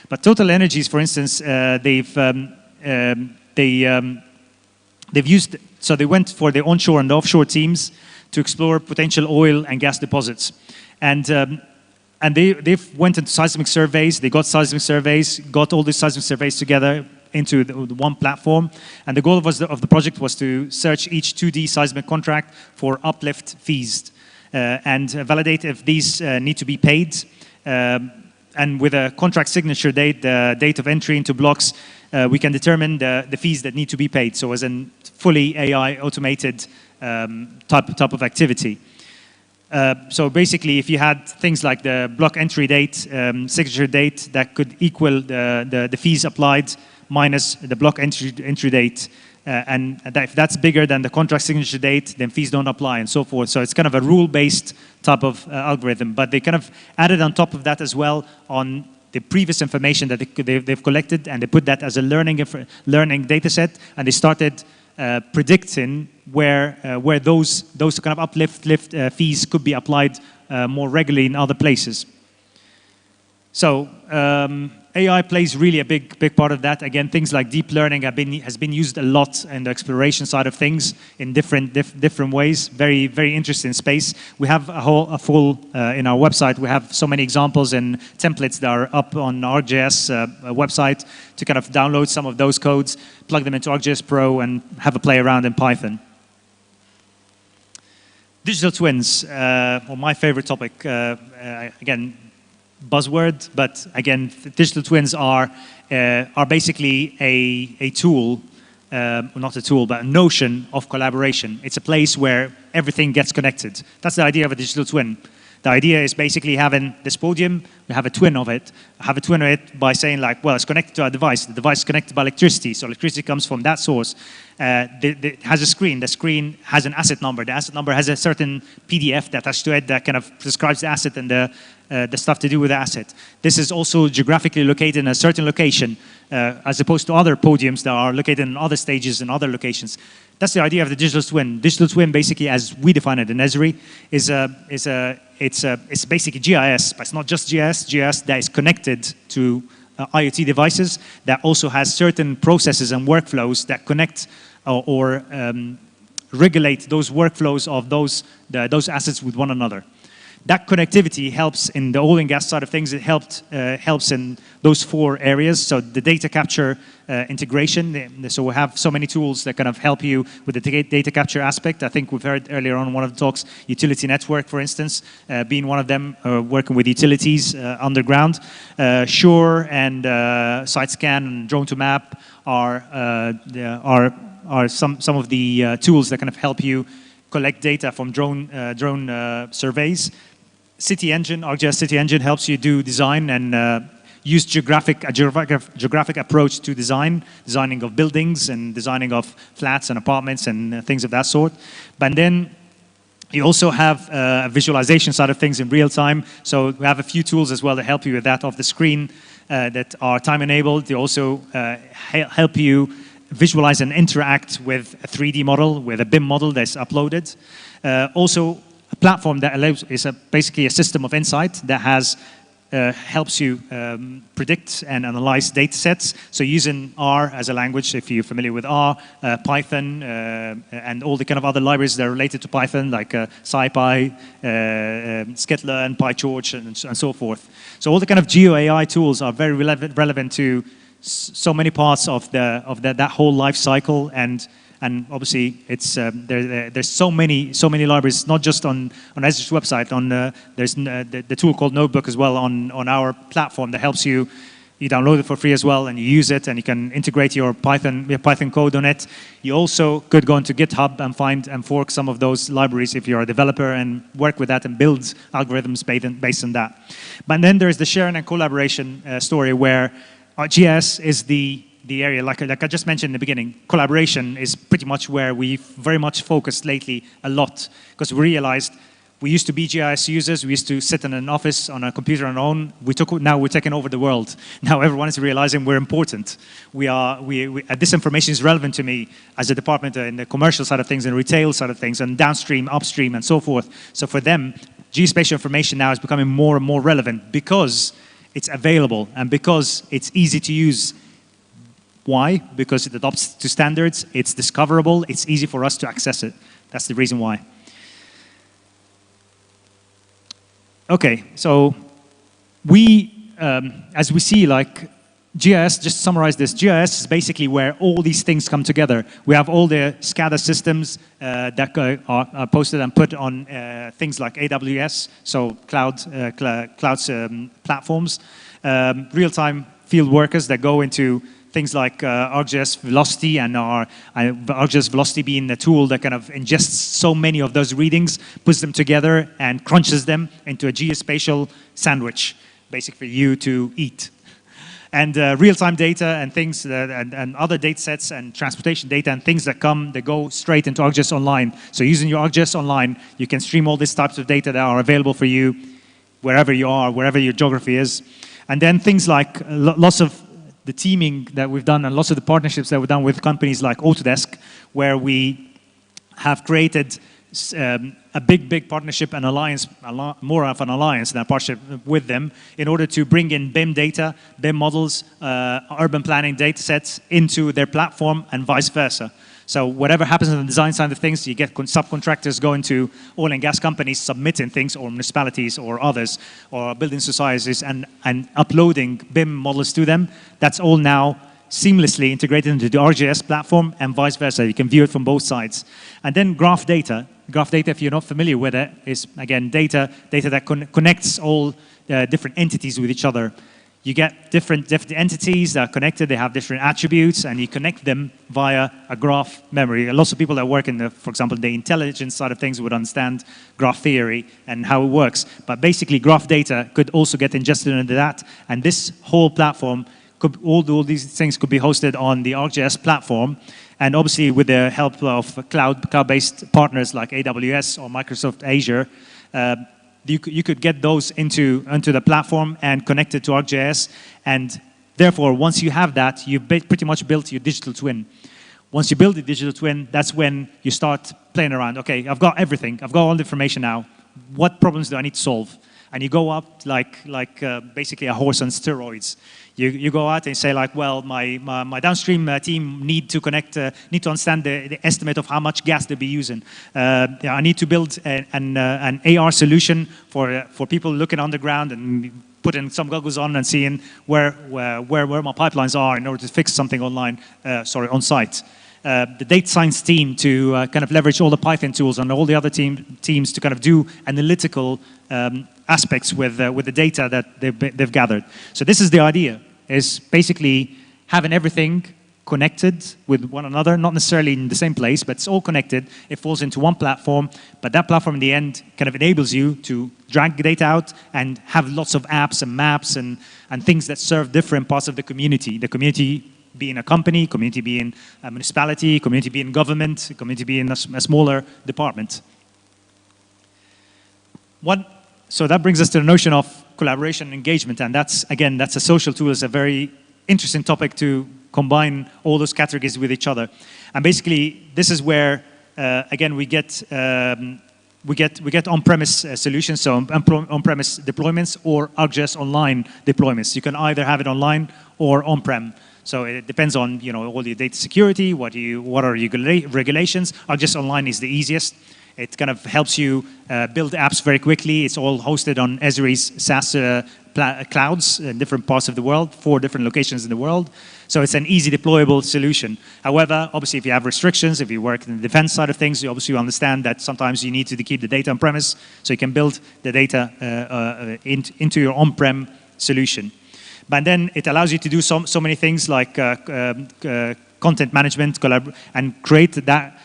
But Total Energies, for instance, they've used, so they went for the onshore and offshore teams to explore potential oil and gas deposits. And they've went into seismic surveys, they got seismic surveys, got all these seismic surveys together into the one platform. And the goal of the project was to search each 2D seismic contract for uplift fees and validate if these need to be paid. And with a contract signature date, the date of entry into blocks, we can determine the fees that need to be paid. So as a fully AI automated type of activity. So basically, if you had things like the block entry date, signature date, that could equal the fees applied minus the block entry date, and if that's bigger than the contract signature date, then fees don't apply, and so forth. So it's kind of a rule-based type of algorithm. But they kind of added on top of that as well on the previous information that they've collected, and they put that as a learning data set, and they started predicting where those kind of uplift fees could be applied more regularly in other places. So AI plays really a big part of that. Again, things like deep learning has been used a lot in the exploration side of things in different ways. Very, very interesting space. We have a full in our website. We have so many examples and templates that are up on our ArcGIS website to kind of download some of those codes, plug them into ArcGIS Pro, and have a play around in Python. Digital twins, well, my favorite topic. Again, buzzword, but again, digital twins are basically a tool, not a tool, but a notion of collaboration. It's a place where everything gets connected. That's the idea of a digital twin. The idea is basically having this podium, we have a twin of it. I have a twin of it by saying like, well, it's connected to a device. The device is connected by electricity, so electricity comes from that source. It has a screen. The screen has an asset number. The asset number has a certain PDF attached to it that kind of describes the asset and the stuff to do with the asset. This is also geographically located in a certain location, as opposed to other podiums that are located in other stages and other locations. That's the idea of the digital twin. Digital twin, basically, as we define it in Esri, it's basically GIS, but it's not just GIS that is connected to IoT devices that also has certain processes and workflows that connect or regulate those workflows of those assets with one another. That connectivity helps in the oil and gas side of things. It helps in those 4 areas. So the data capture integration. So we have so many tools that kind of help you with the data capture aspect. I think we've heard earlier on one of the talks, utility network, for instance, being one of them, working with utilities underground. Sure and SiteScan and Drone to Map are some of the tools that kind of help you collect data from drone surveys. City Engine, ArcGIS City Engine helps you do design and use geographic approach to designing of buildings and designing of flats and apartments and things of that sort. But then you also have a visualization side of things in real time. So we have a few tools as well that help you with that off the screen that are time enabled. They also help you visualize and interact with a 3D model, with a BIM model that's uploaded. Also, a platform that allows is basically a system of insight that helps you predict and analyze data sets. So using R as a language, if you're familiar with R, Python, and all the kind of other libraries that are related to Python, like SciPy, Skitlearn, PyTorch, and so forth. So all the kind of GeoAI tools are very relevant to so many parts of that whole life cycle, and obviously it's there's so many libraries, not just on Esri's website. There's the tool called Notebook as well on our platform that helps you You download it for free as well, and you use it, and you can integrate your Python code on it. You also could go into GitHub and find and fork some of those libraries if you're a developer and work with that and build algorithms based on that. But then there's the sharing and collaboration story where GIS is the area, like I just mentioned in the beginning. Collaboration is pretty much where we've very much focused lately a lot, because we realized we used to be GIS users. We used to sit in an office on a computer on our own. Now we're taking over the world. Now everyone is realizing we're important. This information is relevant to me as a department in the commercial side of things, and retail side of things, and downstream, upstream, and so forth. So for them, geospatial information now is becoming more and more relevant because it's available and because it's easy to use. Why? Because it adopts to standards, it's discoverable, it's easy for us to access it. That's the reason why. Okay, so as we see, like GIS, just to summarize this, GIS is basically where all these things come together. We have all the SCADA systems that are posted and put on things like AWS, so cloud platforms, real-time field workers that go into things like ArcGIS Velocity, and ArcGIS Velocity being the tool that kind of ingests so many of those readings, puts them together, and crunches them into a geospatial sandwich, basically for you to eat. And real-time data and things, and other data sets and transportation data and things that go straight into ArcGIS Online. So using your ArcGIS Online, you can stream all these types of data that are available for you wherever you are, wherever your geography is. And then things like lots of the teaming that we've done and lots of the partnerships that we've done with companies like Autodesk, where we have created a big partnership and alliance, more of an alliance than a partnership with them, in order to bring in BIM data, BIM models, urban planning data sets into their platform and vice versa. So whatever happens on the design side of things, you get subcontractors going to oil and gas companies submitting things, or municipalities or others, or building societies, and uploading BIM models to them. That's all now seamlessly integrated into the ArcGIS platform and vice versa. You can view it from both sides. And then graph data. Graph data, if you're not familiar with it, is, again, data that connects all different entities with each other. You get different entities that are connected, they have different attributes, and you connect them via a graph memory. Lots of people that work in for example, the intelligence side of things would understand graph theory and how it works. But basically, graph data could also get ingested into that, and this whole platform, all these things could be hosted on the ArcGIS platform, and obviously with the help of cloud-based partners like AWS or Microsoft Azure, you could get those onto the platform and connect it to ArcGIS, and therefore, once you have that, you've pretty much built your digital twin. Once you build the digital twin, that's when you start playing around. Okay, I've got everything. I've got all the information now. What problems do I need to solve? And you go up like basically a horse on steroids. You go out and say like, well, my downstream team need to understand the estimate of how much gas they'll be using. I need to build an AR solution for people looking underground and putting some goggles on and seeing where my pipelines are in order to fix something on site. The data science team to kind of leverage all the Python tools and all the other teams to kind of do analytical aspects with the data that they've gathered. So this is the idea, is basically having everything connected with one another, not necessarily in the same place, but it's all connected. It falls into one platform, but that platform in the end kind of enables you to drag data out and have lots of apps and maps and things that serve different parts of the community. The community being a company, community being a municipality, community being government, community being a smaller department. So that brings us to the notion of collaboration and engagement, and that's a social tool. It's a very interesting topic to combine all those categories with each other. And basically, this is where, again, we get on-premise solutions, so on-premise deployments or ArcGIS Online deployments. You can either have it online or on-prem. So it depends on all your data security, what are your regulations. ArcGIS Online is the easiest. It kind of helps you build apps very quickly. It's all hosted on Esri's SaaS clouds in different parts of the world, 4 different locations in the world. So it's an easy deployable solution. However, obviously, if you have restrictions, if you work in the defense side of things, you obviously understand that sometimes you need to keep the data on-premise, so you can build the data into your on-prem solution. But then it allows you to do so many things like content management, and create that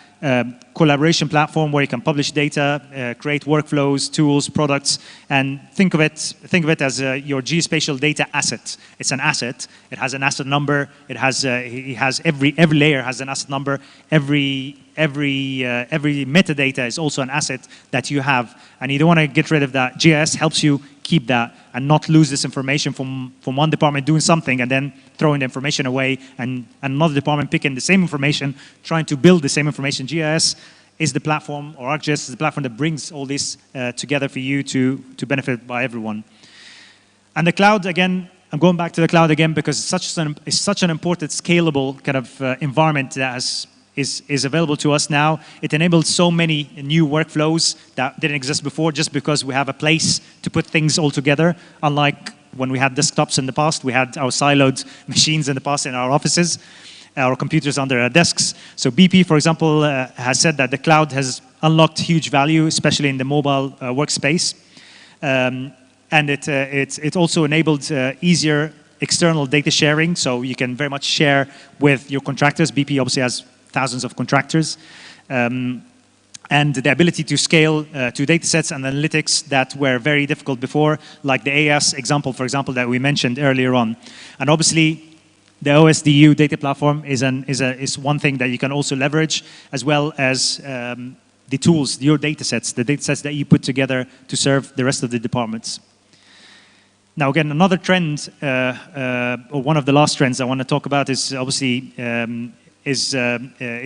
collaboration platform where you can publish data, create workflows, tools, products, and think of it as your geospatial data asset. It's an asset. It has an asset number. It has every layer has an asset number. Every metadata is also an asset that you have, and you don't want to get rid of that. GIS helps you keep that and not lose this information from one department doing something and then throwing the information away, and another department picking the same information, trying to build the same information. GIS is the platform, or ArcGIS is the platform that brings all this together for you to benefit by everyone. And the cloud, again, I'm going back to the cloud again because it's such an important, scalable kind of environment that is available to us now. It enabled so many new workflows that didn't exist before just because we have a place to put things all together. Unlike when we had desktops in the past, we had our siloed machines in the past in our offices, our computers under our desks. So BP, for example, has said that the cloud has unlocked huge value, especially in the mobile workspace. And it also enabled easier external data sharing, so you can very much share with your contractors. BP obviously has thousands of contractors, and the ability to scale to data sets and analytics that were very difficult before, like the AS example, for example, that we mentioned earlier on. And obviously, the OSDU data platform is one thing that you can also leverage, as well as the tools, your data sets, the data sets that you put together to serve the rest of the departments. Now, again, another trend, or one of the last trends I want to talk about is obviously is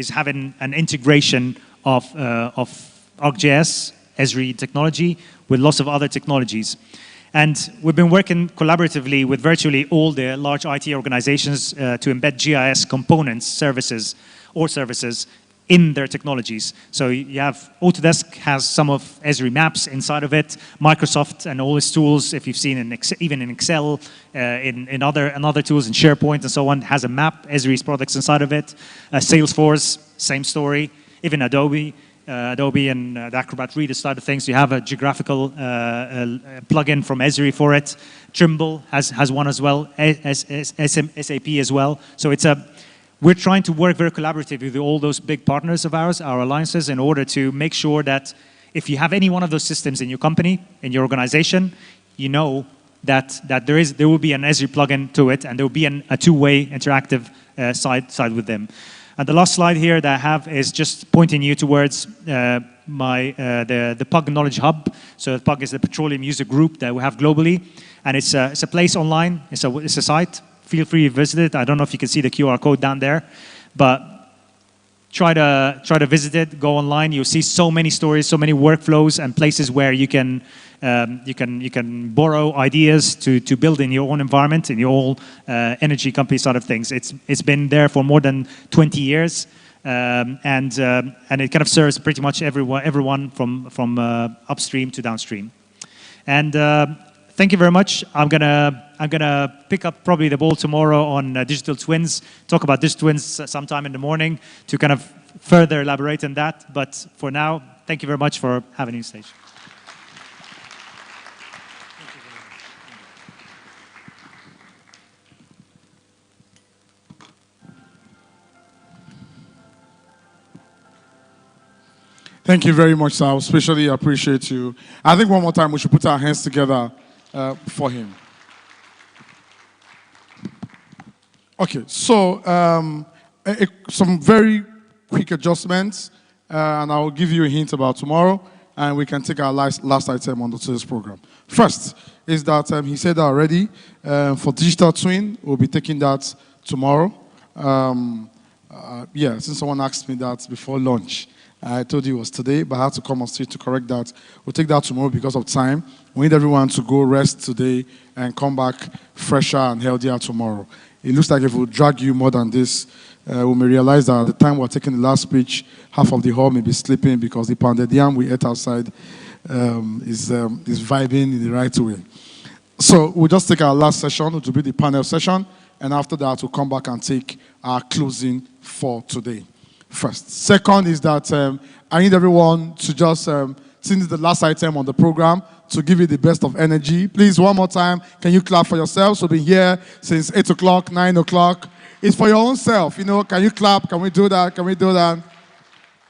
having an integration of ArcGIS, Esri technology, with lots of other technologies. And we've been working collaboratively with virtually all the large IT organizations to embed GIS components, services in their technologies. So you have Autodesk has some of Esri maps inside of it. Microsoft and all its tools, if you've seen in even in Excel, in other tools, in SharePoint and so on, has a map, Esri's products inside of it. Salesforce, same story. Even Adobe and the Acrobat Reader side of things, you have a geographical plugin from Esri for it. Trimble has one as well, SAP as well. So we're trying to work very collaboratively with all those big partners of ours, our alliances, in order to make sure that if you have any one of those systems in your company, in your organization, you know that there will be an Esri plugin to it, and there will be a two-way interactive side with them. And the last slide here that I have is just pointing you towards the PUG Knowledge Hub. So PUG is the Petroleum User Group that we have globally, and it's a place online. It's a site. Feel free to visit it. I don't know if you can see the QR code down there, but try to visit it. Go online. You'll see so many stories, so many workflows, and places where you can borrow ideas to build in your own environment, in your own energy company side of things. It's been there for more than 20 years, and it kind of serves pretty much everyone from upstream to downstream. And thank you very much. I'm gonna pick up probably the ball tomorrow on digital twins. Talk about digital twins sometime in the morning to kind of further elaborate on that. But for now, thank you very much for having me on stage. Thank you very much, sir. I especially appreciate you. I think one more time we should put our hands together for him. Okay, so some very quick adjustments, and I will give you a hint about tomorrow, and we can take our last item on today's program. First is that he said that already, for digital twin, we'll be taking that tomorrow. Yeah, since someone asked me that before lunch, I told you it was today, but I had to come on stage to correct that. We'll take that tomorrow because of time. We need everyone to go rest today and come back fresher and healthier tomorrow. It looks like if we drag you more than this, we may realize that at the time we're taking the last speech, half of the hall may be sleeping because the pounded yam we ate outside is vibing in the right way. So we'll just take our last session, which will be the panel session, and after that we'll come back and take our closing for today. First. Second is that I need everyone to just since it's the last item on the program, to give you the best of energy. Please, one more time, can you clap for yourselves? We've been here since 8 o'clock, 9 o'clock. It's for your own self, you know. Can you clap? Can we do that? Can we do that?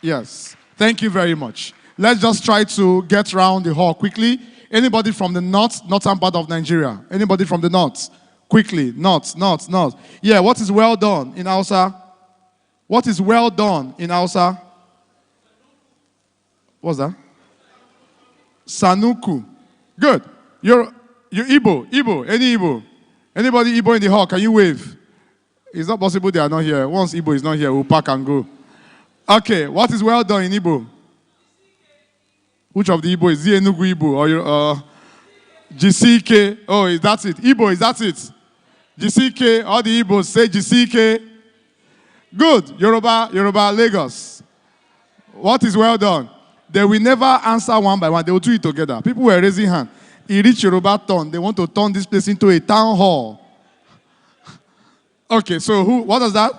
Yes. Thank you very much. Let's just try to get around the hall quickly. Anybody from the northern part of Nigeria? Anybody from the north? Quickly. North. Yeah, what is well done in Hausa? What is well done in Hausa? What's that? Sanuku. Good. You're Igbo. Any Igbo? Anybody Igbo in the hall? Can you wave? It's not possible they are not here. Once Igbo is not here, we'll pack and go. Okay, what is well done in Igbo? Which of the Igbo is the Enugu Igbo or GCK? Oh, is that it? Igbo, is that it? GCK, all the Igbos say GCK. Good. Yoruba, Lagos. What is well done? They will never answer one by one. They will do it together. People were raising hands. It reached Yoruba turn. They want to turn this place into a town hall. Okay, so what is that?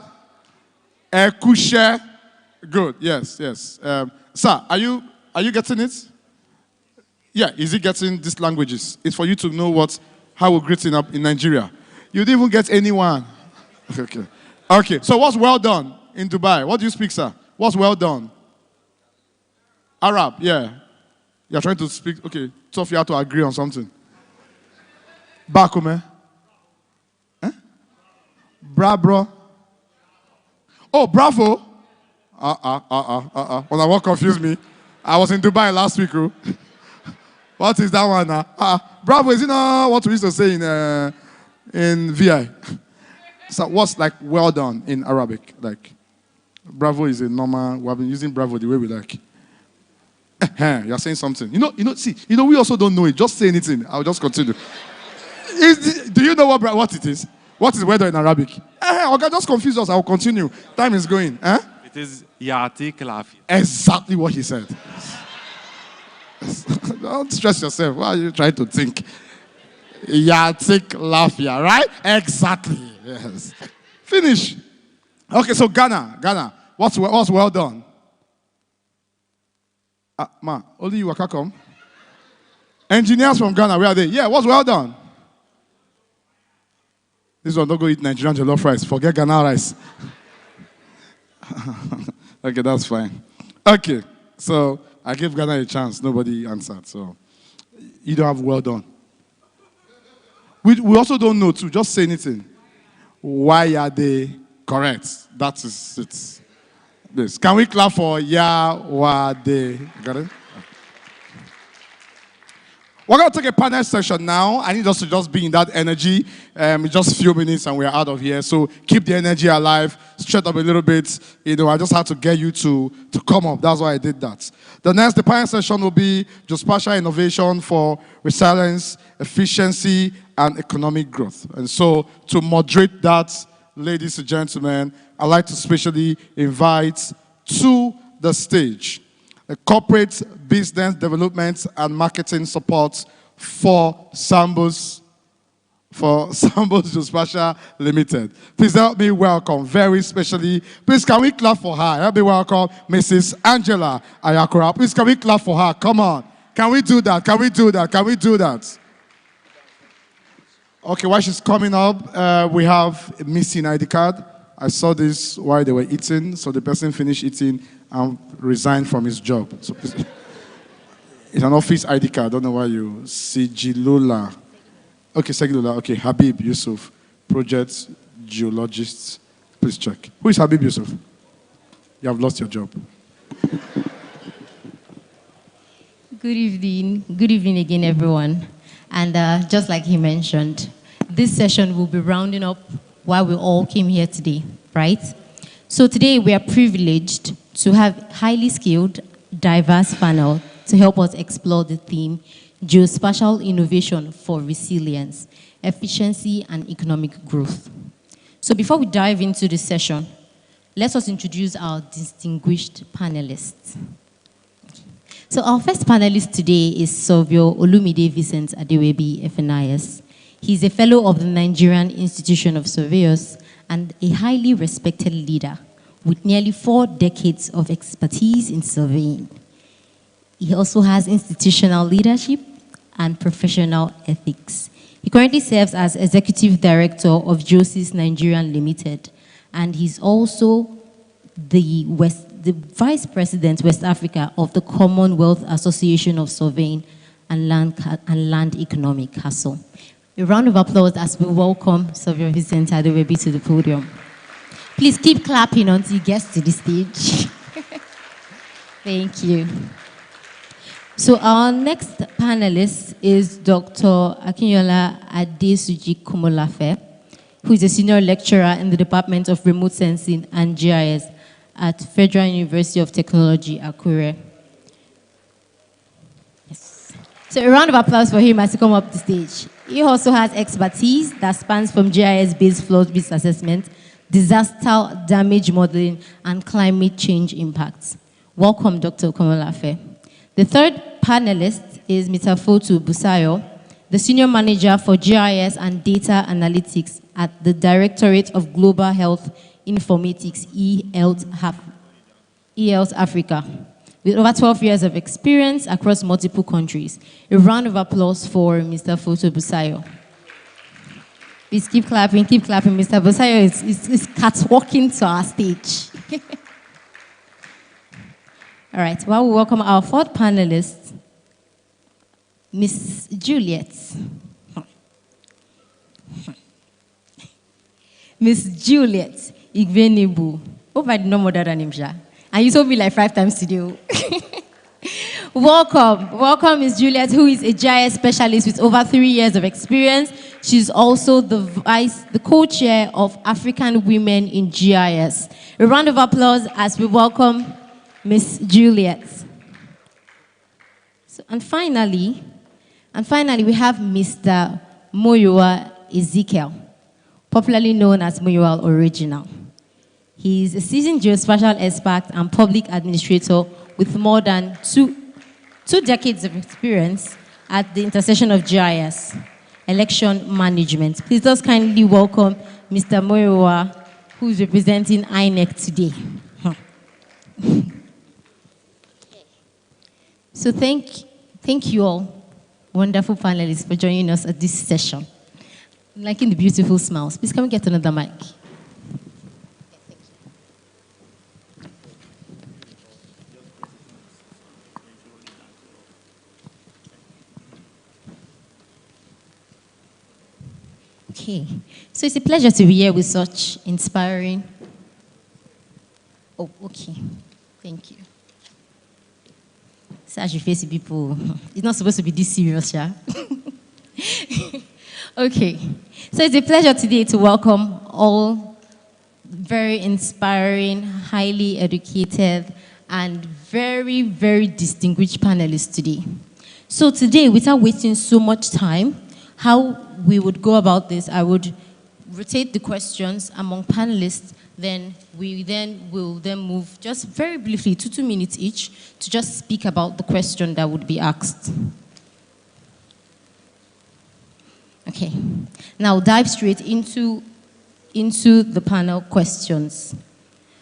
Ekushe. Good. Yes. Sir, are you getting it? Yeah, is he getting these languages? It's for you to know how we're greeting up in Nigeria. You didn't even get anyone. Okay, so what's well done in Dubai? What do you speak, sir? What's well done? Arab, yeah. You're trying to speak, okay, so if you have to agree on something. Bakume? Bro. Oh, bravo. Well, what confused me? I was in Dubai last week. What is that one now? Bravo, is it not what we used to say in VI? So what's like well done in Arabic? Like, bravo is a normal, we have been using bravo the way we like. You're saying something. We also don't know it. Just say anything. I'll just continue. Do you know what it is? What is well done in Arabic? Okay, just confuse us. I'll continue. Time is going. It is Yatik Lafi. Exactly what he said. Don't stress yourself. Why are you trying to think? Yatik Lafia, right? Exactly. Yes. Finish. Okay, so Ghana. What's well done? Only you can come. Engineers from Ghana, where are they? Yeah, what's well done? This one, don't go eat Nigerian jollof rice. Forget Ghana rice. Okay, that's fine. Okay, so I gave Ghana a chance. Nobody answered, so you don't have well done. We also don't know, too. Just say anything. Why are they correct? That is it. Yes. Can we clap for Yawade? Got it? We're going to take a panel session now. I need us to just be in that energy. Just a few minutes and we're out of here. So keep the energy alive. Stretch up a little bit. I just had to get you to come up. That's why I did that. The panel session will be Geospatial Innovation for Resilience, Efficiency, and Economic Growth. And so to moderate that, ladies and gentlemen, I'd like to specially invite to the stage the corporate business development and marketing support for Sambus Geospatial Limited. Please help me welcome, very specially, please can we clap for her? Help me welcome Mrs. Angela Ayakura. Please can we clap for her? Come on. Can we do that? Okay, while she's coming up, we have a missing ID card. I saw this while they were eating, so the person finished eating and resigned from his job. So please, it's an office ID card. I don't know why you Sigilula. Okay, Sigilula. Okay, Habib Yusuf, project geologist. Please check. Who is Habib Yusuf? You have lost your job. Good evening again, everyone. And just like he mentioned, this session will be rounding up why we all came here today, right? So today we are privileged to have highly skilled, diverse panel to help us explore the theme, Geospatial Innovation for Resilience, Efficiency, and Economic Growth. So before we dive into this session, let us introduce our distinguished panelists. So our first panelist today is Sovio Olumide Vincent Adewebi FNIS. He's a fellow of the Nigerian Institution of Surveyors and a highly respected leader with nearly 4 decades of expertise in surveying. He also has institutional leadership and professional ethics. He currently serves as Executive Director of Geospatial Nigerian Limited, and he's also the Vice President, West Africa, of the Commonwealth Association of Surveying and Land Economic Council. A round of applause as we welcome Surveyor Vincent Adewebi to the podium. Please keep clapping until he gets to the stage. Thank you. So our next panelist is Dr. Akinyola Adesuji Komolafe, who is a senior lecturer in the Department of Remote Sensing and GIS at Federal University of Technology, Akure. Yes. So a round of applause for him as he comes up the stage. He also has expertise that spans from GIS-based flood risk assessment, disaster damage modeling, and climate change impacts. Welcome, Dr. Komolafe. The third panelist is Mr. Fotu Busayo, the Senior Manager for GIS and Data Analytics at the Directorate of Global Health Informatics, eHealth Africa, with over 12 years of experience across multiple countries. A round of applause for Mr. Fotu Busayo. Please keep clapping, keep clapping. Mr. Busayo is catwalking to our stage. All right, while we welcome our fourth panelist, Miss Juliet. Miss Juliet Igvenibu. Hope I did not murder that name, Sha. And you told me like 5 times today. Welcome, Miss Juliet, who is a GIS specialist with over 3 years of experience. She's also the co-chair of African Women in GIS. A round of applause as we welcome Miss Juliet. So, and finally, we have Mr. Moyowa Ezekiel, popularly known as Moyowa Original. He is a seasoned geospatial expert and public administrator with more than two decades of experience at the intersection of GIS, election management. Please just kindly welcome Mr. Moyowa, who is representing INEC today. So thank you all, wonderful panelists, for joining us at this session. I'm liking the beautiful smiles. Please, can we get another mic? Okay, so it's a pleasure to be here with such inspiring. Oh, okay, thank you. So as you face people, it's not supposed to be this serious, yeah? Okay, so it's a pleasure today to welcome all very inspiring, highly educated, and very, very distinguished panelists today. So today, without wasting so much time, how we would go about this, I would rotate the questions among panelists, then we will move just very briefly, 2 minutes each, to just speak about the question that would be asked. Okay, now dive straight into the panel questions.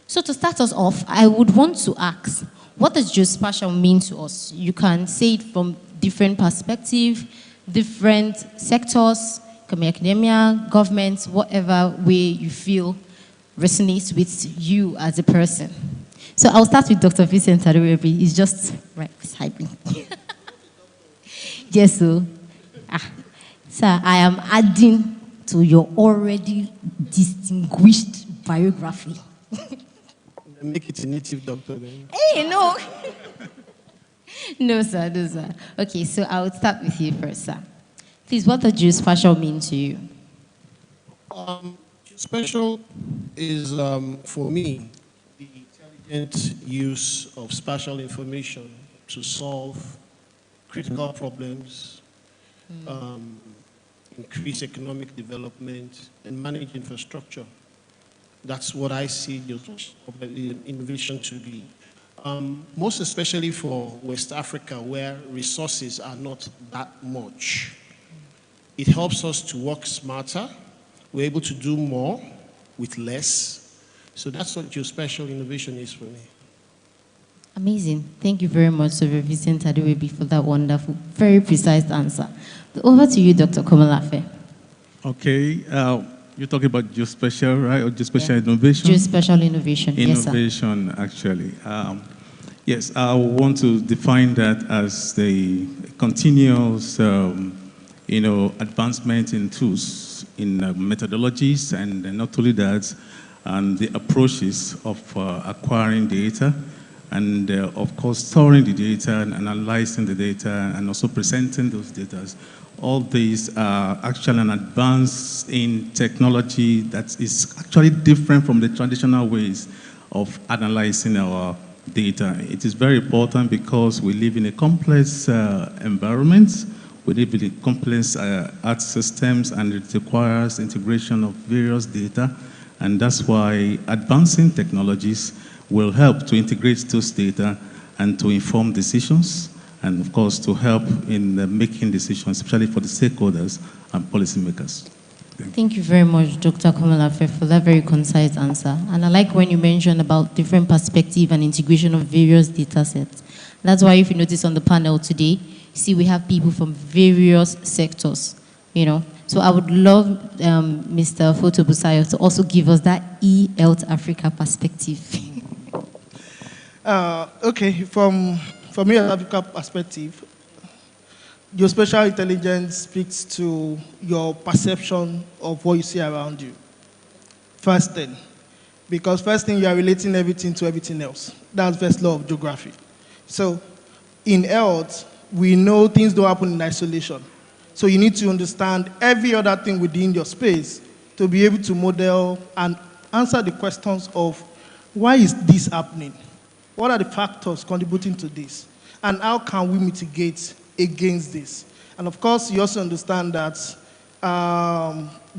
So to start us off, I would want to ask, what does geospatial mean to us? You can say it from different perspectives, different sectors, academia, government, whatever way you feel resonates with you as a person. So I'll start with Dr. Vincent Adewebi. He's just right beside me. Yes, so. Sir, I am adding to your already distinguished biography. Make it a native doctor then. Hey, no. No, sir. Okay, so I would start with you first, sir. Please, what does geospatial mean to you? Geospatial is, for me, the intelligent use of spatial information to solve critical problems, increase economic development, and manage infrastructure. That's what I see innovation to be. Most especially for West Africa, where resources are not that much. It helps us to work smarter. We're able to do more with less. So that's what geospatial innovation is for me. Amazing. Thank you very much, Sir Vincent Adewebi, for that wonderful, very precise answer. Over to you, Dr. Komolafe. Okay. You're talking about geospatial, right? Or geospatial innovation? Geospatial innovation, yes, sir. Innovation, actually. Yes, I want to define that as the continuous, advancement in tools, in methodologies, and not only that, and the approaches of acquiring data, and of course storing the data and analyzing the data, and also presenting those data. All these are actually an advance in technology that is actually different from the traditional ways of analyzing our data. It is very important because we live in a complex environment. We live in complex art systems, and it requires integration of various data. And that's why advancing technologies will help to integrate those data and to inform decisions, and of course to help in making decisions, especially for the stakeholders and policymakers. Thank you very much, Dr. Komolafe, for that very concise answer. And I like when you mentioned about different perspective and integration of various data sets. That's why if you notice on the panel today, see we have people from various sectors, So I would love Mr. Foto Busayo to also give us that e-Health Africa perspective. Okay, from e-Health Africa perspective, geospatial intelligence speaks to your perception of what you see around you. First thing, because first thing you are relating everything to everything else. That's first law of geography. So in health, we know things don't happen in isolation. So you need to understand every other thing within your space to be able to model and answer the questions of why is this happening? What are the factors contributing to this? And how can we mitigate against this? And of course, you also understand that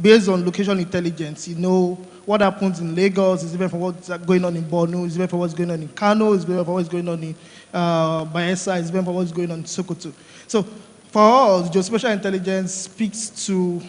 based on location intelligence, you know what happens in Lagos is different from what's going on in Borno, is different from what's going on in Kano, is different from what's going on in Bayelsa, is different from what's going on in Sokoto. So for us, geospatial intelligence speaks to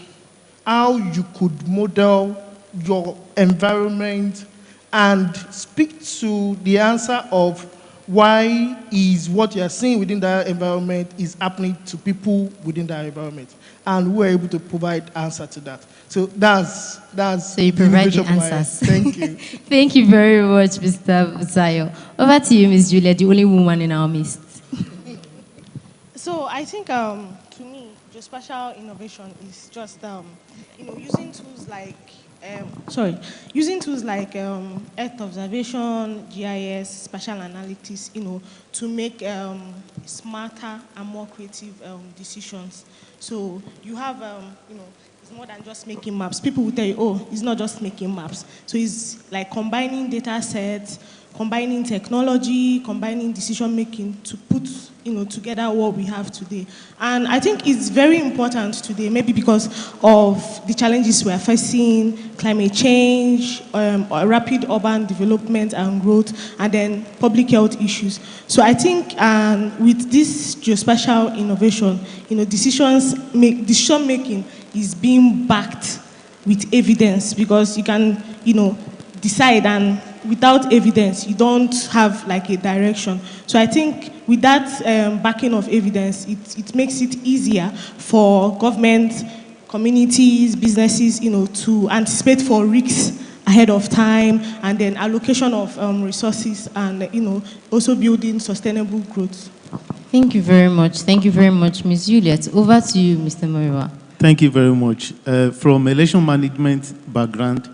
how you could model your environment and speak to the answer of why is what you are seeing within that environment is happening to people within that environment. And we're able to provide answer to that. So that's so you provide the answers. Thank you. Thank you very much, Mr. Busayo. Over to you, Ms. Julia, the only woman in our midst. So I think, to me, geospatial innovation is just, using tools like, Earth observation, GIS, spatial analytics, to make smarter and more creative decisions. So you have, it's more than just making maps. People will tell you, oh, it's not just making maps. So it's like combining data sets, combining technology, combining decision making to put together what we have today. And I think it's very important today, maybe because of the challenges we are facing, climate change, rapid urban development and growth, and then public health issues. So I think with this geospatial innovation, decision making is being backed with evidence, because you can, decide, and without evidence, you don't have like a direction. So I think with that backing of evidence, it makes it easier for government, communities, businesses, to anticipate for risks ahead of time, and then allocation of resources, and also building sustainable growth. Thank you very much. Thank you very much, Ms. Juliet. Over to you, Mr. Moriwa. Thank you very much. From election management background,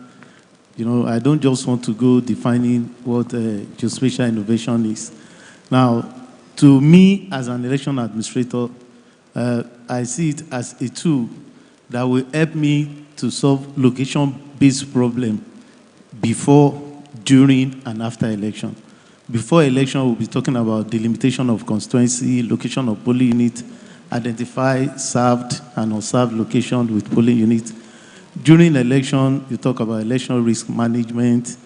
I don't just want to go defining what geospatial innovation is. Now, to me, as an election administrator, I see it as a tool that will help me to solve location-based problem before, during, and after election. Before election, we'll be talking about delimitation of constituency, location of polling unit, identify served and unserved location with polling unit. During election, you talk about election risk management,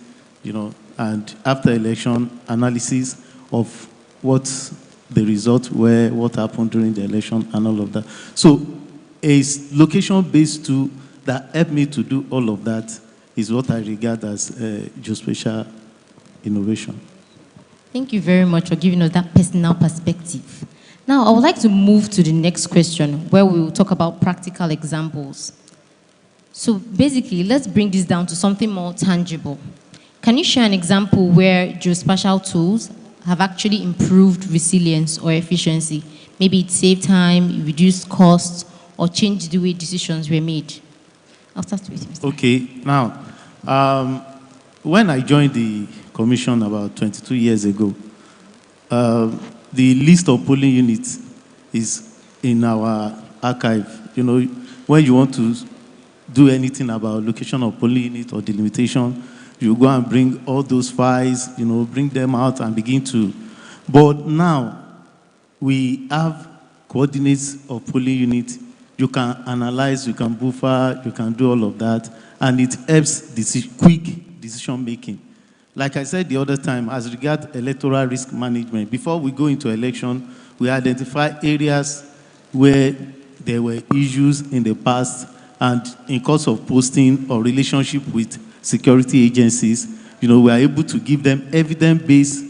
and after election, analysis of what the results were, what happened during the election, and all of that. So a location-based tool that helped me to do all of that is what I regard as geospatial innovation. Thank you very much for giving us that personal perspective. Now, I would like to move to the next question, where we will talk about practical examples. So basically, let's bring this down to something more tangible. Can you share an example where geospatial tools have actually improved resilience or efficiency? Maybe it saved time, reduced costs, or changed the way decisions were made? I'll start with you. Okay, now, when I joined the commission about 22 years ago, the list of polling units is in our archive. You know, when you want to do anything about location of polling unit or delimitation, you go and bring all those files, you know, bring them out and begin to. But now, we have coordinates of polling units. You can analyze, you can buffer, you can do all of that, and it helps quick decision making. Like I said the other time, as regards electoral risk management, before we go into election, we identify areas where there were issues in the past, and in course of posting or relationship with security agencies, you know, we are able to give them evidence-based,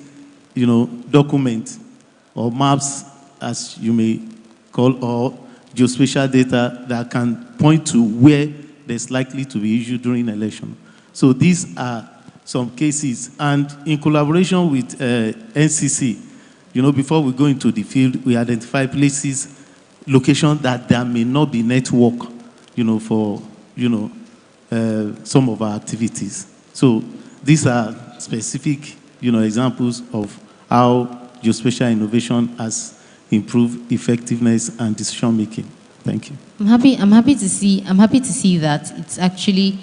you know, documents or maps, as you may call, or geospatial data that can point to where there's likely to be issue during election. So these are some cases, and in collaboration with NCC, you know, before we go into the field, we identify places, locations that there may not be network, you know, for, you know, some of our activities. So these are specific, you know, examples of how geospatial innovation has improved effectiveness and decision making. Thank you. I'm happy to see that it's actually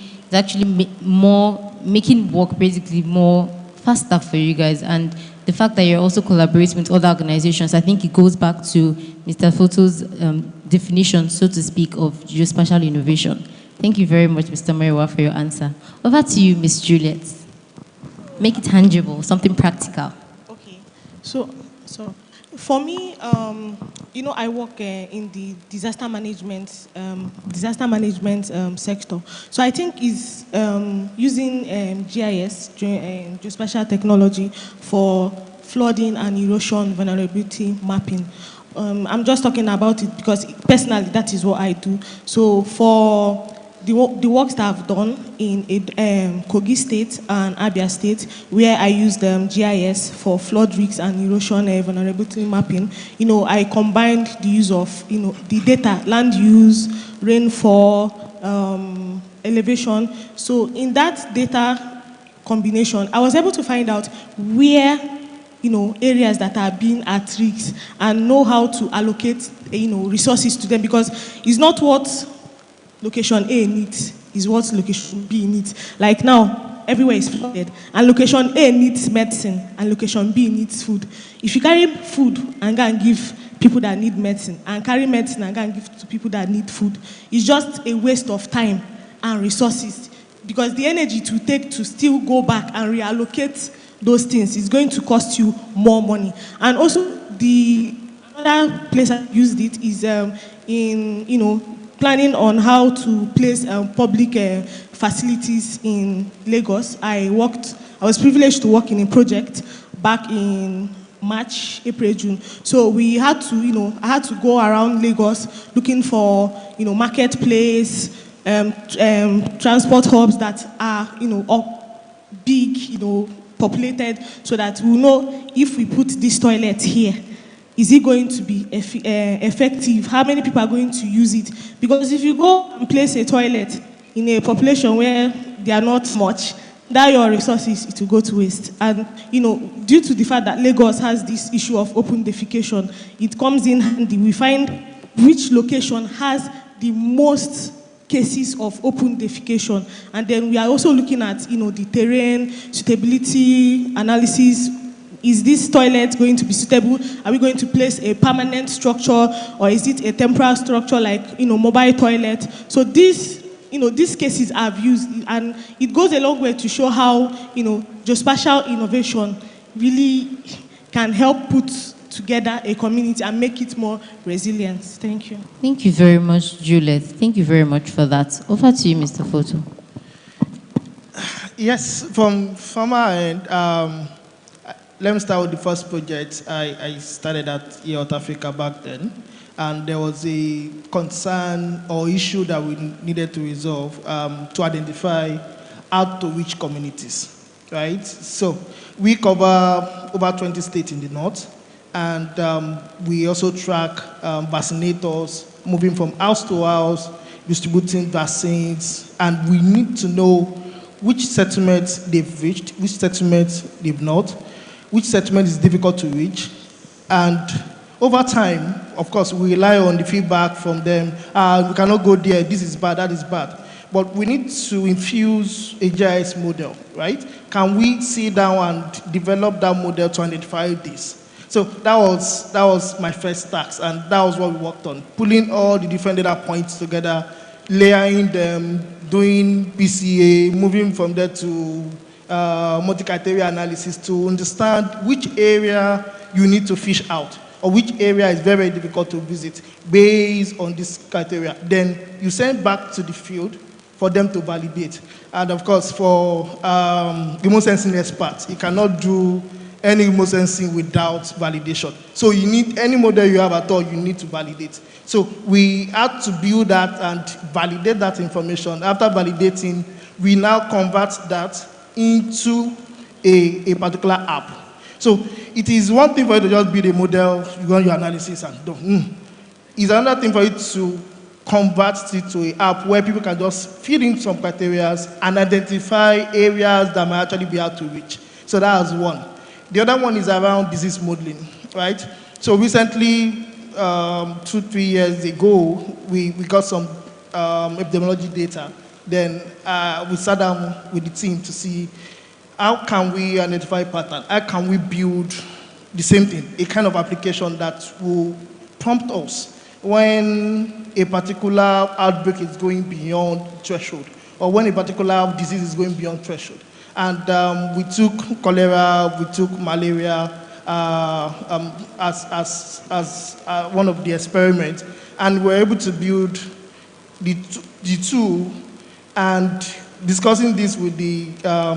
making work basically more faster for you guys, and the fact that you're also collaborating with other organizations. I think it goes back to Mr. Foto's definition, so to speak, of geospatial innovation. Thank you very much, Mr. Mariwa, for your answer. Over to you, Ms. Juliet. Make it tangible, something practical. Okay. So for me, you know, I work in the disaster management sector. So I think is using GIS, geospatial technology, for flooding and erosion vulnerability mapping. I'm just talking about it because personally that is what I do. So for the works that I've done in Kogi State and Abia State, where I used GIS for flood risks and erosion vulnerability mapping, you know, I combined the use of, you know, the data, land use, rainfall, elevation. So in that data combination, I was able to find out where, you know, areas that are being at risk and know how to allocate, you know, resources to them, because it's not what location A needs, is what location B needs. Like now, everywhere is flooded, and location A needs medicine, and location B needs food. If you carry food and go and give people that need medicine, and carry medicine and go and give to people that need food, it's just a waste of time and resources, because the energy to take to still go back and reallocate those things is going to cost you more money. And also, the other place I used it is in, you know, planning on how to place public facilities in Lagos. I was privileged to work in a project back in March, April, June. So we had to, you know, I had to go around Lagos looking for, you know, marketplace, transport hubs that are, you know, big, you know, populated, so that we know if we put this toilet here, is it going to be effective? How many people are going to use it? Because if you go and place a toilet in a population where they are not much, that your resources, it will go to waste. And, you know, due to the fact that Lagos has this issue of open defecation, it comes in handy. We find which location has the most cases of open defecation. And then we are also looking at, you know, the terrain, suitability analysis. Is this toilet going to be suitable? Are we going to place a permanent structure, or is it a temporary structure like, you know, mobile toilet? So these, you know, these cases I've used, and it goes a long way to show how, you know, geospatial innovation really can help put together a community and make it more resilient. Thank you. Thank you very much, Juliet. Thank you very much for that. Over to you, Mr. Foto. Yes, from our end, let me start with the first project. I started at South Africa back then, and there was a concern or issue that we needed to resolve to identify how to reach communities, right? So we cover over 20 states in the north, and we also track vaccinators moving from house to house, distributing vaccines, and we need to know which settlements they've reached, which settlements they've not, which settlement is difficult to reach. And over time, of course, we rely on the feedback from them. We cannot go there, this is bad, that is bad. But we need to infuse a GIS model, right? Can we sit down and develop that model to identify this? So that was my first task, and that was what we worked on, pulling all the different data points together, layering them, doing PCA, moving from there to multi-criteria analysis to understand which area you need to fish out, or which area is very, very difficult to visit based on this criteria. Then you send back to the field for them to validate. And of course, for remote sensing experts, you cannot do any remote sensing without validation. So you need, any model you have at all, you need to validate. So we had to build that and validate that information. After validating, we now convert that into a particular app. So it is one thing for you to just build a model, you run your analysis and done. It's another thing for you to convert it to an app where people can just fill in some criteria and identify areas that might actually be hard to reach. So that's one. The other one is around disease modeling, right? So recently, 2-3 years ago, we got some epidemiology data. Then we sat down with the team to see how can we identify pattern? How can we build the same thing, a kind of application that will prompt us when a particular outbreak is going beyond threshold, or when a particular disease is going beyond threshold. And we took cholera, we took malaria as one of the experiments, and we're able to build the tool. And discussing this with the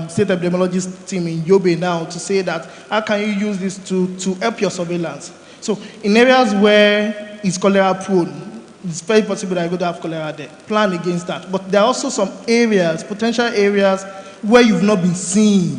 state epidemiologist team in Yobe now to say that how can you use this to help your surveillance? So in areas where it's cholera prone, it's very possible that you're going to have cholera there. Plan against that. But there are also some areas, potential areas, where you've not been seen,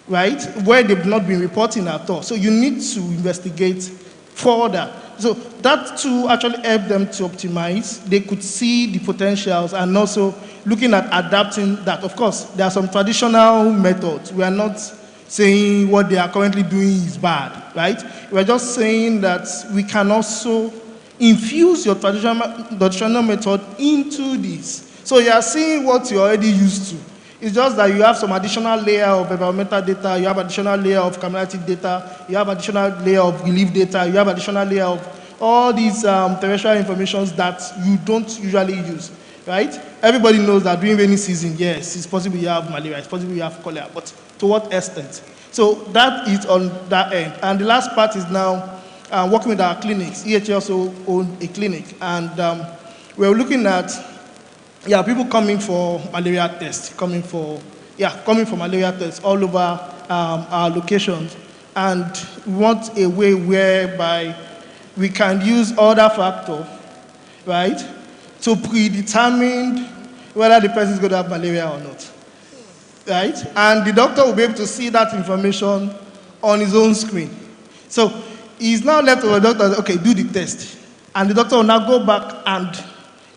right? Where they've not been reporting at all. So you need to investigate further. So that too actually helped them to optimize. They could see the potentials and also looking at adapting that. Of course, there are some traditional methods. We are not saying what they are currently doing is bad, right? We're just saying that we can also infuse your traditional method into this. So you are seeing what you're already used to. It's just that you have some additional layer of environmental data, you have additional layer of community data, you have additional layer of relief data, you have additional layer of all these terrestrial informations that you don't usually use, right? Everybody knows that during rainy season, yes, it's possible you have malaria, it's possible you have cholera, but to what extent? So that is on that end. And the last part is now working with our clinics. EHA also owns a clinic, and we're looking at people coming for malaria tests, coming for malaria tests all over our locations. And we want a way whereby we can use other factors, right, to predetermine whether the person is going to have malaria or not, right? And the doctor will be able to see that information on his own screen. So he's now left with the doctor, okay, do the test. And the doctor will now go back and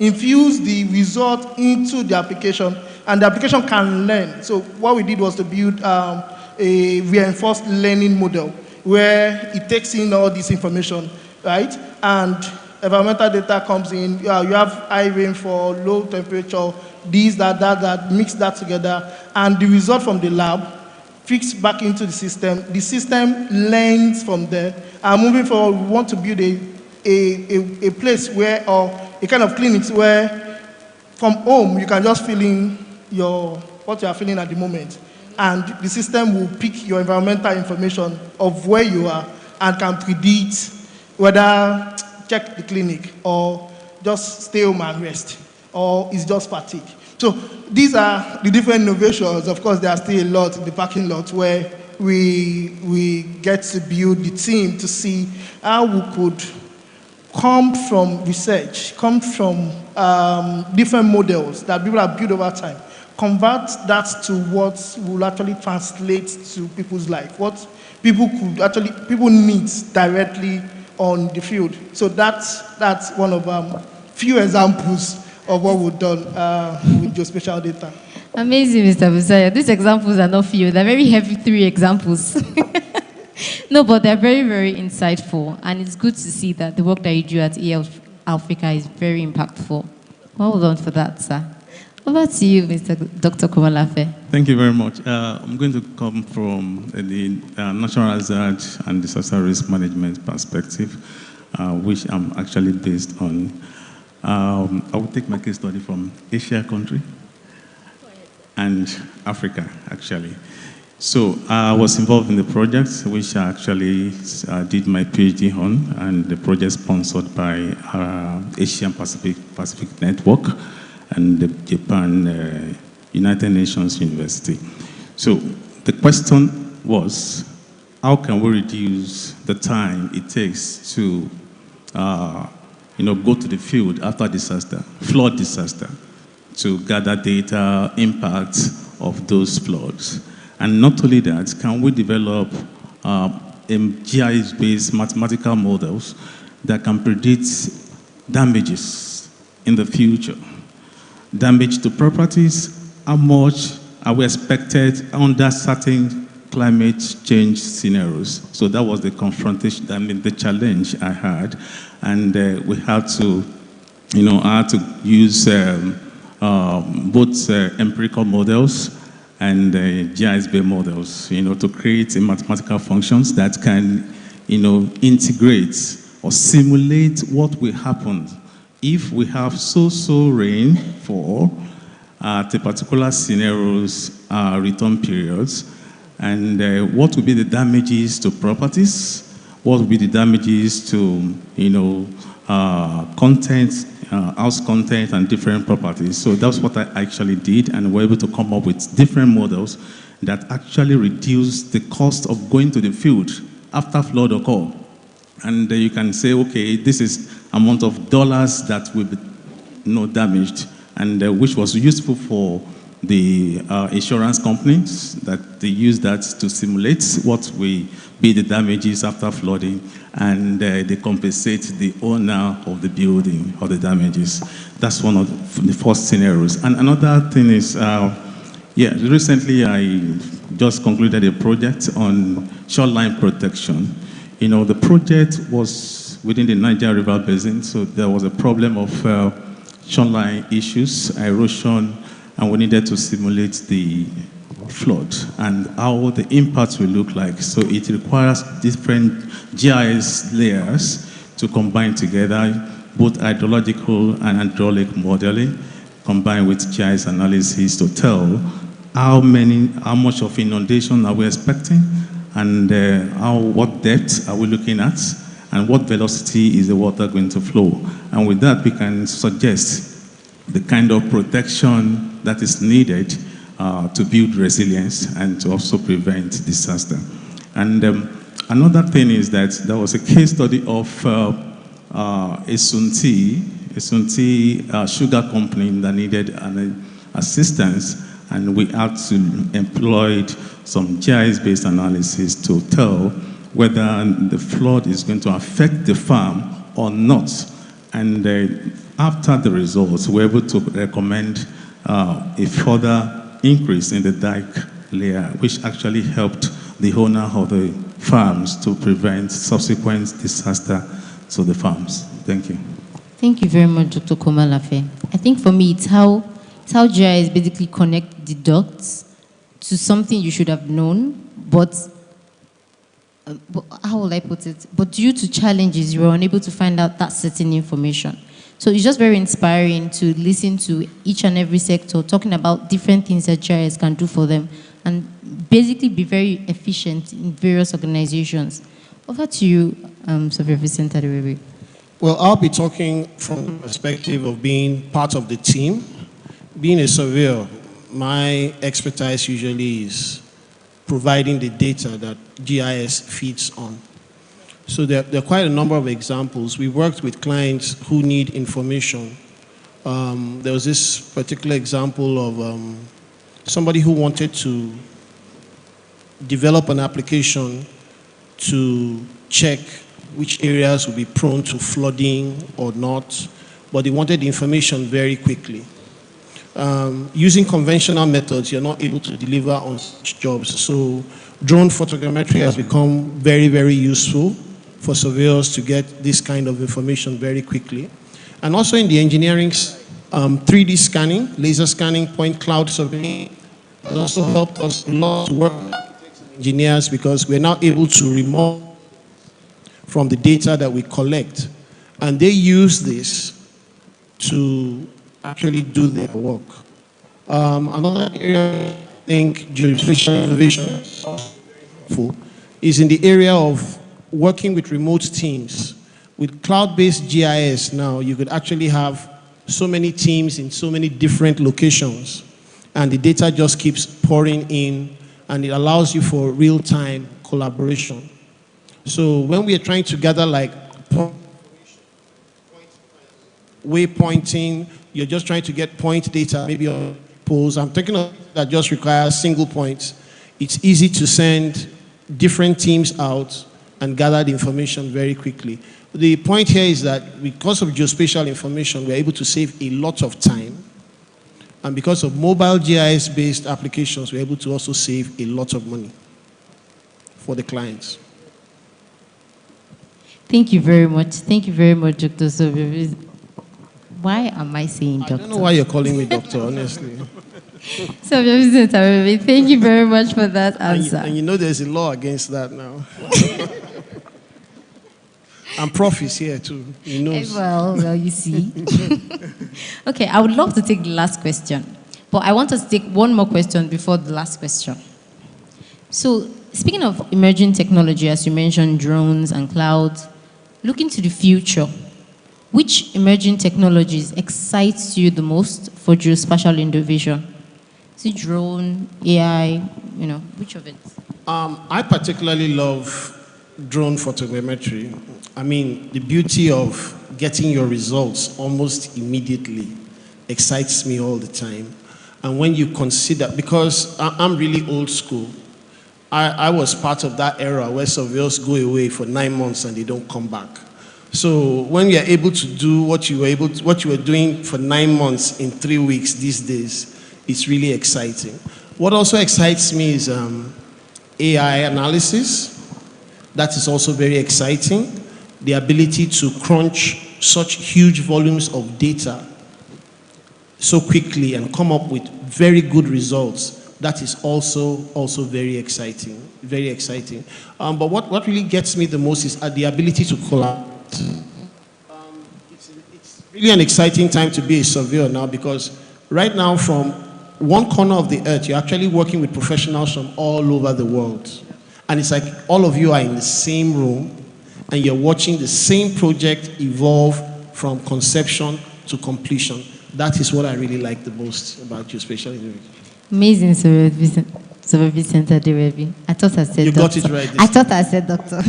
infuse the result into the application, and the application can learn. So what we did was to build a reinforced learning model where it takes in all this information, right? And environmental data comes in. You have high rainfall, low temperature, this, that, mix that together, and the result from the lab fixed back into the system. The system learns from there. And moving forward, we want to build a place where, or a kind of clinics where from home you can just fill in what you are feeling at the moment, and the system will pick your environmental information of where you are and can predict whether check the clinic or just stay home and rest, or it's just fatigue. So these are the different innovations. Of course, there are still a lot in the parking lot where we get to build the team to see how we could come from research, come from different models that people have built over time, convert that to what will actually translate to people's life, what people need directly on the field. So that's one of few examples of what we've done with geospatial data. Amazing, Mr. Busaya. These examples are not few. They're very heavy 3 examples. No, but they're very, very insightful. And it's good to see that the work that you do at EL Africa is very impactful. Well done for that, sir. Over to you, Dr. Komalafe. Thank you very much. I'm going to come from the natural hazard and disaster risk management perspective, which I'm actually based on. I will take my case study from Asia country and Africa, actually. So I was involved in the project, which I actually did my PhD on, and the project sponsored by Asian Pacific Network and the Japan United Nations University. So the question was, how can we reduce the time it takes to go to the field after disaster, flood disaster, to gather data, impact of those floods? And not only that, can we develop GIS-based mathematical models that can predict damages in the future? Damage to properties, how much are we expected under certain climate change scenarios? So that was the confrontation, the challenge I had. And we had to, I had to use both empirical models and GIS-based models, to create mathematical functions that can, integrate or simulate what will happen if we have so rainfall at a particular scenario's return periods, and what will be the damages to properties, what will be the damages to, content, house content and different properties. So that's what I actually did, and we're able to come up with different models that actually reduce the cost of going to the field after flood occur. And you can say, okay, this is amount of dollars that will be damaged, and which was useful for the insurance companies, that they use that to simulate what will be the damages after flooding, and they compensate the owner of the building or the damages. That's one of the first scenarios. And another thing is, recently I just concluded a project on shoreline protection. The project was within the Niger River Basin, so there was a problem of shoreline issues, erosion, and we needed to simulate the flood and how the impacts will look like. So it requires different GIS layers to combine together, both hydrological and hydraulic modeling, combined with GIS analysis to tell how much of inundation are we expecting, and what depth are we looking at, and what velocity is the water going to flow. And with that, we can suggest the kind of protection that is needed to build resilience and to also prevent disaster. And another thing is that there was a case study of a Sunti sugar company that needed an assistance, and we had to employ some GIS-based analysis to tell whether the flood is going to affect the farm or not. And after the results, we were able to recommend a further increase in the dike layer, which actually helped the owner of the farms to prevent subsequent disaster to the farms. Thank you. Thank you very much, Dr. Komalafe. I think for me, it's how GIS basically connect the dots to something you should have known, but how will I put it? But due to challenges, you were unable to find out that certain information. So it's just very inspiring to listen to each and every sector talking about different things that GIS can do for them and basically be very efficient in various organizations. Over to you, Surveyor Vincent Adewewe. Well, I'll be talking from the perspective of being part of the team. Being a surveyor, my expertise usually is providing the data that GIS feeds on. So there are quite a number of examples. We worked with clients who need information. There was this particular example of somebody who wanted to develop an application to check which areas would be prone to flooding or not, but they wanted the information very quickly. Using conventional methods, you're not able to deliver on such jobs. So drone photogrammetry has become very, very useful for surveyors to get this kind of information very quickly. And also in the engineering, 3D scanning, laser scanning, point cloud surveying has also helped us a lot to work with engineers because we're now able to remove from the data that we collect. And they use this to actually do their work. Another area I think geospatial innovation is in the area of working with remote teams. With cloud-based GIS now, you could actually have so many teams in so many different locations, and the data just keeps pouring in, and it allows you for real-time collaboration. So when we are trying to gather like waypointing, you're just trying to get point data, maybe on poles. I'm thinking of that just requires single points. It's easy to send different teams out and gather the information very quickly. The point here is that because of geospatial information, we're able to save a lot of time. And because of mobile GIS-based applications, we're able to also save a lot of money for the clients. Thank you very much. Thank you very much, Dr. Sobe. Why am I saying doctor? I don't know why you're calling me doctor, honestly. So, thank you very much for that answer. And you know there's a law against that now. And Prof is here too. He knows. Well, you see. Okay, I would love to take the last question. But I want us to take one more question before the last question. So, speaking of emerging technology, as you mentioned, drones and clouds, looking to the future, which emerging technologies excites you the most for geospatial innovation? Is it drone, AI, which of it? I particularly love drone photogrammetry. I mean, the beauty of getting your results almost immediately excites me all the time. And when you consider, because I'm really old school, I was part of that era where surveyors go away for 9 months and they don't come back. So when you're able to do what you were doing for 9 months in 3 weeks these days, it's really exciting. What also excites me is AI analysis. That is also very exciting. The ability to crunch such huge volumes of data so quickly and come up with very good results. That is also very exciting, very exciting. But what really gets me the most is the ability to collaborate. It's really an exciting time to be a surveyor now because right now from one corner of the earth, you're actually working with professionals from all over the world. And it's like all of you are in the same room and you're watching the same project evolve from conception to completion. That is what I really like the most about geospatial innovation. Amazing, Sir Vincent Aderebi. I thought I said you doctor. Got it right. I thought I said doctor.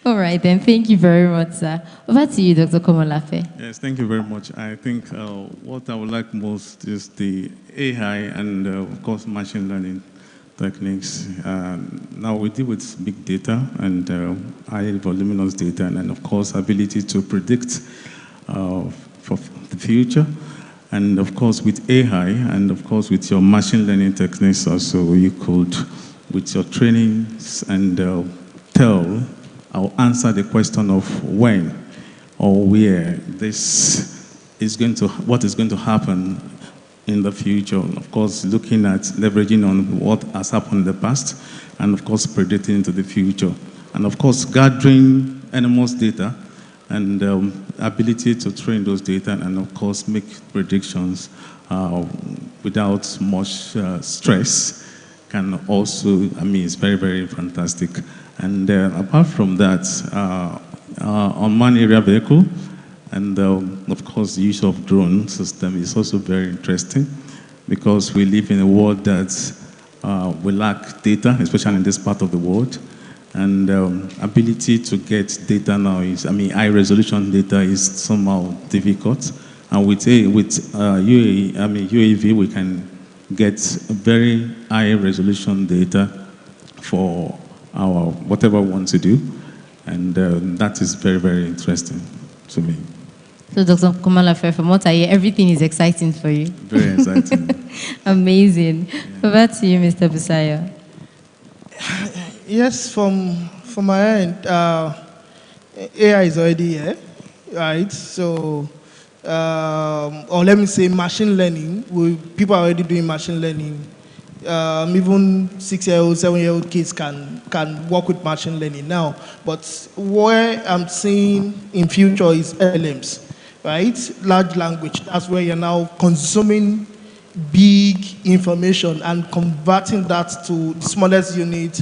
All right, then. Thank you very much, sir. Over to you, Dr. Komolafe. Yes, thank you very much. I think what I would like most is the AI and, of course, machine learning techniques. Now we deal with big data and high voluminous data and, of course, ability to predict for the future. And, of course, with AI and, of course, with your machine learning techniques also, you could, with your trainings and I'll answer the question of when or where this is what is going to happen in the future. Of course, looking at leveraging on what has happened in the past and, of course, predicting into the future. And, of course, gathering enormous data and ability to train those data and, of course, make predictions without much stress can also, it's very, very fantastic. And apart from that, unmanned area vehicle and, of course, the use of drone system is also very interesting because we live in a world that we lack data, especially in this part of the world. And ability to get data now is, high resolution data is somehow difficult. And with UAV, we can get very high resolution data for our whatever we want to do. And that is very, very interesting to me. So, Dr. Komalafe, from what I hear, everything is exciting for you. Very exciting. Amazing. Yeah. Over to you, Mr. Busayo. Yes, from my end, AI is already here, right? So, or let me say machine learning. People are already doing machine learning. Even 6-year-old, 7-year-old kids can work with machine learning now. But where I'm seeing in future is LLMs, right? Large language. That's where you're now consuming big information and converting that to the smallest unit,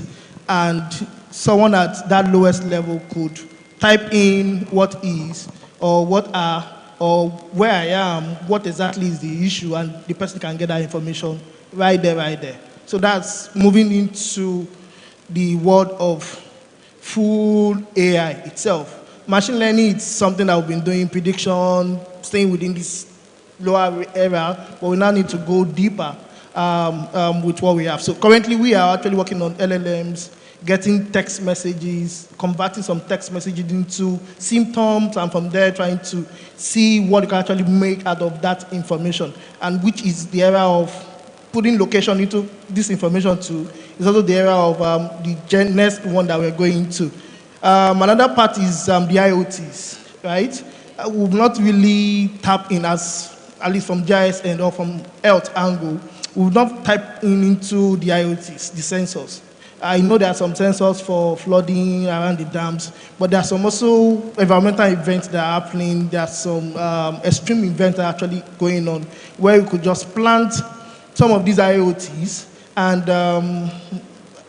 and someone at that lowest level could type in what is, or what are, or where I am, what exactly is the issue, and the person can get that information right there. So that's moving into the world of full AI itself. Machine learning is something that we've been doing, prediction, staying within this lower area, but we now need to go deeper with what we have. So currently we are actually working on LLMs, getting text messages, converting some text messages into symptoms, and from there trying to see what you can actually make out of that information, and which is the area of putting location into this information too. Is also the area of the next one that we're going to. Another part is the IoTs, right? We've not really tapped in, as at least from GIS and or from health angle, we've not tapped into the IoTs, the sensors. I know there are some sensors for flooding around the dams, but there are some also environmental events that are happening. There are some extreme events that are actually going on, where you could just plant some of these IoTs, and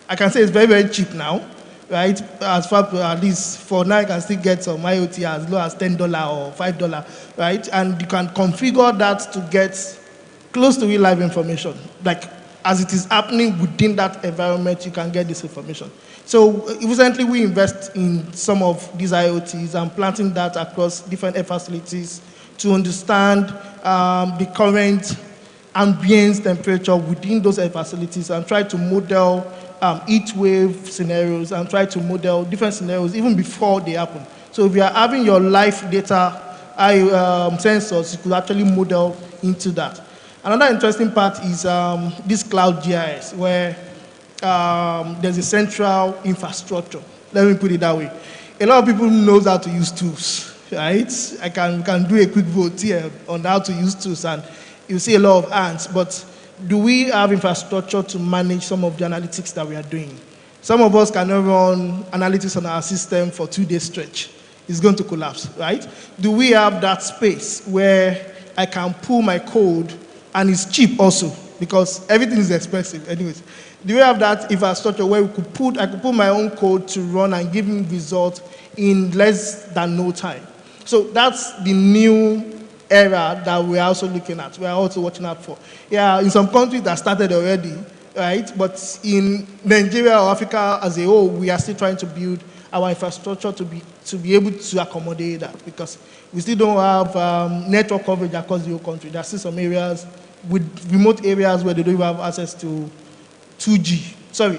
I can say it's very, very cheap now, right? As far at least for now, you can still get some IoT as low as $10 or $5, right? And you can configure that to get close to real life information. Like, as it is happening within that environment, you can get this information. So recently we invest in some of these IoTs and planting that across different air facilities to understand the current ambient temperature within those air facilities, and try to model heat wave scenarios, and try to model different scenarios even before they happen. So if you are having your live data sensors, you could actually model into that. Another interesting part is this cloud GIS, where there's a central infrastructure. Let me put it that way. A lot of people know how to use tools, right? We can do a quick vote here on how to use tools, and you see a lot of ants, but do we have infrastructure to manage some of the analytics that we are doing? Some of us cannot run analytics on our system for 2 days stretch. It's going to collapse, right? Do we have that space where I can pull my code, and it's cheap also, because everything is expensive anyways. Do we have that infrastructure where I could put my own code to run and give me results in less than no time? So that's the new era that we're also looking at, we're also watching out for. Yeah, in some countries that started already, right? But in Nigeria or Africa as a whole, we are still trying to build our infrastructure to be able to accommodate that, because we still don't have network coverage across the whole country. There are still some areas, with remote areas, where they don't even have access to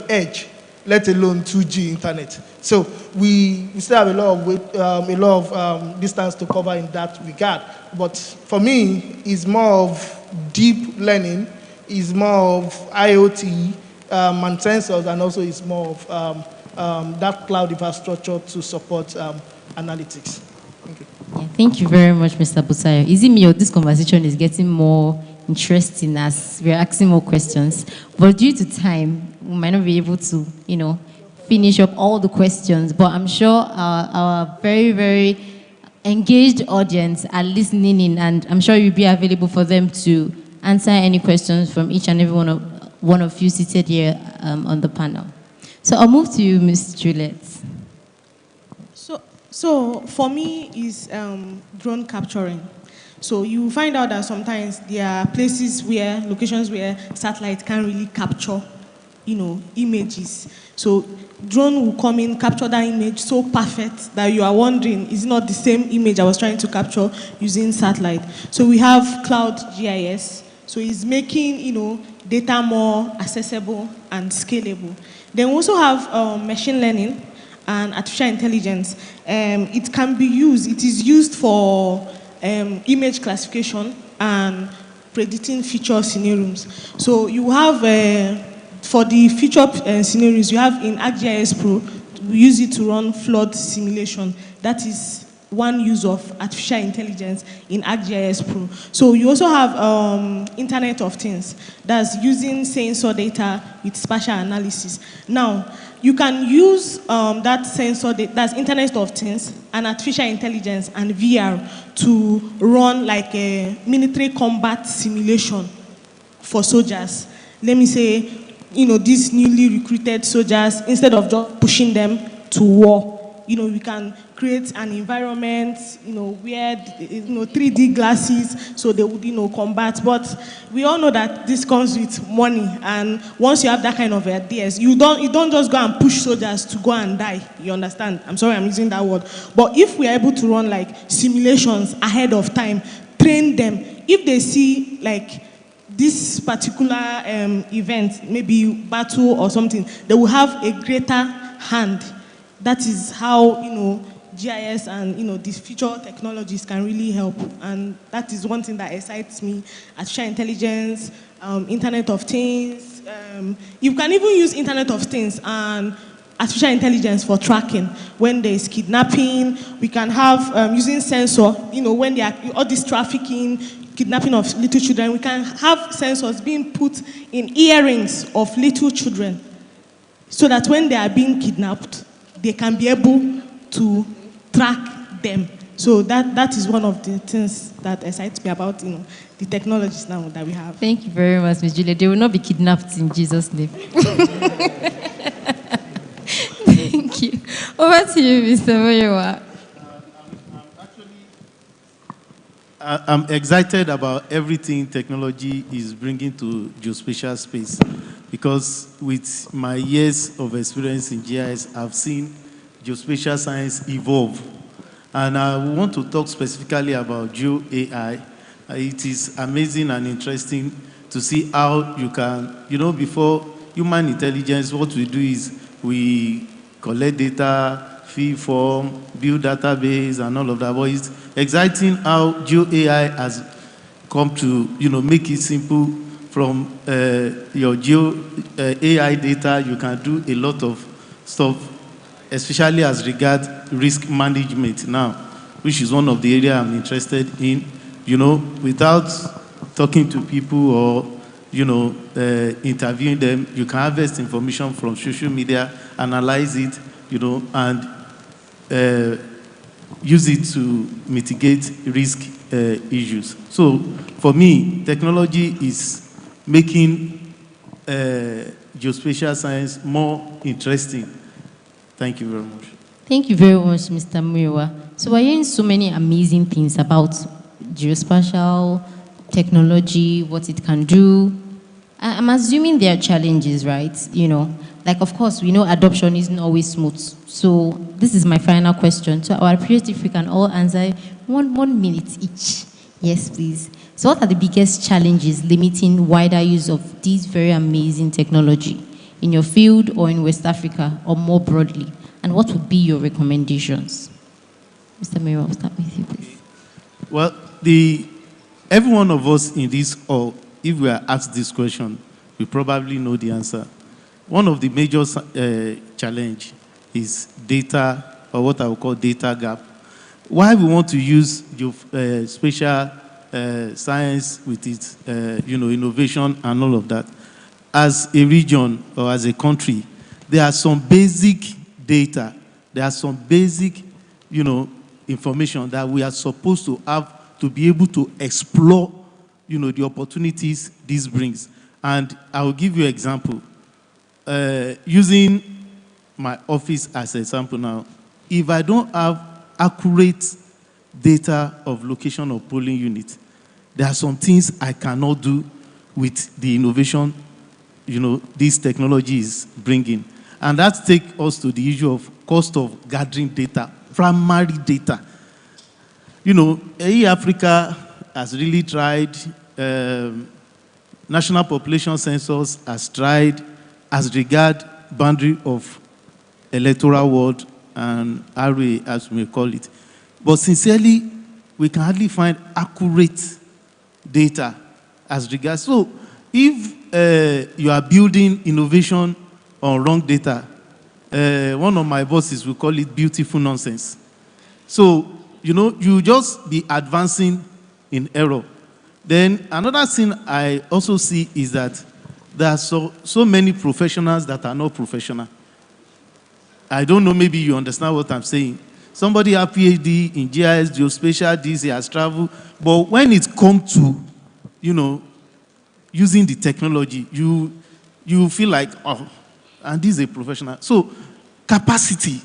edge, let alone 2G internet. So we still have a lot of distance to cover in that regard. But for me, it's more of deep learning, it's more of IoT and sensors, and also it's more of that cloud infrastructure to support analytics. Thank you. Yeah, thank you very much, Mr. Busayo. Is it me, or this conversation is getting more interesting as we're asking more questions? But due to time, we might not be able to, finish up all the questions. But I'm sure our very, very engaged audience are listening in, and I'm sure you'll be available for them to answer any questions from each and every one of you seated here on the panel. So I'll move to you, Ms. Juliet. So for me, is drone capturing. So you find out that sometimes there are locations where satellite can't really capture images. So drone will come in, capture that image so perfect that you are wondering, is it not the same image I was trying to capture using satellite? So we have cloud GIS. So it's making, data more accessible and scalable. Then we also have machine learning and artificial intelligence. It can be used, it is used for image classification and predicting future scenarios. So you have, for the future scenarios, you have in ArcGIS Pro, we use it to run flood simulation. That is one use of artificial intelligence in ArcGIS Pro. So you also have Internet of Things. That's using sensor data with spatial analysis. Now, you can use that sensor, that's Internet of Things, and artificial intelligence and VR to run like a military combat simulation for soldiers. Let me say, these newly recruited soldiers, instead of just pushing them to war, we can create an environment, where, 3D glasses, so they would, combat. But we all know that this comes with money, and once you have that kind of ideas, you don't just go and push soldiers to go and die. You understand? I'm sorry, I'm using that word. But if we are able to run like simulations ahead of time, train them, if they see like this particular event, maybe battle or something, they will have a greater hand. That is how, GIS and, these future technologies can really help. And that is one thing that excites me. Artificial intelligence, Internet of Things. You can even use Internet of Things and artificial intelligence for tracking. When there is kidnapping, we can have, using sensor, when there are all this trafficking, kidnapping of little children, we can have sensors being put in earrings of little children so that when they are being kidnapped, they can be able to track them. So that is one of the things that excites me about the technologies now that we have. Thank you very much, Ms. Julia. They will not be kidnapped in Jesus' name. Thank you. Over to you, Mr. Moyowa. I'm excited about everything technology is bringing to geospatial space, because with my years of experience in GIS, I've seen geospatial science evolve. And I want to talk specifically about GeoAI. It is amazing and interesting to see how you can, before human intelligence, what we do is we collect data, fill form, build database, and all of that. But it's exciting how GeoAI has come to, make it simple. From your GeoAI data, you can do a lot of stuff, especially as regards risk management now, which is one of the areas I'm interested in. Without talking to people or, interviewing them, you can harvest information from social media, analyze it, and use it to mitigate risk issues. So for me, technology is making geospatial science more interesting. Thank you very much. Thank you very much, Mr. Muiwa. So we're hearing so many amazing things about geospatial technology, what it can do. I'm assuming there are challenges, right? Like, of course, we know adoption isn't always smooth. So this is my final question. So I would appreciate if we can all answer one minute each. Yes, please. So what are the biggest challenges limiting wider use of this very amazing technology in your field or in West Africa or more broadly? And what would be your recommendations? Mr. Mayor, I'll start with you, please. Well, every one of us in this hall, if we are asked this question, we probably know the answer. One of the major challenge is data, or what I would call data gap. Why we want to use spatial science with its innovation and all of that. As a region or as a country, there are some basic data, there are some basic information that we are supposed to have to be able to explore the opportunities this brings. And I will give you an example. Using my office as an example now, if I don't have accurate data of location of polling units, there are some things I cannot do with the innovation this technology is bringing. And that takes us to the issue of cost of gathering data, primary data. Africa has really tried, national population census has tried as regard boundary of electoral ward and RA, as we call it. But sincerely, we can hardly find accurate data as regards. So if you are building innovation on wrong data, one of my bosses will call it beautiful nonsense. So, you just be advancing in error. Then another thing I also see is that there are so many professionals that are not professional. I don't know, maybe you understand what I'm saying. Somebody has PhD in GIS, geospatial, this, he has traveled. But when it comes to, using the technology, you feel like, oh, and this is a professional. So capacity,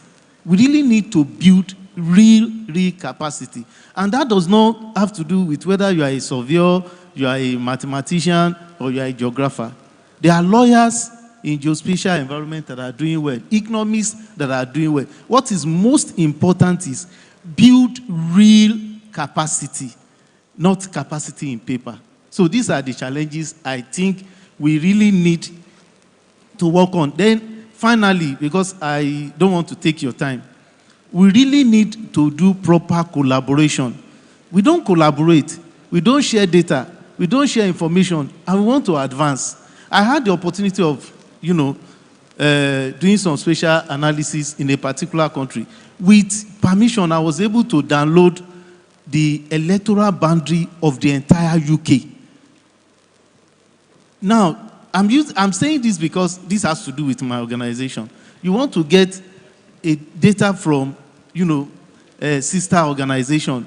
we really need to build real capacity. And that does not have to do with whether you are a surveyor, you are a mathematician, or you are a geographer. There are lawyers in geospatial environment that are doing well, economists that are doing well. What is most important is build real capacity, not capacity in paper. So these are the challenges I think we really need to work on. Then finally, because I don't want to take your time, we really need to do proper collaboration. We don't collaborate, we don't share data, we don't share information, and we want to advance. I had the opportunity of doing some spatial analysis in a particular country. With permission, I was able to download the electoral boundary of the entire UK. Now, I'm saying this because this has to do with my organization. You want to get data from, a sister organization.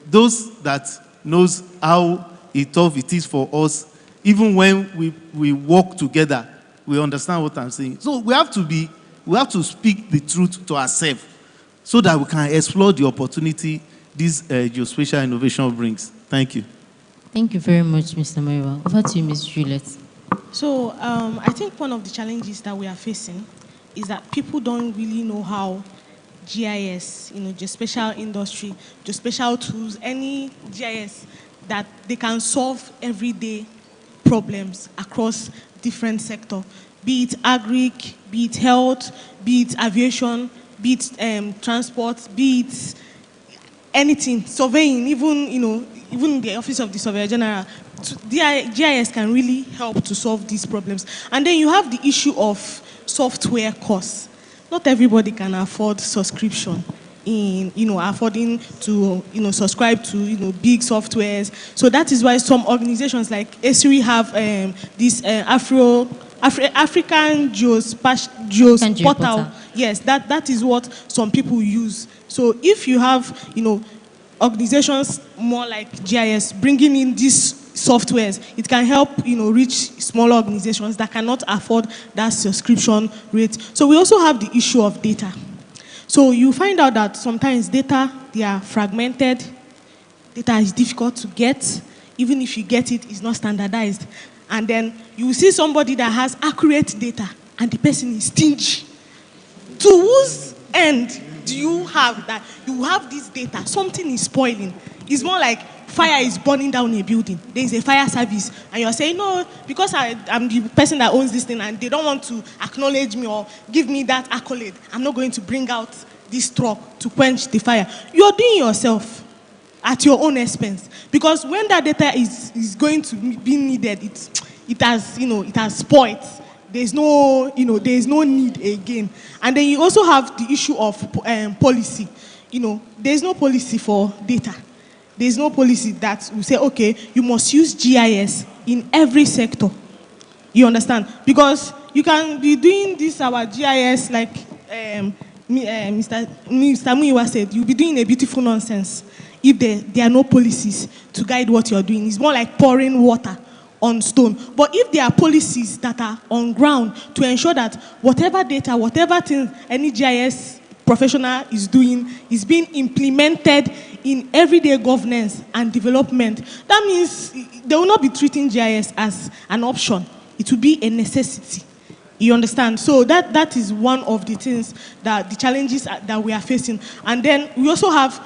Those that knows how tough it is for us, even when we work together, we understand what I'm saying. So we have to speak the truth to ourselves so that we can explore the opportunity this geospatial innovation brings. Thank you. Thank you very much, Mr. Mariwa. Over to you, Ms. Juliet. So I think one of the challenges that we are facing is that people don't really know how GIS, geospatial industry, geospatial tools, any GIS, that they can solve everyday problems across different sectors, be it agric, be it health, be it aviation, be it transport, be it anything, surveying, even the Office of the Surveyor General. GIS can really help to solve these problems. And then you have the issue of software costs. Not everybody can afford subscription in, affording to, subscribe to, big softwares. So that is why some organizations like Esri have this African Geospatial. Yes, that is what some people use. So if you have, organizations more like GIS bringing in these softwares, it can help, reach smaller organizations that cannot afford that subscription rate. So we also have the issue of data. So you find out that sometimes data, they are fragmented, data is difficult to get, even if you get it, it's not standardized. And then you see somebody that has accurate data and the person is stingy. To whose end do you have that you have this data? Something is spoiling. It's more like fire is burning down a building. There is a fire service. And you're saying, no, because I'm the person that owns this thing and they don't want to acknowledge me or give me that accolade, I'm not going to bring out this truck to quench the fire. You're doing yourself at your own expense. Because when that data is going to be needed, it has spoiled. There's no need again. And then you also have the issue of policy. There's no policy for data. There's no policy that will say, okay, you must use GIS in every sector. You understand? Because you can be doing this, our GIS, like Mr. Muiwa said, you'll be doing a beautiful nonsense if there are no policies to guide what you're doing. It's more like pouring water on stone. But if there are policies that are on ground to ensure that whatever data, whatever thing any GIS professional is doing is being implemented in everyday governance and development, that means they will not be treating GIS as an option. it will be a necessity. You understand? So that is one of the things that the challenges that we are facing. And then we also have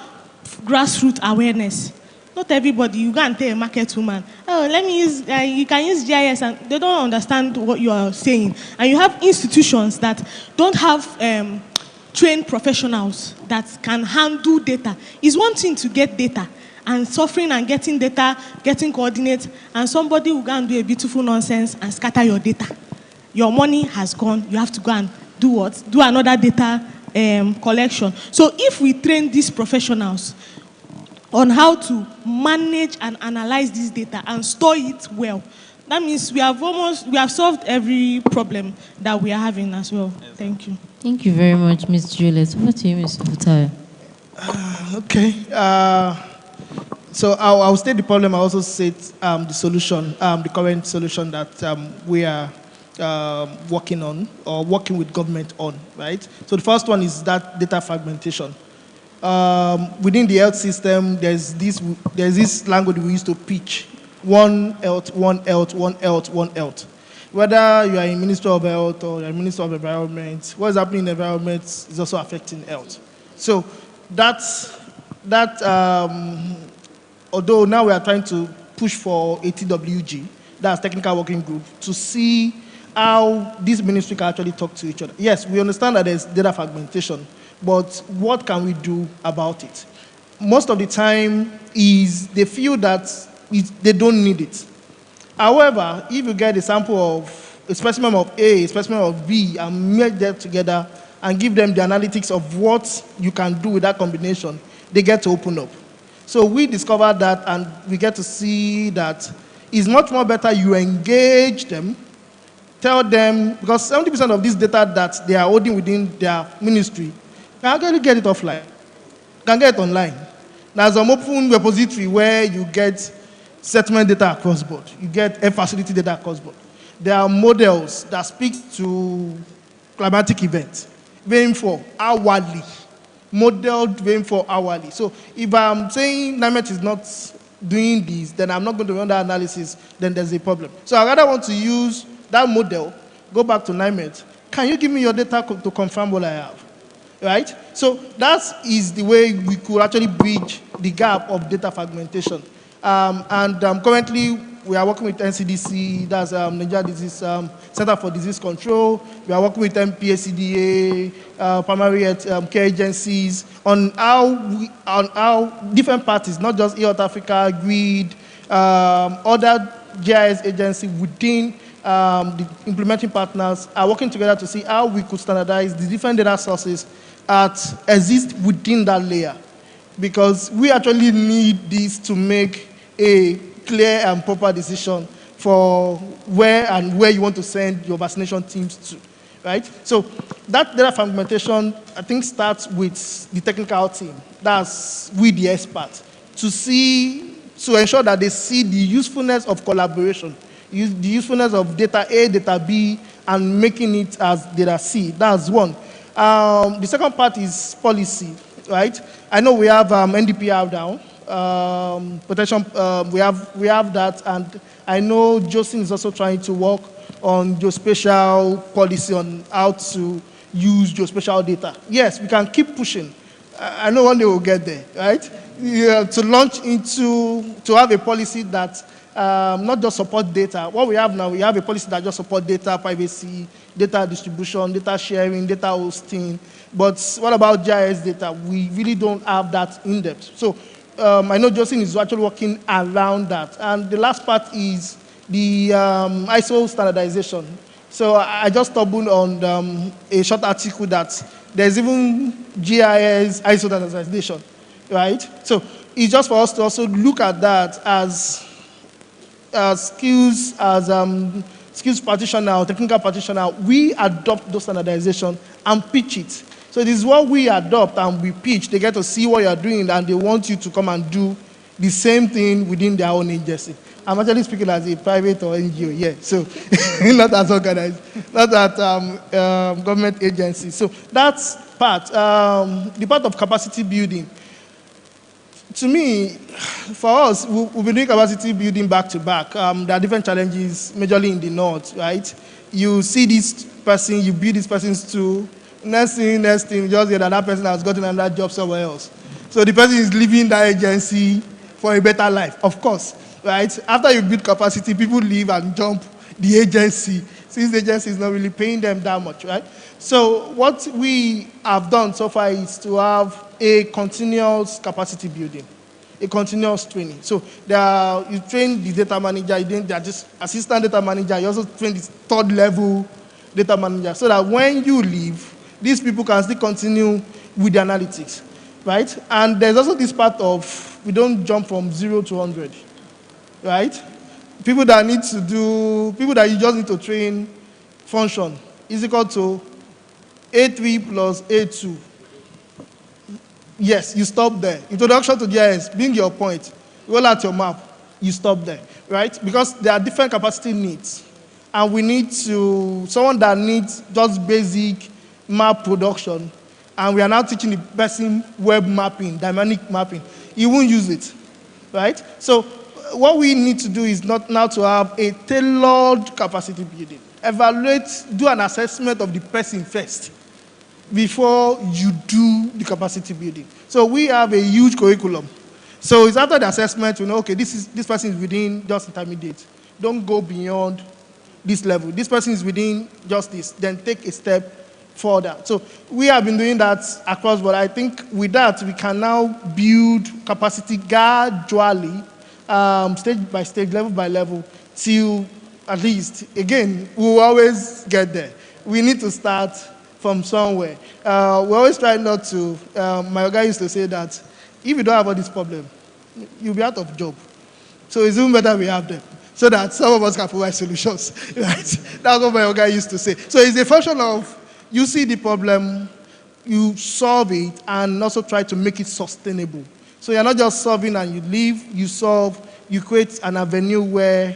grassroots awareness. Not everybody, you go and tell a market woman, oh, let me use, you can use GIS, and they don't understand what you are saying. And you have institutions that don't have trained professionals that can handle data. It's one thing to get data, and suffering and getting data, getting coordinates, and somebody will go and do a beautiful nonsense and scatter your data. Your money has gone, you have to go and do what? Do another data collection. So if we train these professionals on how to manage and analyze this data and store it well, that means we have solved every problem that we are having as well. Thank you. Thank you very much, Ms. Juliet. Over to you, Mr. Futayo. Okay. So I'll state the problem. I also state the solution, the current solution that we are working on, or working with government on, right? So the first one is that data fragmentation. Within the health system, there's this language we used to pitch: one health, one health, one health, one health. Whether you are in Ministry of Health or you're in Ministry of Environment, what is happening in the environment is also affecting health. So although now we are trying to push for a TWG, that's Technical Working Group, to see how this ministry can actually talk to each other. Yes, we understand that there's data fragmentation, but what can we do about it? Most of the time is they feel that they don't need it. However, if you get a sample of a specimen of A, a specimen of B, and merge them together and give them the analytics of what you can do with that combination, they get to open up. So we discovered that, and we get to see that it's much more better you engage them, tell them, because 70% of this data that they are holding within their ministry, can actually get it offline, can get it online. There's an open repository where you get settlement data across board, you get air facility data across board. There are models that speak to climatic events, rainfall, hourly, modeled rainfall hourly. So if I'm saying NIMET is not doing this, then I'm not going to run that analysis, then there's a problem. So I rather want to use that model, go back to NIMET. Can you give me your data to confirm what I have? Right? So that is the way we could actually bridge the gap of data fragmentation. Currently, we are working with NCDC, that's Nigeria Disease Center for Disease Control. We are working with MPACDA, primary health care agencies, on how different parties, not just Earth Africa, GRID, other GIS agencies within the implementing partners are working together to see how we could standardize the different data sources that exist within that layer. Because we actually need this to make a clear and proper decision for where you want to send your vaccination teams to, right? So that data fragmentation, I think, starts with the technical team. That's with the experts, to ensure that they see the usefulness of collaboration, the usefulness of data A, data B, and making it as data C. That's one. The second part is policy, right? I know we have NDPR now. Protection, we have that, and I know Justin is also trying to work on geospatial policy, on how to use geospatial data. Yes, we can keep pushing. I know one day we'll get there, right? Yeah, to have a policy that not just support data. What we have now, we have a policy that just support data privacy, data distribution, data sharing, data hosting. But what about GIS data? We really don't have that in depth. So I know Justin is actually working around that. And the last part is the ISO standardization. So I just stumbled on a short article that there's even GIS ISO standardization, right? So it's just for us to also look at that as skills practitioner or technical practitioner. We adopt those standardization and pitch it. So this is what we adopt and we pitch. They get to see what you're doing, and they want you to come and do the same thing within their own agency. I'm actually speaking as a private or NGO, yeah. So not as organized, not at government agency. So that's part. The part of capacity building. To me, for us, we've been doing capacity building back to back. There are different challenges, majorly in the north, right? You see this person, you build this person's tool. Next thing, you just get that person has gotten another job somewhere else. So the person is leaving that agency for a better life, of course, right? After you build capacity, people leave and jump the agency, since the agency is not really paying them that much, right? So what we have done so far is to have a continuous capacity building, a continuous training. So you train the data manager, they are just assistant data manager, you also train the third level data manager, so that when you leave, these people can still continue with the analytics, right? And there's also this part of, we don't jump from 0 to 100, right? People that you just need to train function is equal to A3 plus A2. Yes, you stop there. Introduction to GIS, being your point, roll out your map, you stop there, right? Because there are different capacity needs. And we need someone that needs just basic map production, and we are now teaching the person web mapping, dynamic mapping. He won't use it, right? So what we need to do is not now to have a tailored capacity building. Evaluate, do an assessment of the person first before you do the capacity building. So we have a huge curriculum. So it's after the assessment, you know, okay, this person is within just intermediate. Don't go beyond this level. This person is within just this. Then take a step further. So we have been doing that across, but I think with that, we can now build capacity gradually, stage by stage, level by level, till at least, again, we'll always get there. We need to start from somewhere. We always try not to, my guy used to say that if you don't have all this problem, you'll be out of job. So it's even better we have them, so that some of us can provide solutions, right? That's what my guy used to say. So it's a function of, you see the problem, you solve it, and also try to make it sustainable. So you're not just solving and you leave, you solve, you create an avenue where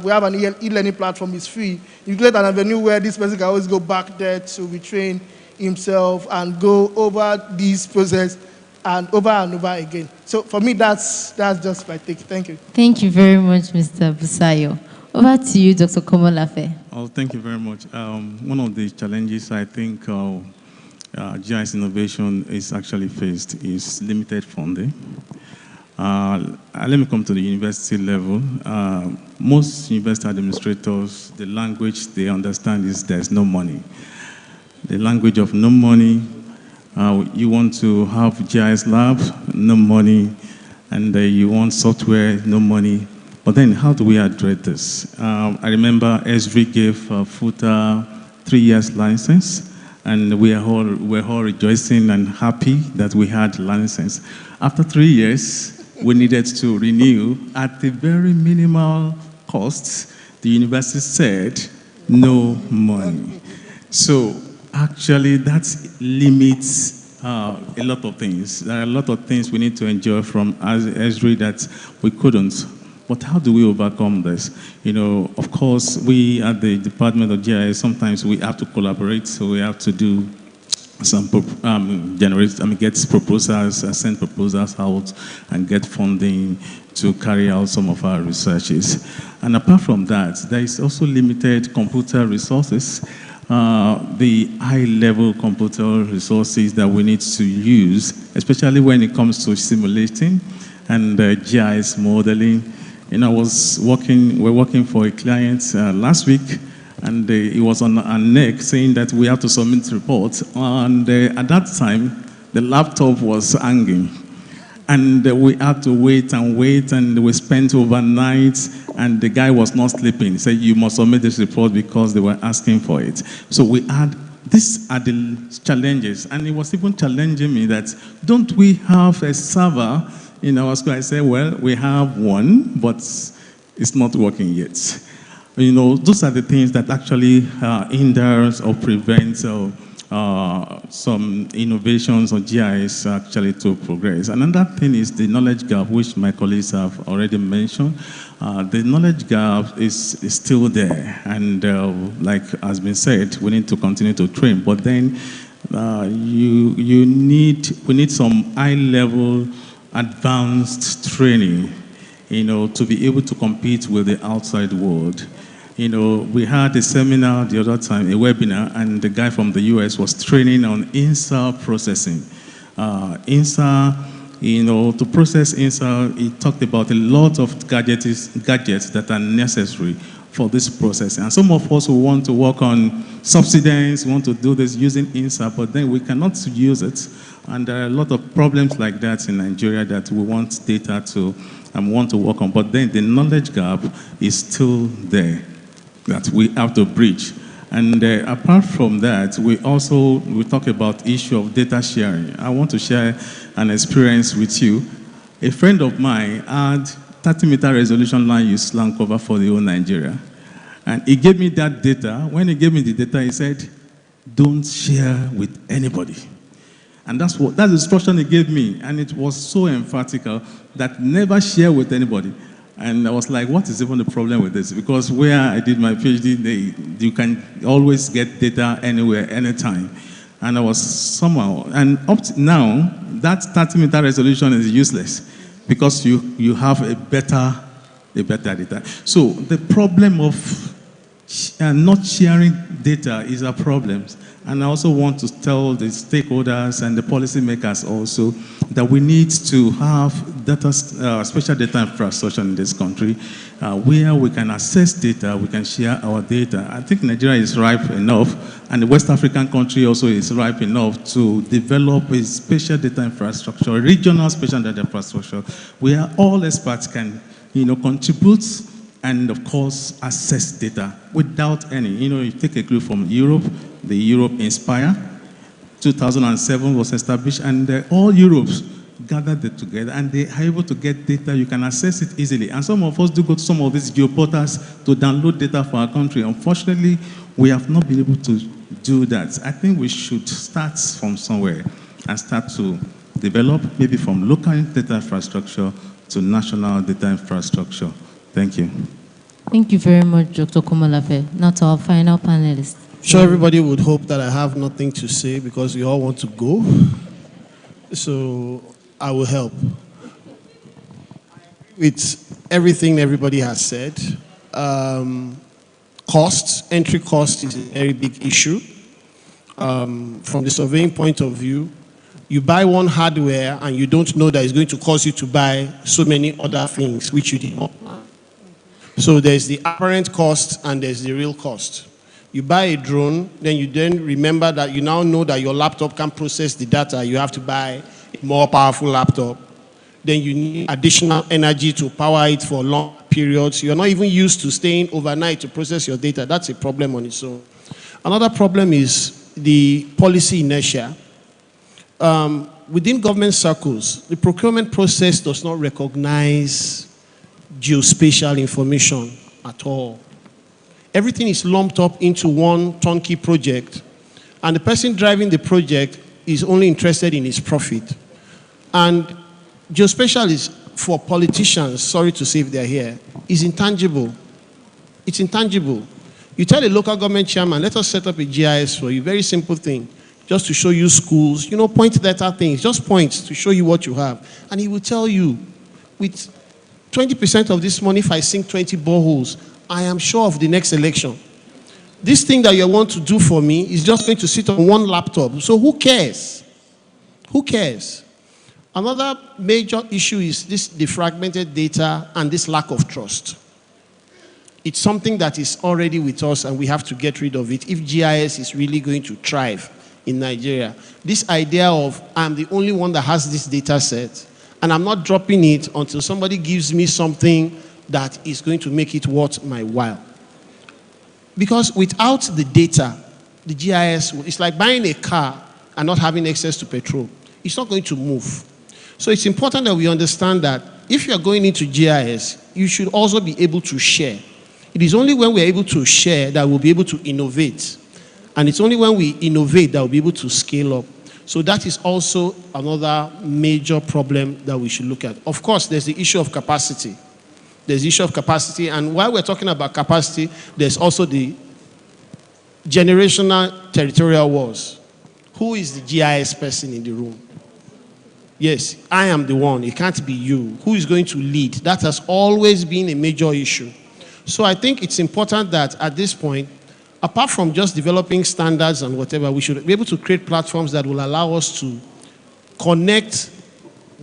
we have an e-learning platform, it's free. You create an avenue where this person can always go back there to retrain himself and go over this process and over again. So for me, that's just my take. Thank you. Thank you very much, Mr. Busayo. Over to you, Dr. Komolafe. Oh, thank you very much. One of the challenges I think GIS innovation is actually faced is limited funding. Let me come to the university level. Most university administrators, the language they understand is there's no money. The language of no money, you want to have GIS labs, no money, and you want software, no money. But then how do we address this? I remember Esri gave FUTA 3 years license, and we're all rejoicing and happy that we had license. After 3 years, we needed to renew at the very minimal costs. The university said no money. So actually that limits a lot of things. There are a lot of things we need to enjoy from Esri that we couldn't. But how do we overcome this? You know, of course, we at the Department of GIS, sometimes we have to collaborate, so we have to do some get proposals, send proposals out, and get funding to carry out some of our researches. And apart from that, there is also limited computer resources. The high-level computer resources that we need to use, especially when it comes to simulating and GIS modeling. You know, we're working for a client last week, and he was on our neck saying that we have to submit reports. And at that time, the laptop was hanging. And we had to wait, and we spent overnight, and the guy was not sleeping. He said, you must submit this report because they were asking for it. So these are the challenges. And he was even challenging me that, don't we have a server in our school? I said, well, we have one, but it's not working yet. You know, those are the things that actually hinders or prevents some innovations on GIS actually to progress. Another thing is the knowledge gap, which my colleagues have already mentioned. The knowledge gap is still there, and like has been said, we need to continue to train. But then we need some high-level advanced training, to be able to compete with the outside world. We had a seminar the other time, a webinar, and the guy from the US was training on INSA processing. INSA, to process INSA, he talked about a lot of gadgets that are necessary for this process. And some of us who want to work on subsidence, want to do this using INSA, but then we cannot use it. And there are a lot of problems like that in Nigeria that we want data to and want to work on. But then the knowledge gap is still there that we have to bridge. And apart from that, we talk about issue of data sharing. I want to share an experience with you. A friend of mine had 30-meter resolution land use land cover for the whole Nigeria. And he gave me that data. When he gave me the data, he said, don't share with anybody. And that's the instruction he gave me. And it was so emphatical that never share with anybody. And I was like, what is even the problem with this? Because where I did my PhD, you can always get data anywhere, anytime. And I was somehow, and up to now, that 30-meter resolution is useless because you have a better data. So the problem of not sharing data is a problem. And I also want to tell the stakeholders and the policymakers also that we need to have special data infrastructure in this country where we can access data, we can share our data. I think Nigeria is ripe enough, and the West African country also is ripe enough to develop a special data infrastructure, a regional special data infrastructure, where all experts can contribute and, of course, access data without any. You take a clue from Europe, the Europe Inspire, 2007 was established, and all Europes gathered it together, and they are able to get data. You can access it easily. And some of us do go to some of these geoportals to download data for our country. Unfortunately, we have not been able to do that. I think we should start from somewhere and start to develop, maybe from local data infrastructure to national data infrastructure. Thank you. Thank you very much, Dr. Komolafe. Now to our final panelist. Sure, everybody would hope that I have nothing to say because we all want to go. So I will help. With everything everybody has said, costs, entry cost is a very big issue. From the surveying point of view, you buy one hardware and you don't know that it's going to cause you to buy so many other things which you did not plan. So there's the apparent cost and there's the real cost. You buy a drone, then you remember that you now know that your laptop can process the data. You have to buy a more powerful laptop. Then you need additional energy to power it for long periods. You're not even used to staying overnight to process your data. That's a problem on its own. Another problem is the policy inertia. Within government circles, the procurement process does not recognize geospatial information at all. Everything is lumped up into one turnkey project, and the person driving the project is only interested in his profit. And geospatial is, for politicians, sorry to say if they're here, is intangible. It's intangible. You tell a local government chairman, let us set up a GIS for you, very simple thing, just to show you schools, point data things, just points to show you what you have. And he will tell you, with 20% of this money, if I sink 20 boreholes, I am sure of the next election. This thing that you want to do for me is just going to sit on one laptop. So who cares? Who cares? Another major issue is this defragmented data and this lack of trust. It's something that is already with us and we have to get rid of it if GIS is really going to thrive in Nigeria. This idea of I'm the only one that has this data set and I'm not dropping it until somebody gives me something that is going to make it worth my while. Because without the data, the GIS, it's like buying a car and not having access to petrol. It's not going to move. So it's important that we understand that if you're going into GIS, you should also be able to share. It is only when we're able to share that we'll be able to innovate. And it's only when we innovate that we'll be able to scale up. So that is also another major problem that we should look at. Of course, there's the issue of capacity. There's the issue of capacity. And while we're talking about capacity, there's also the generational territorial wars. Who is the GIS person in the room? Yes, I am the one. It can't be you. Who is going to lead? That has always been a major issue. So I think it's important that at this point, apart from just developing standards and whatever, we should be able to create platforms that will allow us to connect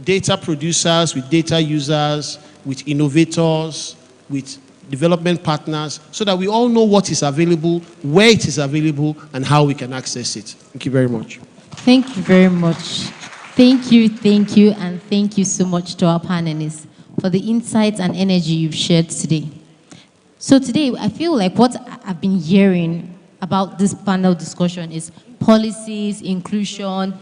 data producers with data users, with innovators, with development partners, so that we all know what is available, where it is available, and how we can access it. Thank you very much. Thank you very much. Thank you, and thank you so much to our panelists for the insights and energy you've shared today. So today, I feel like what I've been hearing about this panel discussion is policies, inclusion,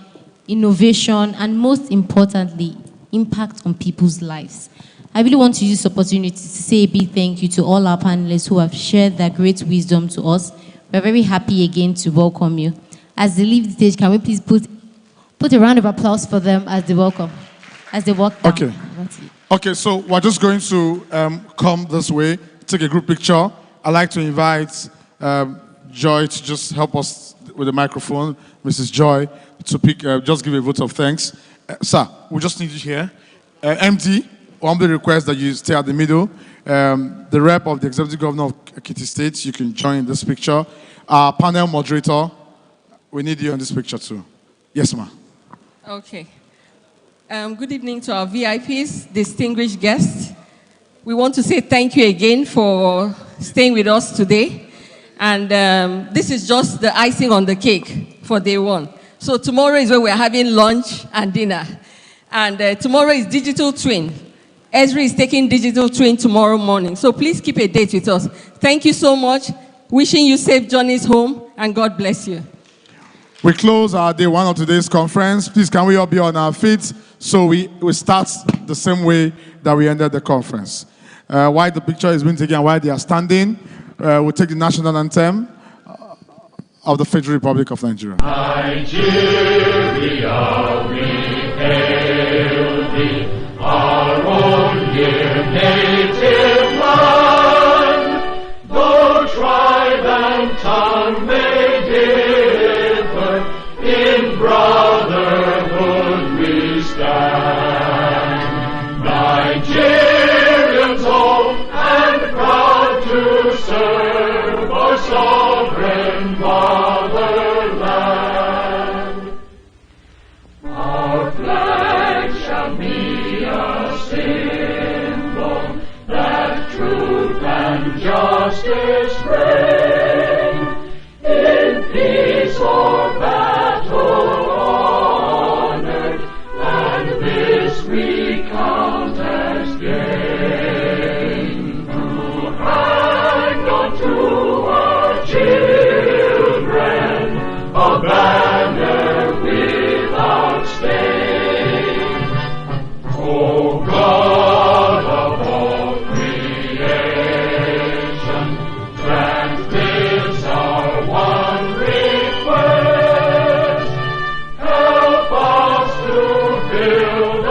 innovation, and most importantly, impact on people's lives. I really want to use this opportunity to say a big thank you to all our panelists who have shared their great wisdom to us. We're very happy again to welcome you. As they leave the stage, can we please put a round of applause for them as they welcome, as they walk down. Okay. Okay, so we're just going to come this way, take a group picture. I'd like to invite Joy to just help us with the microphone, Mrs. Joy, to pick, just give a vote of thanks. Sir, we just need you here. MD, we humbly request that you stay at the middle. The rep of the Executive Governor of Ekiti State, you can join this picture. Our panel moderator, we need you on this picture too. Yes, ma'am. Okay. Good evening to our VIPs, distinguished guests. We want to say thank you again for staying with us today. And this is just the icing on the cake for day one. So tomorrow is where we're having lunch and dinner. And tomorrow is Digital Twin. Esri is taking Digital Twin tomorrow morning. So please keep a date with us. Thank you so much. Wishing you safe journeys home, and God bless you. We close our day one of today's conference. Please, can we all be on our feet so we start the same way that we ended the conference. While the picture is being taken and while they are standing, we'll take the national anthem of the Federal Republic of Nigeria. Nigeria, we hail thee, our own dear native land. Though tribe and tongue may differ, in brotherhood we stand. Nigerians old and proud to serve our sovereign fatherland. Our flag shall be a symbol that truth and justice reign. In peace or battle honored, and this we count as gain. To hang on to our children a banner without stain. O God of all creation, grant this our one request. Help us to build a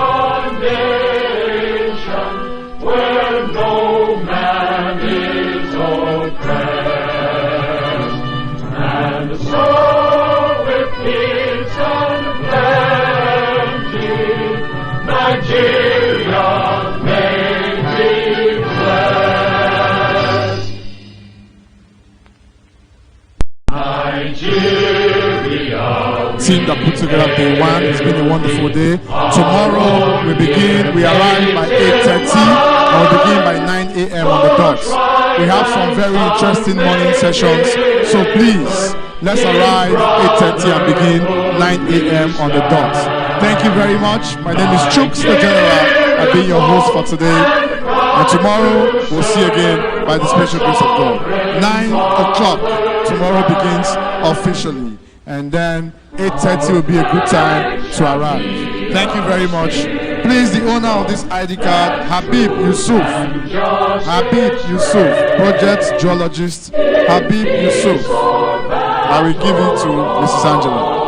nation where no man is oppressed. And so with peace and plenty, Nigeria may be blessed. Nigeria. Team that put together day one. It's been a wonderful day. Tomorrow we arrive by 8:30 and we begin by 9 a.m. on the dot. We have some very interesting morning sessions, so please, let's arrive 8:30 and begin 9 a.m. on the dot. Thank you very much. My name is Chooks, the General. I've been your host for today. And tomorrow, we'll see you again by the special grace of God. 9 o'clock, tomorrow begins officially. And then 8:30 will be a good time to arrive. Thank you very much. Please, the owner of this ID card, Habib Yusuf, project geologist, Habib Yusuf. I will give it to Mrs. Angela.